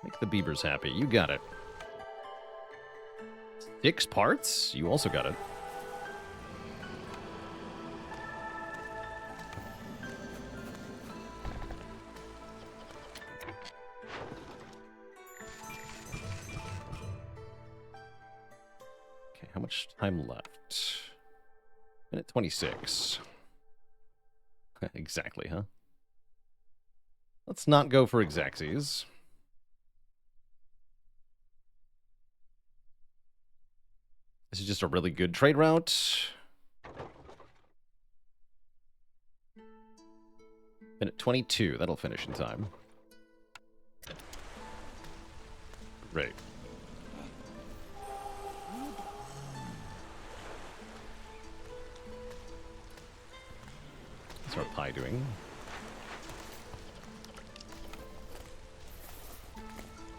Make the beavers happy. You got it. 6 parts? You also got it. Okay, how much time left? Minute 26. Exactly, huh? Let's not go for exactsies. This is just a really good trade route. Minute 22. That'll finish in time. Great. What's our pie doing?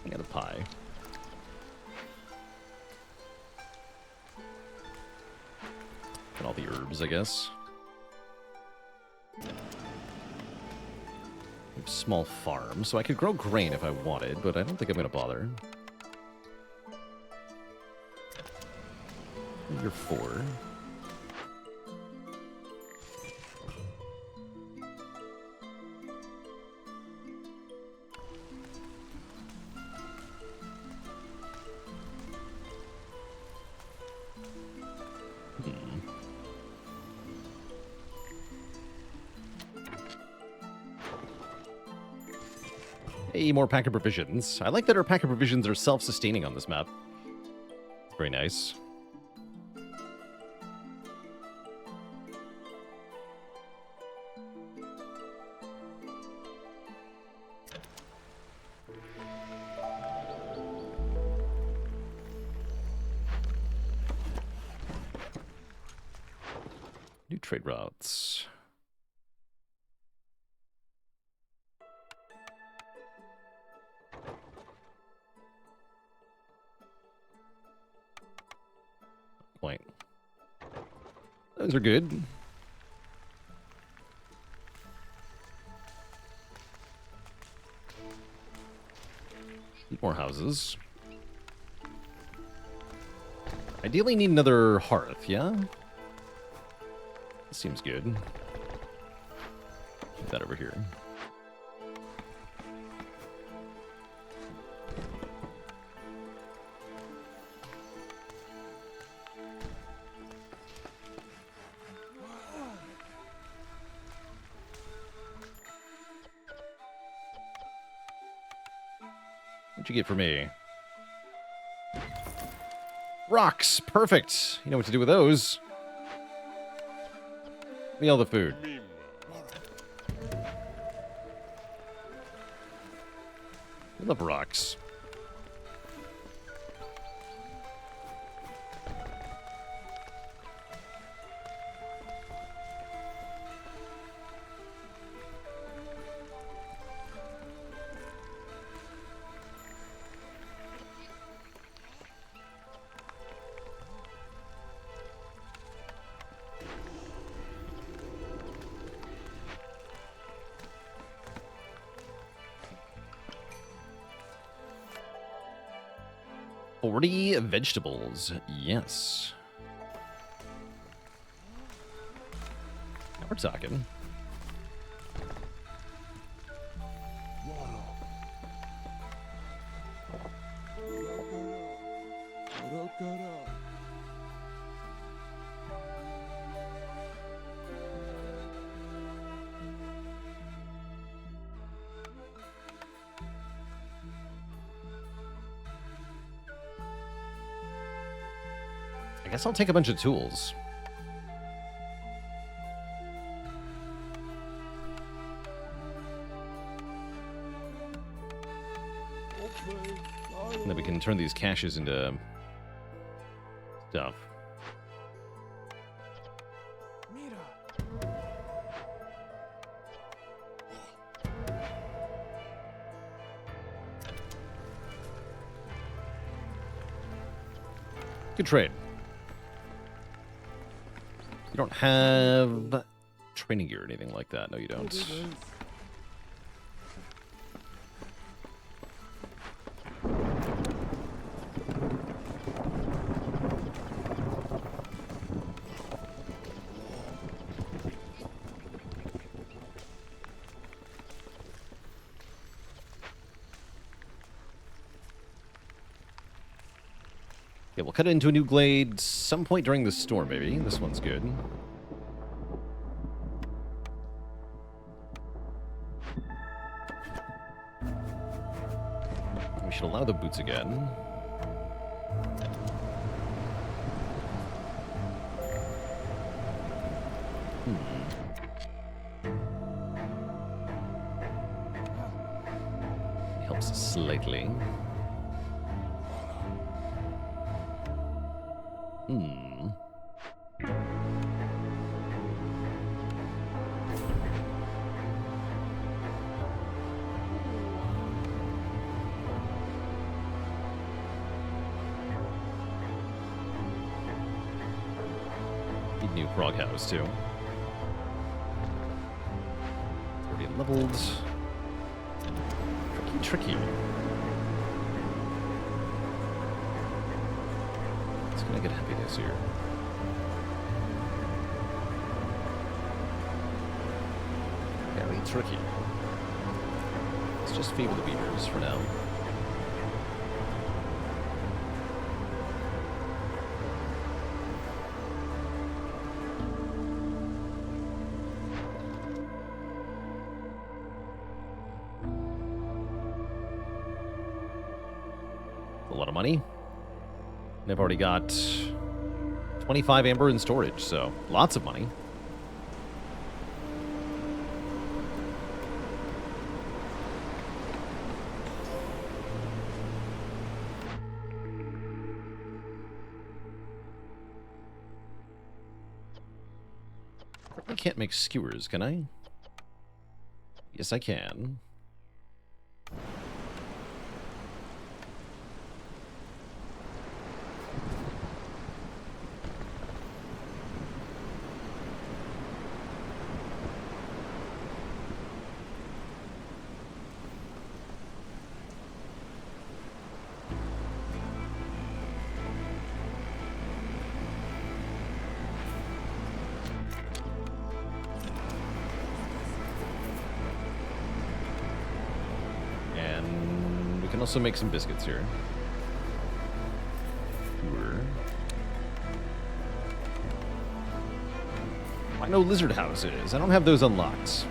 I got a pie. And all the herbs, I guess. We have a small farm, so I could grow grain if I wanted, but I don't think I'm going to bother. You're 4. Hey, more pack of provisions. I like that our pack of provisions are self-sustaining on this map. Very nice. New trade routes. Point. Those are good. Need more houses. Ideally need another hearth, yeah? Seems good. Put that over here. What'd you get for me? Rocks! Perfect! You know what to do with those. Give me all the food. I love rocks. Vegetables, yes. Now we're talking. I guess I'll take a bunch of tools. turn these caches into stuff. Good trade. You don't have training gear or anything like that. No, you don't. Yeah, we'll cut it into a new glade some point during the storm, maybe. This one's good. We should allow the boots again. Helps slightly. Need new frog house too. Already leveled. Tricky. It's gonna get happiness here. Very tricky. Let's just favor the beavers for now. A lot of money. And I've already got 25 amber in storage, so lots of money. I can't make skewers, can I? Yes, I can. Can also make some biscuits here. I know lizard houses. I don't have those unlocked.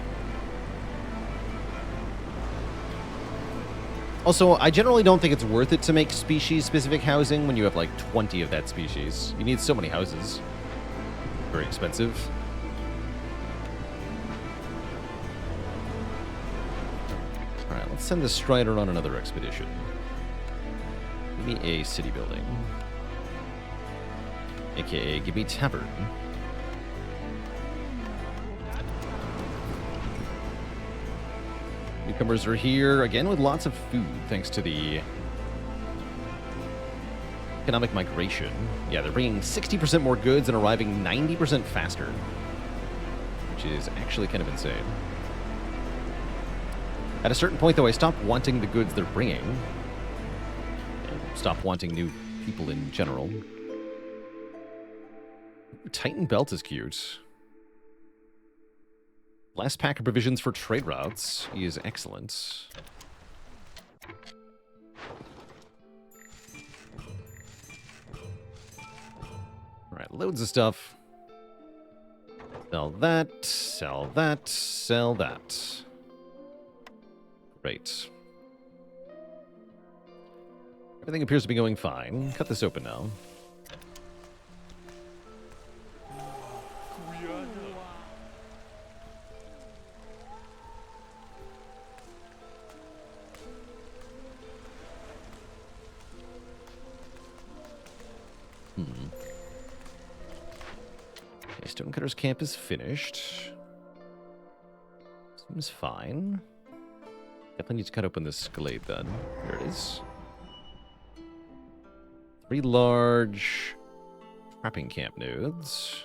Also, I generally don't think it's worth it to make species-specific housing when you have like 20 of that species. You need so many houses. Very expensive. Alright, let's send the Strider on another expedition. Give me a city building. AKA, give me tavern. Newcomers are here, again with lots of food, thanks to the economic migration. Yeah, they're bringing 60% more goods and arriving 90% faster, which is actually kind of insane. At a certain point, though, I stopped wanting the goods they're bringing. And stopped wanting new people in general. Titan Belt is cute. Last pack of provisions for trade routes is excellent. Alright, loads of stuff. Sell that, sell that, sell that. Great. Everything appears to be going fine. Cut this open now. Hmm. Okay, Stonecutter's camp is finished. Seems fine. Definitely need to cut open this glade then. There it is. 3 large trapping camp nodes.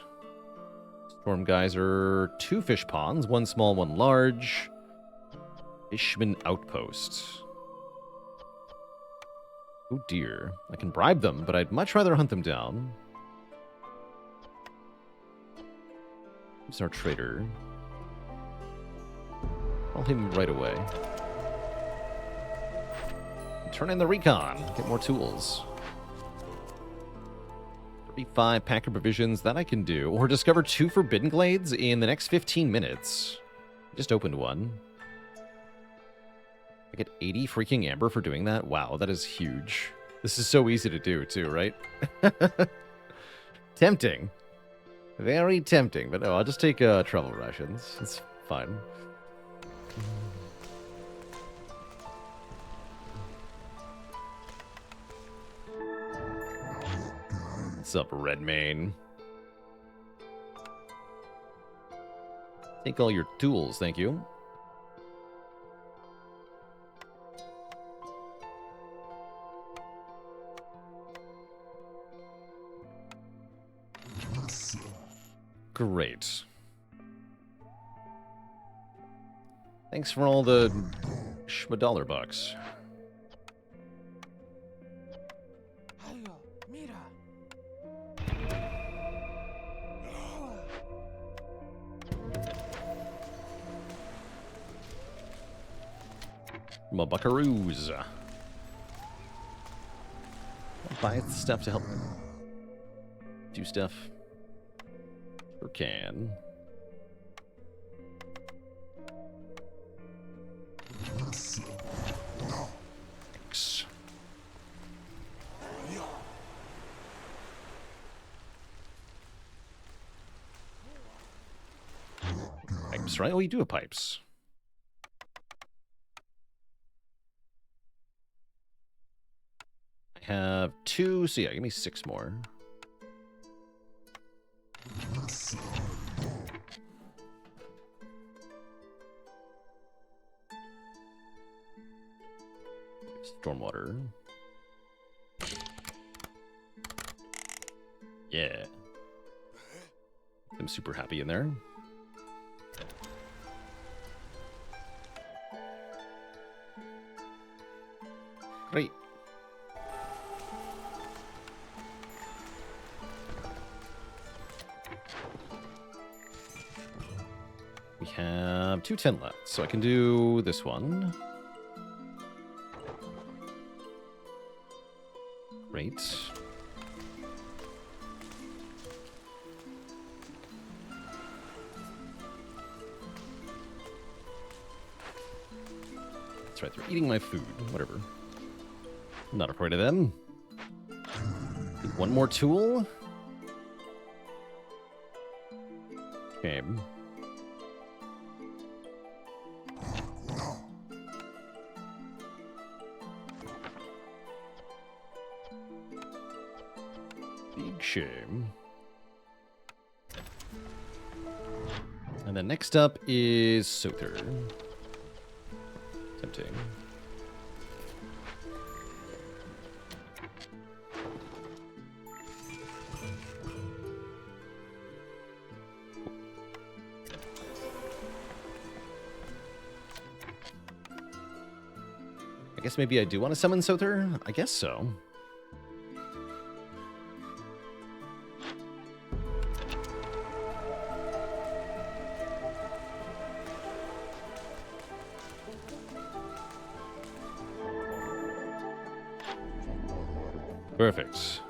Storm geyser, 2 fish ponds, 1 small, 1 large. Fishman outpost. Oh dear. I can bribe them, but I'd much rather hunt them down. Who's our trader? Call him right away. Turn in the recon. Get more tools. 35 pack of provisions. That I can do. Or discover 2 forbidden glades in the next 15 minutes. Just opened one. I get 80 freaking amber for doing that? Wow, that is huge. This is so easy to do, too, right? Tempting. Very tempting. But no, I'll just take travel rations. It's fine. What's up, Redmane? Take all your tools, thank you. Great. Thanks for all the $1 bucks. My buckaroos. I'll buy stuff to help do stuff. Sure can. Thanks. Pipes, right? Oh, you do have pipes. I have 2, so yeah, give me 6 more. Stormwater. Yeah. I'm super happy in there. Great. We have 210 left, so I can do this one. Great. That's right, they're eating my food. Whatever. I'm not afraid of them. One more tool. Okay. Big shame. And then next up is Sother. Tempting. I guess maybe I do want to summon Sother? I guess so. Perfect.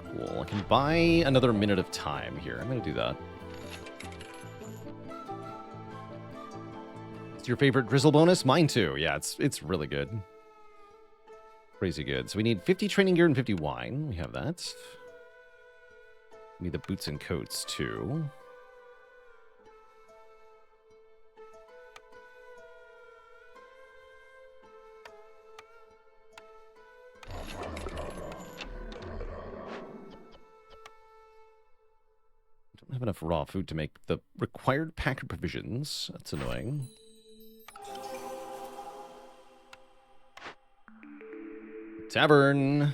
Cool. I can buy another minute of time here. I'm going to do that. It's your favorite drizzle bonus? Mine too. Yeah, it's really good. Crazy good. So we need 50 training gear and 50 wine. We have that. We need the boots and coats too. raw food to make the required pack of provisions. That's annoying. Tavern.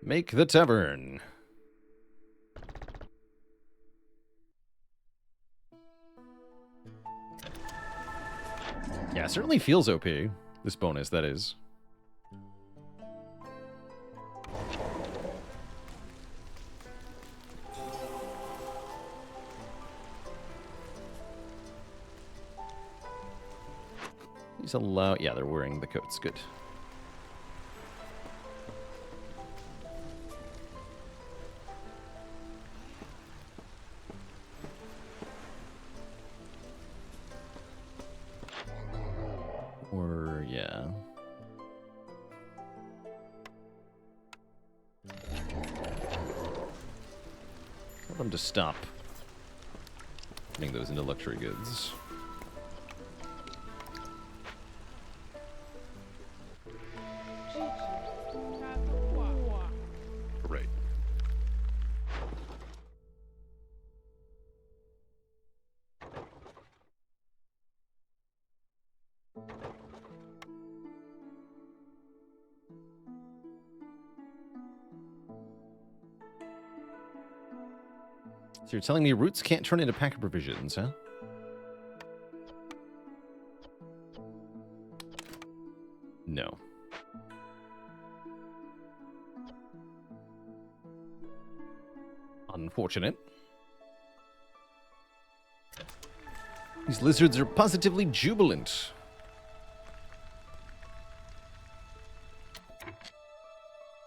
Make the tavern. Yeah, it certainly feels OP. This bonus, that is. These allow... Yeah, they're wearing the coats. Good. Or, yeah. Tell them to stop putting those into luxury goods. Right. So you're telling me roots can't turn into pack of provisions, huh? No. Unfortunate. These lizards are positively jubilant.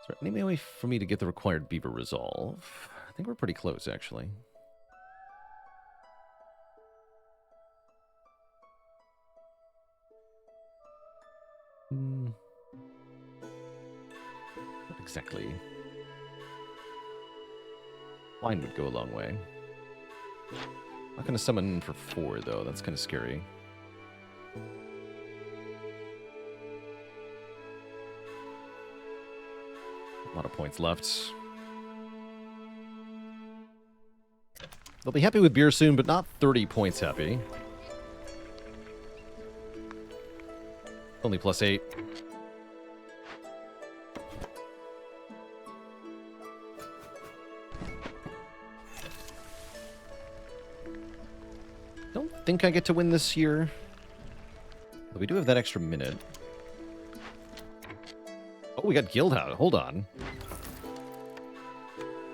Is there any way for me to get the required beaver resolve? I think we're pretty close, actually. Not exactly. Wine would go a long way. Not going to summon for 4, though. That's kind of scary. A lot of points left. They'll be happy with beer soon, but not 30 points happy. Only +8. Don't think I get to win this year. But we do have that extra minute. Oh, we got Guildhouse. Hold on.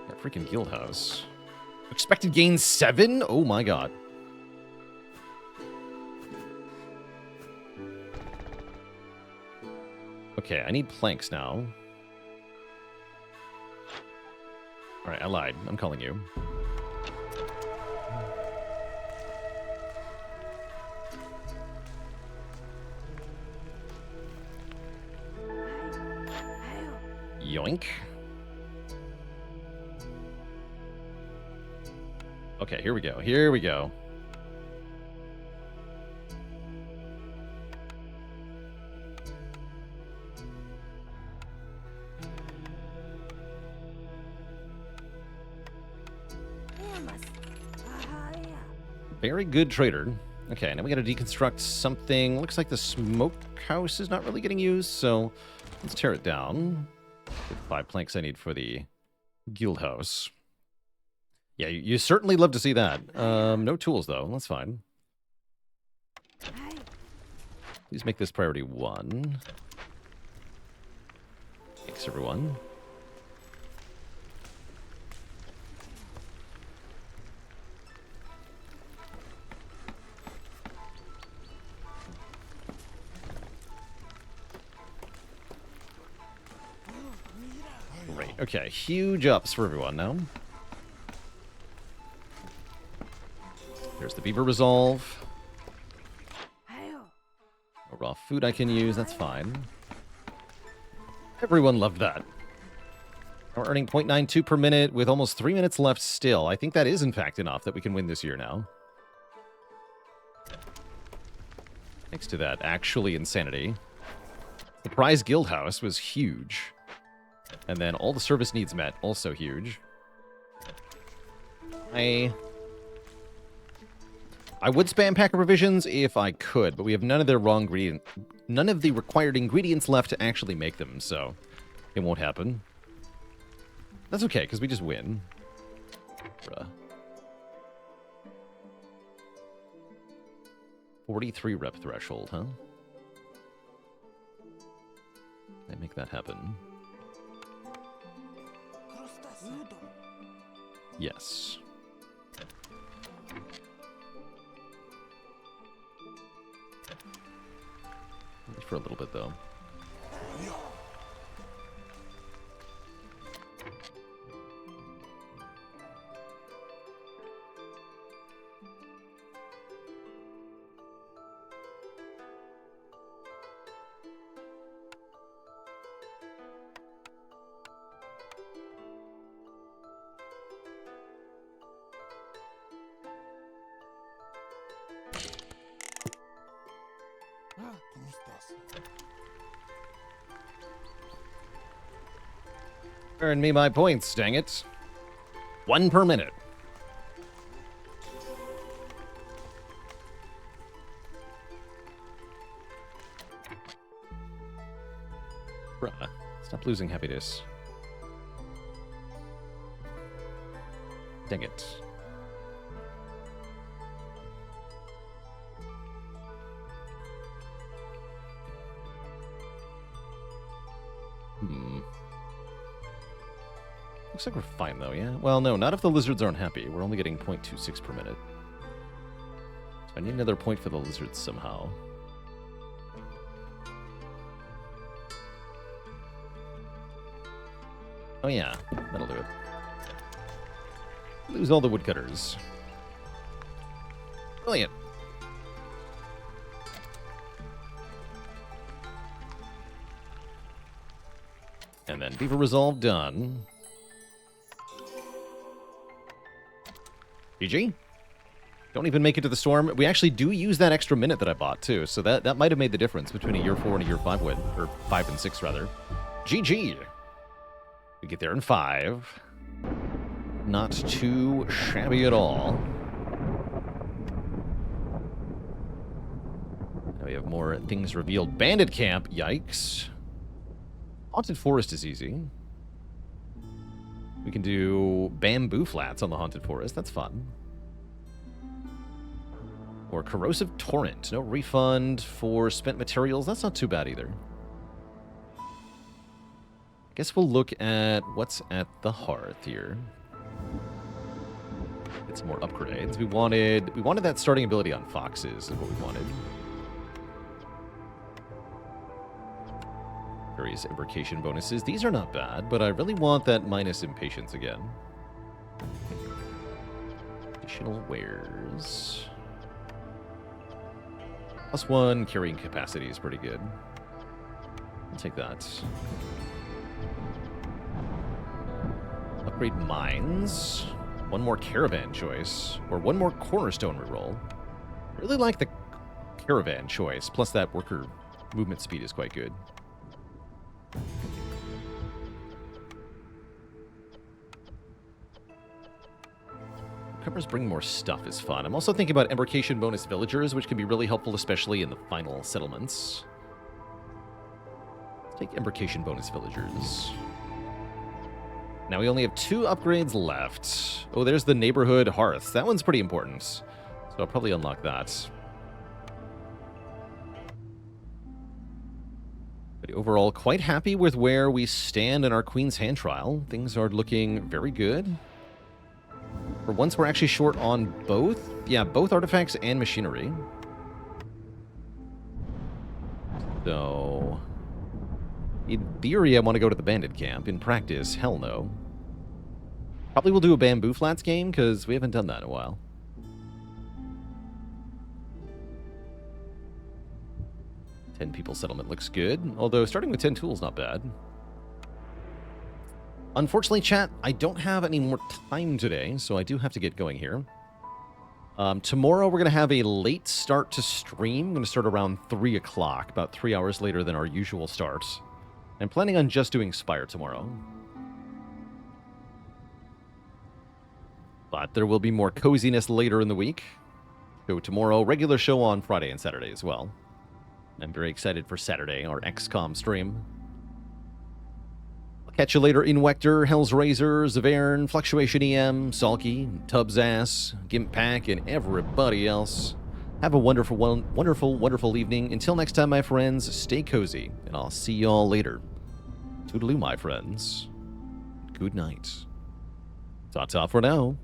Got freaking Guildhouse. Expected gain 7? Oh my god. Okay, I need planks now. Alright, I lied. I'm calling you. Yoink. Okay, here we go. Here we go. Very good trader. Okay, now we gotta deconstruct something. Looks like the smokehouse is not really getting used, so let's tear it down. Get the 5 planks I need for the guild house. Yeah, you certainly love to see that. No tools, though. That's fine. Please make this priority 1. Thanks, everyone. Great. Okay, huge ups for everyone now. There's the beaver resolve. No raw food I can use, that's fine. Everyone loved that. We're earning 0.92 per minute with almost 3 minutes left still. I think that is, in fact, enough that we can win this year now. Thanks to that, actually, insanity. The prize guild house was huge. And then all the service needs met, also huge. I would spam pack of provisions if I could, but we have none of the required ingredients left to actually make them, so it won't happen. That's okay, because we just win. Bruh. 43 rep threshold, huh? I make that happen. Yes. Wait for a little bit, though. Earn me my points, dang it. 1 per minute. Bruh, stop losing happiness. Dang it. Looks like we're fine, though, yeah? Well, no, not if the lizards aren't happy. We're only getting 0.26 per minute. So I need another point for the lizards somehow. Oh, yeah. That'll do it. Lose all the woodcutters. Brilliant. And then Beaver Resolve done. GG. Don't even make it to the storm. We actually do use that extra minute that I bought, too. So that might have made the difference between a year 4 and a year 5 win. Or 5 and 6, rather. GG. We get there in 5. Not too shabby at all. Now we have more things revealed. Bandit Camp. Yikes. Haunted Forest is easy. We can do bamboo flats on the Haunted Forest. That's fun. Or Corrosive Torrent. No refund for spent materials. That's not too bad either. Guess we'll look at what's at the hearth here. Get some more upgrades. We wanted that starting ability on foxes is what we wanted. Various imbrication bonuses. These are not bad, but I really want that minus impatience again. Additional wares. +1 carrying capacity is pretty good. I'll take that. Upgrade mines. 1 more caravan choice. Or 1 more cornerstone reroll. Really like the caravan choice. Plus that worker movement speed is quite good. Covers bring more stuff is fun. I'm also thinking about embarkation bonus villagers, which can be really helpful, especially in the final settlements. Let's take embarkation bonus villagers. Now we only have 2 upgrades left. Oh, there's the neighborhood hearth. That one's pretty important. So I'll probably unlock that. But overall, quite happy with where we stand in our Queen's Hand trial. Things are looking very good. For once, we're actually short on both. Yeah, both artifacts and machinery. So, in theory, I want to go to the bandit camp. In practice, hell no. Probably will do a bamboo flats game, because we haven't done that in a while. Ten people settlement looks good, although starting with 10 tools not bad. Unfortunately, chat, I don't have any more time today, so I do have to get going here. Tomorrow, we're going to have a late start to stream. I'm going to start around 3 o'clock, about 3 hours later than our usual start. I'm planning on just doing Spire tomorrow. But there will be more coziness later in the week. So tomorrow, regular show on Friday and Saturday as well. I'm very excited for Saturday, our XCOM stream. I'll catch you later in Wector, Hell's Razor, Zavern, Fluctuation EM, Sulky, Tubbs Ass, Gimp Pack, and everybody else. Have a wonderful, wonderful evening. Until next time, my friends, stay cozy, and I'll see y'all later. Toodaloo, my friends. Good night. Ta-ta for now.